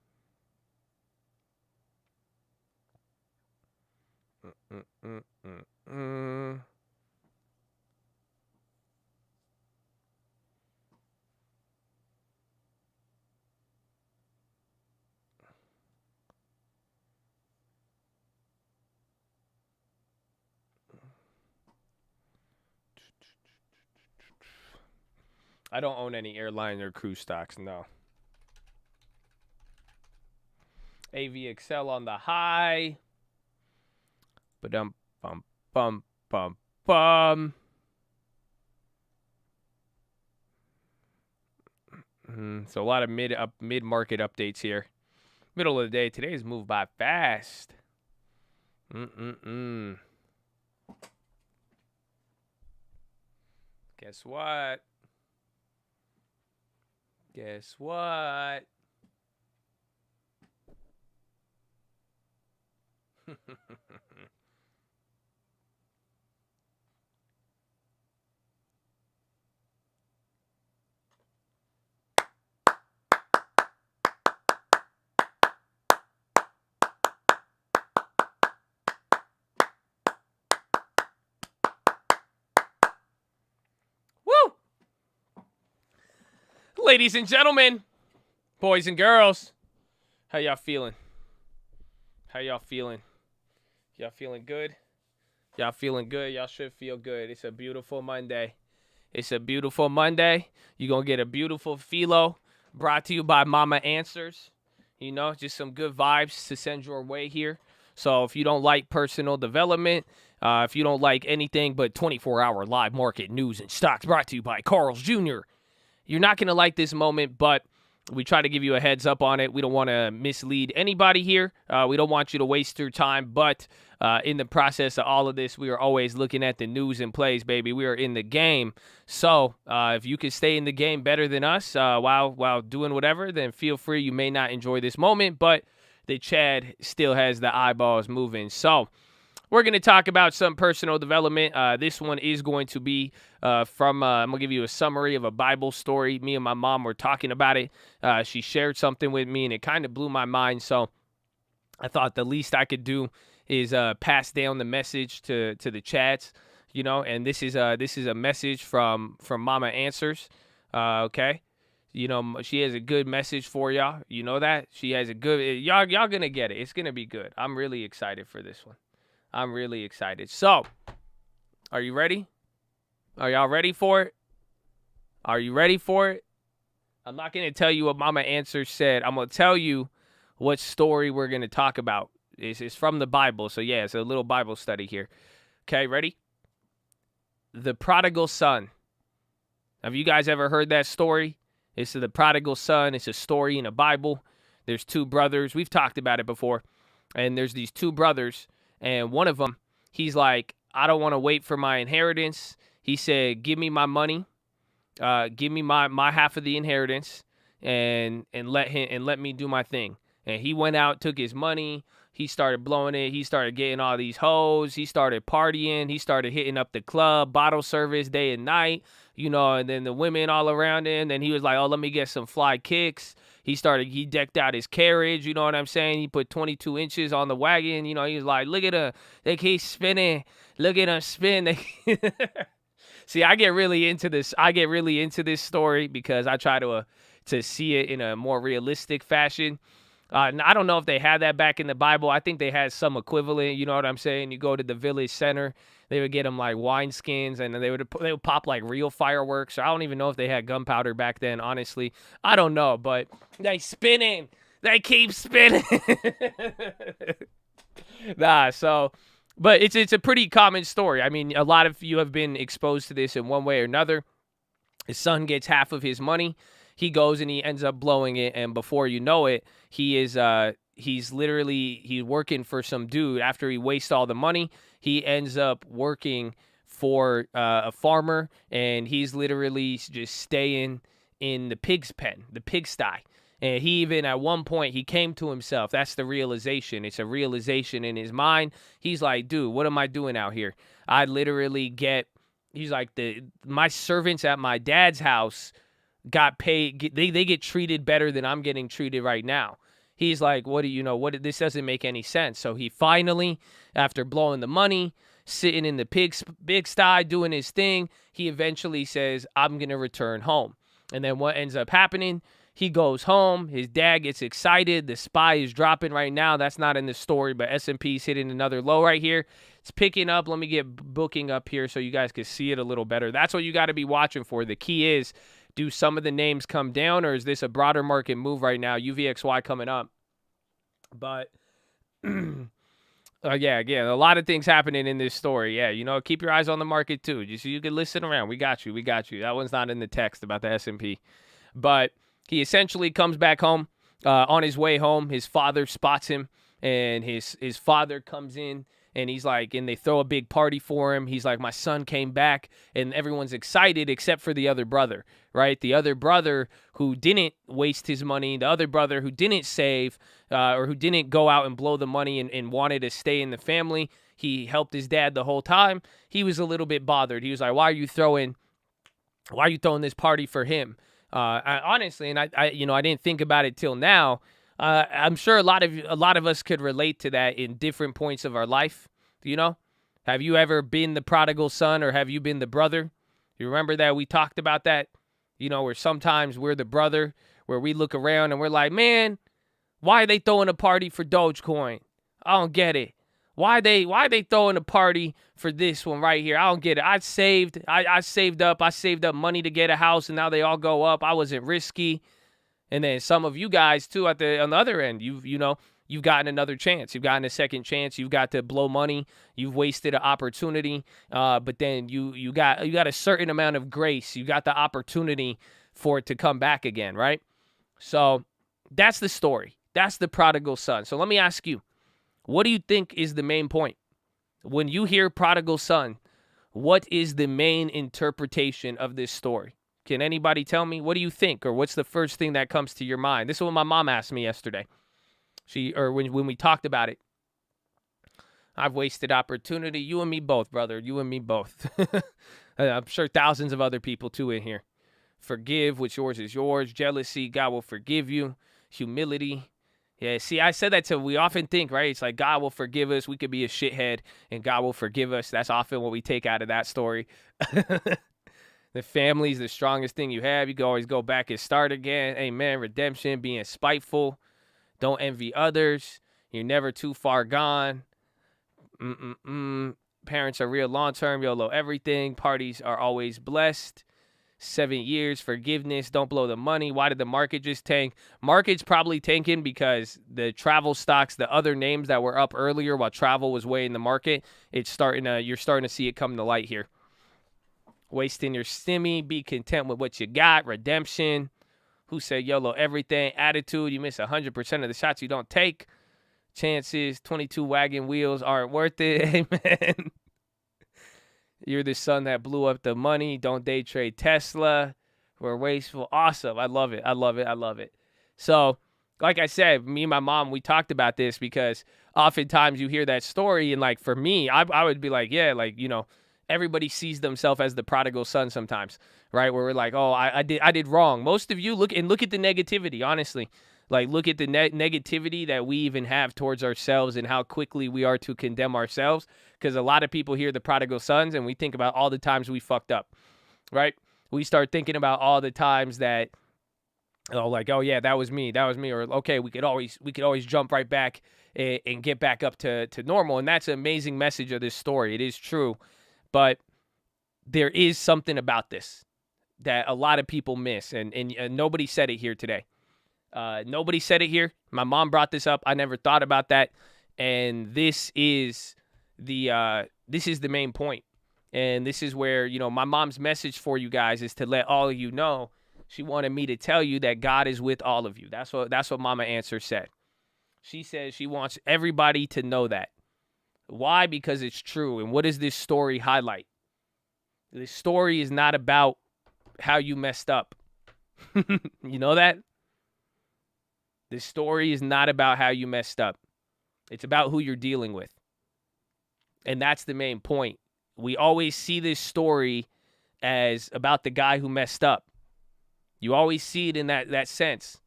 I don't own any airline or cruise stocks, no. AVXL on the high. Ba-dum, bum, bum, bum, bum. So a lot of mid-market updates here. Middle of the day. Today's moved by fast. Guess what? Guess what? Woo! Ladies and gentlemen, boys and girls, how y'all feeling? How y'all feeling? Y'all feeling good? Y'all feeling good? Y'all should feel good. It's a beautiful Monday. It's a beautiful Monday. You're going to get a beautiful PHILO brought to you by Mama Answers. You know, just some good vibes to send your way here. So if you don't like personal development, if you don't like anything but 24-hour live market news and stocks brought to you by Carl's Jr., you're not going to like this moment, but we try to give you a heads up on it. We don't want to mislead anybody here. We don't want you to waste your time, but in the process of all of this, we are always looking at the news and plays, baby. We are in the game. So if you can stay in the game better than us while doing whatever, then feel free. You may not enjoy this moment, but the Chad still has the eyeballs moving. So we're going to talk about some personal development. This one is going to be I'm going to give you a summary of a Bible story. Me and my mom were talking about it. She shared something with me, and it kind of blew my mind. So I thought the least I could do is pass down the message to the chats, you know. And this is a message from Mama Answers, okay? You know, she has a good message for y'all. You know that? She has a good, y'all going to get it. It's going to be good. I'm really excited for this one. I'm really excited. So, are you ready? Are y'all ready for it? Are you ready for it? I'm not going to tell you what Mama Answers said. I'm going to tell you what story we're going to talk about. It's from the Bible. So, yeah, it's a little Bible study here. Okay, ready? The prodigal son. Have you guys ever heard that story? It's the prodigal son. It's a story in the Bible. There's two brothers. We've talked about it before. And there's these two brothers. And one of them, he's like, I don't want to wait for my inheritance. He said, give me my money. Give me my half of the inheritance and let me do my thing. And he went out, took his money. He started blowing it. He started getting all these hoes. He started partying. He started hitting up the club, bottle service day and night, you know, and then the women all around him. Then he was like, oh, let me get some fly kicks. He decked out his carriage, you know what I'm saying? He put 22 inches on the wagon. You know, he was like, look at her. They keep spinning. Look at them spin. See, I get really into this. I get really into this story because I try to see it in a more realistic fashion. I don't know if they had that back in the Bible. I think they had some equivalent, you know what I'm saying? You go to the village center, they would get them like wineskins, and they would pop like real fireworks. I don't even know if they had gunpowder back then, honestly. I don't know, but they spinning. They keep spinning. But it's a pretty common story. I mean, a lot of you have been exposed to this in one way or another. His son gets half of his money. He goes and he ends up blowing it, and before you know it, he's working for some dude. After he wastes all the money, he ends up working for a farmer, and he's literally just staying in the pig's pen, the pigsty. And he even, at one point, he came to himself. That's the realization. It's a realization in his mind. He's like, dude, what am I doing out here? I literally he's like, my servants at my dad's house got paid. They get treated better than I'm getting treated right now. He's like, what do you know? This doesn't make any sense. So he finally, after blowing the money, sitting in the pigsty, doing his thing, he eventually says, I'm going to return home. And then what ends up happening, he goes home. His dad gets excited. The SPY is dropping right now. That's not in the story, but S&P's hitting another low right here. It's picking up. Let me get booking up here so you guys can see it a little better. That's what you got to be watching for. The key is, do some of the names come down, or is this a broader market move right now? UVXY coming up. But, yeah, a lot of things happening in this story. Yeah, you know, keep your eyes on the market too. You can listen around. We got you. That one's not in the text about the S&P. But he essentially comes back home. On his way home, his father spots him, and his father comes in. And he's like, and they throw a big party for him. He's like, my son came back, and everyone's excited except for the other brother, right? The other brother who didn't waste his money, the other brother who didn't save or who didn't go out and blow the money and wanted to stay in the family. He helped his dad the whole time. He was a little bit bothered. He was like, why are you throwing this party for him? Honestly, and I didn't think about it till now. I'm sure a lot of us could relate to that in different points of our life. You know, have you ever been the prodigal son, or have you been the brother? You remember that we talked about that, you know, where sometimes we're the brother, where we look around and we're like, man, why are they throwing a party for Dogecoin? I don't get it. Why they throwing a party for this one right here? I don't get it. I saved up money to get a house, and now they all go up. I wasn't risky. And then some of you guys too on the other end, you've gotten another chance. You've gotten a second chance. You've got to blow money. You've wasted an opportunity. But then you got a certain amount of grace. You got the opportunity for it to come back again, right? So that's the story. That's the prodigal son. So let me ask you, what do you think is the main point? When you hear prodigal son, what is the main interpretation of this story? Can anybody tell me? What do you think? Or what's the first thing that comes to your mind? This is what my mom asked me yesterday. When we talked about it. I've wasted opportunity. You and me both, brother. You and me both. I'm sure thousands of other people too in here. Forgive, what's yours is yours. Jealousy, God will forgive you. Humility. Yeah, see, I said that we often think, right? It's like God will forgive us. We could be a shithead and God will forgive us. That's often what we take out of that story. The family's the strongest thing you have. You can always go back and start again. Amen. Redemption, being spiteful. Don't envy others. You're never too far gone. Parents are real long-term. YOLO everything. Parties are always blessed. 7 years. Forgiveness. Don't blow the money. Why did the market just tank? Market's probably tanking because the travel stocks, the other names that were up earlier while travel was way in the market, you're starting to see it come to light here. Wasting your stimmy, be content with what you got. Redemption. Who said YOLO everything? Attitude. You miss 100% of the shots you don't take. Chances. 22 wagon wheels aren't worth it. Amen. You're the son that blew up the money. Don't day trade Tesla. We're wasteful. Awesome. I love it. So, like I said, me and my mom, we talked about this because oftentimes you hear that story, and like for me, I would be like, yeah, like, you know, everybody sees themselves as the prodigal son sometimes, right? Where we're like, oh, I did wrong. Most of you look at the negativity, honestly. Like, look at the negativity that we even have towards ourselves and how quickly we are to condemn ourselves. Because a lot of people hear the prodigal sons and we think about all the times we fucked up, right? We start thinking about all the times that, oh yeah, that was me. Or, okay, we could always jump right back and get back up to normal. And that's an amazing message of this story. It is true. But there is something about this that a lot of people miss, and nobody said it here today. Nobody said it here. My mom brought this up. I never thought about that, and this is the main point. And this is where, you know, my mom's message for you guys is to let all of you know. She wanted me to tell you that God is with all of you. That's what Mama Answer said. She says she wants everybody to know that. Why? Because it's true. And what does this story highlight? This story is not about how you messed up. You know that? This story is not about how you messed up. It's about who you're dealing with. And that's the main point. We always see this story as about the guy who messed up. You always see it in that sense.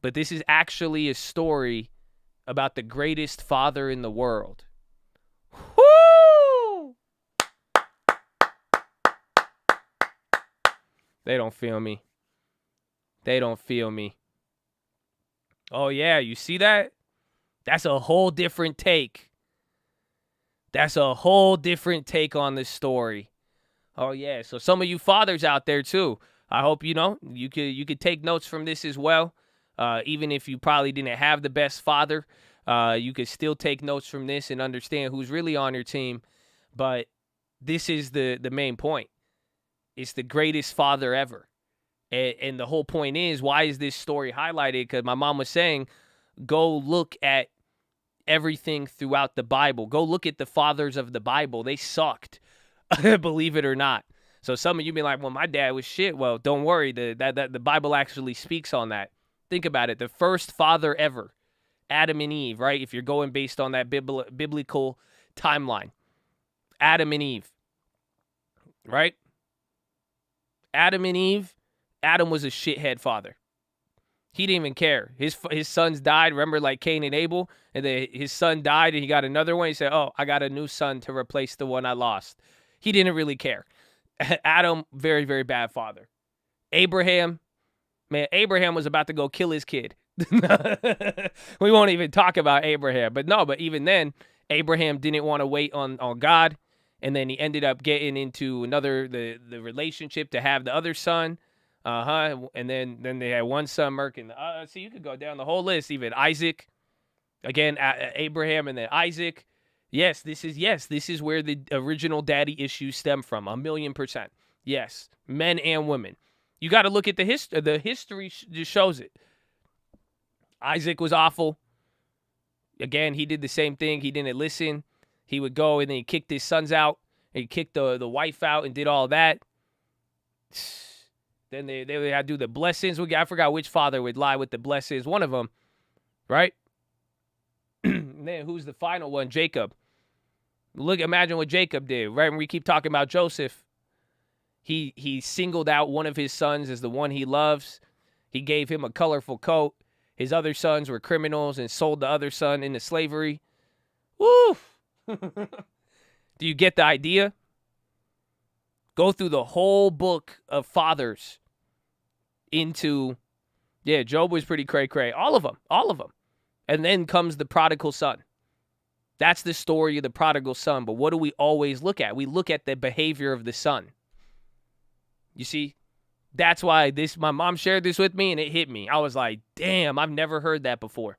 but this is actually a story about the greatest father in the world. Woo! They don't feel me. They don't feel me. Oh, yeah, you see that? That's a whole different take. That's a whole different take on this story. Oh, yeah, so some of you fathers out there, too, I hope you could take notes from this as well. Even if you probably didn't have the best father, you could still take notes from this and understand who's really on your team. But this is the main point. It's the greatest father ever. And the whole point is, why is this story highlighted? Because my mom was saying, go look at everything throughout the Bible. Go look at the fathers of the Bible. They sucked, believe it or not. So some of you be like, well, my dad was shit. Well, don't worry. The Bible actually speaks on that. Think about it. The first father ever, Adam and Eve, right? If you're going based on that biblical timeline. Adam and Eve, right? Adam and Eve. Adam was a shithead father. He didn't even care. His sons died. Remember, like Cain and Abel? And then his son died and he got another one. He said, oh, I got a new son to replace the one I lost. He didn't really care. Adam, very, very bad father. Abraham, man, Abraham was about to go kill his kid. We won't even talk about Abraham. But even then, Abraham didn't want to wait on God. And then he ended up getting into the relationship to have the other son. And then they had one son, Merkin. So you could go down the whole list. Even Isaac, again, Abraham, and then Isaac. Yes, this is where the original daddy issues stem from. 1,000,000%. Yes, men and women. You got to look at the history. The history just shows it. Isaac was awful. Again, he did the same thing. He didn't listen. He would go and then he kicked his sons out. He kicked the wife out and did all that. Then they would have to do the blessings. I forgot which father would lie with the blessings. One of them, right? And then who's the final one? Jacob. Imagine what Jacob did, right? When we keep talking about Joseph, he singled out one of his sons as the one he loves. He gave him a colorful coat. His other sons were criminals and sold the other son into slavery. Woo! Do you get the idea? Go through the whole book of fathers Job was pretty cray-cray. All of them. And then comes the prodigal son. That's the story of the prodigal son. But what do we always look at? We look at the behavior of the son. You see, that's why my mom shared this with me and it hit me. I was like, damn, I've never heard that before.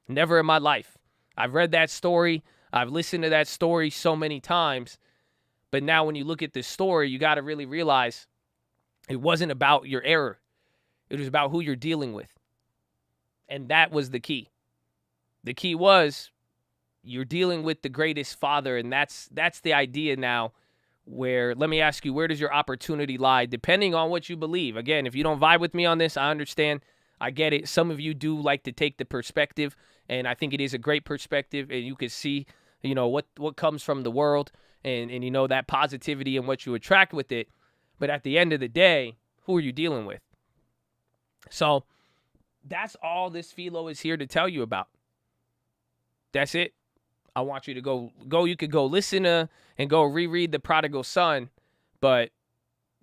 Never in my life. I've read that story. I've listened to that story so many times. But now when you look at this story, you got to really realize it wasn't about your error. It was about who you're dealing with. And that was the key. The key was you're dealing with the greatest father, and that's the idea now where, let me ask you, where does your opportunity lie? Depending on what you believe. Again, if you don't vibe with me on this, I understand. I get it. Some of you do like to take the perspective, and I think it is a great perspective, and you can see, what comes from the world, and that positivity and what you attract with it. But at the end of the day, who are you dealing with? So that's all this PHILO is here to tell you about. That's it. I want you to go. You could go listen to and go reread The Prodigal Son, but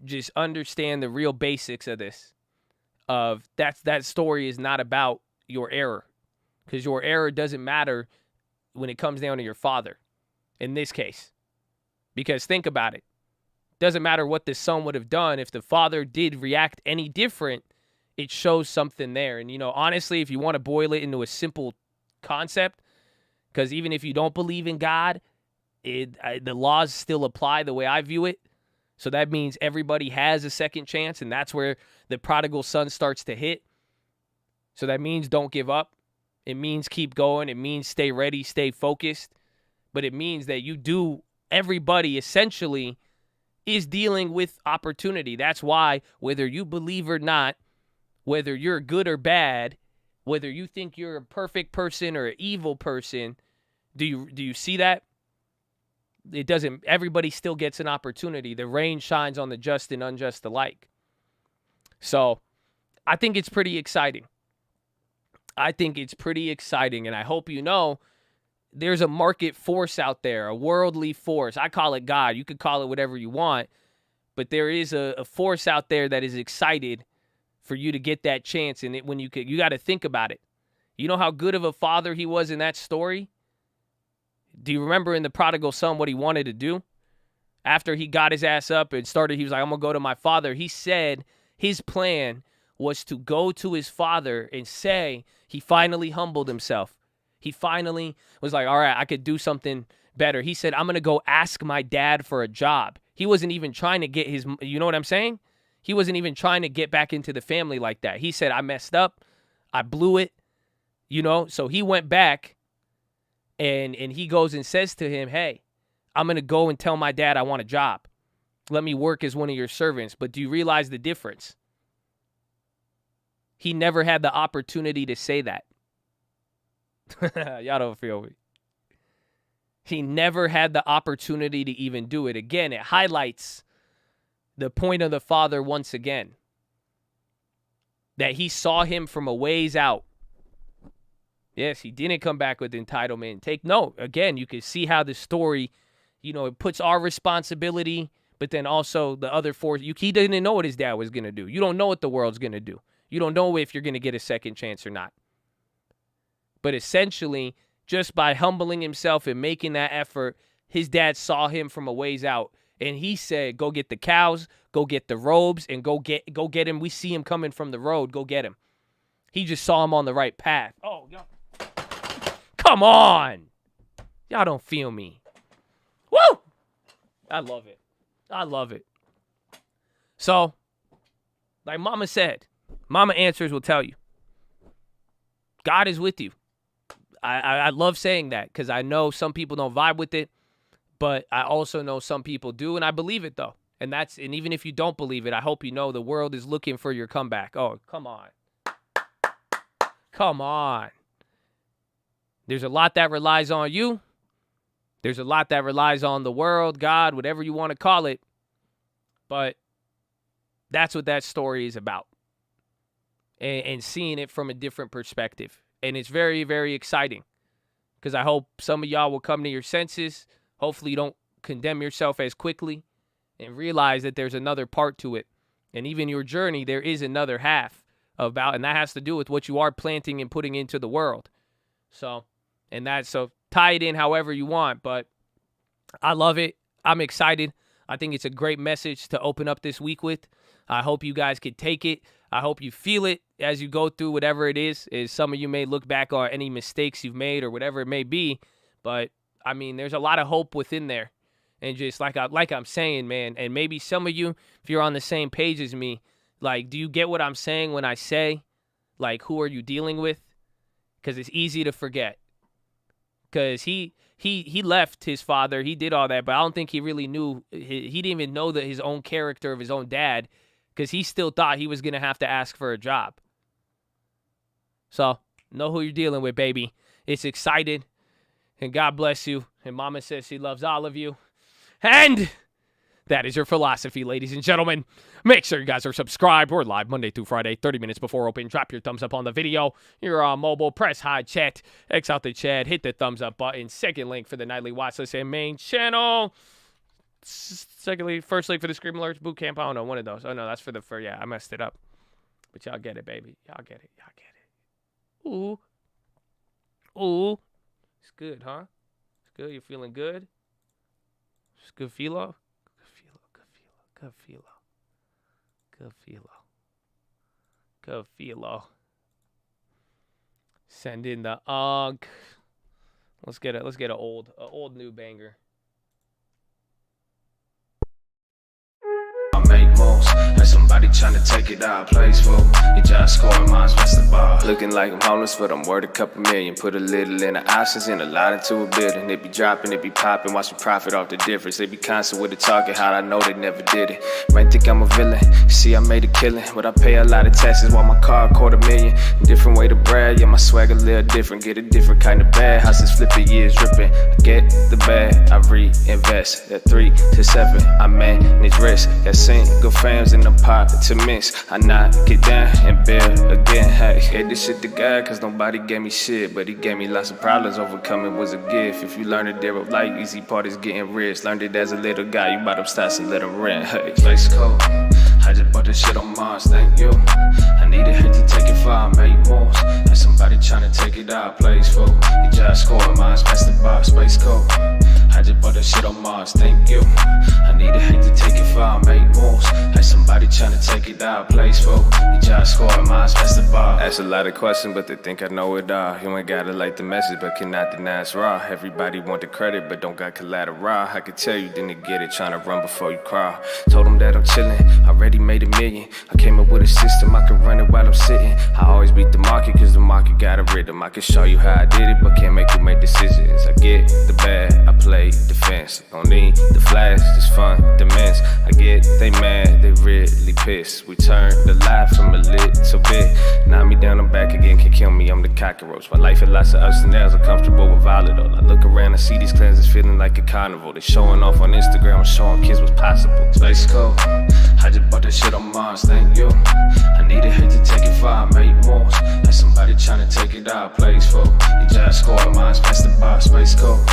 just understand the real basics of this. That story is not about your error, because your error doesn't matter when it comes down to your father. In this case, because think about it. Doesn't matter what the son would have done. If the father did react any different, it shows something there. And, honestly, if you want to boil it into a simple concept, because even if you don't believe in God, the laws still apply the way I view it. So that means everybody has a second chance, and that's where the prodigal son starts to hit. So that means don't give up. It means keep going. It means stay ready, stay focused. But it means that everybody essentially is dealing with opportunity. That's why, whether you believe or not, whether you're good or bad, whether you think you're a perfect person or an evil person, do you see that? It doesn't. Everybody still gets an opportunity. The rain shines on the just and unjust alike. So I think it's pretty exciting. I think it's pretty exciting, and I hope you know there's a market force out there, a worldly force. I call it God. You could call it whatever you want, but there is a force out there that is excited for you to get that chance. And when you got to think about it. You know how good of a father he was in that story? Do you remember in the prodigal son what he wanted to do? After he got his ass up and started, he was like, I'm going to go to my father. He said his plan was to go to his father and say he finally humbled himself. He finally was like, all right, I could do something better. He said, I'm going to go ask my dad for a job. He wasn't even trying to get his, you know what I'm saying? He wasn't even trying to get back into the family like that. He said, I messed up. I blew it, you know? So he went back and he goes and says to him, hey, I'm going to go and tell my dad I want a job. Let me work as one of your servants. But do you realize the difference? He never had the opportunity to say that. Y'all don't feel me. He never had the opportunity to even do it. Again, it highlights the point of the father once again. That he saw him from a ways out. Yes, he didn't come back with entitlement. Take note. Again, you can see how the story, you know, it puts our responsibility, but then also the other force. He didn't know what his dad was going to do. You don't know what the world's going to do. You don't know if you're going to get a second chance or not. But essentially, just by humbling himself and making that effort, his dad saw him from a ways out. And he said, go get the cows, go get the robes, and go get him. We see him coming from the road. Go get him. He just saw him on the right path. Oh, y'all. Come on. Y'all don't feel me. Woo! I love it. I love it. So, like Mama said, Mama Answers will tell you, God is with you. I love saying that because I know some people don't vibe with it, but I also know some people do, and I believe it though. And even if you don't believe it, I hope you know the world is looking for your comeback. Oh, come on. Come on. There's a lot that relies on you. There's a lot that relies on the world, God, whatever you want to call it. But that's what that story is about. And seeing it from a different perspective. And it's very, very exciting because I hope some of y'all will come to your senses. Hopefully you don't condemn yourself as quickly and realize that there's another part to it. And even your journey, there is another half about, and that has to do with what you are planting and putting into the world. So tie it in however you want, but I love it. I'm excited. I think it's a great message to open up this week with. I hope you guys could take it. I hope you feel it as you go through whatever it is. Some of you may look back on any mistakes you've made or whatever it may be. But, I mean, there's a lot of hope within there. And just like I'm saying, man, and maybe some of you, if you're on the same page as me, like, do you get what I'm saying when I say, like, who are you dealing with? Because it's easy to forget. Because he left his father. He did all that, but I don't think he really knew. He didn't even know that his own character of his own dad, because he still thought he was going to have to ask for a job. So, know who you're dealing with, baby. It's excited, and God bless you. And Mama says she loves all of you. And that is your philosophy, ladies and gentlemen. Make sure you guys are subscribed. We're live Monday through Friday, 30 minutes before open. Drop your thumbs up on the video. You're on mobile. Press high chat. X out the chat. Hit the thumbs up button. Second link for the nightly watch list and main channel. Secondly, first link for the Scream Alerts Bootcamp. I don't know, one of those. Oh, no, that's for yeah, I messed it up. But y'all get it, baby. Y'all get it. Y'all get it. Ooh. Ooh. It's good, huh? It's good. You're feeling good? It's good PHILO? Good PHILO. Good PHILO. Good PHILO. Send in the UNC. Let's get an old new banger. Make moves, like somebody trying to take it out of place, fool. You just scoring, mine's messed the bar. Looking like I'm homeless, but I'm worth a couple million. Put a little in the options and a lot into a building. It be dropping, it be popping, watch me profit off the difference. They be constant with the talking, how I know they never did it. Might think I'm a villain, see I made a killing, but I pay a lot of taxes while my car $250,000. Different way to brag, yeah, my swag a little different. Get a different kind of bag, houses flipping, years dripping. I get the bag, I reinvest. That 3 to 7, I manage risk. That single fams in the pot, sentiments. I knock it down and build again. Hey, hate this shit to God, cause nobody gave me shit. But he gave me lots of problems, overcoming was a gift. If you learn it there of life, easy part is getting rich. Learned it as a little guy, you bought them stats and let them rent. Hey, space code, I just bought this shit on Mars, thank you. I needed hate to take it far, make moves. Like somebody trying to take it out, plays for. You just scored, mine's past the bar, space code. I just bought this shit on Mars, thank you. I needed hate to take it far, make moves. Like somebody trying to take it out, plays for. You just scored, mine's past the bar. Ask a lot of questions, but they think I know it all. You ain't gotta like the message, but cannot deny it's raw. Everybody want the credit, but don't got collateral. I could tell you didn't get it, trying to run before you cry. Told them that I'm chillin', already made $1 million. I came up with a system, I can run it while I'm sitting. I always beat the market, cause the market got a rhythm. I can show you how I did it, but can't make you make decisions. I get the bad, I play defense. Don't need the flash, just fun, demands. I get they mad, they really pissed. We turn the life from a little bit. Knock me down, I'm back again, can kill me, I'm the cockroach. My life had lots of ups and downs, I'm comfortable with volatile. I look around and see these cleanses feeling like a carnival. They showing off on Instagram, I'm showing kids what's possible. Space code, I just bought that shit on Mars, thank you. I needed hate to take it far, make moves. Like somebody trying to take it out, plays for. You just scored, mine's past the bar, space code.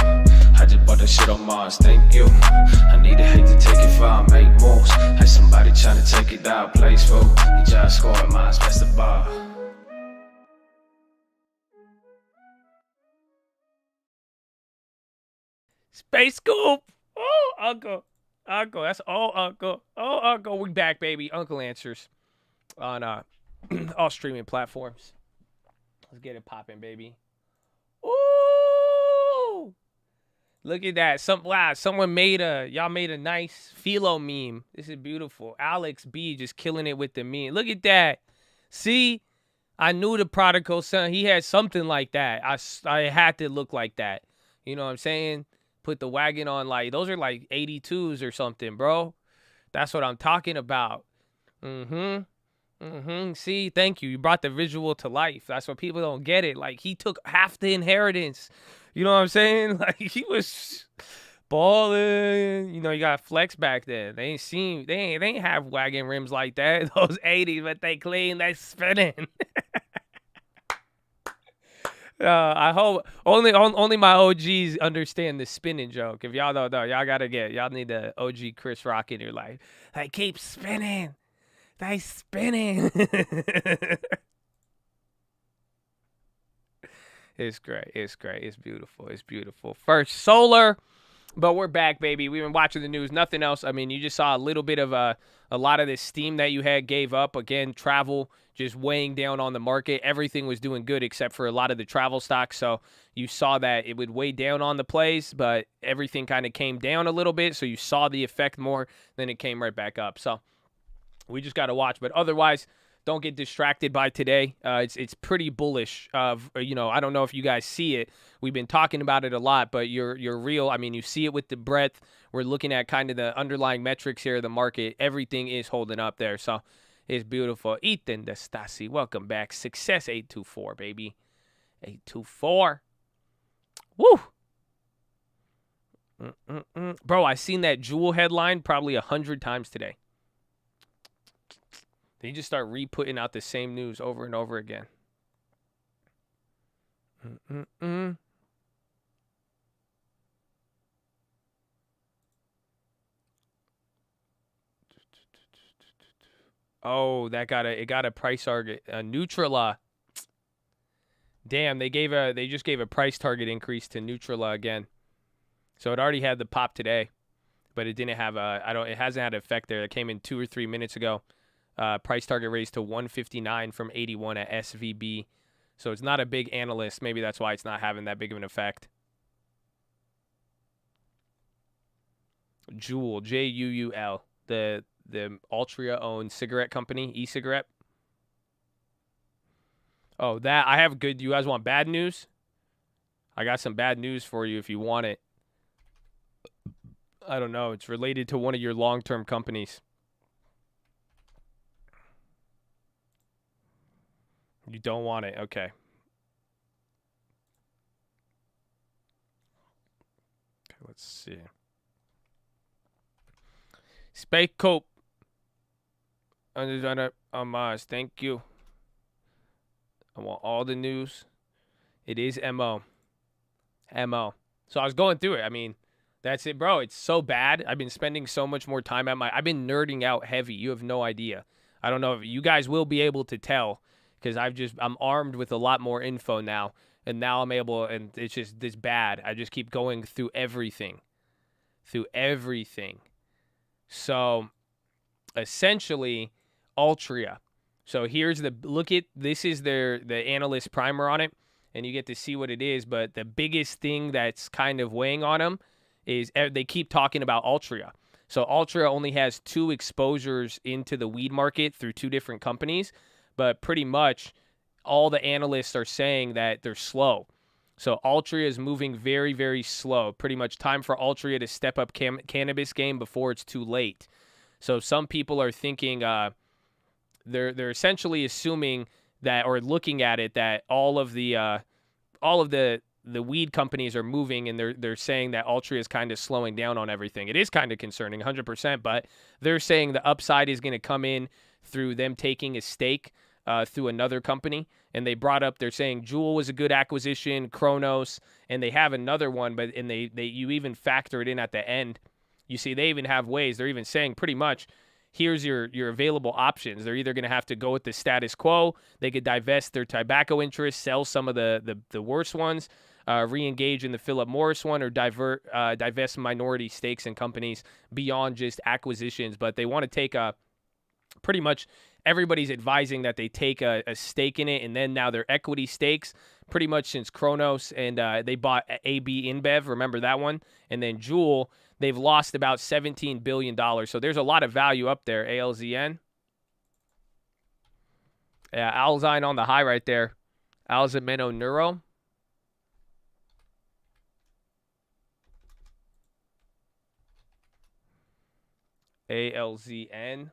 I just bought that shit on Mars, thank you. I needed hate to take it far, make moves. Like somebody trying to take it out, plays for. You just scored, mine's past the bar. Space Scoop. Oh, Uncle. Uncle. That's all Uncle. Oh, Uncle. We back, baby. Uncle Answers on all streaming platforms. Let's get it popping, baby. Ooh. Look at that. Someone made y'all made a nice PHILO meme. This is beautiful. Alex B just killing it with the meme. Look at that. See? I knew the prodigal son. He had something like that. I had to look like that. You know what I'm saying? Put the wagon on, like, those are like 82s or something, bro. That's what I'm talking about. See, thank you. You brought the visual to life. That's what people don't get it. Like, he took half the inheritance. You know what I'm saying? Like, he was balling. You know, you got flex back then. They ain't have wagon rims like that. Those 80s, but they clean, they spinning. I hope only my OGs understand the spinning joke. If y'all don't know, y'all need the OG Chris Rock in your life. They keep spinning. They spinning. It's great. It's great. It's beautiful. It's beautiful. First solar, but we're back, baby. We've been watching the news. Nothing else. I mean, you just saw a little bit of a lot of this steam that you had gave up. Again, travel just weighing down on the market. Everything was doing good except for a lot of the travel stocks. So you saw that it would weigh down on the plays, but everything kind of came down a little bit. So you saw the effect more, then it came right back up. So we just got to watch. But otherwise, don't get distracted by today. It's pretty bullish. I don't know if you guys see it. We've been talking about it a lot, but you're real. I mean, you see it with the breadth. We're looking at kind of the underlying metrics here of the market. Everything is holding up there. So it's beautiful. Ethan Destasi, welcome back. Success 824, baby. 824. Woo! Bro, I seen that Jewel headline probably 100 times today. They just start re-putting out the same news over and over again. Oh, it got a price target. Neutrala. Damn, they just gave a price target increase to Neutrala again. So it already had the pop today, but it didn't have it hasn't had an effect there. It came in 2 or 3 minutes ago. Price target raised to 159 from 81 at SVB. So it's not a big analyst. Maybe that's why it's not having that big of an effect. Juul, Juul, the Altria-owned cigarette company, e-cigarette. Oh, that I have good. You guys want bad news? I got some bad news for you if you want it. I don't know. It's related to one of your long-term companies. You don't want it. Okay. Let's see. Space Cope. on Mars. Thank you. I want all the news. It is MO. MO. So I was going through it. I mean, that's it, bro. It's so bad. I've been spending so much more time I've been nerding out heavy. You have no idea. I don't know if you guys will be able to tell because I'm armed with a lot more info now. And now I'm able, and it's just this bad. I just keep going through everything. So essentially, Altria. So here's this is the analyst primer on it, and you get to see what it is. But the biggest thing that's kind of weighing on them is they keep talking about Altria. So Altria only has 2 exposures into the weed market through 2 different companies, but pretty much all the analysts are saying that they're slow. So Altria is moving very, very slow. Pretty much time for Altria to step up cannabis game before it's too late. So some people are thinking they're essentially assuming that, or looking at it, that all of the weed companies are moving, and they're saying that Altria is kind of slowing down on everything. It is kind of concerning, 100%, but they're saying the upside is going to come in through them taking a stake through another company. And they're saying Juul was a good acquisition, Kronos, and they have another one, but you even factor it in at the end. You see, they even have ways. They're even saying pretty much, here's your available options. They're either going to have to go with the status quo. They could divest their tobacco interests, sell some of the worst ones, re-engage in the Philip Morris one, or divest minority stakes in companies beyond just acquisitions. But they want to take pretty much everybody's advising that they take a stake in it, and then now their equity stakes, pretty much since Kronos, and they bought AB InBev, remember that one? And then Juul, they've lost about $17 billion. So there's a lot of value up there, ALZN. Yeah, Alzyne on the high right there. Alzameno Neuro. ALZN.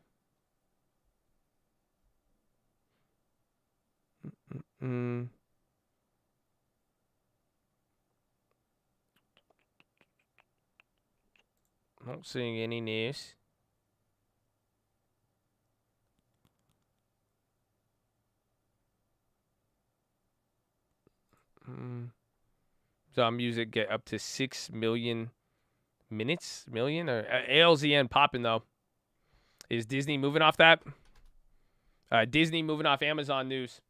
Not seeing any news. So music get up to 6 million minutes, or ALZN popping though. Is Disney moving off that? Disney moving off Amazon news.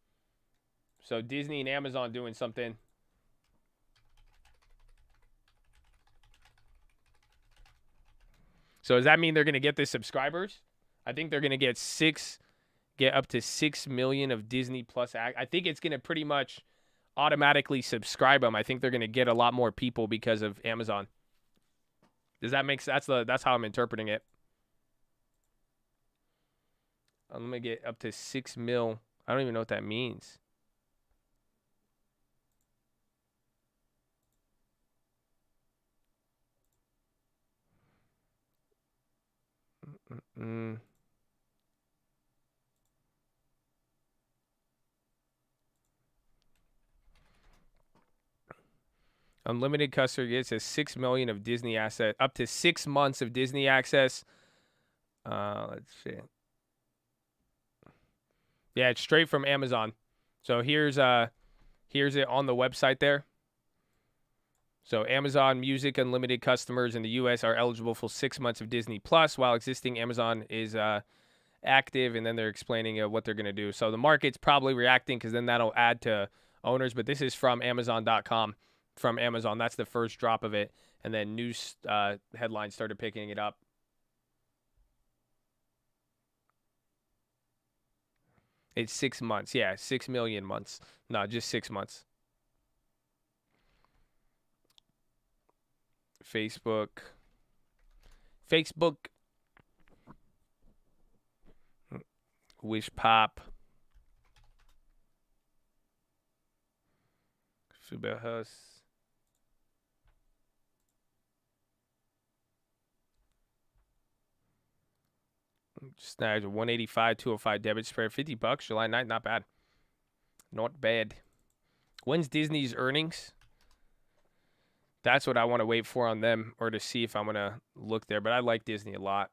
So Disney and Amazon doing something. So does that mean they're going to get the subscribers? I think they're going to get up to 6 million of Disney Plus. I think it's going to pretty much automatically subscribe them. I think they're going to get a lot more people because of Amazon. Does that make sense? That's how I'm interpreting it. Let me get up to 6 mil. I don't even know what that means. Unlimited customer gets a 6 million of Disney asset, up to 6 months of Disney access. Let's see. Yeah, it's straight from Amazon. So here's it on the website there. So Amazon Music Unlimited customers in the U.S. are eligible for 6 months of Disney Plus, while existing Amazon is active, and then they're explaining what they're going to do. So the market's probably reacting because then that'll add to owners, but this is from Amazon.com. From Amazon, that's the first drop of it, and then news headlines started picking it up. It's 6 months. Yeah, 6 million months. No, just 6 months. Facebook. Wish Pop. Subahus. Snagged a 185, 205 debit spread, $50, July 9th, not bad. Not bad. When's Disney's earnings? That's what I want to wait for on them, or to see if I'm going to look there. But I like Disney a lot.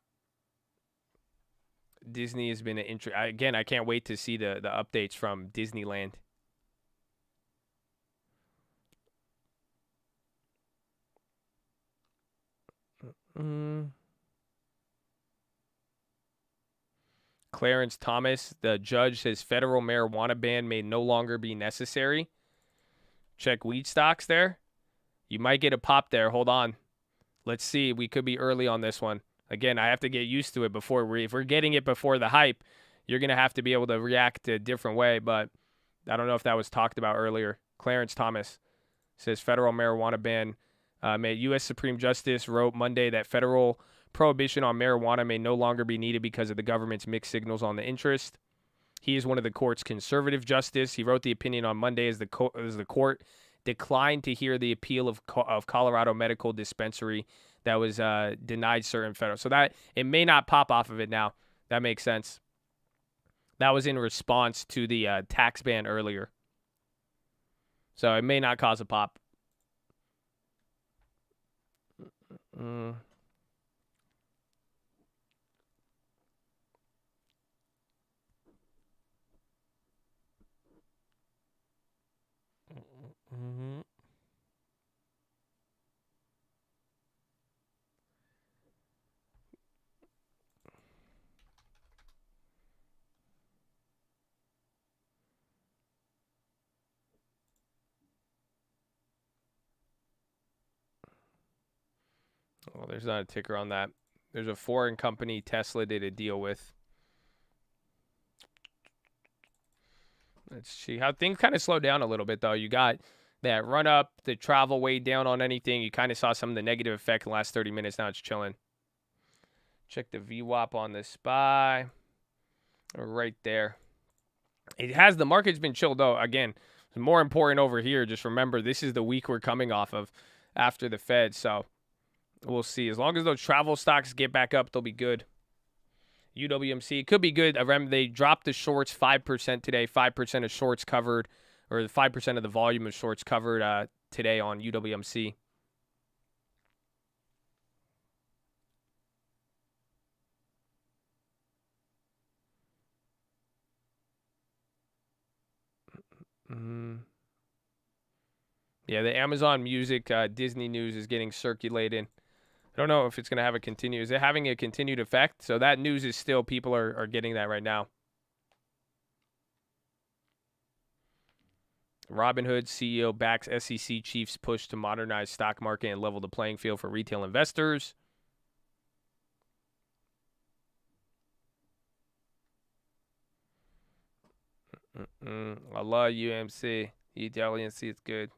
Disney has been an again, I can't wait to see the updates from Disneyland. Clarence Thomas, the judge, says federal marijuana ban may no longer be necessary. Check weed stocks there. You might get a pop there. Hold on. Let's see. We could be early on this one. Again, I have to get used to it before if we're getting it before the hype, you're going to have to be able to react a different way. But I don't know if that was talked about earlier. Clarence Thomas says federal marijuana ban. U.S. Supreme Justice wrote Monday that federal prohibition on marijuana may no longer be needed because of the government's mixed signals on the interest. He is one of the court's conservative justice. He wrote the opinion on Monday as the court declined to hear the appeal of Colorado Medical Dispensary that was denied certain federal. So that it may not pop off of it now. That makes sense. That was in response to the tax ban earlier. So it may not cause a pop. Well, there's not a ticker on that. There's a foreign company Tesla did a deal with. Let's see how things kind of slowed down a little bit, though. You got that run up, the travel weighed down on anything. You kind of saw some of the negative effect in the last 30 minutes. Now it's chilling. Check the VWAP on the SPY. Right there. It has, the market's been chilled, though. Again, more important over here. Just remember, this is the week we're coming off of after the Fed. So we'll see. As long as those travel stocks get back up, they'll be good. UWMC could be good. They dropped the shorts 5% today. 5% of shorts covered, or 5% of the volume of shorts covered today on UWMC. Yeah, the Amazon Music Disney news is getting circulated. I don't know if it's going to have a continue. Is it having a continued effect? So that news is still, people are getting that right now. Robinhood CEO backs SEC chief's push to modernize stock market and level the playing field for retail investors. I love UMC. UWMC, it's good.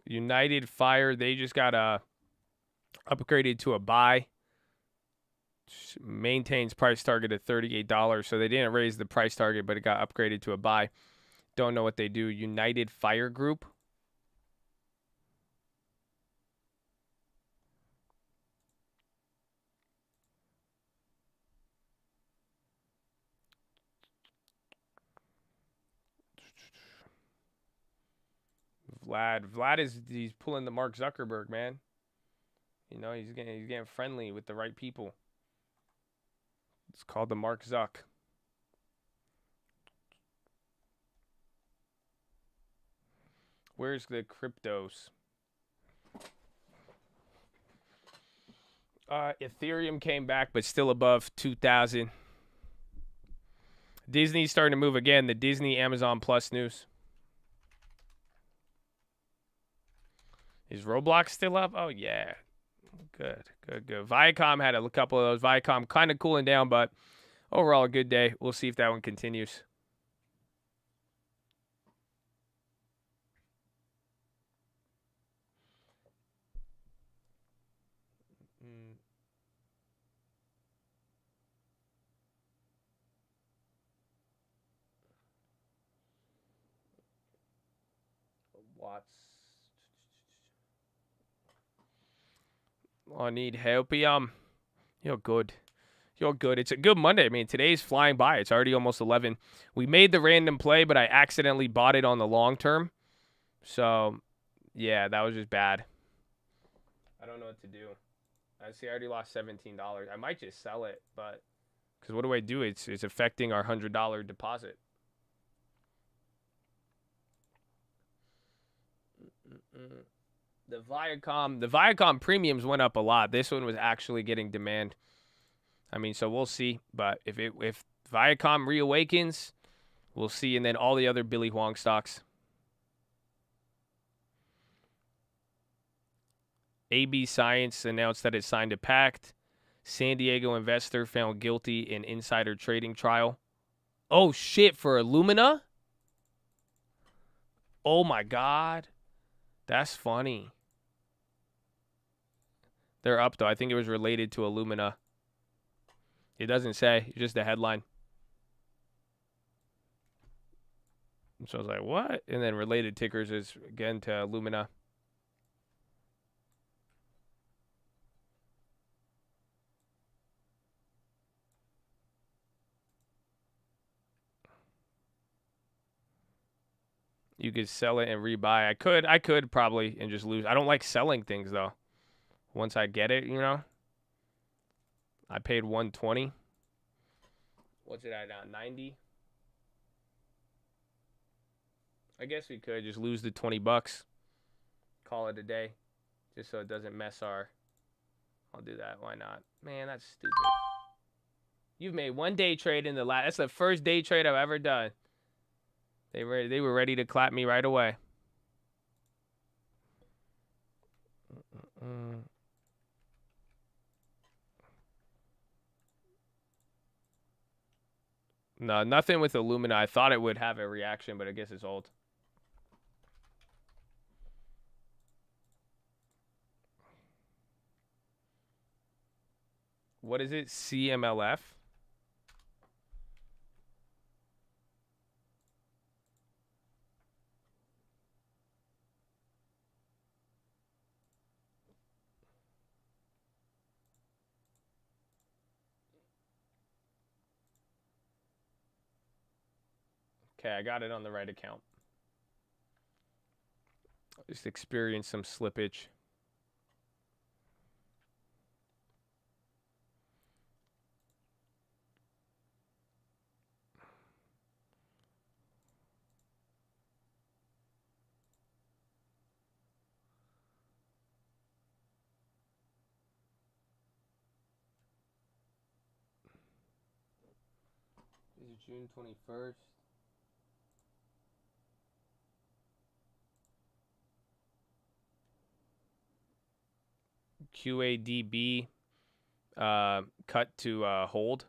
United Fire, they just got upgraded to a buy. Maintains price target at $38. So they didn't raise the price target, but it got upgraded to a buy. Don't know what they do. United Fire Group. He's pulling the Mark Zuckerberg, man. You know, he's getting friendly with the right people. It's called the Mark Zuck. Where's the cryptos? Ethereum came back, but still above 2,000. Disney's starting to move again. The Disney Amazon Plus news. Is Roblox still up? Oh, yeah. Good. Viacom had a couple of those. Viacom kind of cooling down, but overall a good day. We'll see if that one continues. I need help. You're good. You're good. It's a good Monday. I mean, today's flying by. It's already almost 11. We made the random play, but I accidentally bought it on the long term. So, yeah, that was just bad. I don't know what to do. I see I already lost $17. I might just sell it, but because what do I do? It's affecting our $100 deposit. The Viacom premiums went up a lot. This one was actually getting demand. I mean, so we'll see. But if Viacom reawakens, we'll see. And then all the other Billy Huang stocks. AB Science announced that it signed a pact. San Diego investor found guilty in insider trading trial. Oh, shit, for Illumina? Oh, my God. That's funny. They're up, though. I think it was related to Illumina. It doesn't say. It's just a headline. So I was like, what? And then related tickers is, again, to Illumina. You could sell it and rebuy. I could probably and just lose. I don't like selling things though. Once I get it, you know. I paid $120. What's it at now? 90. I guess we could just lose the $20. Call it a day. Just so it doesn't mess our. I'll do that. Why not? Man, that's stupid. You've made one day trade in the last. That's the first day trade I've ever done. They were ready to clap me right away. No, nothing with Illumina. I thought it would have a reaction, but I guess it's old. What is it? CMLF? Okay, I got it on the right account. Just experienced some slippage. This is June 21st. QADB cut to hold.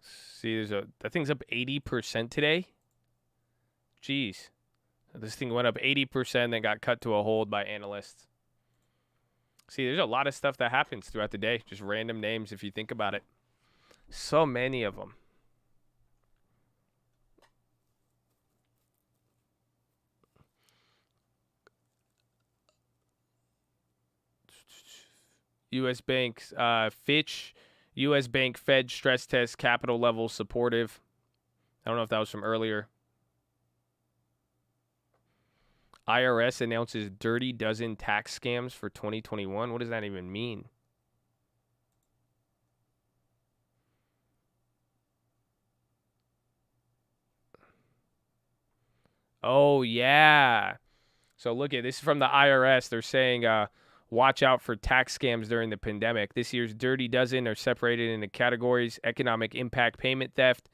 See, that thing's up 80% today. Jeez. This thing went up 80%, then got cut to a hold by analysts. See, there's a lot of stuff that happens throughout the day. Just random names if you think about it. So many of them. U.S. banks, Fitch, U.S. bank Fed stress test capital level supportive. I don't know if that was from earlier. IRS announces dirty dozen tax scams for 2021. What does that even mean? Oh, yeah. So look at this is from the IRS. They're saying watch out for tax scams during the pandemic. This year's dirty dozen are separated into categories: economic impact payment theft,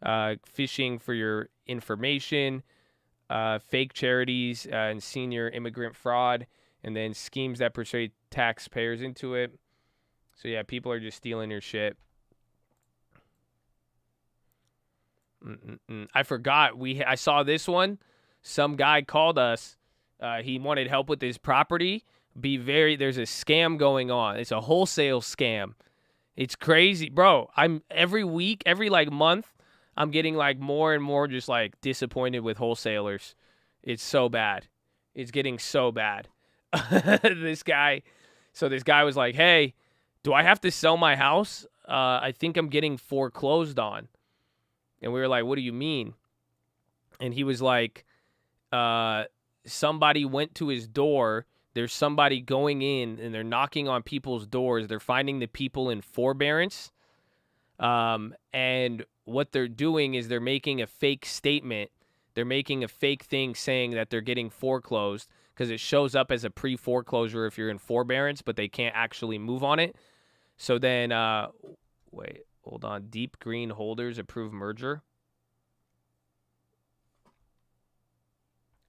phishing for your information, fake charities, and senior immigrant fraud, and then schemes that persuade taxpayers into it. So yeah, people are just stealing your shit. I forgot. I saw this one. Some guy called us. He wanted help with his property. There's a scam going on. It's a wholesale scam. It's crazy, bro. Every week, every month, I'm getting like more and more just like disappointed with wholesalers. It's so bad. It's getting so bad. This guy was like, hey, do I have to sell my house? I think I'm getting foreclosed on. And we were like, what do you mean? And he was like, somebody went to his door. There's somebody going in and they're knocking on people's doors. They're finding the people in forbearance. And what they're doing is they're making a fake statement. They're making a fake thing saying that they're getting foreclosed because it shows up as a pre-foreclosure if you're in forbearance, but they can't actually move on it. So then, wait, hold on. Deep Green Holders approve merger.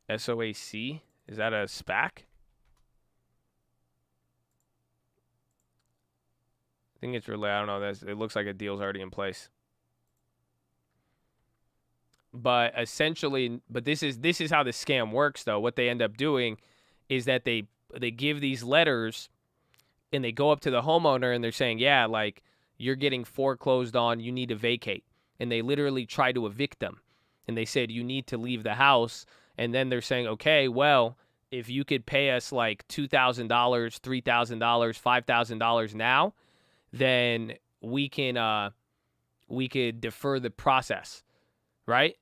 SOAC? Is that a SPAC? I think it's really, I don't know. It looks like a deal's already in place. But essentially, this is how the scam works, though. What they end up doing is that they give these letters and they go up to the homeowner and they're saying, yeah, like, you're getting foreclosed on, you need to vacate. And they literally try to evict them. And they said, you need to leave the house. And then they're saying, okay, well, if you could pay us like $2,000, $3,000, $5,000 now, then we could defer the process, right?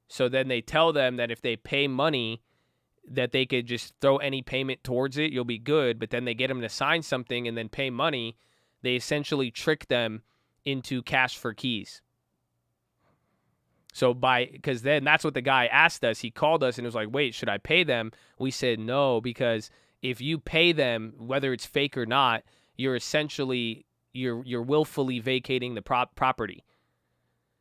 So then they tell them that if they pay money, that they could just throw any payment towards it, you'll be good. But then they get them to sign something and then pay money. They essentially trick them into cash for keys. So because then that's what the guy asked us. He called us and was like, wait, should I pay them? We said no, because if you pay them, whether it's fake or not, you're essentially, you're willfully vacating the property.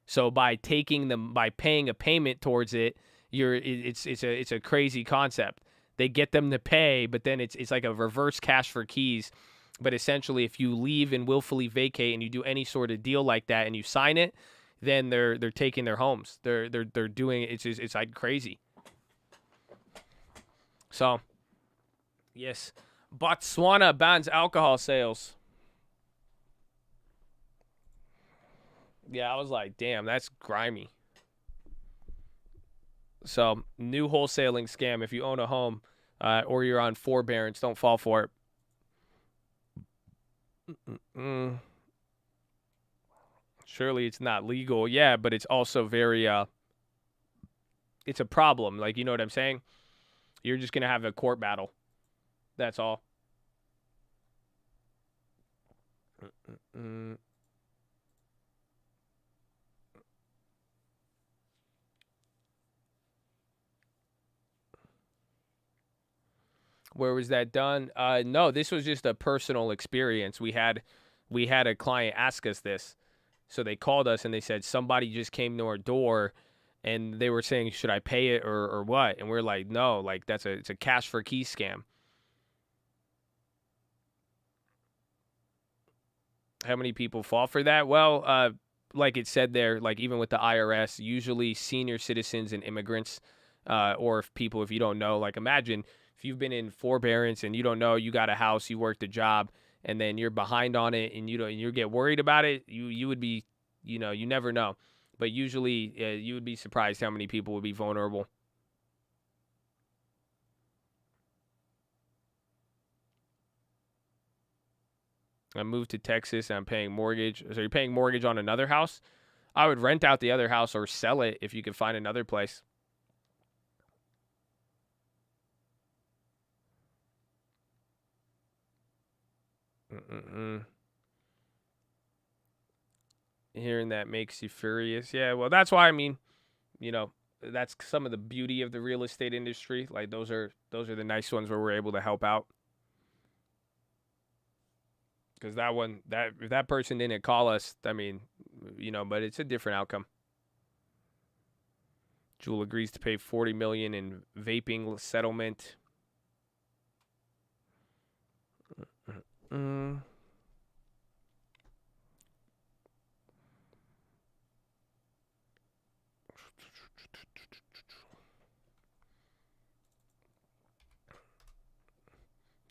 So by paying a payment towards it, it's a crazy concept. They get them to pay, but then it's like a reverse cash for keys. But essentially, if you leave and willfully vacate and you do any sort of deal like that and you sign it, then they're taking their homes. They're doing it. It's like crazy. So, yes, Botswana bans alcohol sales. Yeah, I was like, damn, that's grimy. So, new wholesaling scam. If you own a home or you're on forbearance, don't fall for it. Surely it's not legal. Yeah, but it's also very, it's a problem. Like, you know what I'm saying? You're just going to have a court battle. That's all. Where was that done? No, this was just a personal experience. We had a client ask us this. So they called us and they said somebody just came to our door and they were saying, should I pay it or what? And we're like, no, like it's a cash for key scam. How many people fall for that? Well, like it said there, like even with the IRS, usually senior citizens and immigrants, or if you don't know, like imagine if you've been in forbearance and you don't know, you got a house, you worked a job, and then you're behind on it and you get worried about it, you would be, you never know. But usually you would be surprised how many people would be vulnerable. I moved to Texas and I'm paying mortgage. So you're paying mortgage on another house? I would rent out the other house or sell it if you could find another place. Hearing that makes you furious. Yeah, well, that's why, I mean, that's some of the beauty of the real estate industry. Like those are the nice ones where we're able to help out. Because if that person didn't call us, I mean, but it's a different outcome. Jewel agrees to pay $40 million in vaping settlement.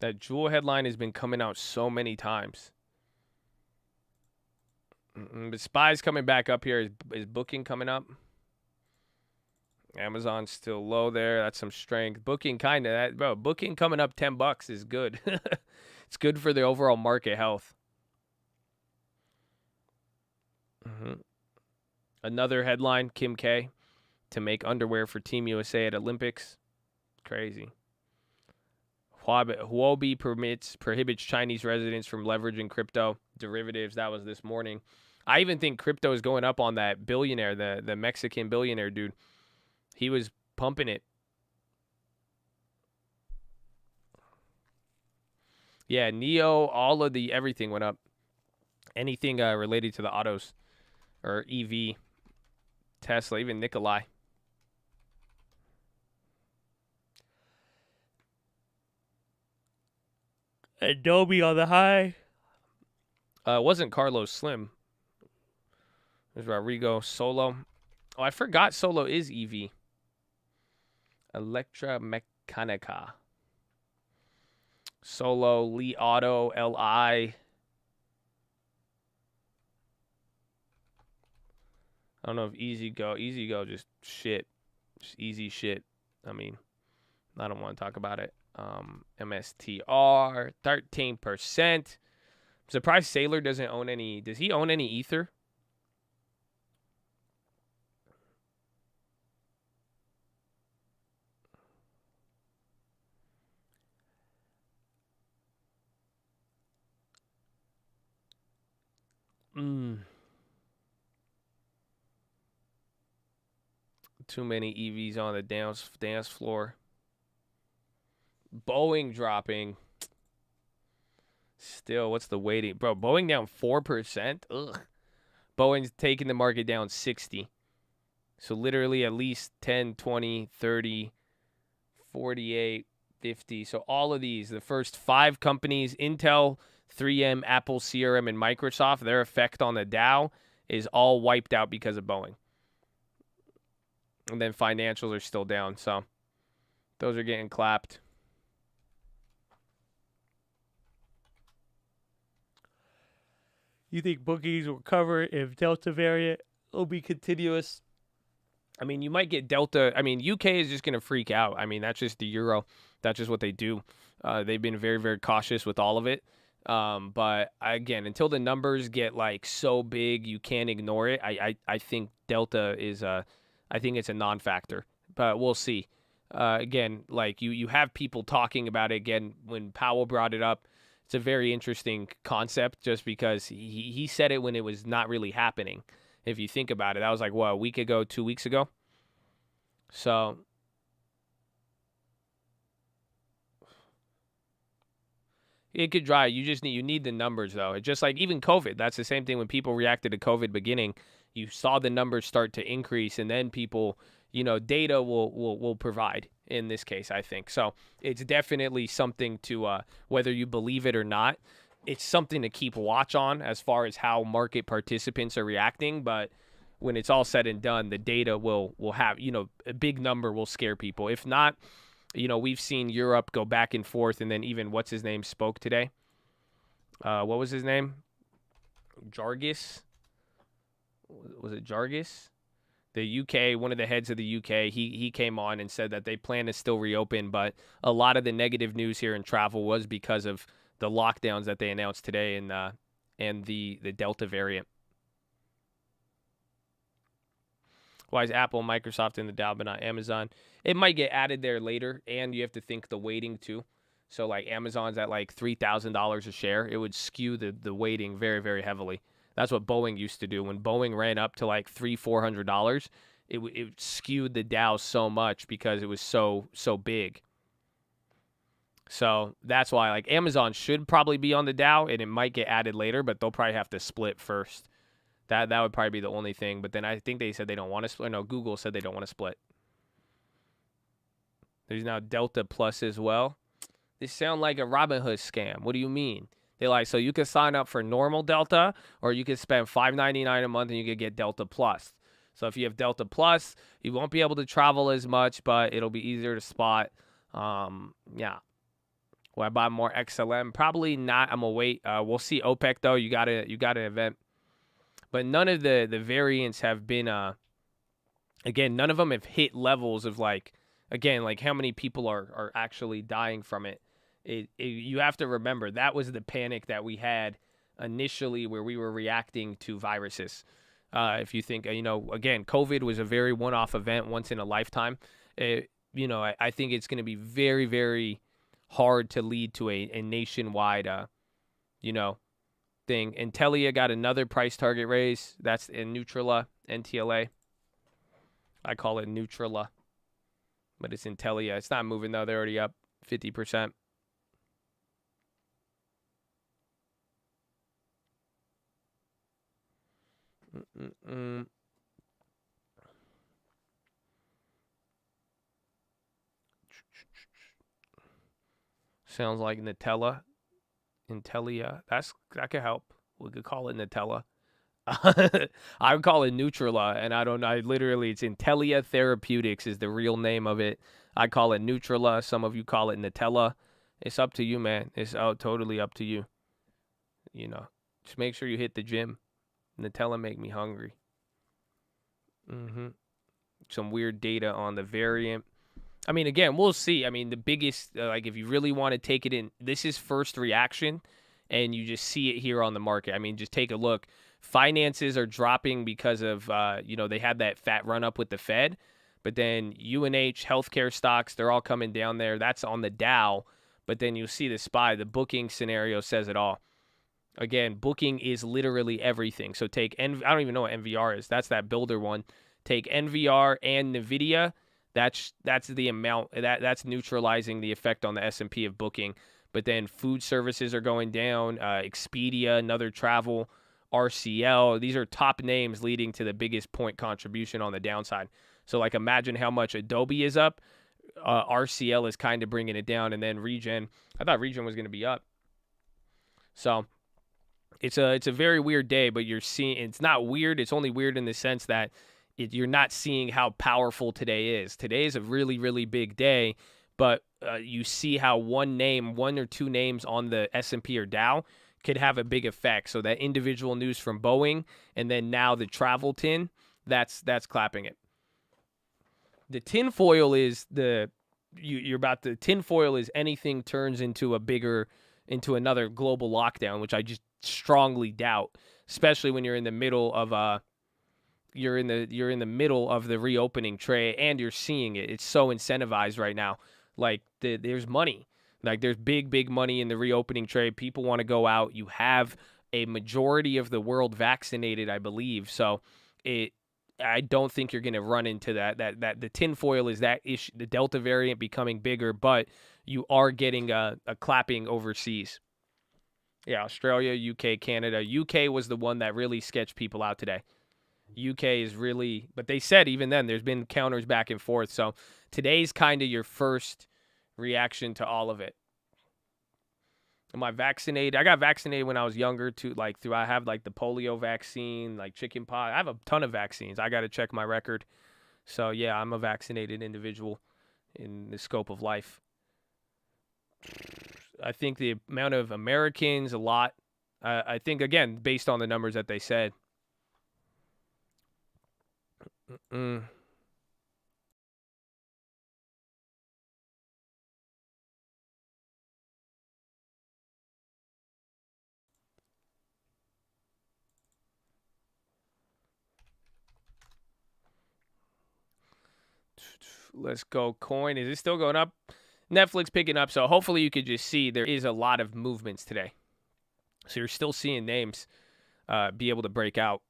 That Jewel headline has been coming out so many times. But SPY's coming back up here. Is Booking coming up? Amazon's still low there. That's some strength. Booking kind of, bro. Booking coming up $10 is good. It's good for the overall market health. Another headline: Kim K to make underwear for Team USA at Olympics. Crazy. Huobi prohibits Chinese residents from leveraging crypto derivatives. That was this morning. I even think crypto is going up on that billionaire, the Mexican billionaire dude. He was pumping it. Yeah, Neo, all of the everything went up. Anything related to the autos or EV, Tesla, even Nikolai. Adobe on the high. It wasn't Carlos Slim. There's Rodrigo Solo. Oh, I forgot Solo is EV. Electra Mechanica. Solo, Li Auto, LI. I don't know if Easy Go just shit. Just easy shit. I mean, I don't want to talk about it. MSTR, 13%. I'm surprised Sailor doesn't own any. Does he own any Ether? Too many EVs on the dance floor. Boeing dropping. Still, what's the weighting? Bro, Boeing down 4%? Ugh. Boeing's taking the market down 60. So literally at least 10, 20, 30, 48, 50. So all of these, the first 5 companies, Intel, 3M, Apple, CRM, and Microsoft, their effect on the Dow is all wiped out because of Boeing. And then financials are still down. So those are getting clapped. You think bookings will cover if Delta variant will be continuous? I mean, you might get Delta. I mean, UK is just going to freak out. I mean, that's just the Euro. That's just what they do. They've been very, very cautious with all of it. But again, until the numbers get like so big, you can't ignore it. I think Delta is I think it's a non-factor, but we'll see. Again, like you have people talking about it again when Powell brought it up. It's a very interesting concept just because he said it when it was not really happening. If you think about it, that was like, what, a week ago, 2 weeks ago? So it could dry. You need the numbers, though. It's just like even COVID. That's the same thing when people reacted to COVID beginning. You saw the numbers start to increase, and then people, data will provide in this case, I think. So it's definitely something to, whether you believe it or not, it's something to keep watch on as far as how market participants are reacting. But when it's all said and done, the data will have, a big number will scare people. If not, we've seen Europe go back and forth, and then even what's his name spoke today. What was his name? Jarvis. Was it Jarvis? The UK, one of the heads of the UK, he came on and said that they plan to still reopen, but a lot of the negative news here in travel was because of the lockdowns that they announced today and the Delta variant. Why is Apple, Microsoft in the Dow but not Amazon? It might get added there later, and you have to think the weighting too. So like Amazon's at like $3,000 a share. It would skew the weighting very, very heavily. That's what Boeing used to do. When Boeing ran up to like $300-400, it skewed the Dow so much because it was so big. So that's why like Amazon should probably be on the Dow, and it might get added later, but they'll probably have to split first. That would probably be the only thing. But then I think they said they don't want to split. No, Google said they don't want to split. There's now Delta Plus as well. This sounds like a Robinhood scam. What do you mean? They're like, so you can sign up for normal Delta, or you can spend $5.99 a month and you can get Delta Plus. So if you have Delta Plus, you won't be able to travel as much, but it'll be easier to spot. Yeah. Will I buy more XLM? Probably not. I'm gonna wait. We'll see OPEC though. You got an event. but none of the variants have been again, none of them have hit levels of like, again, like how many people are actually dying from it. You have to remember that was the panic that we had initially where we were reacting to viruses. If you think, again, COVID was a very one-off event, once in a lifetime. I think it's going to be very, very hard to lead to a nationwide, thing. Intelia got another price target raise. That's in Neutrala, NTLA. I call it Neutrala, but it's Intelia. It's not moving, though. They're already up 50%. Sounds like Nutella. Intelia. That could help. We could call it Nutella. I would call it Neutrala, and it's Intelia Therapeutics is the real name of it. I call it Neutrala. Some of you call it Nutella. It's up to you, man. It's totally up to you. Just make sure you hit the gym. Nutella make me hungry. Some weird data on the variant. I mean, again, we'll see. I mean, the biggest, if you really want to take it in, this is first reaction, and you just see it here on the market. I mean, just take a look. Finances are dropping because of, they had that fat run up with the Fed, but then UNH, healthcare stocks, they're all coming down there. That's on the Dow, but then you'll see the SPY. The booking scenario says it all. Again, booking is literally everything. So take, I don't even know what NVR is. That's that builder one. Take NVR and NVIDIA. That's the amount that's neutralizing the effect on the S&P of booking. But then food services are going down. Expedia, another travel, RCL. These are top names leading to the biggest point contribution on the downside. So imagine how much Adobe is up. RCL is kind of bringing it down, and then Regen. I thought Regen was going to be up. So it's a very weird day, but you're seeing it's not weird. It's only weird in the sense that you're not seeing how powerful today is. Today is a really, really big day, but you see how one or two names on the S&P or Dow could have a big effect. So that individual news from Boeing, and then now the travel tin, that's clapping it. The tinfoil is tinfoil is anything turns into another global lockdown, which I just strongly doubt, especially when you're in the middle of you're in the middle of the reopening trade, and you're seeing it. It's so incentivized right now. There's money. There's big money in the reopening trade. People want to go out. You have a majority of the world vaccinated, I believe. So I don't think you're going to run into that the tinfoil is that issue, the Delta variant becoming bigger, but you are getting a clapping overseas. Yeah, Australia, UK, Canada. UK was the one that really sketched people out today. UK is really, but they said even then there's been counters back and forth. So today's kind of your first reaction to all of it. Am I vaccinated? I got vaccinated when I was younger too. I have the polio vaccine, chicken pox. I have a ton of vaccines. I got to check my record. So yeah, I'm a vaccinated individual in the scope of life. I think the amount of Americans, a lot. I think, again, based on the numbers that they said. Let's go. Coin. Is it still going up? Netflix picking up. So hopefully you could just see there is a lot of movements today. So you're still seeing names be able to break out.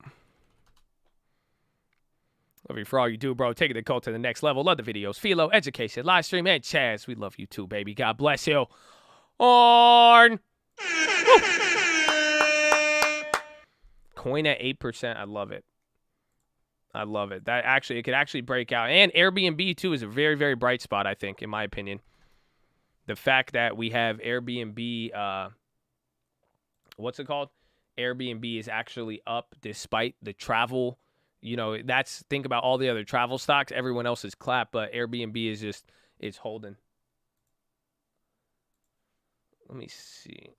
Love you for all you do, bro. Taking the cult to the next level. Love the videos. PHILO, education, live stream, and Chaz. We love you too, baby. God bless you. On. Coin at 8%. I love it. I love it. It could actually break out. And Airbnb, too, is a very, very bright spot, I think, in my opinion. The fact that we have Airbnb, what's it called? Airbnb is actually up despite the travel. Think about all the other travel stocks. Everyone else is clapped, but Airbnb is it's holding. Let me see.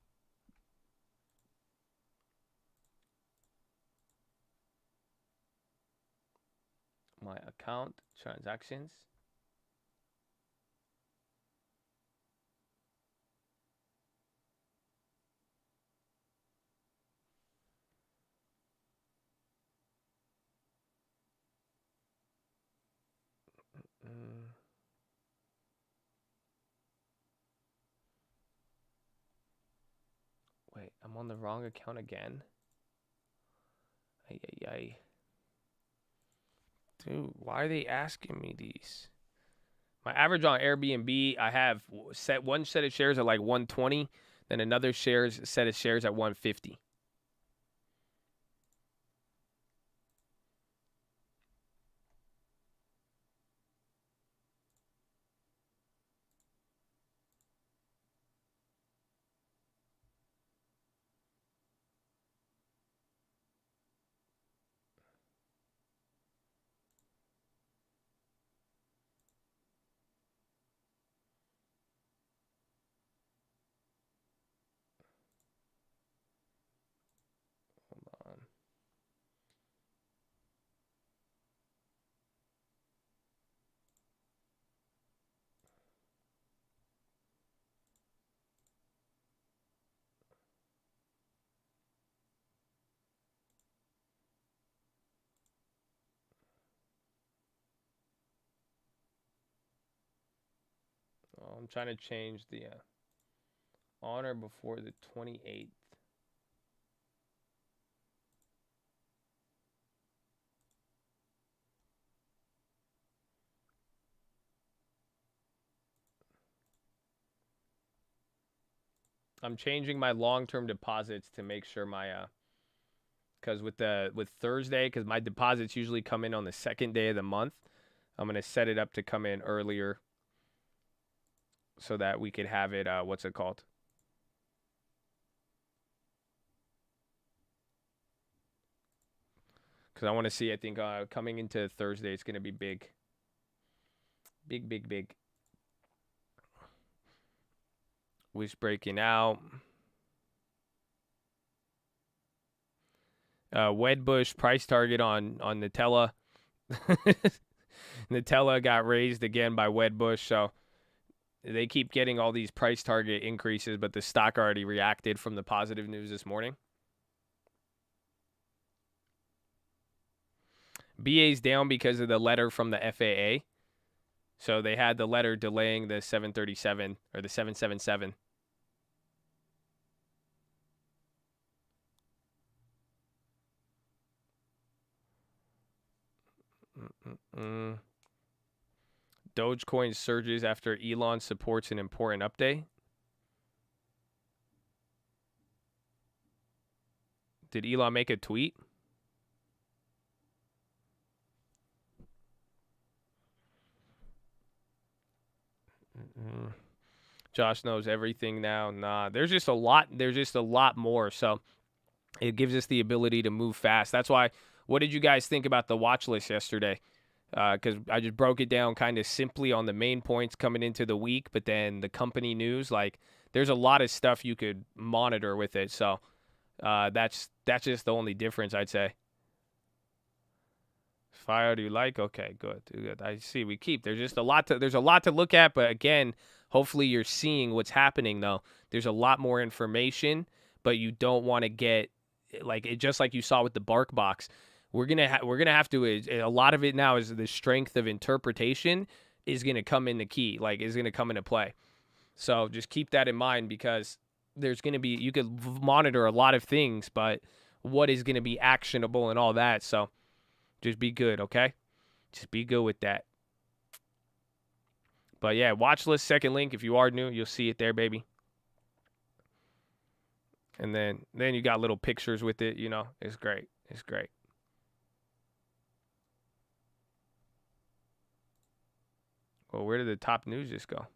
my account transactions. Wait, I'm on the wrong account again. Ay, ay, ay. Dude, why are they asking me these? My average on Airbnb, I have set one set of shares at like 120, then another set of shares at 150. Hold on. Oh, I'm trying to change the on or before the 28th. I'm changing my long-term deposits to make sure my because with Thursday, because my deposits usually come in on the second day of the month, I'm gonna set it up to come in earlier so that we could have it. What's it called? Because I want to see. I think coming into Thursday, it's gonna be big. Big, big, big. Wish breaking out. Wedbush price target on Nutella. Nutella got raised again by Wedbush, so they keep getting all these price target increases, but the stock already reacted from the positive news this morning. BA's down because of the letter from the FAA. So they had the letter delaying the 737 or the 777. Dogecoin surges after Elon supports an important update. Did Elon make a tweet? Josh knows everything now. Nah, there's just a lot. There's just a lot more. So it gives us the ability to move fast. That's why. What did you guys think about the watch list yesterday? Because I just broke it down kind of simply on the main points coming into the week, but then the company news, like there's a lot of stuff you could monitor with it. So that's just the only difference, I'd say. Fire, do you like? Okay, good. I see. We keep. There's a lot to look at, but again, hopefully you're seeing what's happening though. There's a lot more information, but you don't want to get like it, just like you saw with the Bark box. We're gonna have to. A lot of it now is the strength of interpretation is gonna come into key, like is gonna come into play. So just keep that in mind because there's gonna be you could monitor a lot of things, but what is gonna be actionable and all that. So just be good, okay? Just be good with that. But yeah, watch list, second link. If you are new, you'll see it there, baby. And then you got little pictures with it. You know, it's great. It's great. Well, where did the top news just go?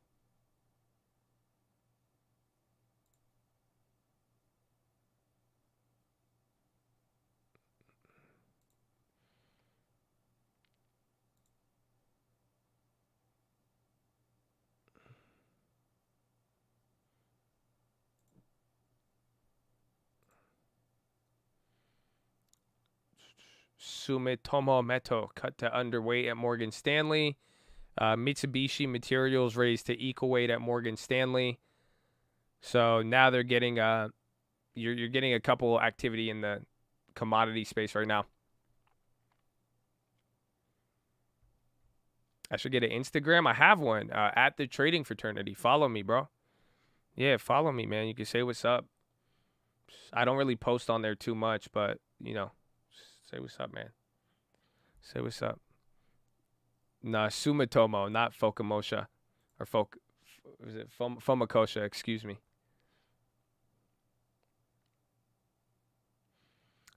Sumitomo Metal cut to underweight at Morgan Stanley. Mitsubishi Materials raised to equal weight at Morgan Stanley. So now they're getting you're getting a couple activity in the commodity space right now. I should get an Instagram. I have one at the Trading Fraternity. Follow me, bro. Yeah, follow me, man. You can say what's up. I don't really post on there too much, but, you know, say what's up, man. Say what's up. Nah, Sumitomo, not Fukumusha. Or is it Fumakosha, excuse me.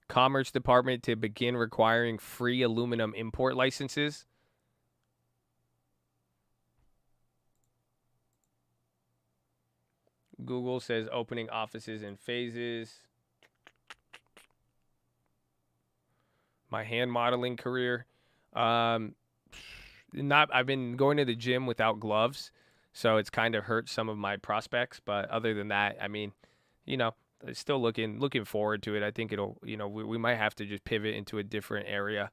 Commerce Department to begin requiring free aluminum import licenses. Google says opening offices in phases. My hand modeling career. I've been going to the gym without gloves, so it's kind of hurt some of my prospects. But other than that, I mean, you know, still looking forward to it. I think it'll, you know, we might have to just pivot into a different area.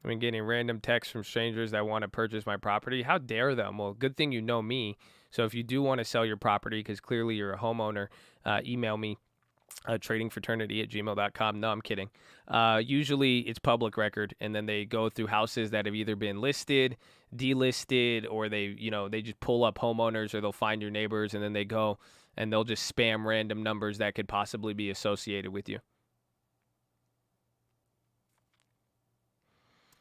I've been getting random texts from strangers that want to purchase my property. How dare them? Well, good thing you know me. So if you do want to sell your property, because clearly you're a homeowner, email me, tradingfraternity@gmail.com. No, I'm kidding. Usually it's public record, and then they go through houses that have either been listed, delisted, or they just pull up homeowners, or they'll find your neighbors, and then they go and they'll just spam random numbers that could possibly be associated with you.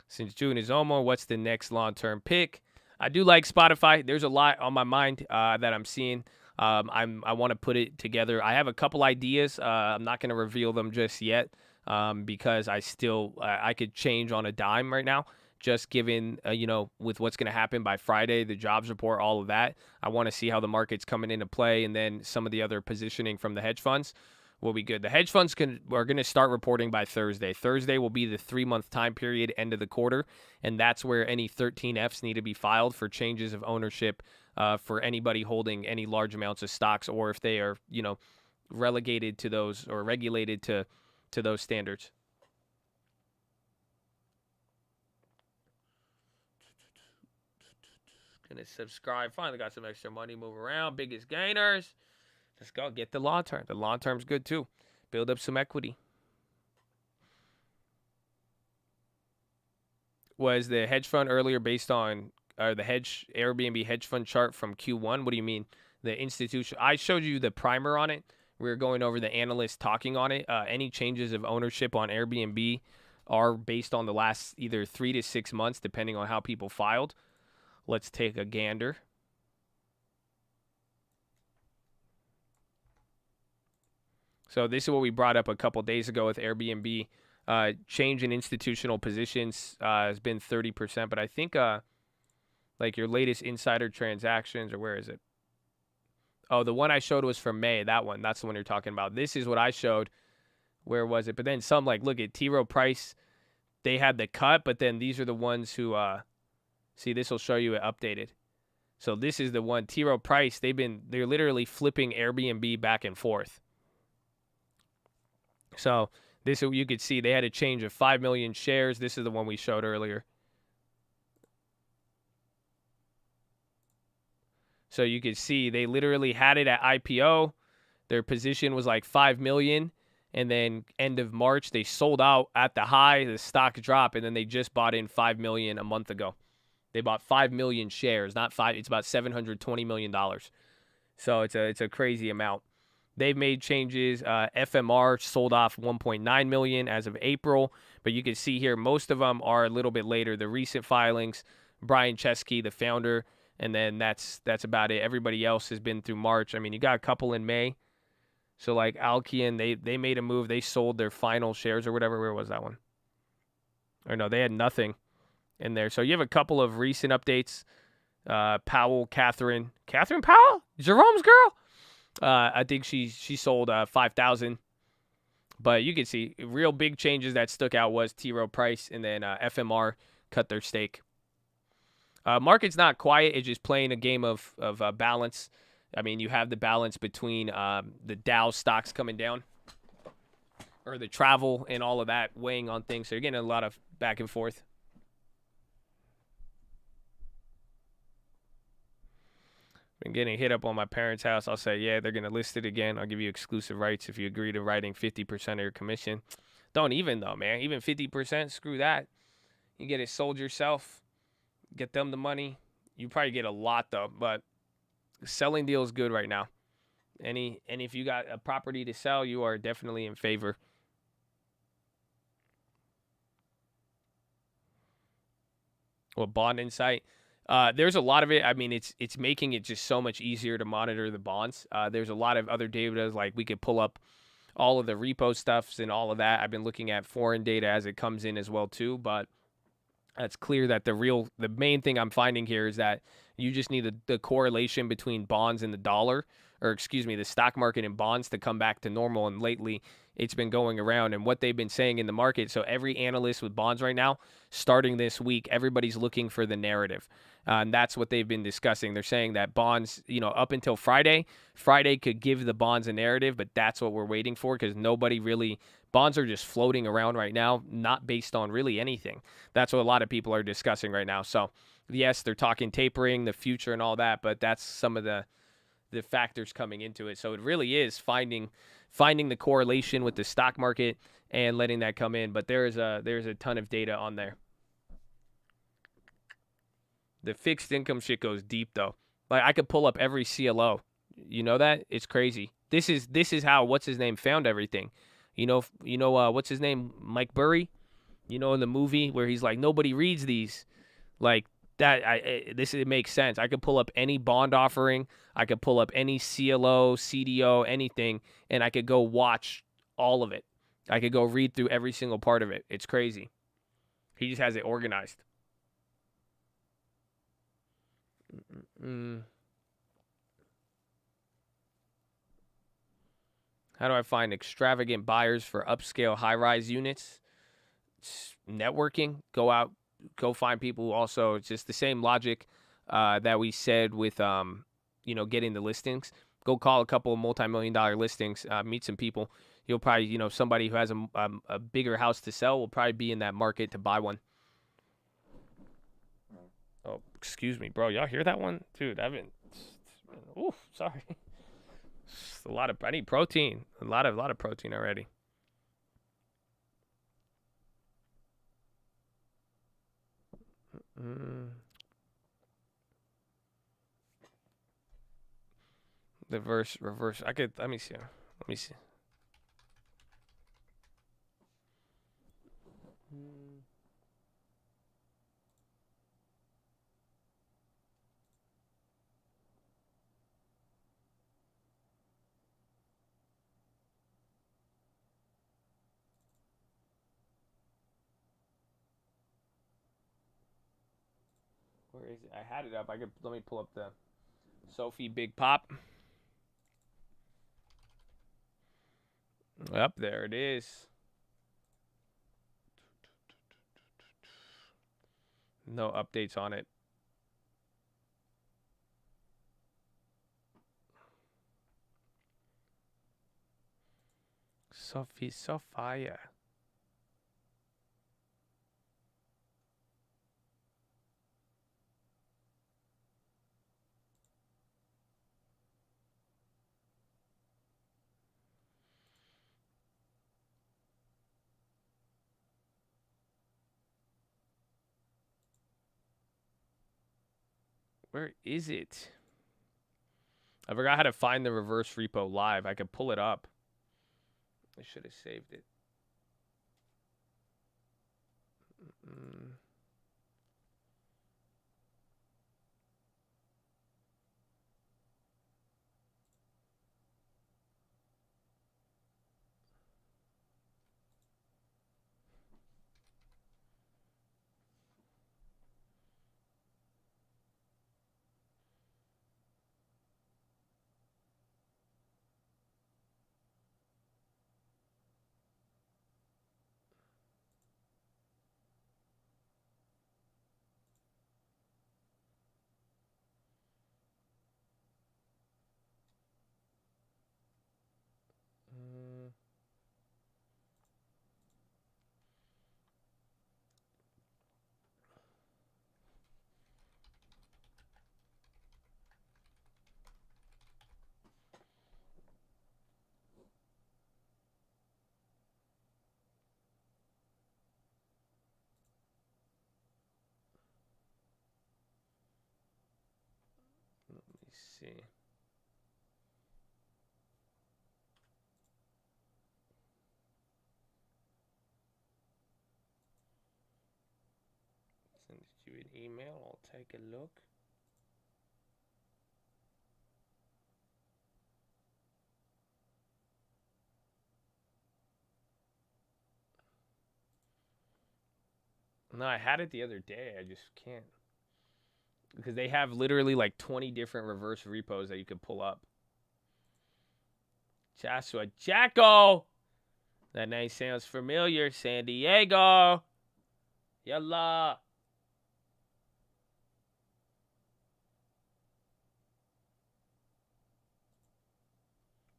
Since June is almost, what's the next long-term pick? I do like Spotify. There's a lot on my mind that I'm seeing. I want to put it together. I have a couple ideas. I'm not going to reveal them just yet because I could change on a dime right now. Just given, with what's going to happen by Friday, the jobs report, all of that. I want to see how the market's coming into play, and then some of the other positioning from the hedge funds will be good. The hedge funds are going to start reporting by Thursday. Thursday will be the 3-month time period, end of the quarter, and that's where any 13Fs need to be filed for changes of ownership for anybody holding any large amounts of stocks, or if they are, relegated to those or regulated to those standards. Gonna subscribe. Finally got some extra money. Move around. Biggest gainers. Let's go get the long term. The long term's good too. Build up some equity. Was the hedge fund earlier based on the Airbnb hedge fund chart from Q1? What do you mean? The institution. I showed you the primer on it. We were going over the analyst talking on it. Any changes of ownership on Airbnb are based on the last either 3 to 6 months, depending on how people filed. Let's take a gander. So this is what we brought up a couple days ago with Airbnb. Change in institutional positions has been 30%, but I think like your latest insider transactions, or where is it? Oh, the one I showed was from May. That one, that's the one you're talking about. This is what I showed. Where was it? But then some, like, look at T. Rowe Price. They had the cut, but then these are the ones who, see, this will show you it updated. So this is the one, T. Rowe Price. They're literally flipping Airbnb back and forth. So this, you could see they had a change of 5 million shares. This is the one we showed earlier. So you could see they literally had it at IPO. Their position was like 5 million. And then end of March, they sold out at the high. The stock dropped. And then they just bought in 5 million a month ago. They bought 5 million shares, not 5. It's about $720 million. So it's a crazy amount. They've made changes. FMR sold off 1.9 million as of April. But you can see here, most of them are a little bit later. The recent filings, Brian Chesky, the founder, and then that's about it. Everybody else has been through March. I mean, you got a couple in May. So like Alkian, they made a move. They sold their final shares or whatever. Where was that one? Or no, they had nothing in there. So you have a couple of recent updates. Powell, Catherine Powell? Jerome's girl? I think she sold 5,000. But you can see real big changes that stuck out was T. Rowe Price, and then FMR cut their stake. Market's not quiet. It's just playing a game of balance. I mean, you have the balance between the Dow stocks coming down. or the travel and all of that weighing on things. So you're getting a lot of back and forth. Been getting hit up on my parents' house. I'll say, yeah, they're going to list it again. I'll give you exclusive rights if you agree to writing 50% of your commission. Don't even, though, man. Even 50%, screw that. You get it sold yourself. Get them the money. You probably get a lot, though. But selling deal is good right now. And if you got a property to sell, you are definitely in favor. Well, Bond Insight. There's a lot of it. I mean, it's making it just so much easier to monitor the bonds. There's a lot of other data, like we could pull up all of the repo stuffs and all of that. I've been looking at foreign data as it comes in as well too, but it's clear that the main thing I'm finding here is that you just need the correlation between bonds and the dollar, or excuse me, the stock market and bonds to come back to normal. And lately it's been going around, and what they've been saying in the market. So every analyst with bonds right now, starting this week, everybody's looking for the narrative. And that's what they've been discussing. They're saying that bonds, up until Friday could give the bonds a narrative, but that's what we're waiting for, because bonds are just floating around right now, not based on really anything. That's what a lot of people are discussing right now. So yes, they're talking tapering, the future and all that, but that's some of the factors coming into it. So it really is finding the correlation with the stock market and letting that come in. But there's a ton of data on there. The fixed income shit goes deep though. Like I could pull up every CLO. You know that? It's crazy. This is how what's his name found everything. What's his name? Mike Burry. In the movie where he's like, nobody reads these. Like that. It makes sense. I could pull up any bond offering. I could pull up any CLO, CDO, anything, and I could go watch all of it. I could go read through every single part of it. It's crazy. He just has it organized. How do I find extravagant buyers for upscale high-rise units? It's networking. Go find people who also, it's just the same logic that we said with, getting the listings. Go call a couple of multi-million-dollar listings, meet some people. You'll probably, somebody who has a bigger house to sell will probably be in that market to buy one. Oh, excuse me, bro. Y'all hear that one? Dude, ooh, sorry. I need protein. A lot of protein already. The reverse. Let me see. Where is it? I had it up. Let me pull up the Sophie Big Pop. Up there it is. No updates on it. Sophia. Where is it? I forgot how to find the reverse repo live. I could pull it up. I should have saved it. see. Send you an email. I'll take a look. No, I had it the other day. I just can't. Because they have literally like 20 different reverse repos that you could pull up. Joshua Jacko. That name sounds familiar. San Diego. Yalla.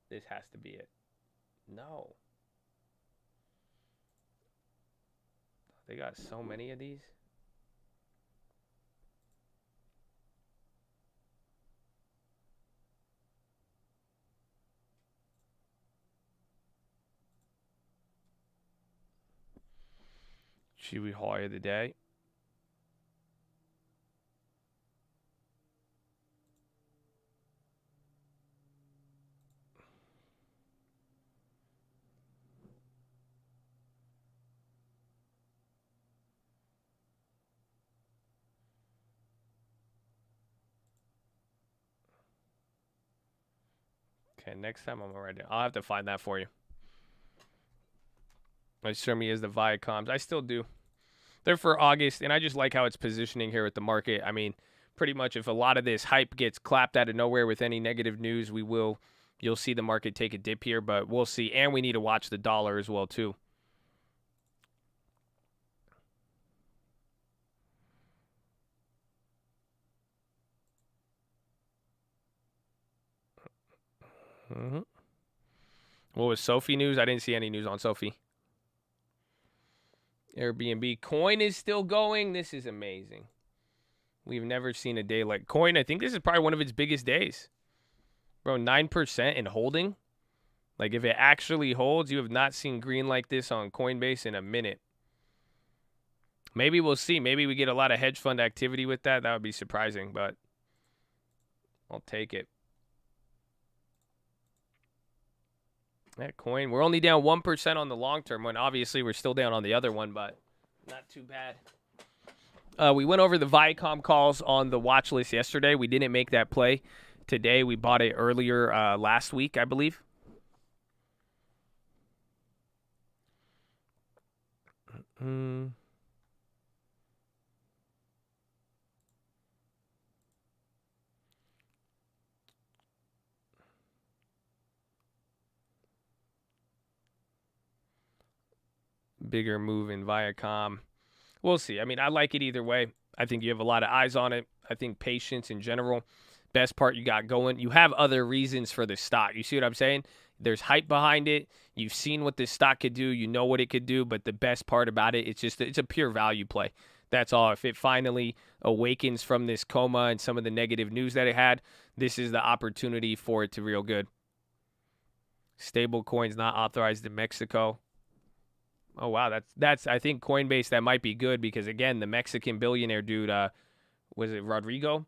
This has to be it. No. They got so many of these. Chewy high of the day. Okay, next time I'm gonna write it. I'll have to find that for you. I show me as the Viacoms. I still do. They're for August, and I just like how it's positioning here with the market. I mean, pretty much if a lot of this hype gets clapped out of nowhere with any negative news, you'll see the market take a dip here, but we'll see. And we need to watch the dollar as well, too. What was Sophie news? I didn't see any news on Sophie. Airbnb. Coin is still going. This is amazing. We've never seen a day like Coin. I think this is probably one of its biggest days. Bro, 9% in holding. Like, if it actually holds, you have not seen green like this on Coinbase in a minute. Maybe we'll see. Maybe we get a lot of hedge fund activity with that. That would be surprising, but I'll take it. That Coin, we're only down 1% on the long term one. Obviously, we're still down on the other one, but not too bad. We went over the Viacom calls on the watch list yesterday. We didn't make that play today. We bought it earlier last week, I believe. Bigger move in Viacom. We'll see. I mean, I like it either way. I think you have a lot of eyes on it. I think patience in general, best part you got going. You have other reasons for the stock. You see what I'm saying? There's hype behind it. You've seen what this stock could do. You know what it could do. But the best part about it, it's a pure value play. That's all. If it finally awakens from this coma and some of the negative news that it had, this is the opportunity for it to real good. Stable coins not authorized in Mexico. Oh, wow. That's I think Coinbase, that might be good because, again, the Mexican billionaire dude, was it Rodrigo?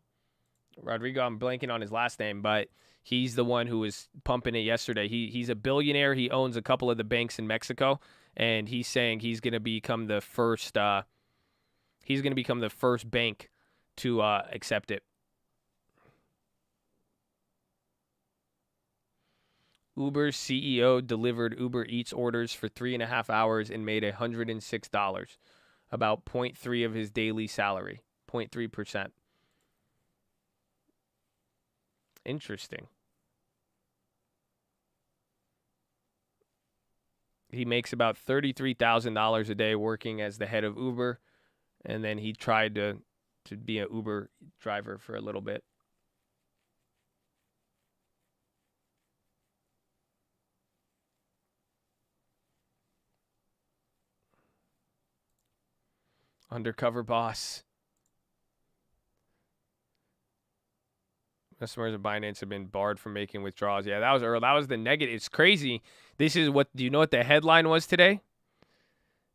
I'm blanking on his last name, but he's the one who was pumping it yesterday. He's a billionaire. He owns a couple of the banks in Mexico, and he's saying he's going to become the first bank to accept it. Uber's CEO delivered Uber Eats orders for 3.5 hours and made $106, about 0.3 of his daily salary, 0.3%. Interesting. He makes about $33,000 a day working as the head of Uber, and then he tried to be an Uber driver for a little bit. Undercover boss. Customers of Binance have been barred from making withdrawals. Yeah, that was early. That was the negative. It's crazy. This is what, do you know what the headline was today?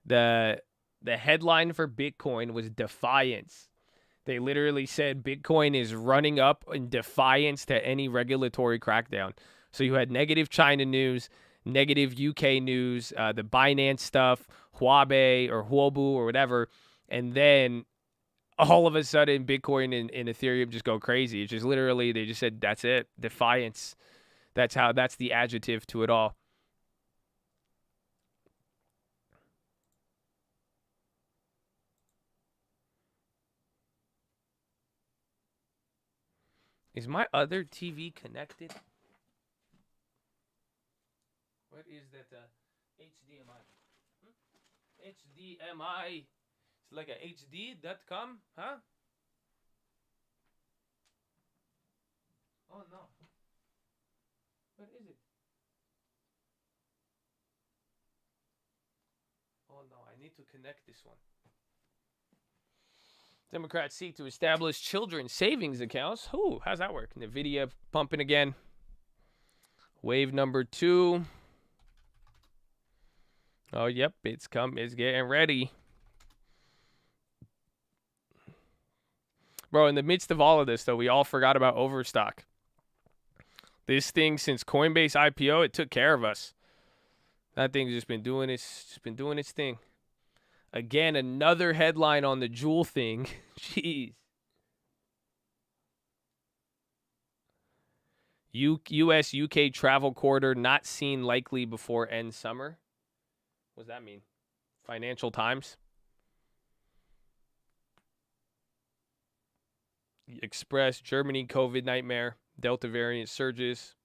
The headline for Bitcoin was defiance. They literally said Bitcoin is running up in defiance to any regulatory crackdown. So you had negative China news, negative UK news, the Binance stuff, Huobi or Huobu or whatever, and then all of a sudden Bitcoin and Ethereum just go crazy. It's just literally they just said that's it, defiance. That's the adjective to it all. Is my other TV connected? What is that? HDMI. HDMI. It's like a HD.com, huh? Oh no. What is it? Oh no, I need to connect this one. Democrats seek to establish children's savings accounts. Ooh, how's that work? NVIDIA pumping again. Wave number 2. Oh, yep, it's getting ready. Bro, in the midst of all of this, though, we all forgot about Overstock. This thing, since Coinbase IPO, it took care of us. That thing's just been doing its thing. Again, another headline on the Jewel thing. Jeez. U.S. UK travel corridor not seen likely before end summer. What does that mean? Financial Times. Express, Germany COVID nightmare. Delta variant surges.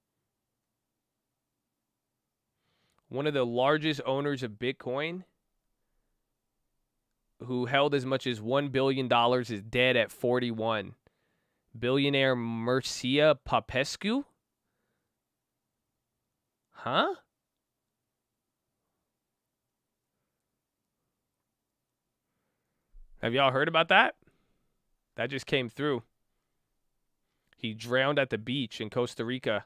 One of the largest owners of Bitcoin, who held as much as $1 billion, is dead at 41. Billionaire Mircea Popescu? Huh? Have y'all heard about that? That just came through. He drowned at the beach in Costa Rica.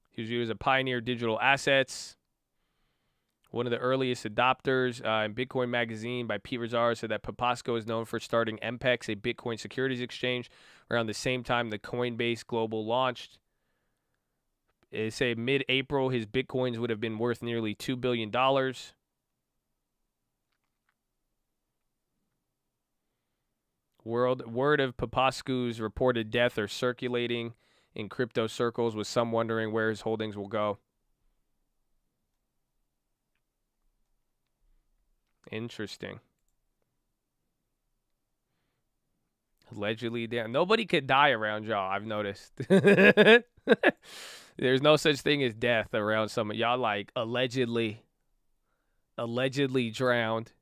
He was viewed as a pioneer of digital assets. One of the earliest adopters in Bitcoin Magazine by Pete Rozzaro said that Popescu is known for starting MPEX, a Bitcoin securities exchange, around the same time the Coinbase Global launched. They say mid-April, his Bitcoins would have been worth nearly $2 billion. Word of Popescu's reported death are circulating in crypto circles, with some wondering where his holdings will go. Interesting. Allegedly, damn. Nobody could die around y'all, I've noticed. There's no such thing as death around some of y'all, like allegedly drowned.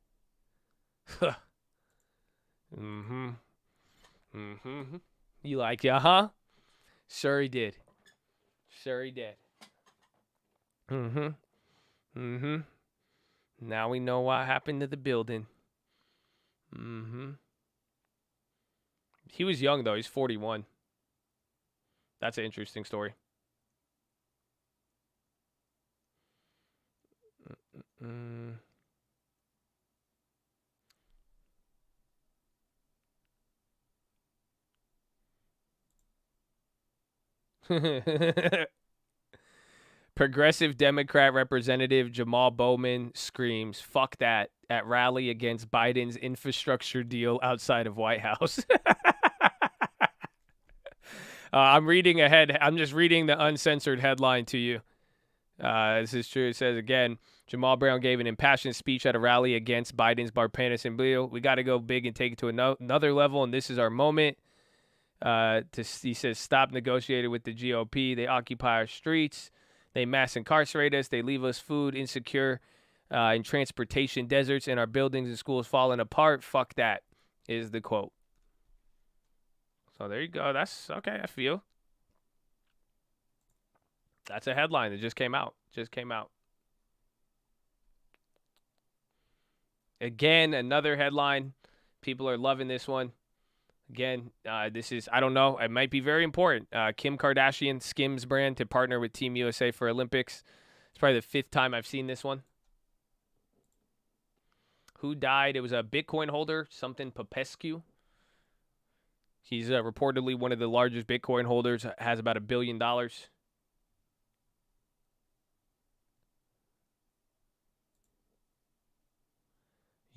Mm-hmm. Mm-hmm. You like, huh? Sure he did. Sure he did. Mm-hmm. Mm-hmm. Now we know what happened to the building. Mm-hmm. He was young, though. He's 41. That's an interesting story. Progressive Democrat Representative Jamal Bowman screams, "Fuck that," at rally against Biden's infrastructure deal outside of White House. I'm reading ahead. I'm just reading the uncensored headline to you. This is true. It says again, Jamal Brown gave an impassioned speech at a rally against Biden's bipartisan bill. We got to go big and take it to another level, and this is our moment. He says, stop negotiating with the GOP. They occupy our streets. They mass incarcerate us. They leave us food insecure in transportation deserts, and our buildings and schools falling apart. Fuck that, is the quote. So there you go. That's okay. I feel that's a headline that just came out. Again, another headline. People are loving this one. Again, this is, I don't know, it might be very important. Kim Kardashian, Skims brand, to partner with Team USA for Olympics. It's probably the 5th time I've seen this one. Who died? It was a Bitcoin holder, something Popescu. He's reportedly one of the largest Bitcoin holders, has about $1 billion.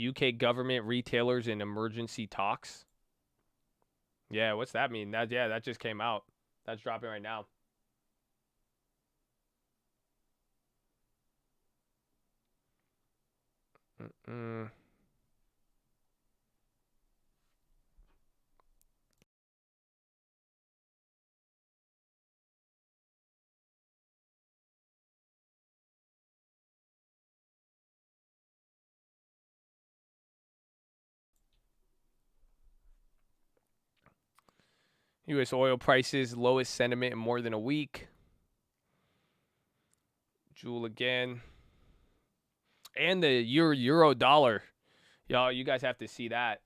UK government, retailers, and emergency talks. Yeah, what's that mean? That just came out. That's dropping right now. U.S. oil prices, lowest sentiment in more than a week. Jewel again. And the euro dollar. Y'all, you guys have to see that.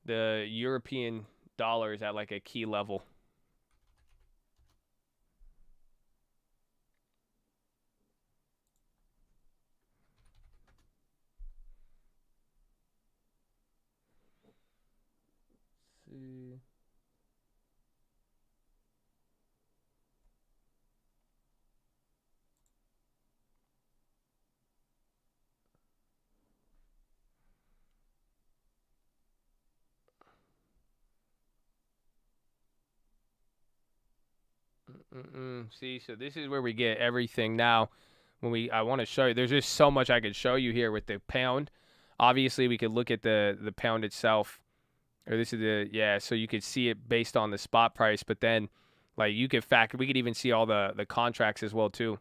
The European dollar is at like a key level. Let's see. See, so this is where we get everything now. I want to show you, there's just so much I could show you here with the pound. Obviously, we could look at the pound itself, or this is so you could see it based on the spot price. But then, like, we could even see all the contracts as well too.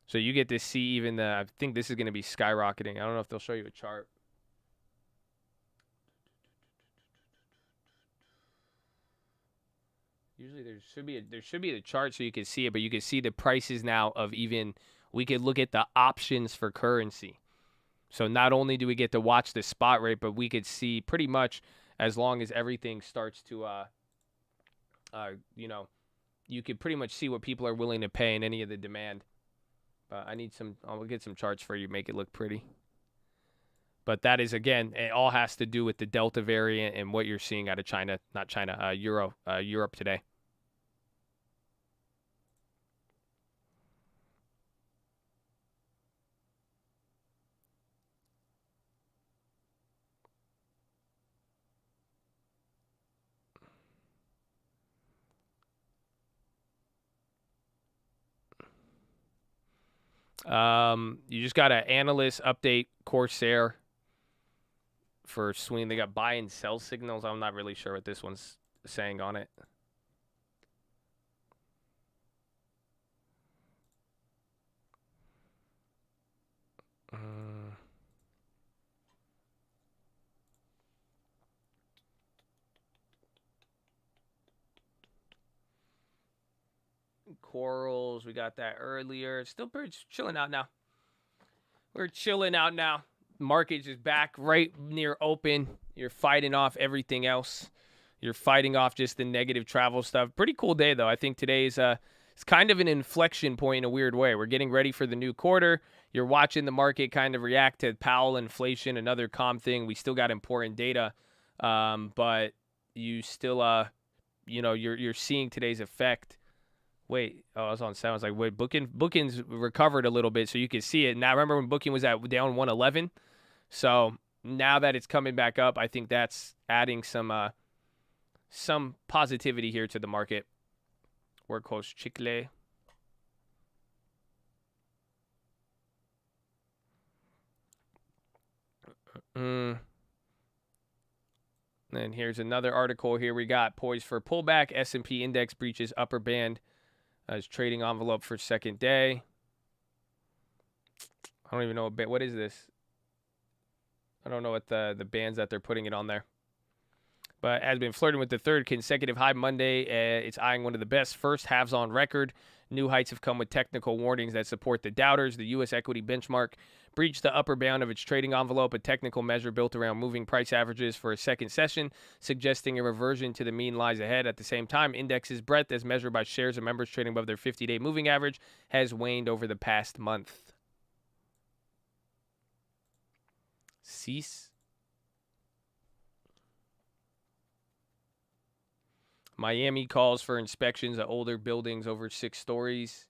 So you get to see even I think this is going to be skyrocketing. I don't know if they'll show you a chart. Usually there should be a chart so you can see it, but you can see the prices now of even, we could look at the options for currency. So not only do we get to watch the spot rate, but we could see pretty much as long as everything starts to, you could pretty much see what people are willing to pay in any of the demand. But I'll get some charts for you, make it look pretty. But that is, again, it all has to do with the Delta variant and what you're seeing out of Europe today. You just got an Analyst update, Corsair. For swing, they got buy and sell signals. I'm not really sure what this one's saying on it. Corals, we got that earlier. Still pretty chilling out now. We're chilling out now. Market is back right near open. You're fighting off everything else. You're fighting off just the negative travel stuff. Pretty cool day, though. I think today's it's kind of an inflection point in a weird way. We're getting ready for the new quarter. You're watching the market kind of react to Powell inflation, another calm thing. We still got important data, but you still, you're seeing today's effect. Wait, I was on 7. I was like, wait, bookings recovered a little bit, so you can see it. Now, remember when booking was at down 111? So now that it's coming back up, I think that's adding some positivity here to the market. Workhorse Chicle. And here's another article here. We got poised for pullback. S&P index breaches upper band as trading envelope for second day. I don't even know what is this. I don't know what the bands that they're putting it on there. But has been flirting with the third consecutive high Monday. It's eyeing one of the best first halves on record. New heights have come with technical warnings that support the doubters. The U.S. equity benchmark breached the upper bound of its trading envelope, a technical measure built around moving price averages for a second session, suggesting a reversion to the mean lies ahead. At the same time, index's breadth, as measured by shares of members trading above their 50-day moving average, has waned over the past month. Cease. Miami calls for inspections at older buildings over 6 stories.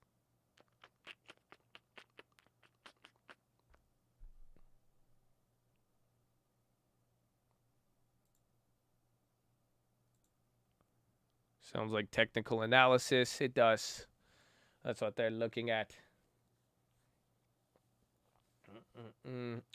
Sounds like technical analysis. It does. That's what they're looking at.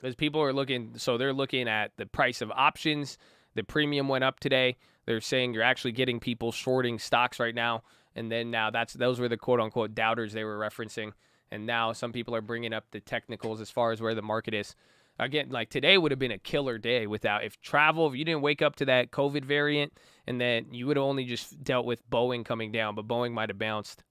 As people are looking, so they're looking at the price of options. The premium went up today. They're saying you're actually getting people shorting stocks right now. And then now those were the quote unquote doubters they were referencing. And now some people are bringing up the technicals as far as where the market is. Again, like today would have been a killer day if you didn't wake up to that COVID variant, and then you would have only just dealt with Boeing coming down, but Boeing might have bounced.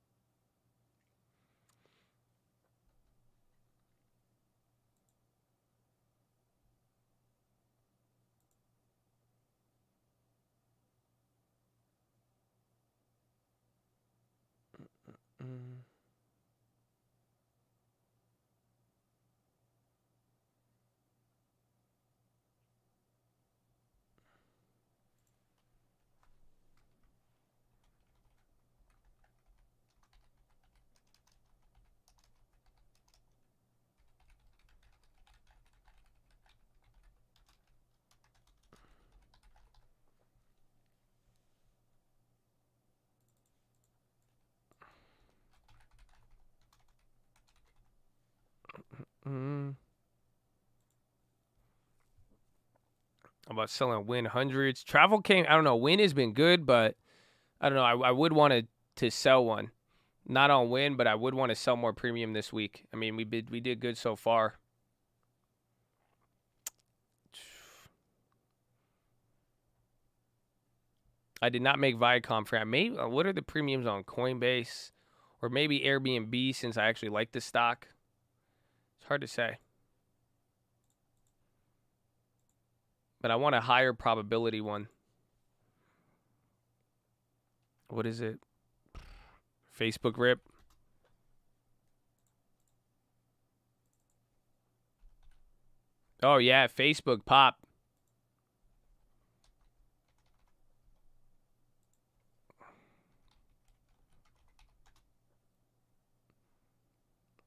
About selling Win hundreds. Travel came. I don't know. Win has been good, but I don't know. I would want to sell one, not on Win, but I would want to sell more premium this week. I mean, we did good so far. I did not make Viacom for that. Maybe what are the premiums on Coinbase or maybe Airbnb, since I actually like this stock? It's hard to say. But I want a higher probability one. What is it? Facebook rip. Oh, yeah. Facebook pop.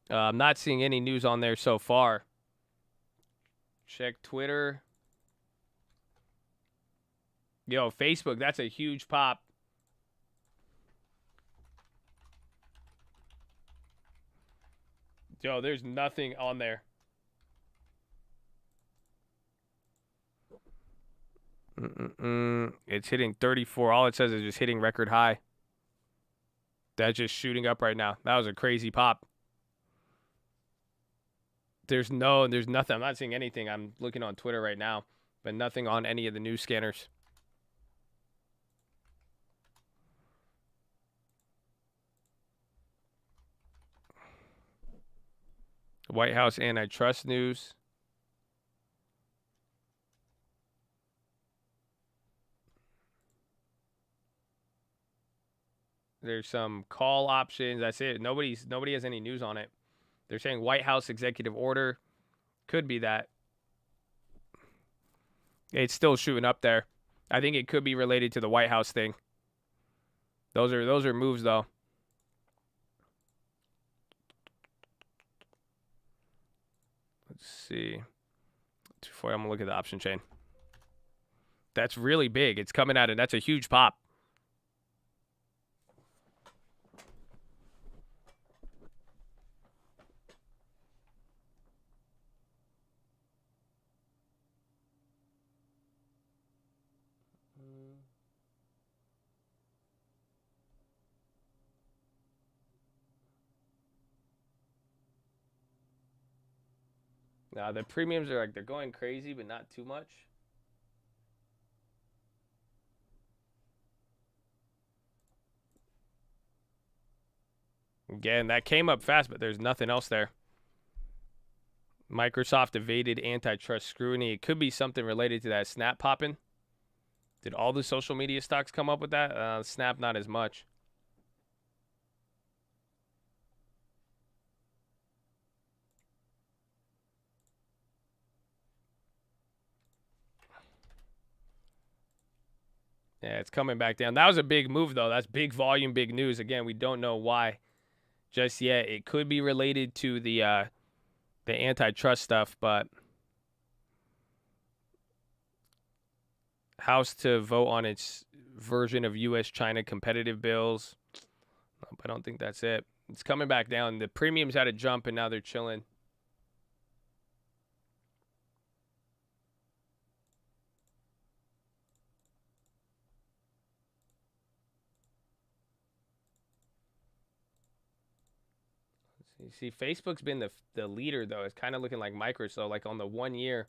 I'm not seeing any news on there so far. Check Twitter. Yo, Facebook, that's a huge pop. Yo, there's nothing on there. It's hitting 34. All it says is just hitting record high. That's just shooting up right now. That was a crazy pop. There's nothing. I'm not seeing anything. I'm looking on Twitter right now, but nothing on any of the news scanners. White House antitrust news. There's some call options. That's it. Nobody has any news on it. They're saying White House executive order. Could be that. It's still shooting up there. I think it could be related to the White House thing. Those are moves though. Let's see. Before I'm gonna look at the option chain. That's really big. It's coming out, and that's a huge pop. Now the premiums are they're going crazy, but not too much. Again, that came up fast, but there's nothing else there. Microsoft evaded antitrust scrutiny. It could be something related to that Snap popping. Did all the social media stocks come up with that? Snap, not as much. Yeah, it's coming back down. That was a big move, though. That's big volume, big news. Again, we don't know why just yet. It could be related to the antitrust stuff, but House to vote on its version of U.S.-China competitive bills. Nope, I don't think that's it. It's coming back down. The premiums had a jump, and now they're chilling. You see, Facebook's been the leader, though. It's kind of looking like Microsoft. Like on the 1 year,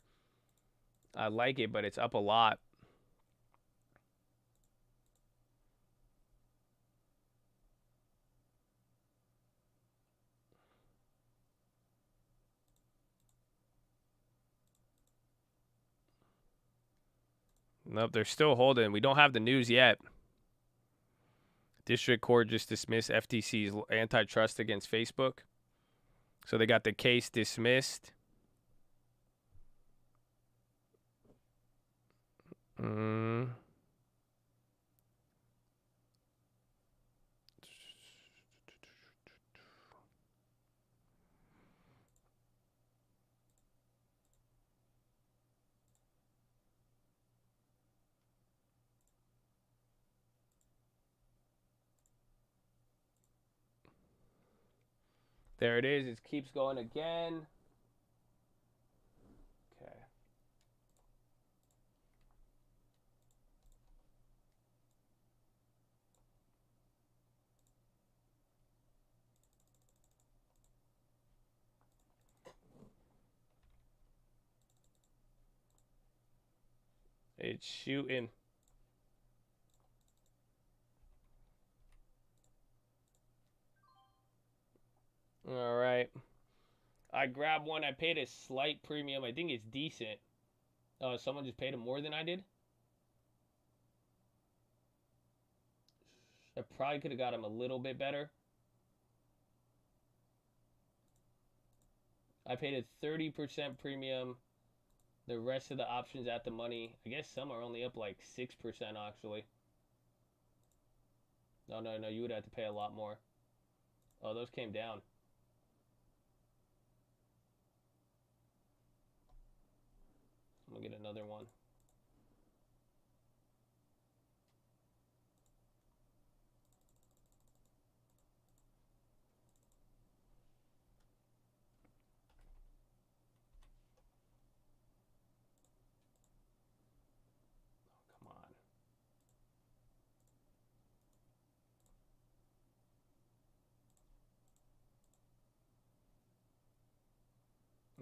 I like it, but it's up a lot. Nope, they're still holding. We don't have the news yet. District Court just dismissed FTC's antitrust against Facebook. So they got the case dismissed. There it is. It keeps going again. Okay. It's shooting. All right. I grabbed one. I paid a slight premium. I think it's decent. Oh, someone just paid it more than I did? I probably could have got him a little bit better. I paid a 30% premium. The rest of the options at the money. I guess some are only up like 6% actually. No, you would have to pay a lot more. Oh, those came down. I'm gonna get another one. Oh, come on.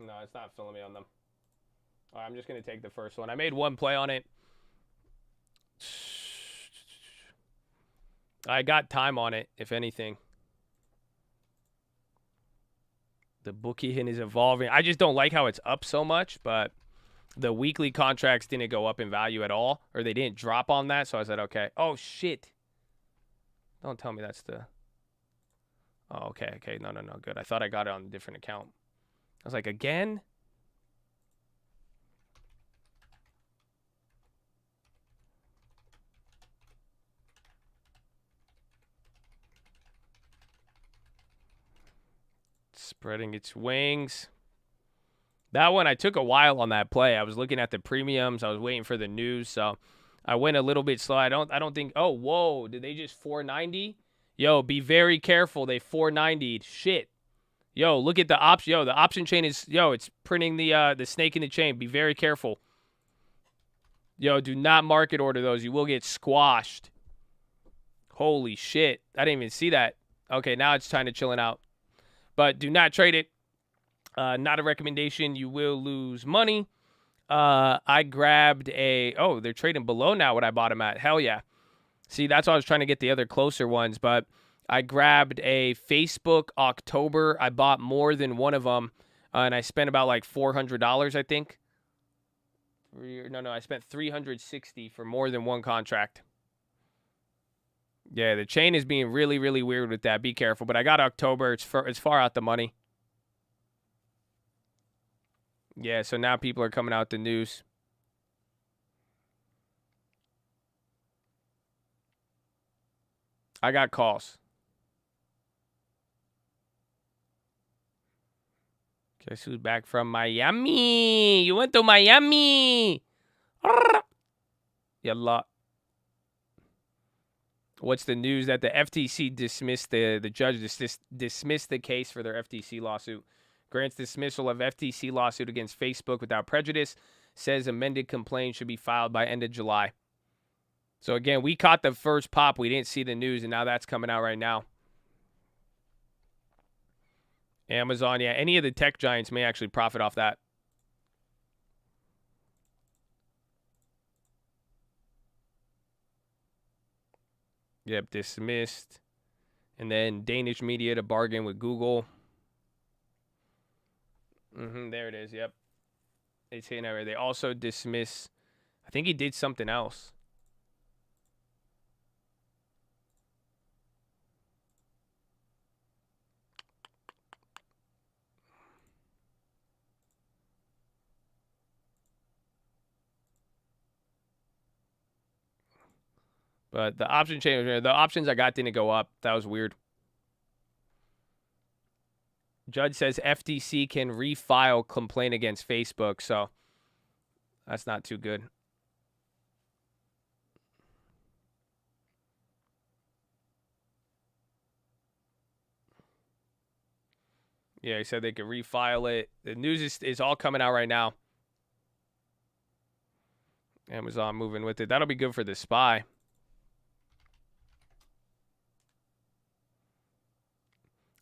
No, it's not filling me on them. All right, I'm just going to take the first one. I made one play on it. I got time on it, if anything. The bookie hint is evolving. I just don't like how it's up so much, but the weekly contracts didn't go up in value at all, or they didn't drop on that, so I said, okay. Oh, shit. Don't tell me that's the... Oh, okay, no, good. I thought I got it on a different account. I was like, again? Spreading its wings. That one, I took a while on that play. I was looking at the premiums. I was waiting for the news, so I went a little bit slow. I don't think... Oh, whoa. Did they just 490? Yo, be very careful. They 490'd. Shit. Yo, look at the option. Yo, the option chain is... Yo, it's printing the snake in the chain. Be very careful. Yo, do not market order those. You will get squashed. Holy shit. I didn't even see that. Okay, now it's time to chilling out. But do not trade it. Not a recommendation. You will lose money. I grabbed a... Oh, they're trading below now what I bought them at. Hell yeah. See, that's why I was trying to get the other closer ones. But I grabbed a Facebook October. I bought more than one of them. And I spent about like $400, I think. No, I spent $360 for more than one contract. Yeah, the chain is being really, really weird with that. Be careful. But I got October. It's far out the money. Yeah, so now people are coming out the news. I got calls. Guess who's back from Miami? You went to Miami. Yalla. What's the news that the FTC dismissed the judge dismissed the case for their FTC lawsuit? Grants dismissal of FTC lawsuit against Facebook without prejudice. Says amended complaint should be filed by end of July. So again, we caught the first pop. We didn't see the news, and now that's coming out right now. Amazon, yeah, any of the tech giants may actually profit off that. Yep, dismissed. And then Danish media to bargain with Google. There it is, yep. It's hitting over. They also dismiss, I think he did something else. But the option change, the options I got didn't go up. That was weird. Judge says FTC can refile complaint against Facebook, so that's not too good. Yeah, he said they could refile it. The news is all coming out right now. Amazon moving with it. That'll be good for the SPY.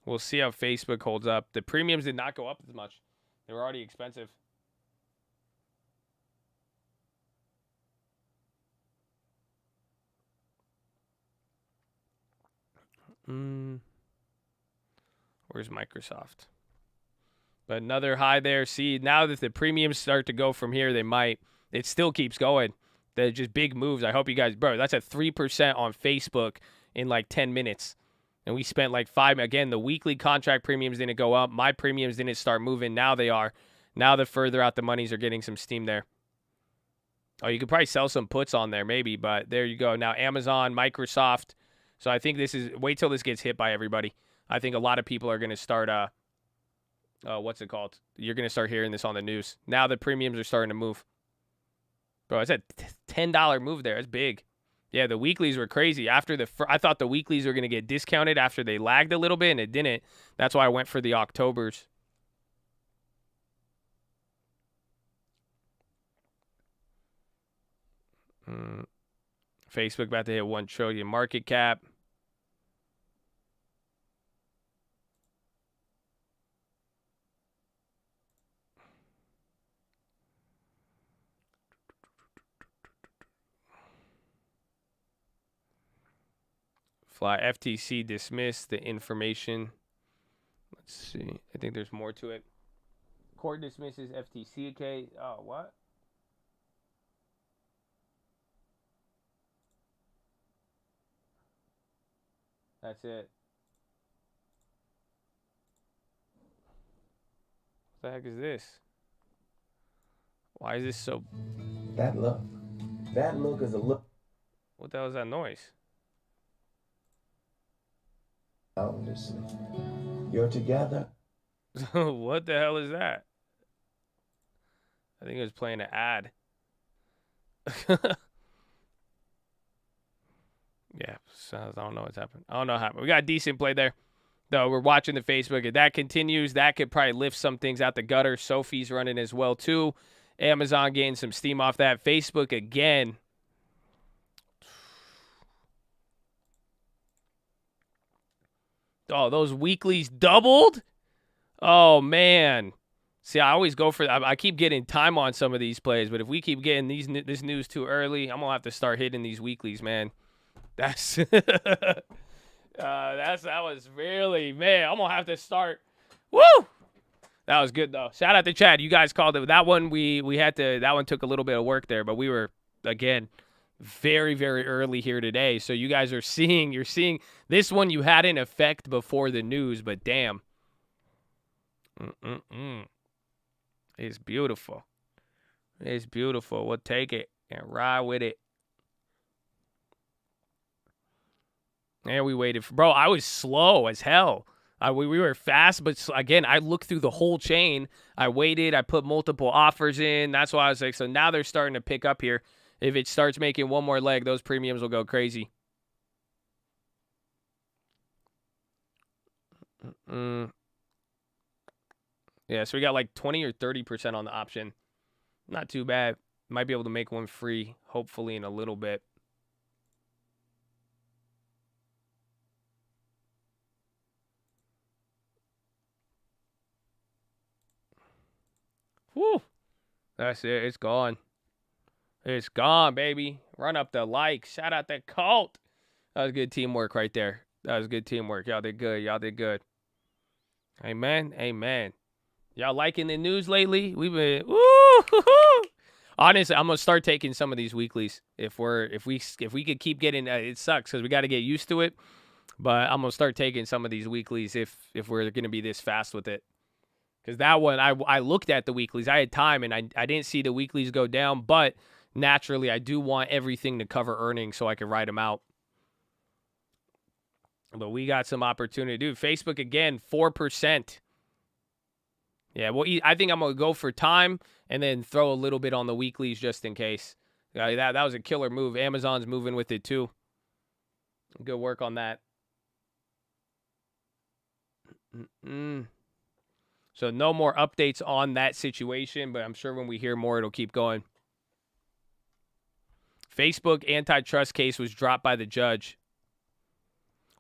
We'll see how Facebook holds up. The premiums did not go up as much. They were already expensive. Where's Microsoft? But another high there. See, now that the premiums start to go from here, they might. It still keeps going. They're just big moves. I hope you guys, bro, that's at 3% on Facebook in like 10 minutes. And we spent like 5. Again, the weekly contract premiums didn't go up. My premiums didn't start moving. Now they are. Now the further out the monies are getting some steam there. Oh, you could probably sell some puts on there maybe, but there you go. Now Amazon, Microsoft. So I think this is, wait till this gets hit by everybody. I think a lot of people are going to start, what's it called? You're going to start hearing this on the news. Now the premiums are starting to move. Bro, it's a $10 move there. It's big. Yeah, the weeklies were crazy. After I thought the weeklies were going to get discounted after they lagged a little bit, and it didn't. That's why I went for the Octobers. Facebook about to hit 1 trillion market cap. FTC dismissed the information. Let's see. I think there's more to it. Court dismisses FTC case. Oh, what? That's it. What the heck is this? Why is this so... That look is a look. What the hell is that noise? Obviously. You're together. What the hell is that? I think it was playing an ad. Yeah, so I don't know what's happened. I don't know how happened. We got a decent play there. Though we're watching the Facebook. If that continues, that could probably lift some things out the gutter. Sophie's running as well, too. Amazon getting some steam off that. Facebook again. Oh, those weeklies doubled? Oh, man. See, I always go for... I keep getting time on some of these plays, but if we keep getting this news too early, I'm going to have to start hitting these weeklies, man. That's... that was really... Man, I'm going to have to start... Woo! That was good, though. Shout out to Chad. You guys called it. That one, we had to... That one took a little bit of work there, but we were, again... very, very early here today. So you guys are seeing, you're seeing this one you had in effect before the news, but damn. It's beautiful. It's beautiful. We'll take it and ride with it. And we waited. Bro, I was slow as hell. We were fast, but again, I looked through the whole chain. I waited. I put multiple offers in. That's why I was like, so now they're starting to pick up here. If it starts making one more leg, those premiums will go crazy. Yeah, so we got like 20 or 30% on the option. Not too bad. Might be able to make one free, hopefully, in a little bit. Whew. That's it. It's gone. It's gone, baby. Run up the like. Shout out that cult. That was good teamwork right there. That was good teamwork. Y'all did good. Y'all did good. Amen. Amen. Y'all liking the news lately? We've been honestly, I'm gonna start taking some of these weeklies. If we could keep getting it sucks because we got to get used to it. But I'm gonna start taking some of these weeklies if we're gonna be this fast with it. Because that one, I looked at the weeklies. I had time, and I didn't see the weeklies go down. But naturally, I do want everything to cover earnings so I can write them out. But we got some opportunity. Dude, Facebook, again, 4%. Yeah, well, I think I'm going to go for time and then throw a little bit on the weeklies just in case. That was a killer move. Amazon's moving with it, too. Good work on that. So no more updates on that situation, but I'm sure when we hear more, it'll keep going. Facebook antitrust case was dropped by the judge.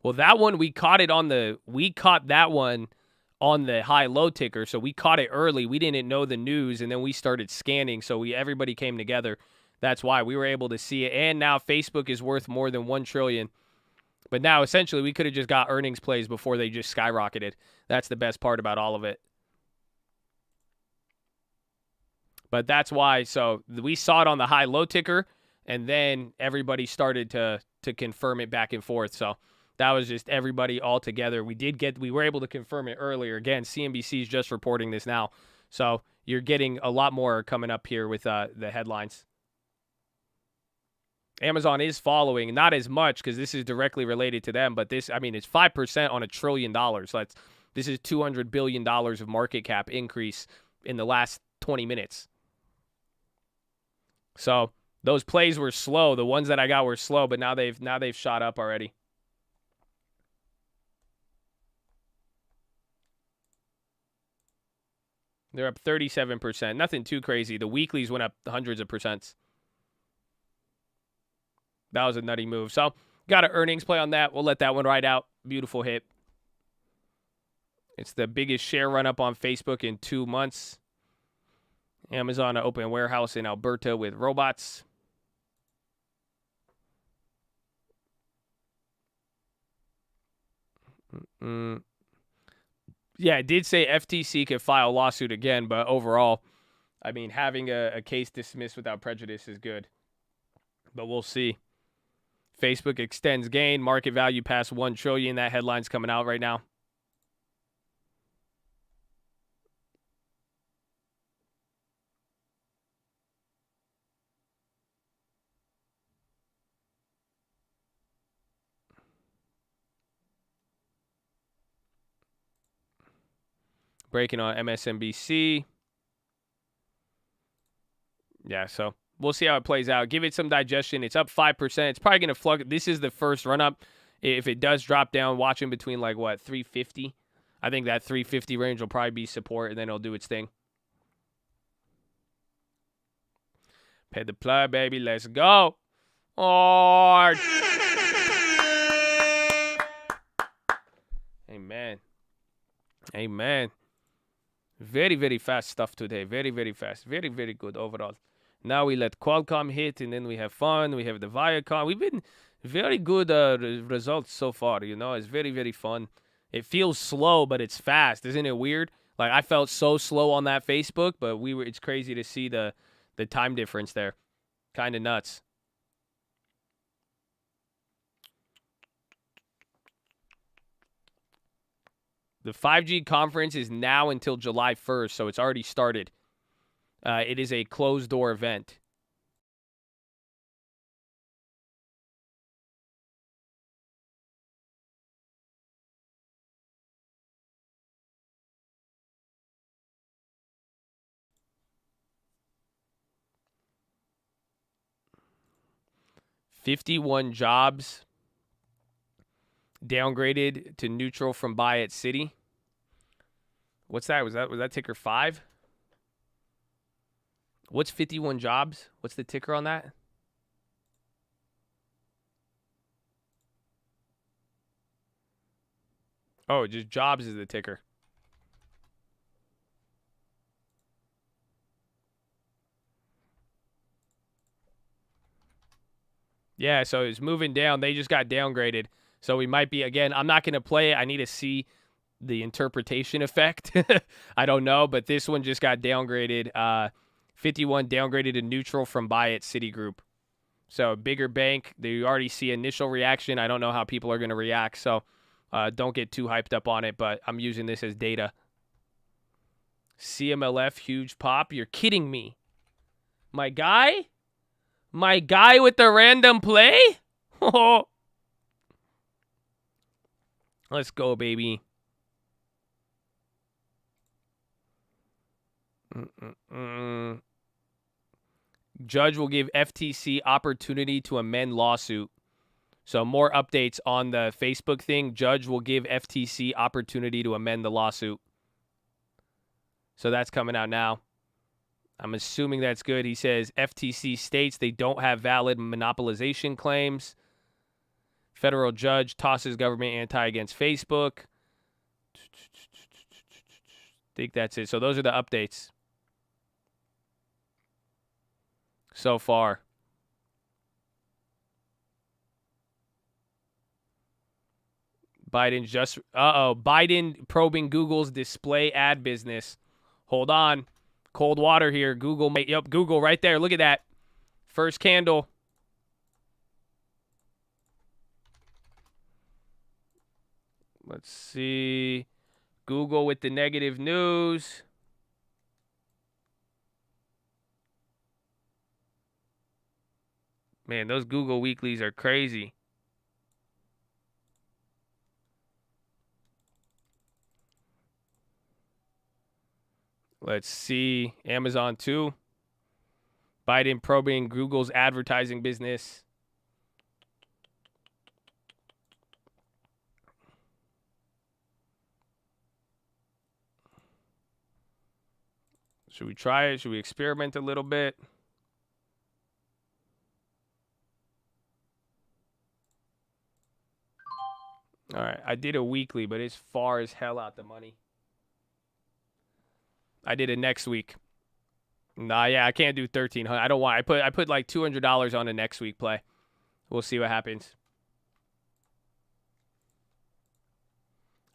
Well, that one, we caught that one on the high-low ticker, so we caught it early. We didn't know the news, and then we started scanning, so everybody came together. That's why we were able to see it. And now Facebook is worth more than $1 trillion. But now, essentially, we could have just got earnings plays before they just skyrocketed. That's the best part about all of it. But that's why, so we saw it on the high-low ticker, and then everybody started to confirm it back and forth. So that was just everybody all together. We were able to confirm it earlier. Again, CNBC is just reporting this now. So you're getting a lot more coming up here with the headlines. Amazon is following, not as much because this is directly related to them, but it's 5% on $1 trillion. So this is $200 billion of market cap increase in the last 20 minutes. So those plays were slow. The ones that I got were slow, but now they've shot up already. They're up 37%. Nothing too crazy. The weeklies went up hundreds of percents. That was a nutty move. So got an earnings play on that. We'll let that one ride out. Beautiful hit. It's the biggest share run up on Facebook in 2 months. Amazon to open warehouse in Alberta with robots. Yeah, it did say FTC could file a lawsuit again, but overall, having a case dismissed without prejudice is good. But we'll see. Facebook extends gain, market value past $1 trillion. That headline's coming out right now. Breaking on MSNBC. Yeah, so we'll see how it plays out. Give it some digestion. It's up 5%. It's probably going to fluctuate. This is the first run up. If it does drop down, watch in between 350. I think that 350 range will probably be support, and then it'll do its thing. Pay the plug, baby. Let's go. Oh. Amen. Amen. Very, very fast stuff today. Very, very fast. Very, very good overall. Now we let Qualcomm hit, and then we have fun. We have the Viacom. We've been very good results so far. It's very, very fun. It feels slow, but it's fast. Isn't it weird? I felt so slow on that Facebook, but it's crazy to see the time difference there. Kind of nuts. The 5G conference is now until July 1st, so it's already started. It is a closed-door event. 51 jobs downgraded to neutral from buy at Citi. What's that? Was that ticker 5? What's 51 jobs? What's the ticker on that? Oh, just jobs is the ticker. Yeah, so it's moving down. They just got downgraded. So we might be, again, I'm not going to play it. I need to see the interpretation effect. I don't know, but this one just got downgraded. 51 downgraded to neutral from buy at Citigroup. So bigger bank, they already see initial reaction. I don't know how people are going to react, so don't get too hyped up on it, but I'm using this as data. CMLF, huge pop. You're kidding me. My guy? My guy with the random play? Let's go, baby. Judge will give FTC opportunity to amend lawsuit. So more updates on the Facebook thing. Judge will give FTC opportunity to amend the lawsuit. So that's coming out now. I'm assuming that's good. He says FTC states they don't have valid monopolization claims. Federal judge tosses government anti against Facebook. Think that's it. So those are the updates so far. Biden probing Google's display ad business. Hold on. Cold water here. Google. Yep, Google right there. Look at that. First candle. Let's see. Google with the negative news. Man, those Google weeklies are crazy. Let's see. Amazon too. Biden probing Google's advertising business. Should we try it? Should we experiment a little bit? All right. I did a weekly, but it's far as hell out the money. I did it next week. Nah, yeah, I can't do 1,300. I don't want. I put like $200 on a next week play. We'll see what happens.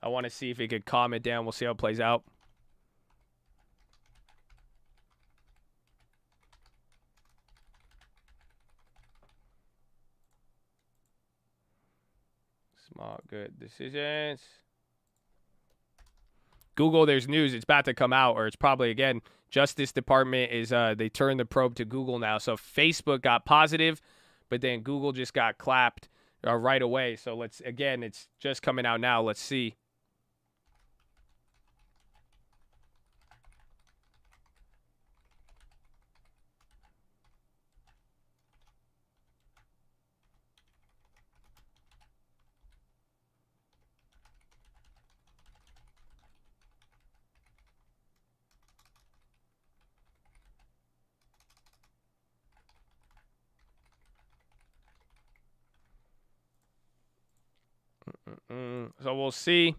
I want to see if it could calm it down. We'll see how it plays out. Small, good decisions. Google, there's news. It's about to come out, or it's probably, again, Justice Department is, they turned the probe to Google now. So Facebook got positive, but then Google just got clapped right away. So let's, again, it's just coming out now. Let's see. So we'll see.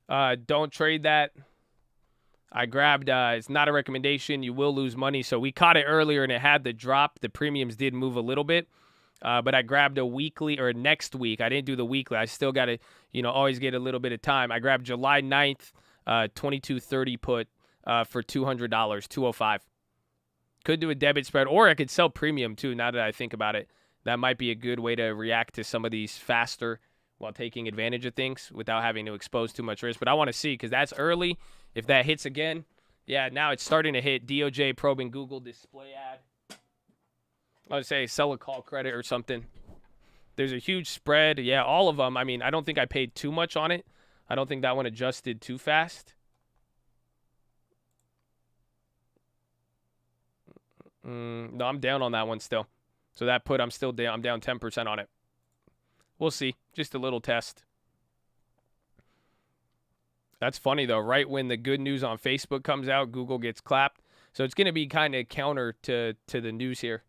Don't trade that. I grabbed, it's not a recommendation. You will lose money. So we caught it earlier and it had the drop. The premiums did move a little bit. But I grabbed a weekly or next week. I didn't do the weekly. I still got to, always get a little bit of time. I grabbed July 9th, 2230 put for $200, 205. Could do a debit spread, or I could sell premium too, now that I think about it. That might be a good way to react to some of these faster while taking advantage of things without having to expose too much risk. But I want to see, because that's early. If that hits again, yeah, now it's starting to hit. DOJ probing Google display ad. I would say sell a call credit or something. There's a huge spread. Yeah, all of them. I mean, I don't think I paid too much on it. I don't think that one adjusted too fast. No, I'm down on that one still. So that put, I'm down 10% on it. We'll see. Just a little test. That's funny, though. Right when the good news on Facebook comes out, Google gets clapped. So it's going to be kind of counter to the news here.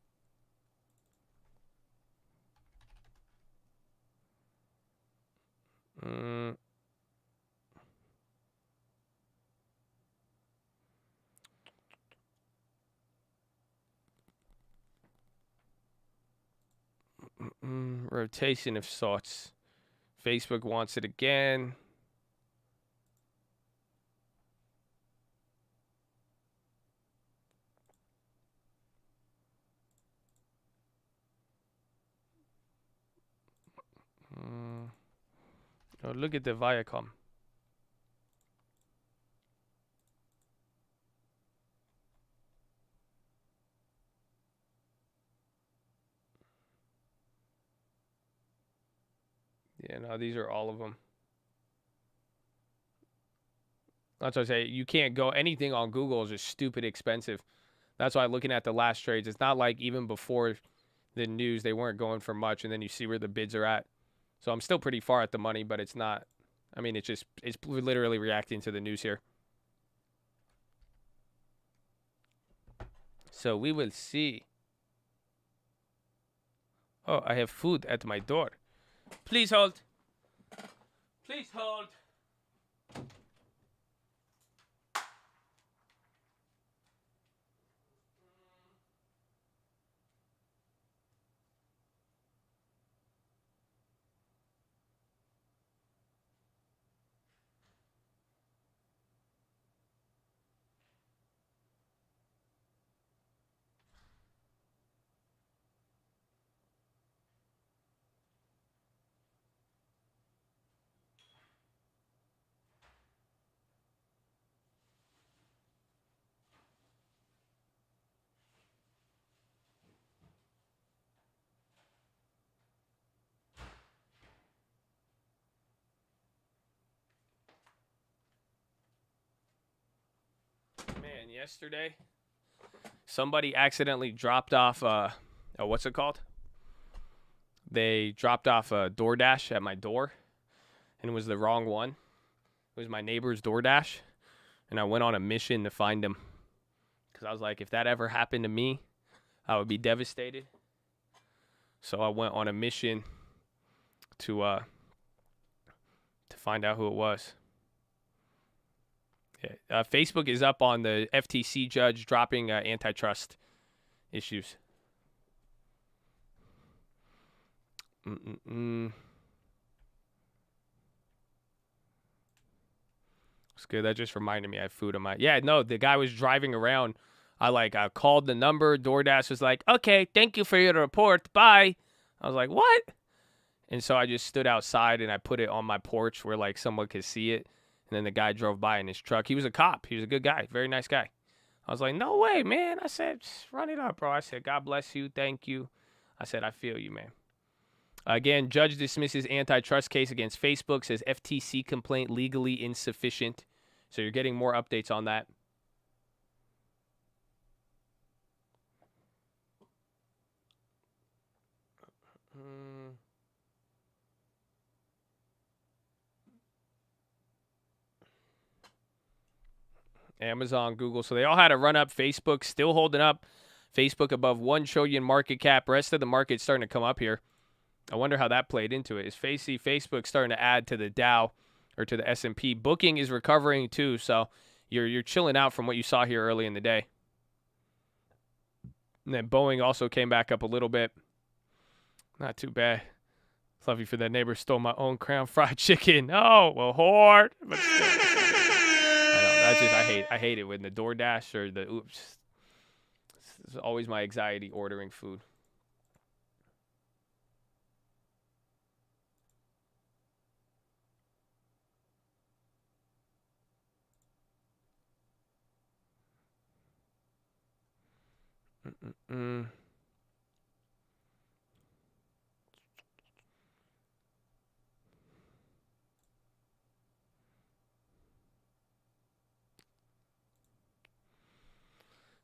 Rotation of sorts. Facebook wants it again. Oh, look at the Viacom. Yeah, no, these are all of them. That's what I say. You can't go anything on Google is just stupid expensive. That's why looking at the last trades, it's not like even before the news they weren't going for much, and then you see where the bids are at. So I'm still pretty far at the money, but it's not. I mean, it's literally reacting to the news here. So we will see. Oh, I have food at my door. Please hold. Please hold. Man, yesterday, somebody accidentally dropped off, what's it called? They dropped off a DoorDash at my door, and it was the wrong one. It was my neighbor's DoorDash, and I went on a mission to find him. Because I was like, if that ever happened to me, I would be devastated. So I went on a mission to find out who it was. Yeah. Facebook is up on the FTC judge dropping antitrust issues. It's good. That just reminded me I have food in my... Yeah, no, the guy was driving around. I called the number. DoorDash was like, okay, thank you for your report. Bye. I was like, what? And so I just stood outside and I put it on my porch where like someone could see it. And then the guy drove by in his truck. He was a cop. He was a good guy. Very nice guy. I was like, no way, man. I said, just run it up, bro. I said, God bless you. Thank you. I said, I feel you, man. Again, judge dismisses antitrust case against Facebook. Says FTC complaint legally insufficient. So you're getting more updates on that. Amazon, Google. So they all had to run up. Facebook still holding up. Facebook above 1 trillion market cap. Rest of the market starting to come up here. I wonder how that played into it. Is Facebook starting to add to the Dow or to the S&P? Booking is recovering too. So you're chilling out from what you saw here early in the day. And then Boeing also came back up a little bit. Not too bad. Love you for that. Neighbor stole my own Crown Fried Chicken. Oh, well, hoard. But still. I know. That's just, I hate it when the DoorDash or the oops. It's always my anxiety ordering food.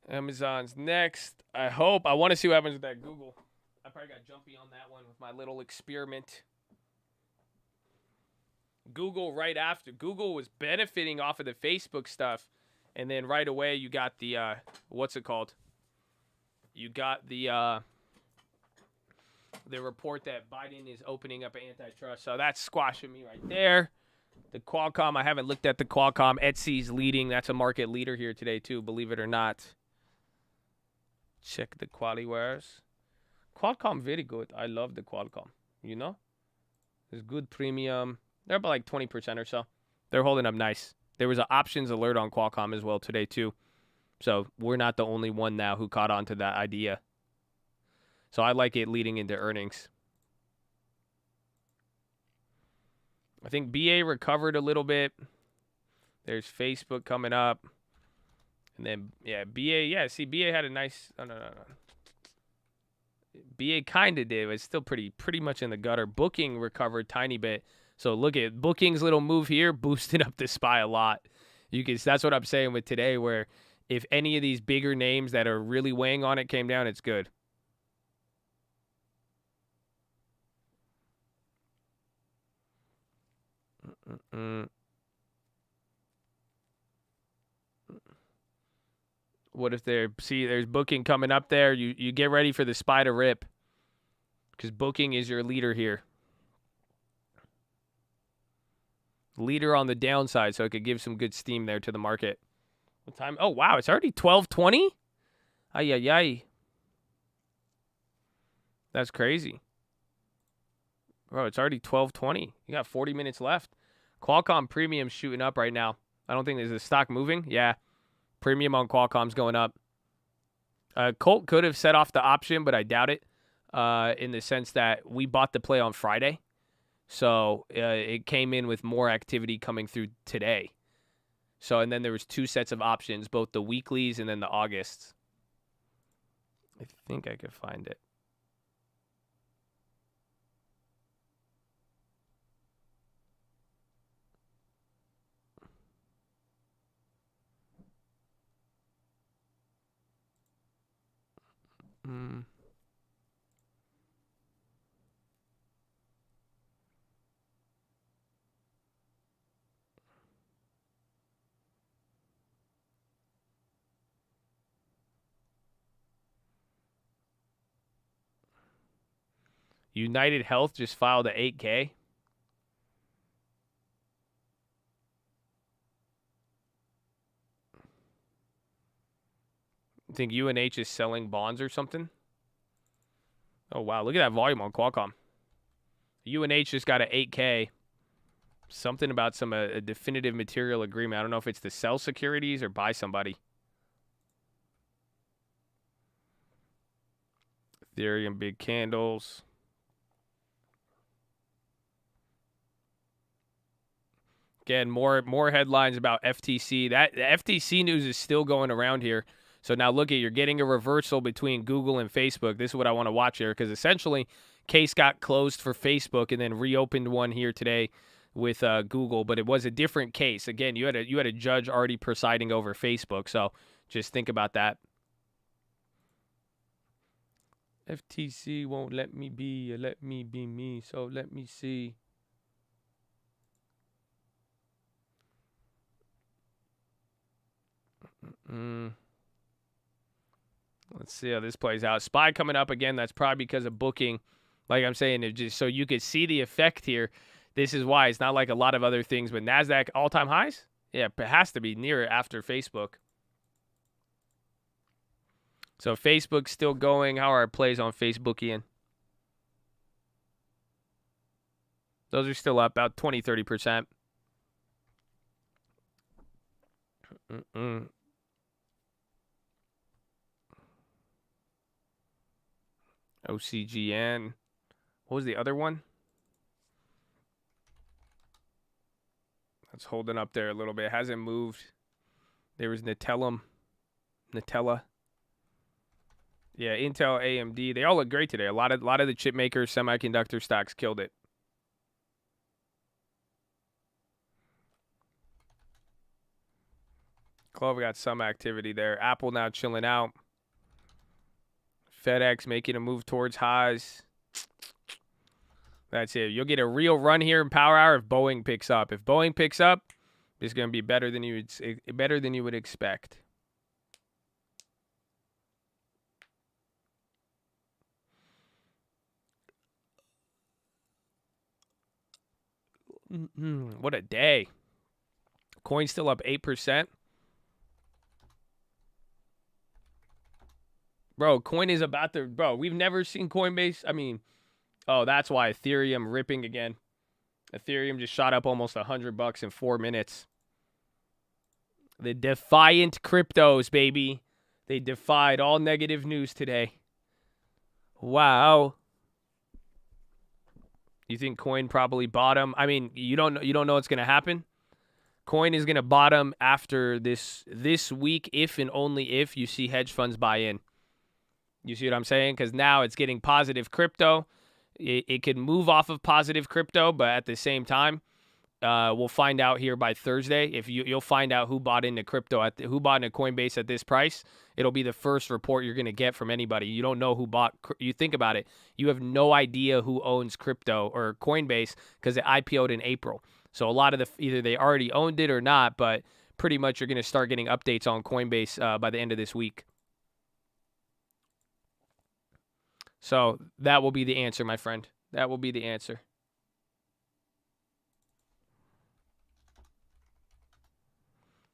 Amazon's next. I want to see what happens with that Google. probably got jumpy on that one with my little experiment. Google right after. Google was benefiting off of the Facebook stuff. And then right away you got the, what's it called? You got the report that Biden is opening up antitrust. So that's squashing me right there. The Qualcomm, I haven't looked at the Qualcomm. Etsy's leading. That's a market leader here today too, believe it or not. Check the quality wares. Qualcomm very good. I love the Qualcomm. You know? There's good premium. They're about like 20% or so. They're holding up nice. There was an options alert on Qualcomm as well today too. So we're not the only one now who caught on to that idea. So I like it leading into earnings. I think BA recovered a little bit. There's Facebook coming up. And then, yeah, BA, yeah, see, BA had a nice, no. BA kind of did, but it's still pretty much in the gutter. Booking recovered tiny bit. So look at Booking's little move here, boosted up the SPY a lot. That's what I'm saying with today, where if any of these bigger names that are really weighing on it came down, it's good. What if there's Booking coming up there? You get ready for the SPY to rip, because Booking is your leader here. Leader on the downside, so it could give some good steam there to the market. What time? Oh, wow, it's already 12:20? Ay. That's crazy. Bro, it's already 12:20. You got 40 minutes left. Qualcomm premium shooting up right now. I don't think there's a stock moving. Yeah, premium on Qualcomm's going up. Colt could have set off the option, but I doubt it, in the sense that we bought the play on Friday. So it came in with more activity coming through today. So, and then there was 2 sets of options, both the weeklies and then the Augusts. I think I could find it. United Health just filed a 8K. I think UNH is selling bonds or something. Oh, wow. Look at that volume on Qualcomm. UNH just got an 8K. Something about a definitive material agreement. I don't know if it's to sell securities or buy somebody. Ethereum, big candles. Again, more headlines about FTC. The FTC news is still going around here. So now look at, you're getting a reversal between Google and Facebook. This is what I want to watch here, because essentially case got closed for Facebook and then reopened one here today with Google, but it was a different case. Again, you had a judge already presiding over Facebook, so just think about that. FTC won't let me be me, so let me see. Let's see how this plays out. SPY coming up again. That's probably because of Booking. Like I'm saying, it just so you could see the effect here. This is why it's not like a lot of other things, but NASDAQ all-time highs? Yeah, it has to be near after Facebook. So Facebook's still going. How are our plays on Facebook, Ian? Those are still up about 20, 30%. OCGN. What was the other one? That's holding up there a little bit. Hasn't moved. There was Nutella. Yeah, Intel, AMD. They all look great today. A lot of the chip makers, semiconductor stocks killed it. Clover got some activity there. Apple now chilling out. FedEx making a move towards highs. That's it. You'll get a real run here in Power Hour if Boeing picks up. If Boeing picks up, it's going to be better than you would expect. What a day. Coin's still up 8%. Bro, coin is about to... Bro, we've never seen Coinbase. I mean... Oh, that's why Ethereum ripping again. Ethereum just shot up almost $100 in 4 minutes. The defiant cryptos, baby. They defied all negative news today. Wow. You think coin probably bottom? I mean, you don't know what's going to happen. Coin is going to bottom after this week if and only if you see hedge funds buy in. You see what I'm saying? Because now it's getting positive crypto. It could move off of positive crypto, but at the same time, we'll find out here by Thursday. If you'll find out who bought into crypto who bought into Coinbase at this price. It'll be the first report you're going to get from anybody. You don't know who bought. You think about it. You have no idea who owns crypto or Coinbase because it IPO'd in April. So a lot of either they already owned it or not, but pretty much you're going to start getting updates on Coinbase by the end of this week. So that will be the answer, my friend. That will be the answer.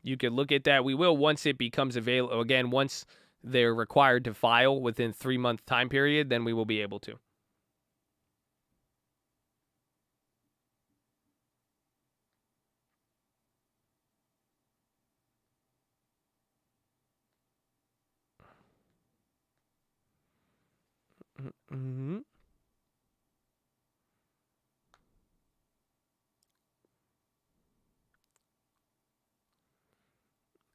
You could look at that. We will once it becomes available. Again, once they're required to file within 3-month time period, then we will be able to. Mm-hmm.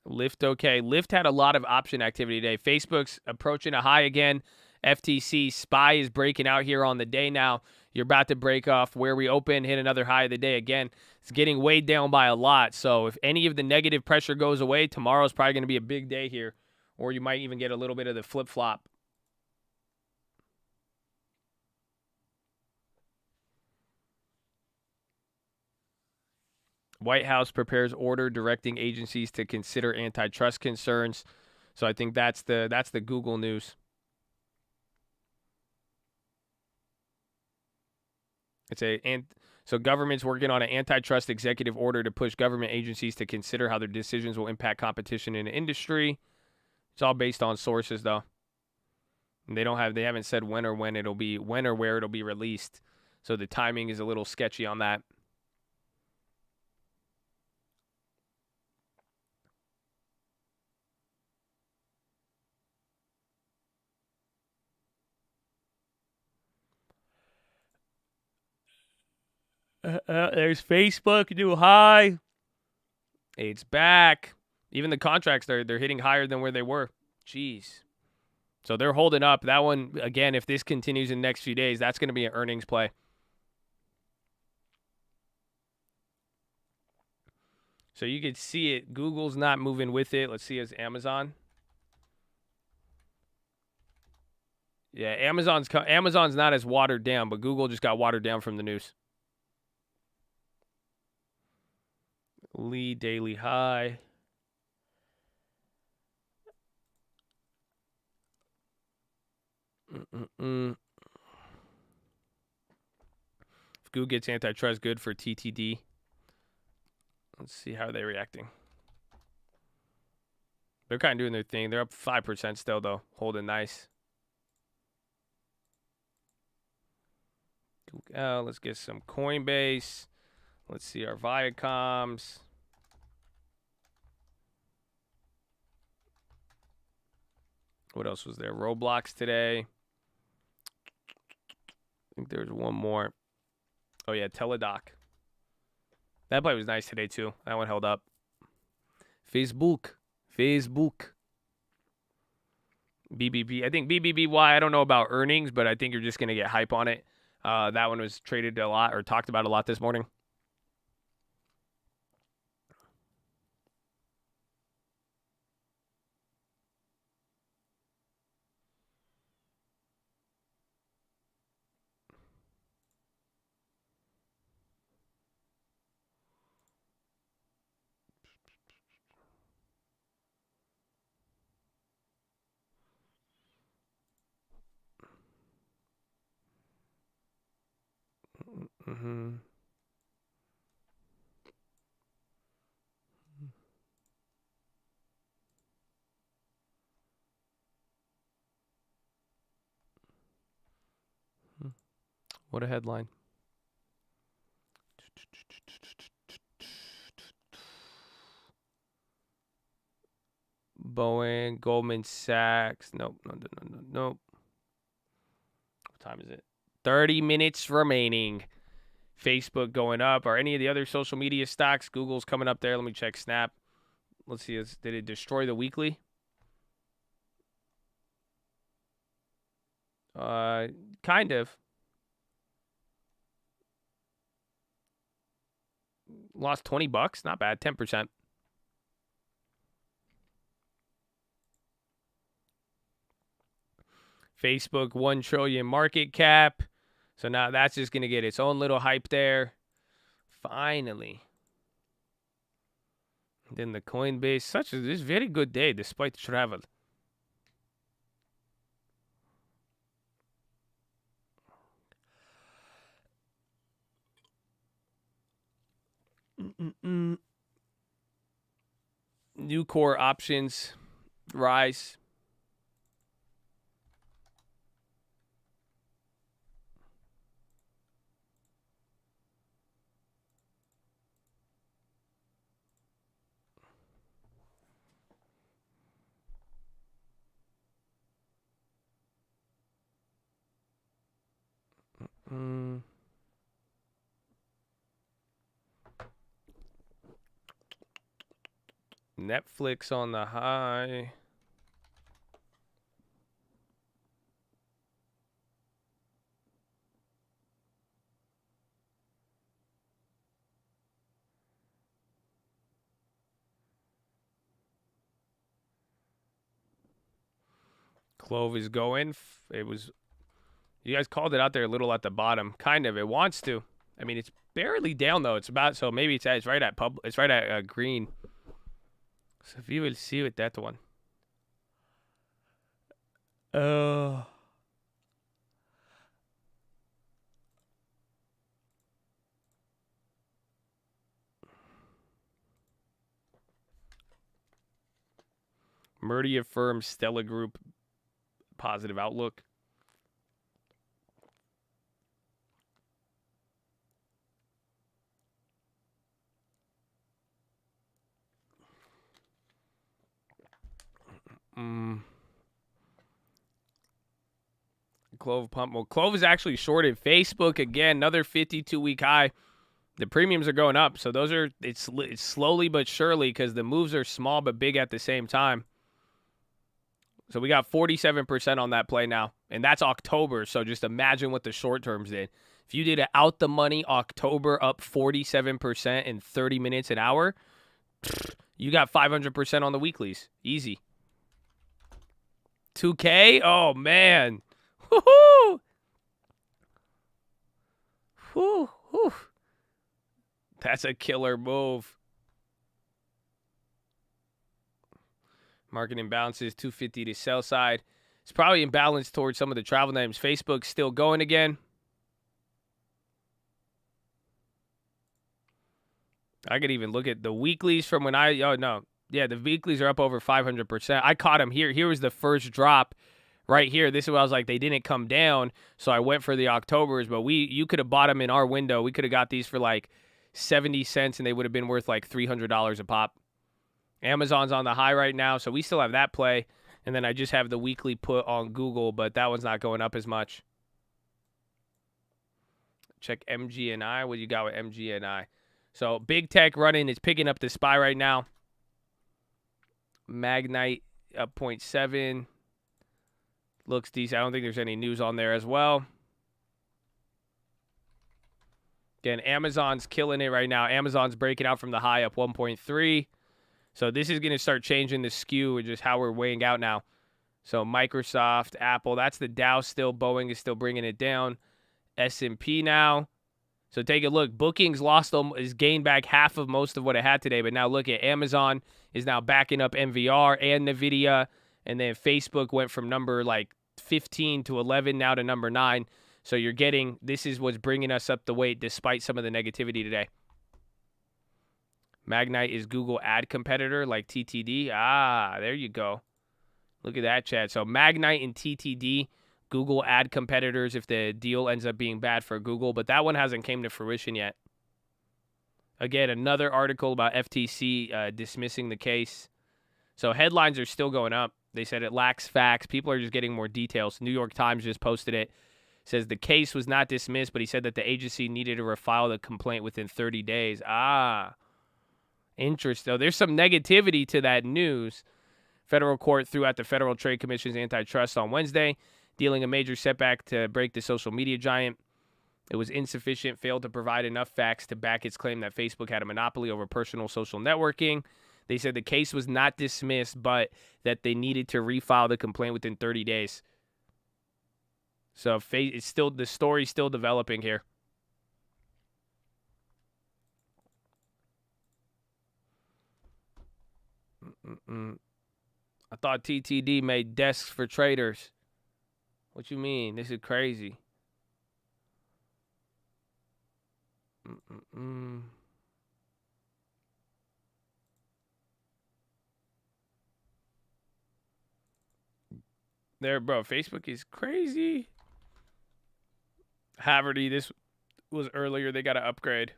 Lyft, okay. Lyft had a lot of option activity today. Facebook's approaching a high again. FTC SPY is breaking out here on the day now. You're about to break off where we open, hit another high of the day again. It's getting weighed down by a lot. So if any of the negative pressure goes away, tomorrow's probably going to be a big day here. Or you might even get a little bit of the flip-flop. White House prepares order directing agencies to consider antitrust concerns. So I think that's the Google news. So government's working on an antitrust executive order to push government agencies to consider how their decisions will impact competition in the industry. It's all based on sources though. And they haven't said when or where it'll be released. So the timing is a little sketchy on that. There's Facebook, new high. It's back. Even the contracts, they're hitting higher than where they were. Jeez. So they're holding up. That one, again, if this continues in the next few days, that's going to be an earnings play. So you could see it. Google's not moving with it. Let's see, as Amazon. Yeah, Amazon's not as watered down, but Google just got watered down from the news. Lee daily high. If Google gets antitrust, good for TTD. Let's see how they're reacting. They're kind of doing their thing. They're up 5% still, though. Holding nice. Let's get some Coinbase. Let's see our Viacoms. What else was there? Roblox today. I think there's one more. Oh, yeah, Teladoc. That play was nice today, too. That one held up. Facebook. BBB. I think BBBY, I don't know about earnings, but I think you're just going to get hype on it. That one was traded a lot or talked about a lot this morning. What a headline. Boeing, Goldman Sachs. Nope. Nope. What time is it? 30 minutes remaining. Facebook going up. Are any of the other social media stocks? Google's coming up there. Let me check Snap. Let's see. Did it destroy the weekly? Kind of. Lost $20. Not bad. 10%. Facebook, 1 trillion market cap. So now that's just going to get its own little hype there. Finally. Then the Coinbase. This very good day despite the travel. New core options rise. Netflix on the high. Clove is going. It was, you guys called it out there a little at the bottom. Kind of. It wants to. I mean, it's barely down though. It's about, so maybe it's right at it's right at green. So if you will see with that one. Murdy affirms Stella Group positive outlook. Clove pump. Well, Clove is actually shorted. Facebook again, another 52-week high. The premiums are going up, so those are it's slowly but surely because the moves are small but big at the same time. So we got 47% on that play now, and that's October. So just imagine what the short terms did. If you did an out the money October up 47% in 30 minutes an hour, you got 500% on the weeklies. Easy. 2K? Oh, man. Woohoo! Whew, whew. That's a killer move. Market imbalances, 250 to sell side. It's probably imbalanced towards some of the travel names. Facebook's still going again. I could even look at the weeklies from when yeah, the weeklies are up over 500%. I caught them here. Here was the first drop right here. This is what I was like, they didn't come down, so I went for the Octobers, but you could have bought them in our window. We could have got these for like 70 cents, and they would have been worth like $300 a pop. Amazon's on the high right now, so we still have that play. And then I just have the weekly put on Google, but that one's not going up as much. Check MGNI. What you got with MGNI? So big tech running. It's picking up the SPY right now. Magnite up 0.7. Looks decent. I don't think there's any news on there as well. Again, Amazon's killing it right now. Amazon's breaking out from the high up 1.3. So this is going to start changing the skew and just how we're weighing out now. So Microsoft, Apple, that's the Dow still. Boeing is still bringing it down. S&P now. So take a look. Bookings is gained back half of most of what it had today. But now look at Amazon is now backing up NVR and NVIDIA. And then Facebook went from number like 15 to 11 now to number 9. So you're getting, this is what's bringing us up the weight despite some of the negativity today. Magnite is Google ad competitor like TTD. Ah, there you go. Look at that, chat. So Magnite and TTD, Google ad competitors if the deal ends up being bad for Google, but that one hasn't came to fruition yet. Again, another article about FTC dismissing the case. So headlines are still going up. They said it lacks facts. People are just getting more details. New York Times just posted it. Says the case was not dismissed, but he said that the agency needed to refile the complaint within 30 days. Ah, interesting. So there's some negativity to that news. Federal court threw out the Federal Trade Commission's antitrust on Wednesday, dealing a major setback to break the social media giant. It was insufficient, failed to provide enough facts to back its claim that Facebook had a monopoly over personal social networking. They said the case was not dismissed, but that they needed to refile the complaint within 30 days. So it's still, the story's still developing here. I thought TTD made desks for traders. What you mean? This is crazy. There, bro. Facebook is crazy. Haverty, this was earlier. They got to upgrade.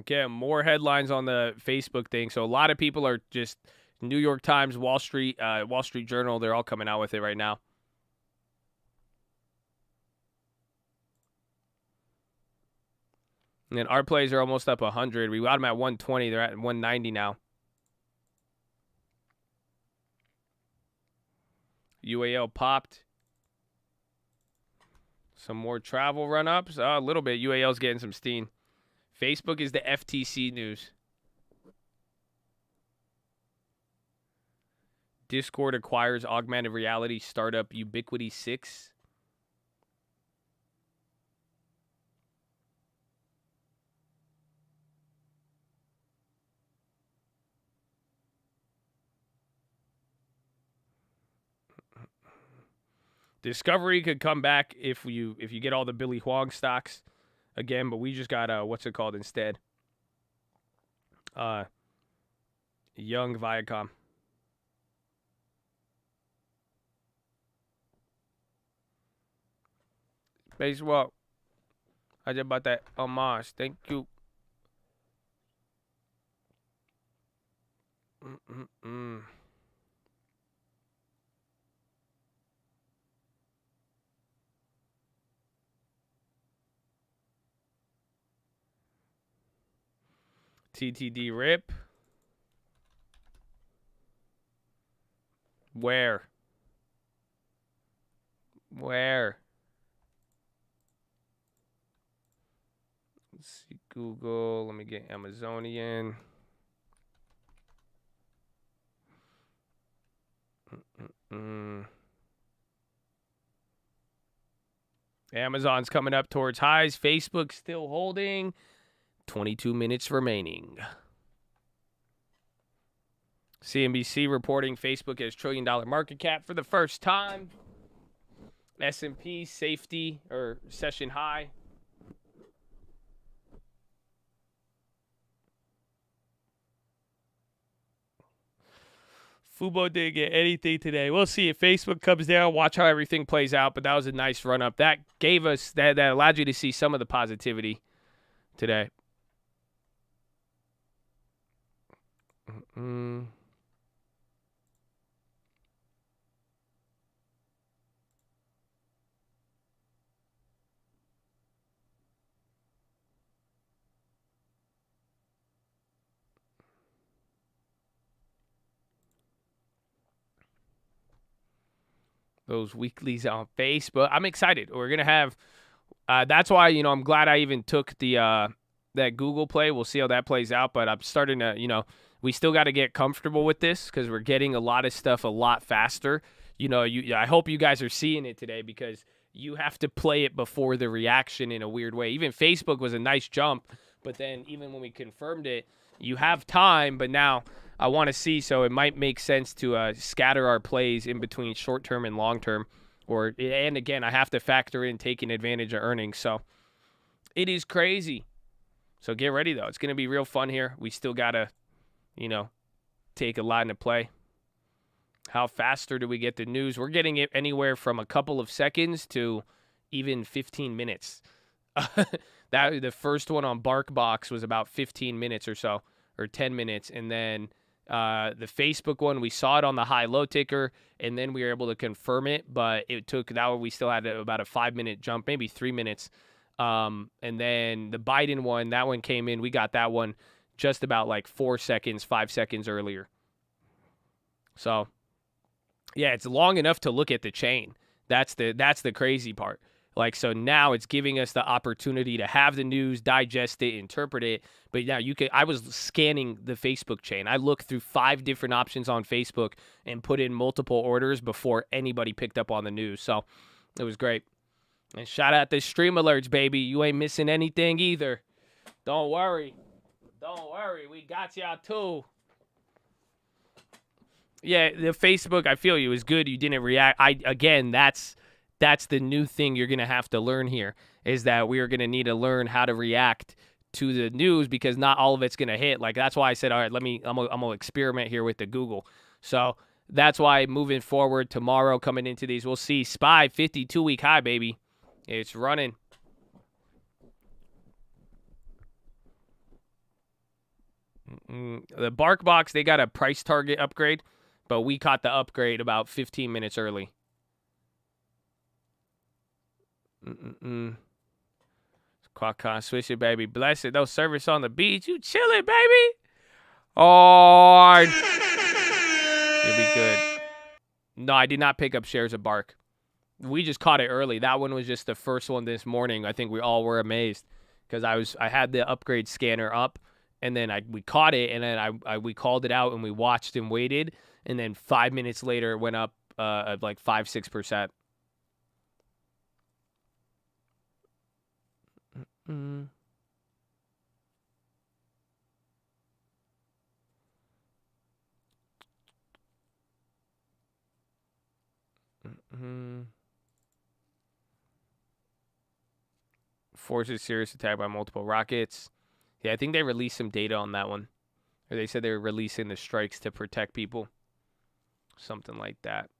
Okay, more headlines on the Facebook thing. So a lot of people are just New York Times, Wall Street Journal. They're all coming out with it right now. And then our plays are almost up 100. We got them at 120. They're at 190 now. UAL popped. Some more travel run-ups. Oh, a little bit. UAL's getting some steam. Facebook is the FTC news. Discord acquires augmented reality startup Ubiquity 6. Discovery could come back if you get all the Billy Huang stocks again, but we just got what's it called instead? Young Viacom. Baseball. I just bought that homage. Thank you. TTD rip. Where? Let's see, Google. Let me get Amazonian. Amazon's coming up towards highs. Facebook still holding. 22 minutes remaining. CNBC reporting Facebook has $1 trillion market cap for the first time. S&P safety or session high. Fubo didn't get anything today. We'll see if Facebook comes down. Watch how everything plays out. But that was a nice run up. That gave us that allowed you to see some of the positivity today. Those weeklies on Facebook. I'm excited. We're going to have that's why, I'm glad I even took the that Google play. We'll see how that plays out, but I'm starting to, we still got to get comfortable with this because we're getting a lot of stuff a lot faster. I hope you guys are seeing it today because you have to play it before the reaction in a weird way. Even Facebook was a nice jump, but then even when we confirmed it, you have time, but now I want to see. So it might make sense to scatter our plays in between short-term and long-term. And again, I have to factor in taking advantage of earnings. So it is crazy. So get ready, though. It's going to be real fun here. We still got to, take a lot into play. How faster do we get the news? We're getting it anywhere from a couple of seconds to even 15 minutes. The first one on BarkBox was about 15 minutes or so, or 10 minutes. And then the Facebook one, we saw it on the high-low ticker, and then we were able to confirm it. But it took that one. We still had about a 5-minute jump, maybe 3 minutes. And then the Biden one, that one came in. We got that one just about like 5 seconds earlier. So, yeah, it's long enough to look at the chain. That's the crazy part. Like, so now it's giving us the opportunity to have the news, digest it, interpret it. But now I was scanning the Facebook chain. I looked through 5 different options on Facebook and put in multiple orders before anybody picked up on the news. So it was great. And shout out the stream alerts, baby. You ain't missing anything either. Don't worry. We got y'all too. Yeah, the Facebook, I feel you, is good. You didn't react. That's the new thing you're going to have to learn here, is that we are going to need to learn how to react to the news, because not all of it's going to hit. Like, that's why I said, all right, I'm going to experiment here with the Google. So that's why moving forward tomorrow, coming into these, we'll see SPY 52-week high, baby. It's running. The BarkBox, they got a price target upgrade, but we caught the upgrade about 15 minutes early. Qualcomm, switch it, baby. Bless it. No service on the beach. You chilling, baby. Oh, you'll be good. No, I did not pick up shares of Bark. We just caught it early. That one was just the first one this morning. I think we all were amazed because I had the upgrade scanner up, and then we caught it, and then we called it out, and we watched and waited, and then 5 minutes later it went up like 5-6%. Forces serious attack by multiple rockets. Yeah, I think they released some data on that one. Or they said they were releasing the strikes to protect people. Something like that.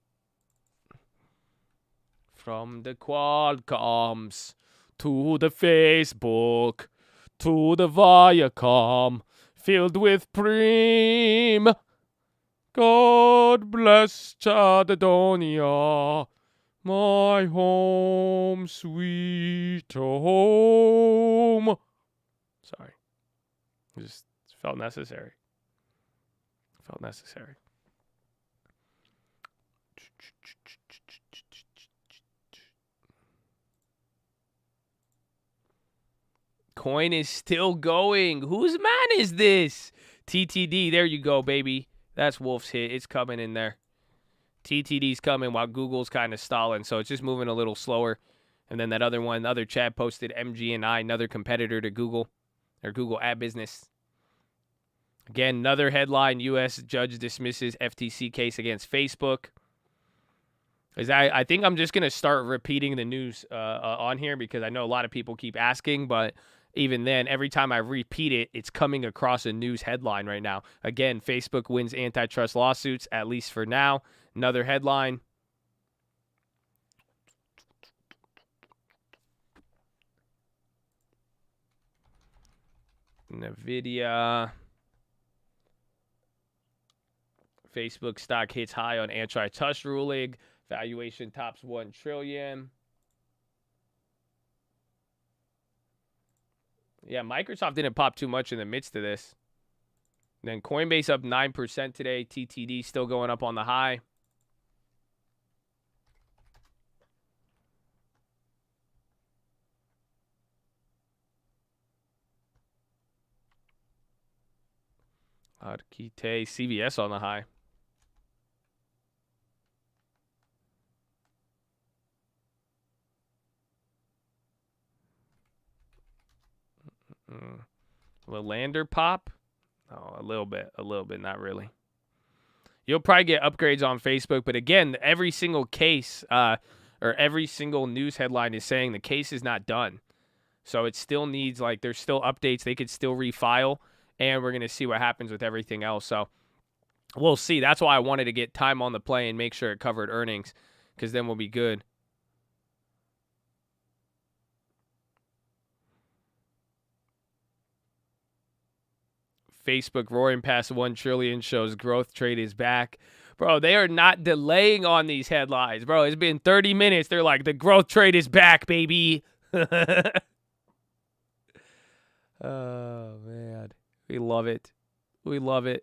From the Qualcomms to the Facebook to the Viacom filled with Preem. God bless Chadadonia, my home, sweet home. Sorry. It just felt necessary. Coin is still going. Whose man is this? TTD. There you go, baby. That's Wolf's hit. It's coming in there. TTD's coming while Google's kind of stalling, so it's just moving a little slower. And then that other chat posted MG&I, another competitor to Google, or Google Ad Business. Again, another headline, U.S. judge dismisses FTC case against Facebook. I think I'm just going to start repeating the news on here because I know a lot of people keep asking, but even then, every time I repeat it, it's coming across a news headline right now. Again, Facebook wins antitrust lawsuits, at least for now. Another headline. NVIDIA. Facebook stock hits high on antitrust ruling. Valuation tops $1 trillion. Yeah, Microsoft didn't pop too much in the midst of this. Then Coinbase up 9% today. TTD still going up on the high. Arkite, CVS on the high. Lander pop. Oh, a little bit, not really. You'll probably get upgrades on Facebook, but again, every single case or every single news headline is saying the case is not done. So it still needs, like, there's still updates. They could still refile, and we're going to see what happens with everything else. So we'll see. That's why I wanted to get time on the play and make sure it covered earnings, because then we'll be good. Facebook roaring past 1 trillion shows growth trade is back. Bro, they are not delaying on these headlines. Bro, it's been 30 minutes. They're like, the growth trade is back, baby. Oh, man. We love it. We love it.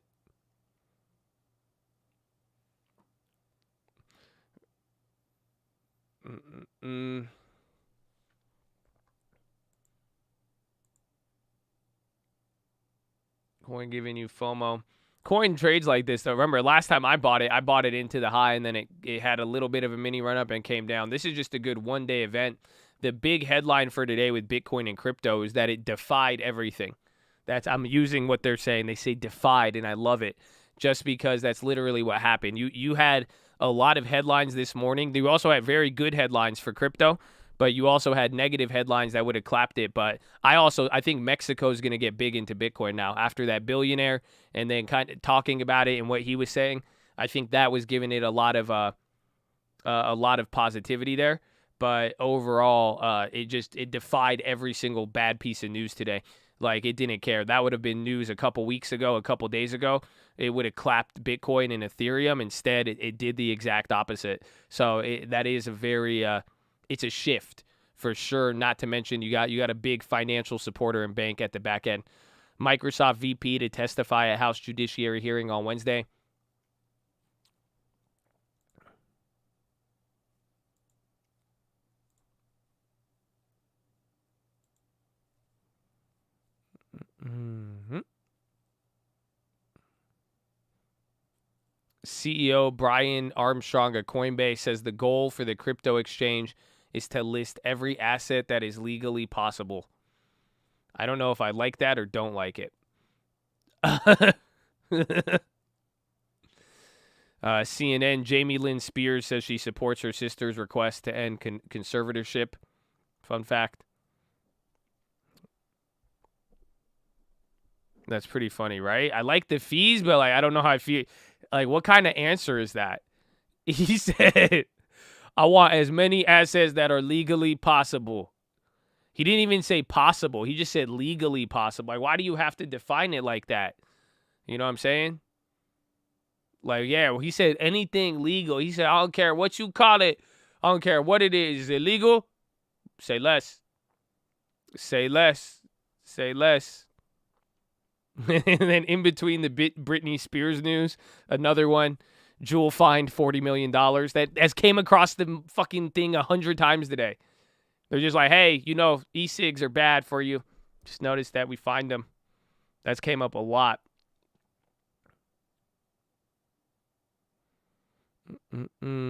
Coin giving you FOMO. Coin trades like this, though. Remember, last time I bought it into the high, and then it had a little bit of a mini run-up and came down. This is just a good one-day event. The big headline for today with Bitcoin and crypto is that it defied everything. I'm using what they're saying. They say defied, and I love it, just because that's literally what happened. You had a lot of headlines this morning. You also had very good headlines for crypto, but you also had negative headlines that would have clapped it. But I think Mexico is going to get big into Bitcoin now after that billionaire, and then kind of talking about it and what he was saying. I think that was giving it a lot of positivity there. But overall, it defied every single bad piece of news today. Like, it didn't care. That would have been news a couple weeks ago, a couple days ago. It would have clapped Bitcoin and Ethereum. Instead, it did the exact opposite. So that is a very it's a shift for sure. Not to mention you got a big financial supporter and bank at the back end. Microsoft VP to testify at House Judiciary hearing on Wednesday. CEO Brian Armstrong of Coinbase says the goal for the crypto exchange is to list every asset that is legally possible. I don't know if I like that or don't like it. CNN, Jamie Lynn Spears says she supports her sister's request to end conservatorship. Fun fact. That's pretty funny, right? I like the fees, but I don't know how I feel. Like, what kind of answer is that? He said, I want as many assets that are legally possible. He didn't even say possible. He just said legally possible. Like, why do you have to define it like that? You know what I'm saying? Like, yeah, well, he said anything legal. He said, I don't care what you call it. I don't care what it is. Is it legal? Say less. Say less. Say less. And then in between the Britney Spears news, another one, Juul fined $40 million. That has came across the fucking thing 100 times today. They're just like, hey, e-cigs are bad for you. Just notice that we find them. That's came up a lot. How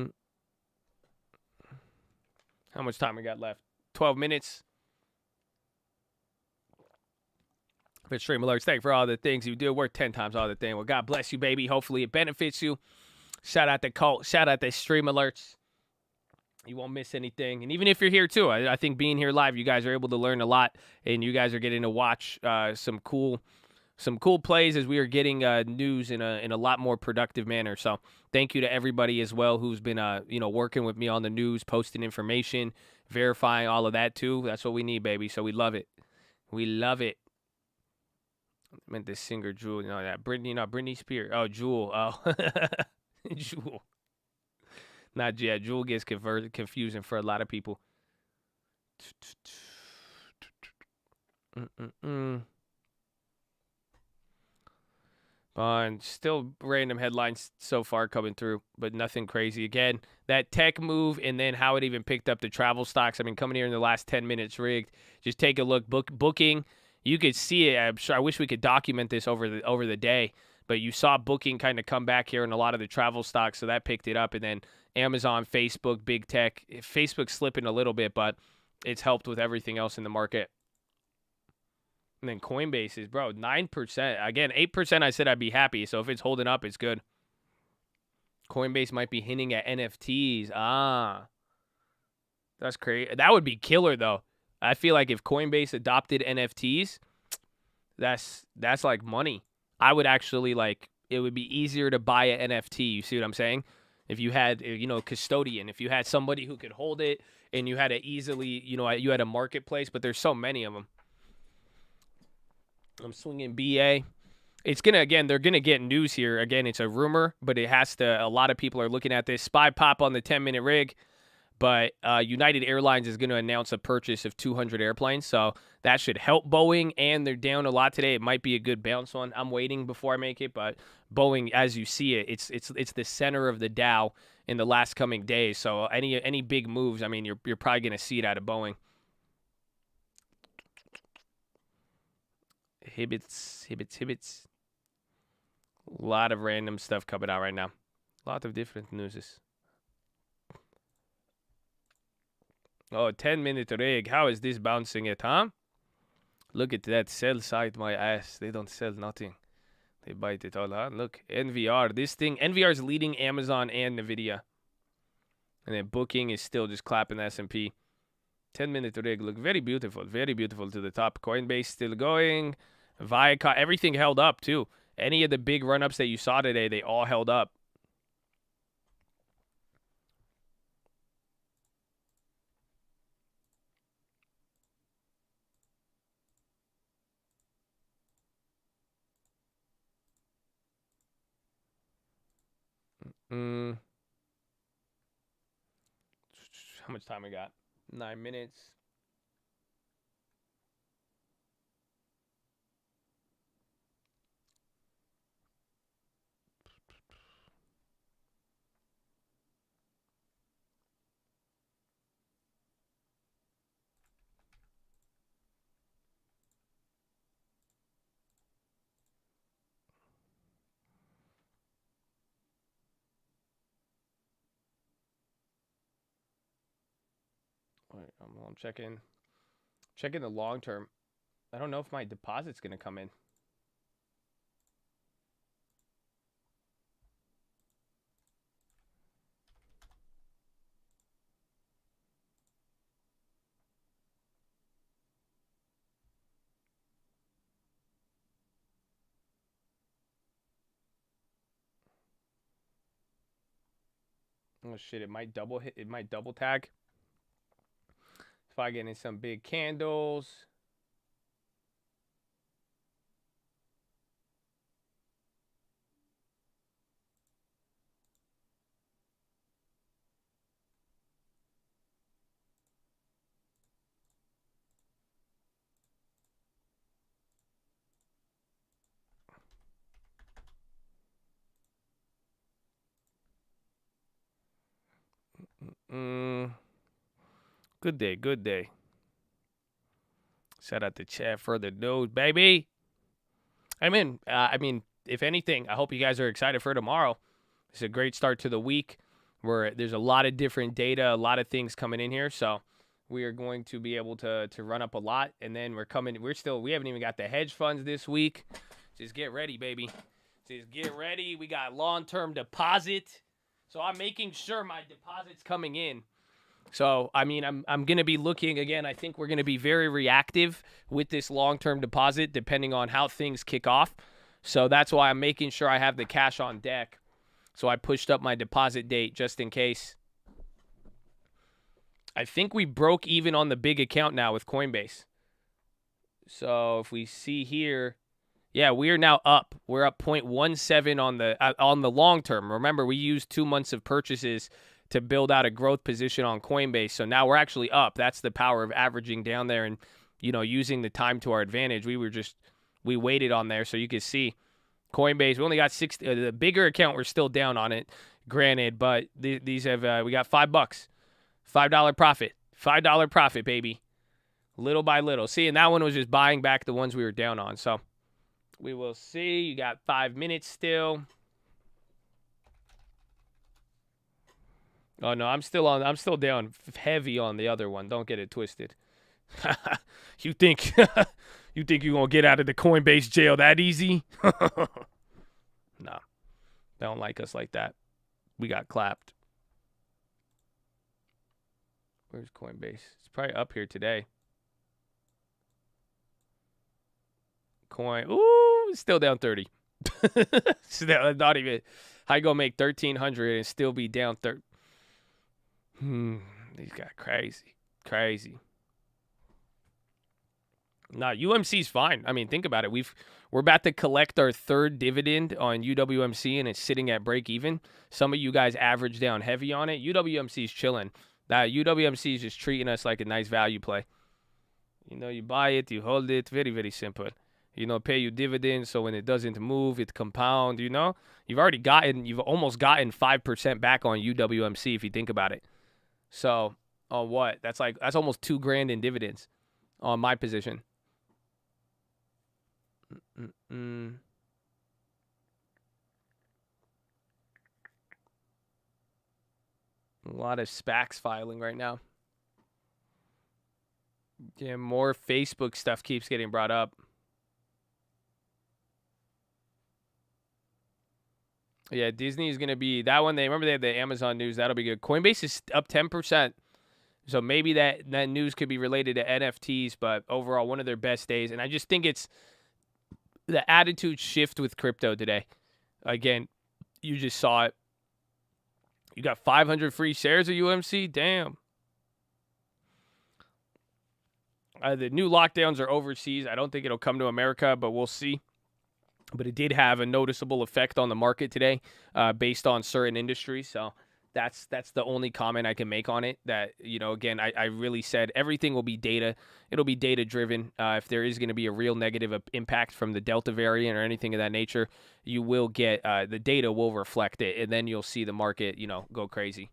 much time we got left? 12 minutes. For stream alerts, thank you for all the things you do. Worth 10 times all the thing. Well, God bless you, baby. Hopefully it benefits you. Shout out the cult. Shout out the stream alerts. You won't miss anything. And even if you're here too, I think being here live, you guys are able to learn a lot, and you guys are getting to watch some cool plays as we are getting news in a lot more productive manner. So thank you to everybody as well who's been working with me on the news, posting information, verifying all of that too. That's what we need, baby. So we love it. We love it. I meant this singer Juul, that Britney Spears. Oh, Juul. Oh, Juul. Not yet. Juul gets confusing for a lot of people. Still random headlines so far coming through, but nothing crazy. Again, that tech move and then how it even picked up the travel stocks. I mean, coming here in the last 10 minutes rigged. Just take a look. Booking. You could see it. I'm sure. I wish we could document this over the day, but you saw Booking kind of come back here in a lot of the travel stocks, so that picked it up. And then Amazon, Facebook, big tech. Facebook's slipping a little bit, but it's helped with everything else in the market. And then Coinbase is, bro, 9%. Again, 8% I said I'd be happy. So if it's holding up, it's good. Coinbase might be hinting at NFTs. That's crazy. That would be killer, though. I feel like if Coinbase adopted NFTs, that's like money. I would actually it would be easier to buy an NFT. You see what I'm saying? If you had, custodian, if you had somebody who could hold it and you had to easily, you had a marketplace, but there's so many of them. I'm swinging BA. It's they're going to get news here. Again, it's a rumor, but a lot of people are looking at this. SPY pop on the 10-minute rig, but United Airlines is going to announce a purchase of 200 airplanes, so that should help Boeing, and they're down a lot today. It might be a good bounce one. I'm waiting before I make it, but Boeing, as you see it, it's the center of the Dow in the last coming days, so any big moves, I mean, you're probably going to see it out of Boeing. Hibits. A lot of random stuff coming out right now. A lot of different newses. Oh, 10-minute rig. How is this bouncing it, huh? Look at that sell side, my ass. They don't sell nothing. They bite it all, huh? Look, NVR. This thing, NVR is leading Amazon and NVIDIA. And then Booking is still just clapping the S&P. 10-minute rig. Look, very beautiful. Very beautiful to the top. Coinbase still going. Viacom. Everything held up, too. Any of the big run-ups that you saw today, they all held up. How much time we got? 9 minutes. Wait, I'm checking the long term. I don't know if my deposit's going to come in. Oh shit, it might double hit. It might double tag. If I get in some big candles. Good day, good day. Shout out to chat for the news, baby. I mean, if anything, I hope you guys are excited for tomorrow. It's a great start to the week where there's a lot of different data, a lot of things coming in here. So we are going to be able to run up a lot. And then we haven't even got the hedge funds this week. Just get ready, baby. Just get ready. We got long-term deposit. So I'm making sure my deposit's coming in. So, I mean, I'm going to be looking, again, I think we're going to be very reactive with this long-term deposit depending on how things kick off. So that's why I'm making sure I have the cash on deck. So I pushed up my deposit date just in case. I think we broke even on the big account now with Coinbase. So if we see here, yeah, we are now up. We're up 0.17 on the long term. Remember, we used 2 months of purchases to build out a growth position on Coinbase. So now we're actually up. That's the power of averaging down there and, using the time to our advantage. We waited on there so you could see Coinbase. We only got 60. The bigger account, we're still down on it, granted, but these have, we got $5. $5 profit. $5 profit, baby. Little by little. See, and that one was just buying back the ones we were down on. So we will see. You got 5 minutes still. Oh no, I'm still down heavy on the other one. Don't get it twisted. You think You think you're going to get out of the Coinbase jail that easy? No. They don't like us like that. We got clapped. Where's Coinbase? It's probably up here today. Ooh, it's still down 30. Still not even. How you gonna make 1,300 and still be down 30? These guys crazy. Nah, UMC's fine. I mean, think about it. We're about to collect our third dividend on UWMC, and it's sitting at break even. Some of you guys average down heavy on it. UWMC's chilling. That UWMC is just treating us like a nice value play. You know, you buy it, you hold it. Very, very simple. You know, pay you dividends, so when it doesn't move, it compound, you know? You've almost gotten 5% back on UWMC if you think about it. So, on what? That's almost $2,000 in dividends on my position. A lot of SPACs filing right now. Yeah, more Facebook stuff keeps getting brought up. Yeah, Disney is going to be that one. They had the Amazon news. That'll be good. Coinbase is up 10%. So maybe that news could be related to NFTs, but overall, one of their best days. And I just think it's the attitude shift with crypto today. Again, you just saw it. You got 500 free shares of UMC? Damn. The new lockdowns are overseas. I don't think it'll come to America, but we'll see. But it did have a noticeable effect on the market today based on certain industries. So that's the only comment I can make on it. That, you know, again, I really said everything will be data. It'll be data-driven. If there is going to be a real negative impact from the Delta variant or anything of that nature, you will get the data will reflect it, and then you'll see the market, you know, go crazy.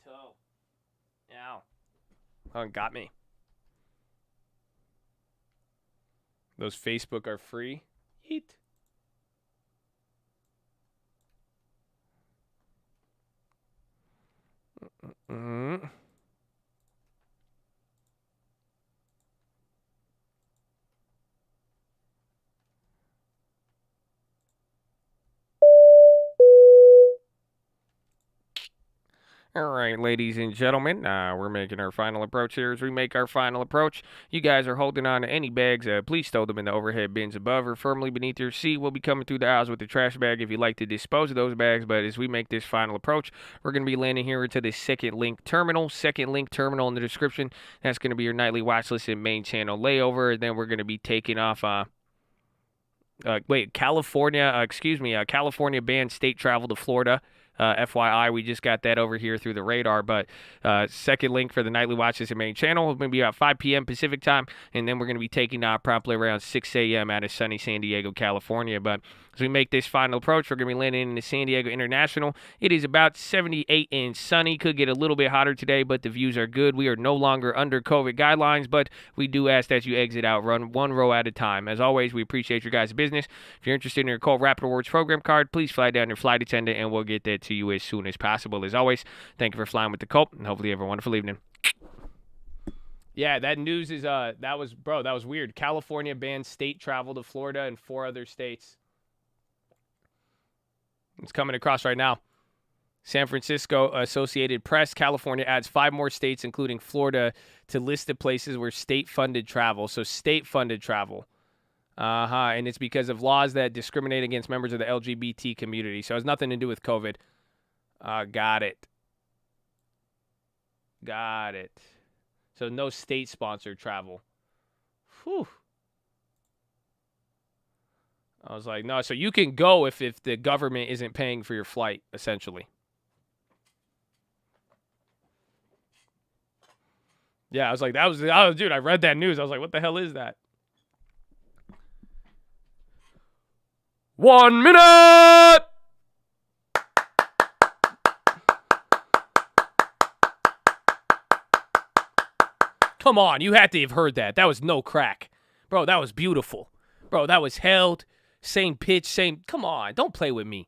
Toe. Ow. Oh, got me. Those Facebook are free. Eat. All right, ladies and gentlemen, we're making our final approach here. As we make our final approach, you guys are holding on to any bags. Please stow them in the overhead bins above or firmly beneath your seat. We'll be coming through the aisles with the trash bag if you'd like to dispose of those bags. But as we make this final approach, we're going to be landing here into the second link terminal. Second link terminal in the description. That's going to be your nightly watch list and main channel layover. And then we're going to be taking off... California banned state travel to Florida. FYI, we just got that over here through the radar. But second link for the nightly watch list and main channel is going to be about 5 p.m. Pacific time, and then we're going to be taking off promptly around 6 a.m. out of sunny San Diego, California. But as we make this final approach, we're going to be landing in the San Diego International. It is about 78 and sunny. Could get a little bit hotter today, but the views are good. We are no longer under COVID guidelines, but we do ask that you exit out, run one row at a time. As always, we appreciate your guys' business. If you're interested in your Cold Rapid Rewards program card, please fly down your flight attendant, and we'll get that to you as soon as possible. As always, thank you for flying with the Colt, and hopefully you have a wonderful evening. Yeah, that news is, that was weird. California banned state travel to Florida and 4 other states. It's coming across right now. San Francisco Associated Press. California adds 5 more states, including Florida, to list of places where state-funded travel. So state-funded travel. And it's because of laws that discriminate against members of the LGBT community. So it has nothing to do with COVID. Got it. So no state-sponsored travel. Whew. I was like, no, so you can go if the government isn't paying for your flight, essentially. Yeah, I was like, dude, I read that news. I was like, what the hell is that? 1 minute! Come on, you had to have heard that. That was no crack. Bro, that was beautiful. Bro, that was held. Same pitch, same... Come on, don't play with me.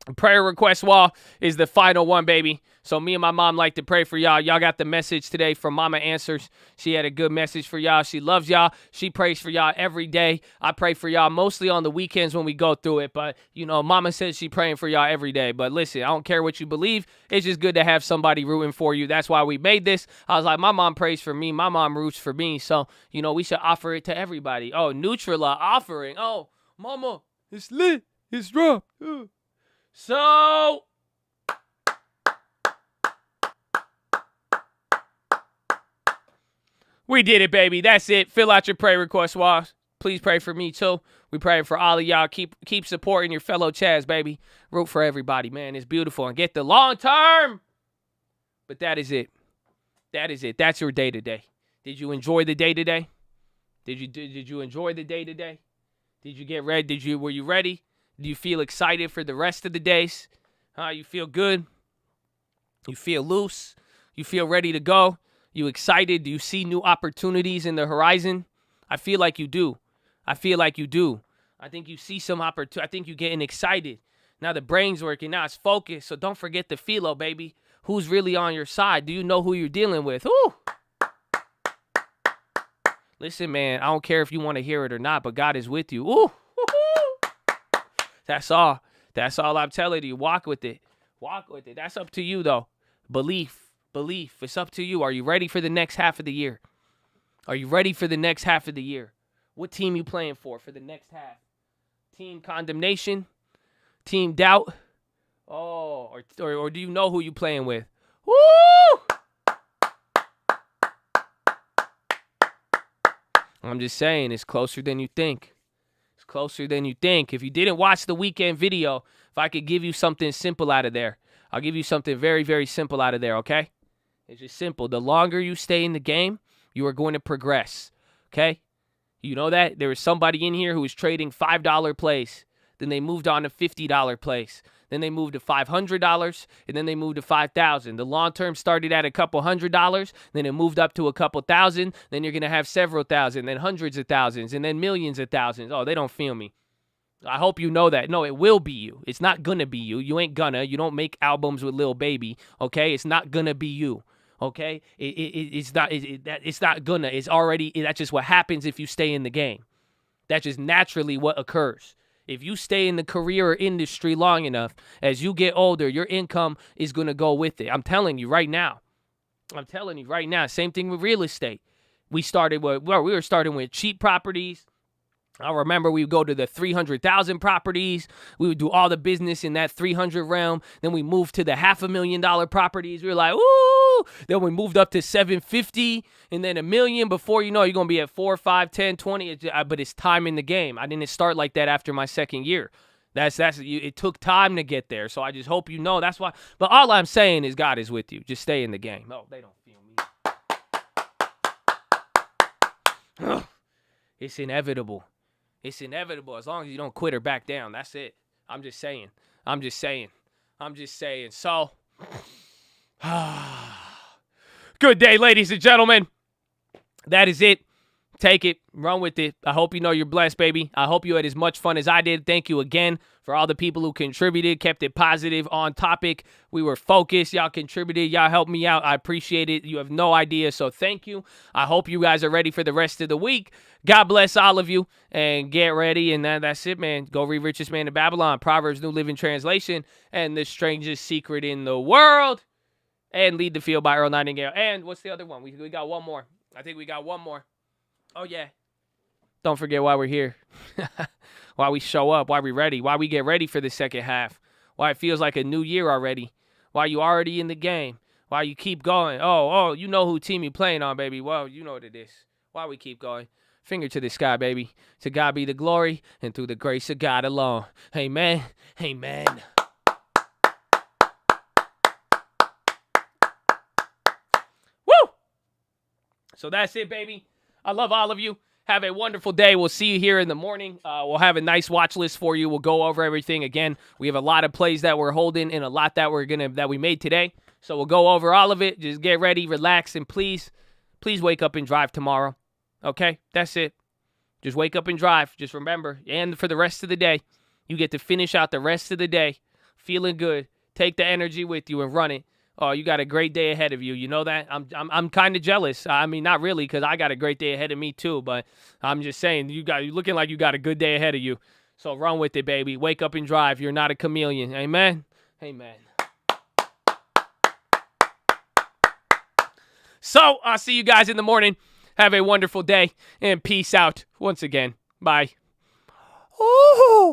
Prayer request wall is the final one, baby. So me and my mom like to pray for y'all. Y'all got the message today from Mama Answers. She had a good message for y'all. She loves y'all. She prays for y'all every day. I pray for y'all mostly on the weekends when we go through it. But, you know, Mama says she praying for y'all every day. But listen, I don't care what you believe. It's just good to have somebody rooting for you. That's why we made this. I was like, my mom prays for me. My mom roots for me. So, you know, we should offer it to everybody. Oh, Nutrila offering. Oh, Mama, it's lit. It's dropped. So, we did it, baby. That's it. Fill out your prayer request, Walls. Please pray for me, too. We pray for all of y'all. Keep supporting your fellow Chaz, baby. Root for everybody, man. It's beautiful. And get the long term. But that is it. That is it. That's your day today. Did you enjoy the day today? Did you enjoy the day today? Did you get ready? Were you ready? Do you feel excited for the rest of the days? You feel good? You feel loose? You feel ready to go? You excited? Do you see new opportunities in the horizon? I feel like you do. I feel like you do. I think you see some opportunity. I think you're getting excited. Now the brain's working. Now it's focused. So don't forget the PHILO, baby. Who's really on your side? Do you know who you're dealing with? Ooh. Listen, man, I don't care if you want to hear it or not, but God is with you. Ooh. That's all. That's all I'm telling you. Walk with it. Walk with it. That's up to you, though. Belief. It's up to you. Are you ready for the next half of the year? Are you ready for the next half of the year? What team you playing for the next half? Team condemnation? Team doubt? Oh, or do you know who you playing with? Woo! I'm just saying, it's closer than you think. Closer than you think. If you didn't watch the weekend video, if I could give you something simple out of there, I'll give you something very, very simple out of there, okay? It's just simple. The longer you stay in the game, you are going to progress, okay? You know that? There was somebody in here who was trading $5 plays. Then they moved on to $50 plays. Then they moved to $500, and then they moved to $5,000. The long term started at a couple $100, then it moved up to a couple thousand. Then you're going to have several thousand, then hundreds of thousands, and then millions of thousands. Oh, they don't feel me. I hope you know that. No, it will be you. It's not going to be you. You ain't gonna. You don't make albums with Lil Baby, okay? It's not going to be you, okay? It's not gonna. It's already, that's just what happens if you stay in the game. That's just naturally what occurs. If you stay in the career or industry long enough, as you get older, your income is going to go with it. I'm telling you right now. Same thing with real estate. We were starting with cheap properties. I remember we would go to the 300,000 properties. We would do all the business in that 300 realm. Then we moved to the $500,000 properties. We were like, ooh. Then we moved up to 750 and then $1 million. Before you know, you're going to be at 4, 5, 10, 20. But it's time in the game. I didn't start like that after my second year. It took time to get there. So I just hope you know that's why. But all I'm saying is God is with you. Just stay in the game. No, they don't feel me. It's inevitable. It's inevitable as long as you don't quit or back down. That's it. I'm just saying. So, good day, ladies and gentlemen. That is it. Take it. Run with it. I hope you know you're blessed, baby. I hope you had as much fun as I did. Thank you again for all the people who contributed, kept it positive, on topic. We were focused. Y'all contributed. Y'all helped me out. I appreciate it. You have no idea. So thank you. I hope you guys are ready for the rest of the week. God bless all of you and get ready. And that's it, man. Go read Richest Man in Babylon, Proverbs New Living Translation, and The Strangest Secret in the World, and Lead the Field by Earl Nightingale. And what's the other one? We got one more. I think we got one more. Oh, yeah. Don't forget why we're here. Why we show up. Why we ready. Why we get ready for the second half. Why it feels like a new year already. Why you already in the game. Why you keep going. Oh, you know who team you playing on, baby. Well, you know what it is. Why we keep going. Finger to the sky, baby. To God be the glory, and through the grace of God alone. Amen. Amen. Woo! So that's it, baby. I love all of you. Have a wonderful day. We'll see you here in the morning. We'll have a nice watch list for you. We'll go over everything again. We have a lot of plays that we're holding and a lot that we made today. So we'll go over all of it. Just get ready, relax, and please wake up and drive tomorrow. Okay? That's it. Just wake up and drive. Just remember, and for the rest of the day, you get to finish out the rest of the day feeling good. Take the energy with you and run it. Oh, you got a great day ahead of you. You know that? I'm kind of jealous. I mean, not really, because I got a great day ahead of me too. But I'm just saying, you looking like you got a good day ahead of you. So run with it, baby. Wake up and drive. You're not a chameleon. Amen. Amen. So I'll see you guys in the morning. Have a wonderful day and peace out once again. Bye. Ooh.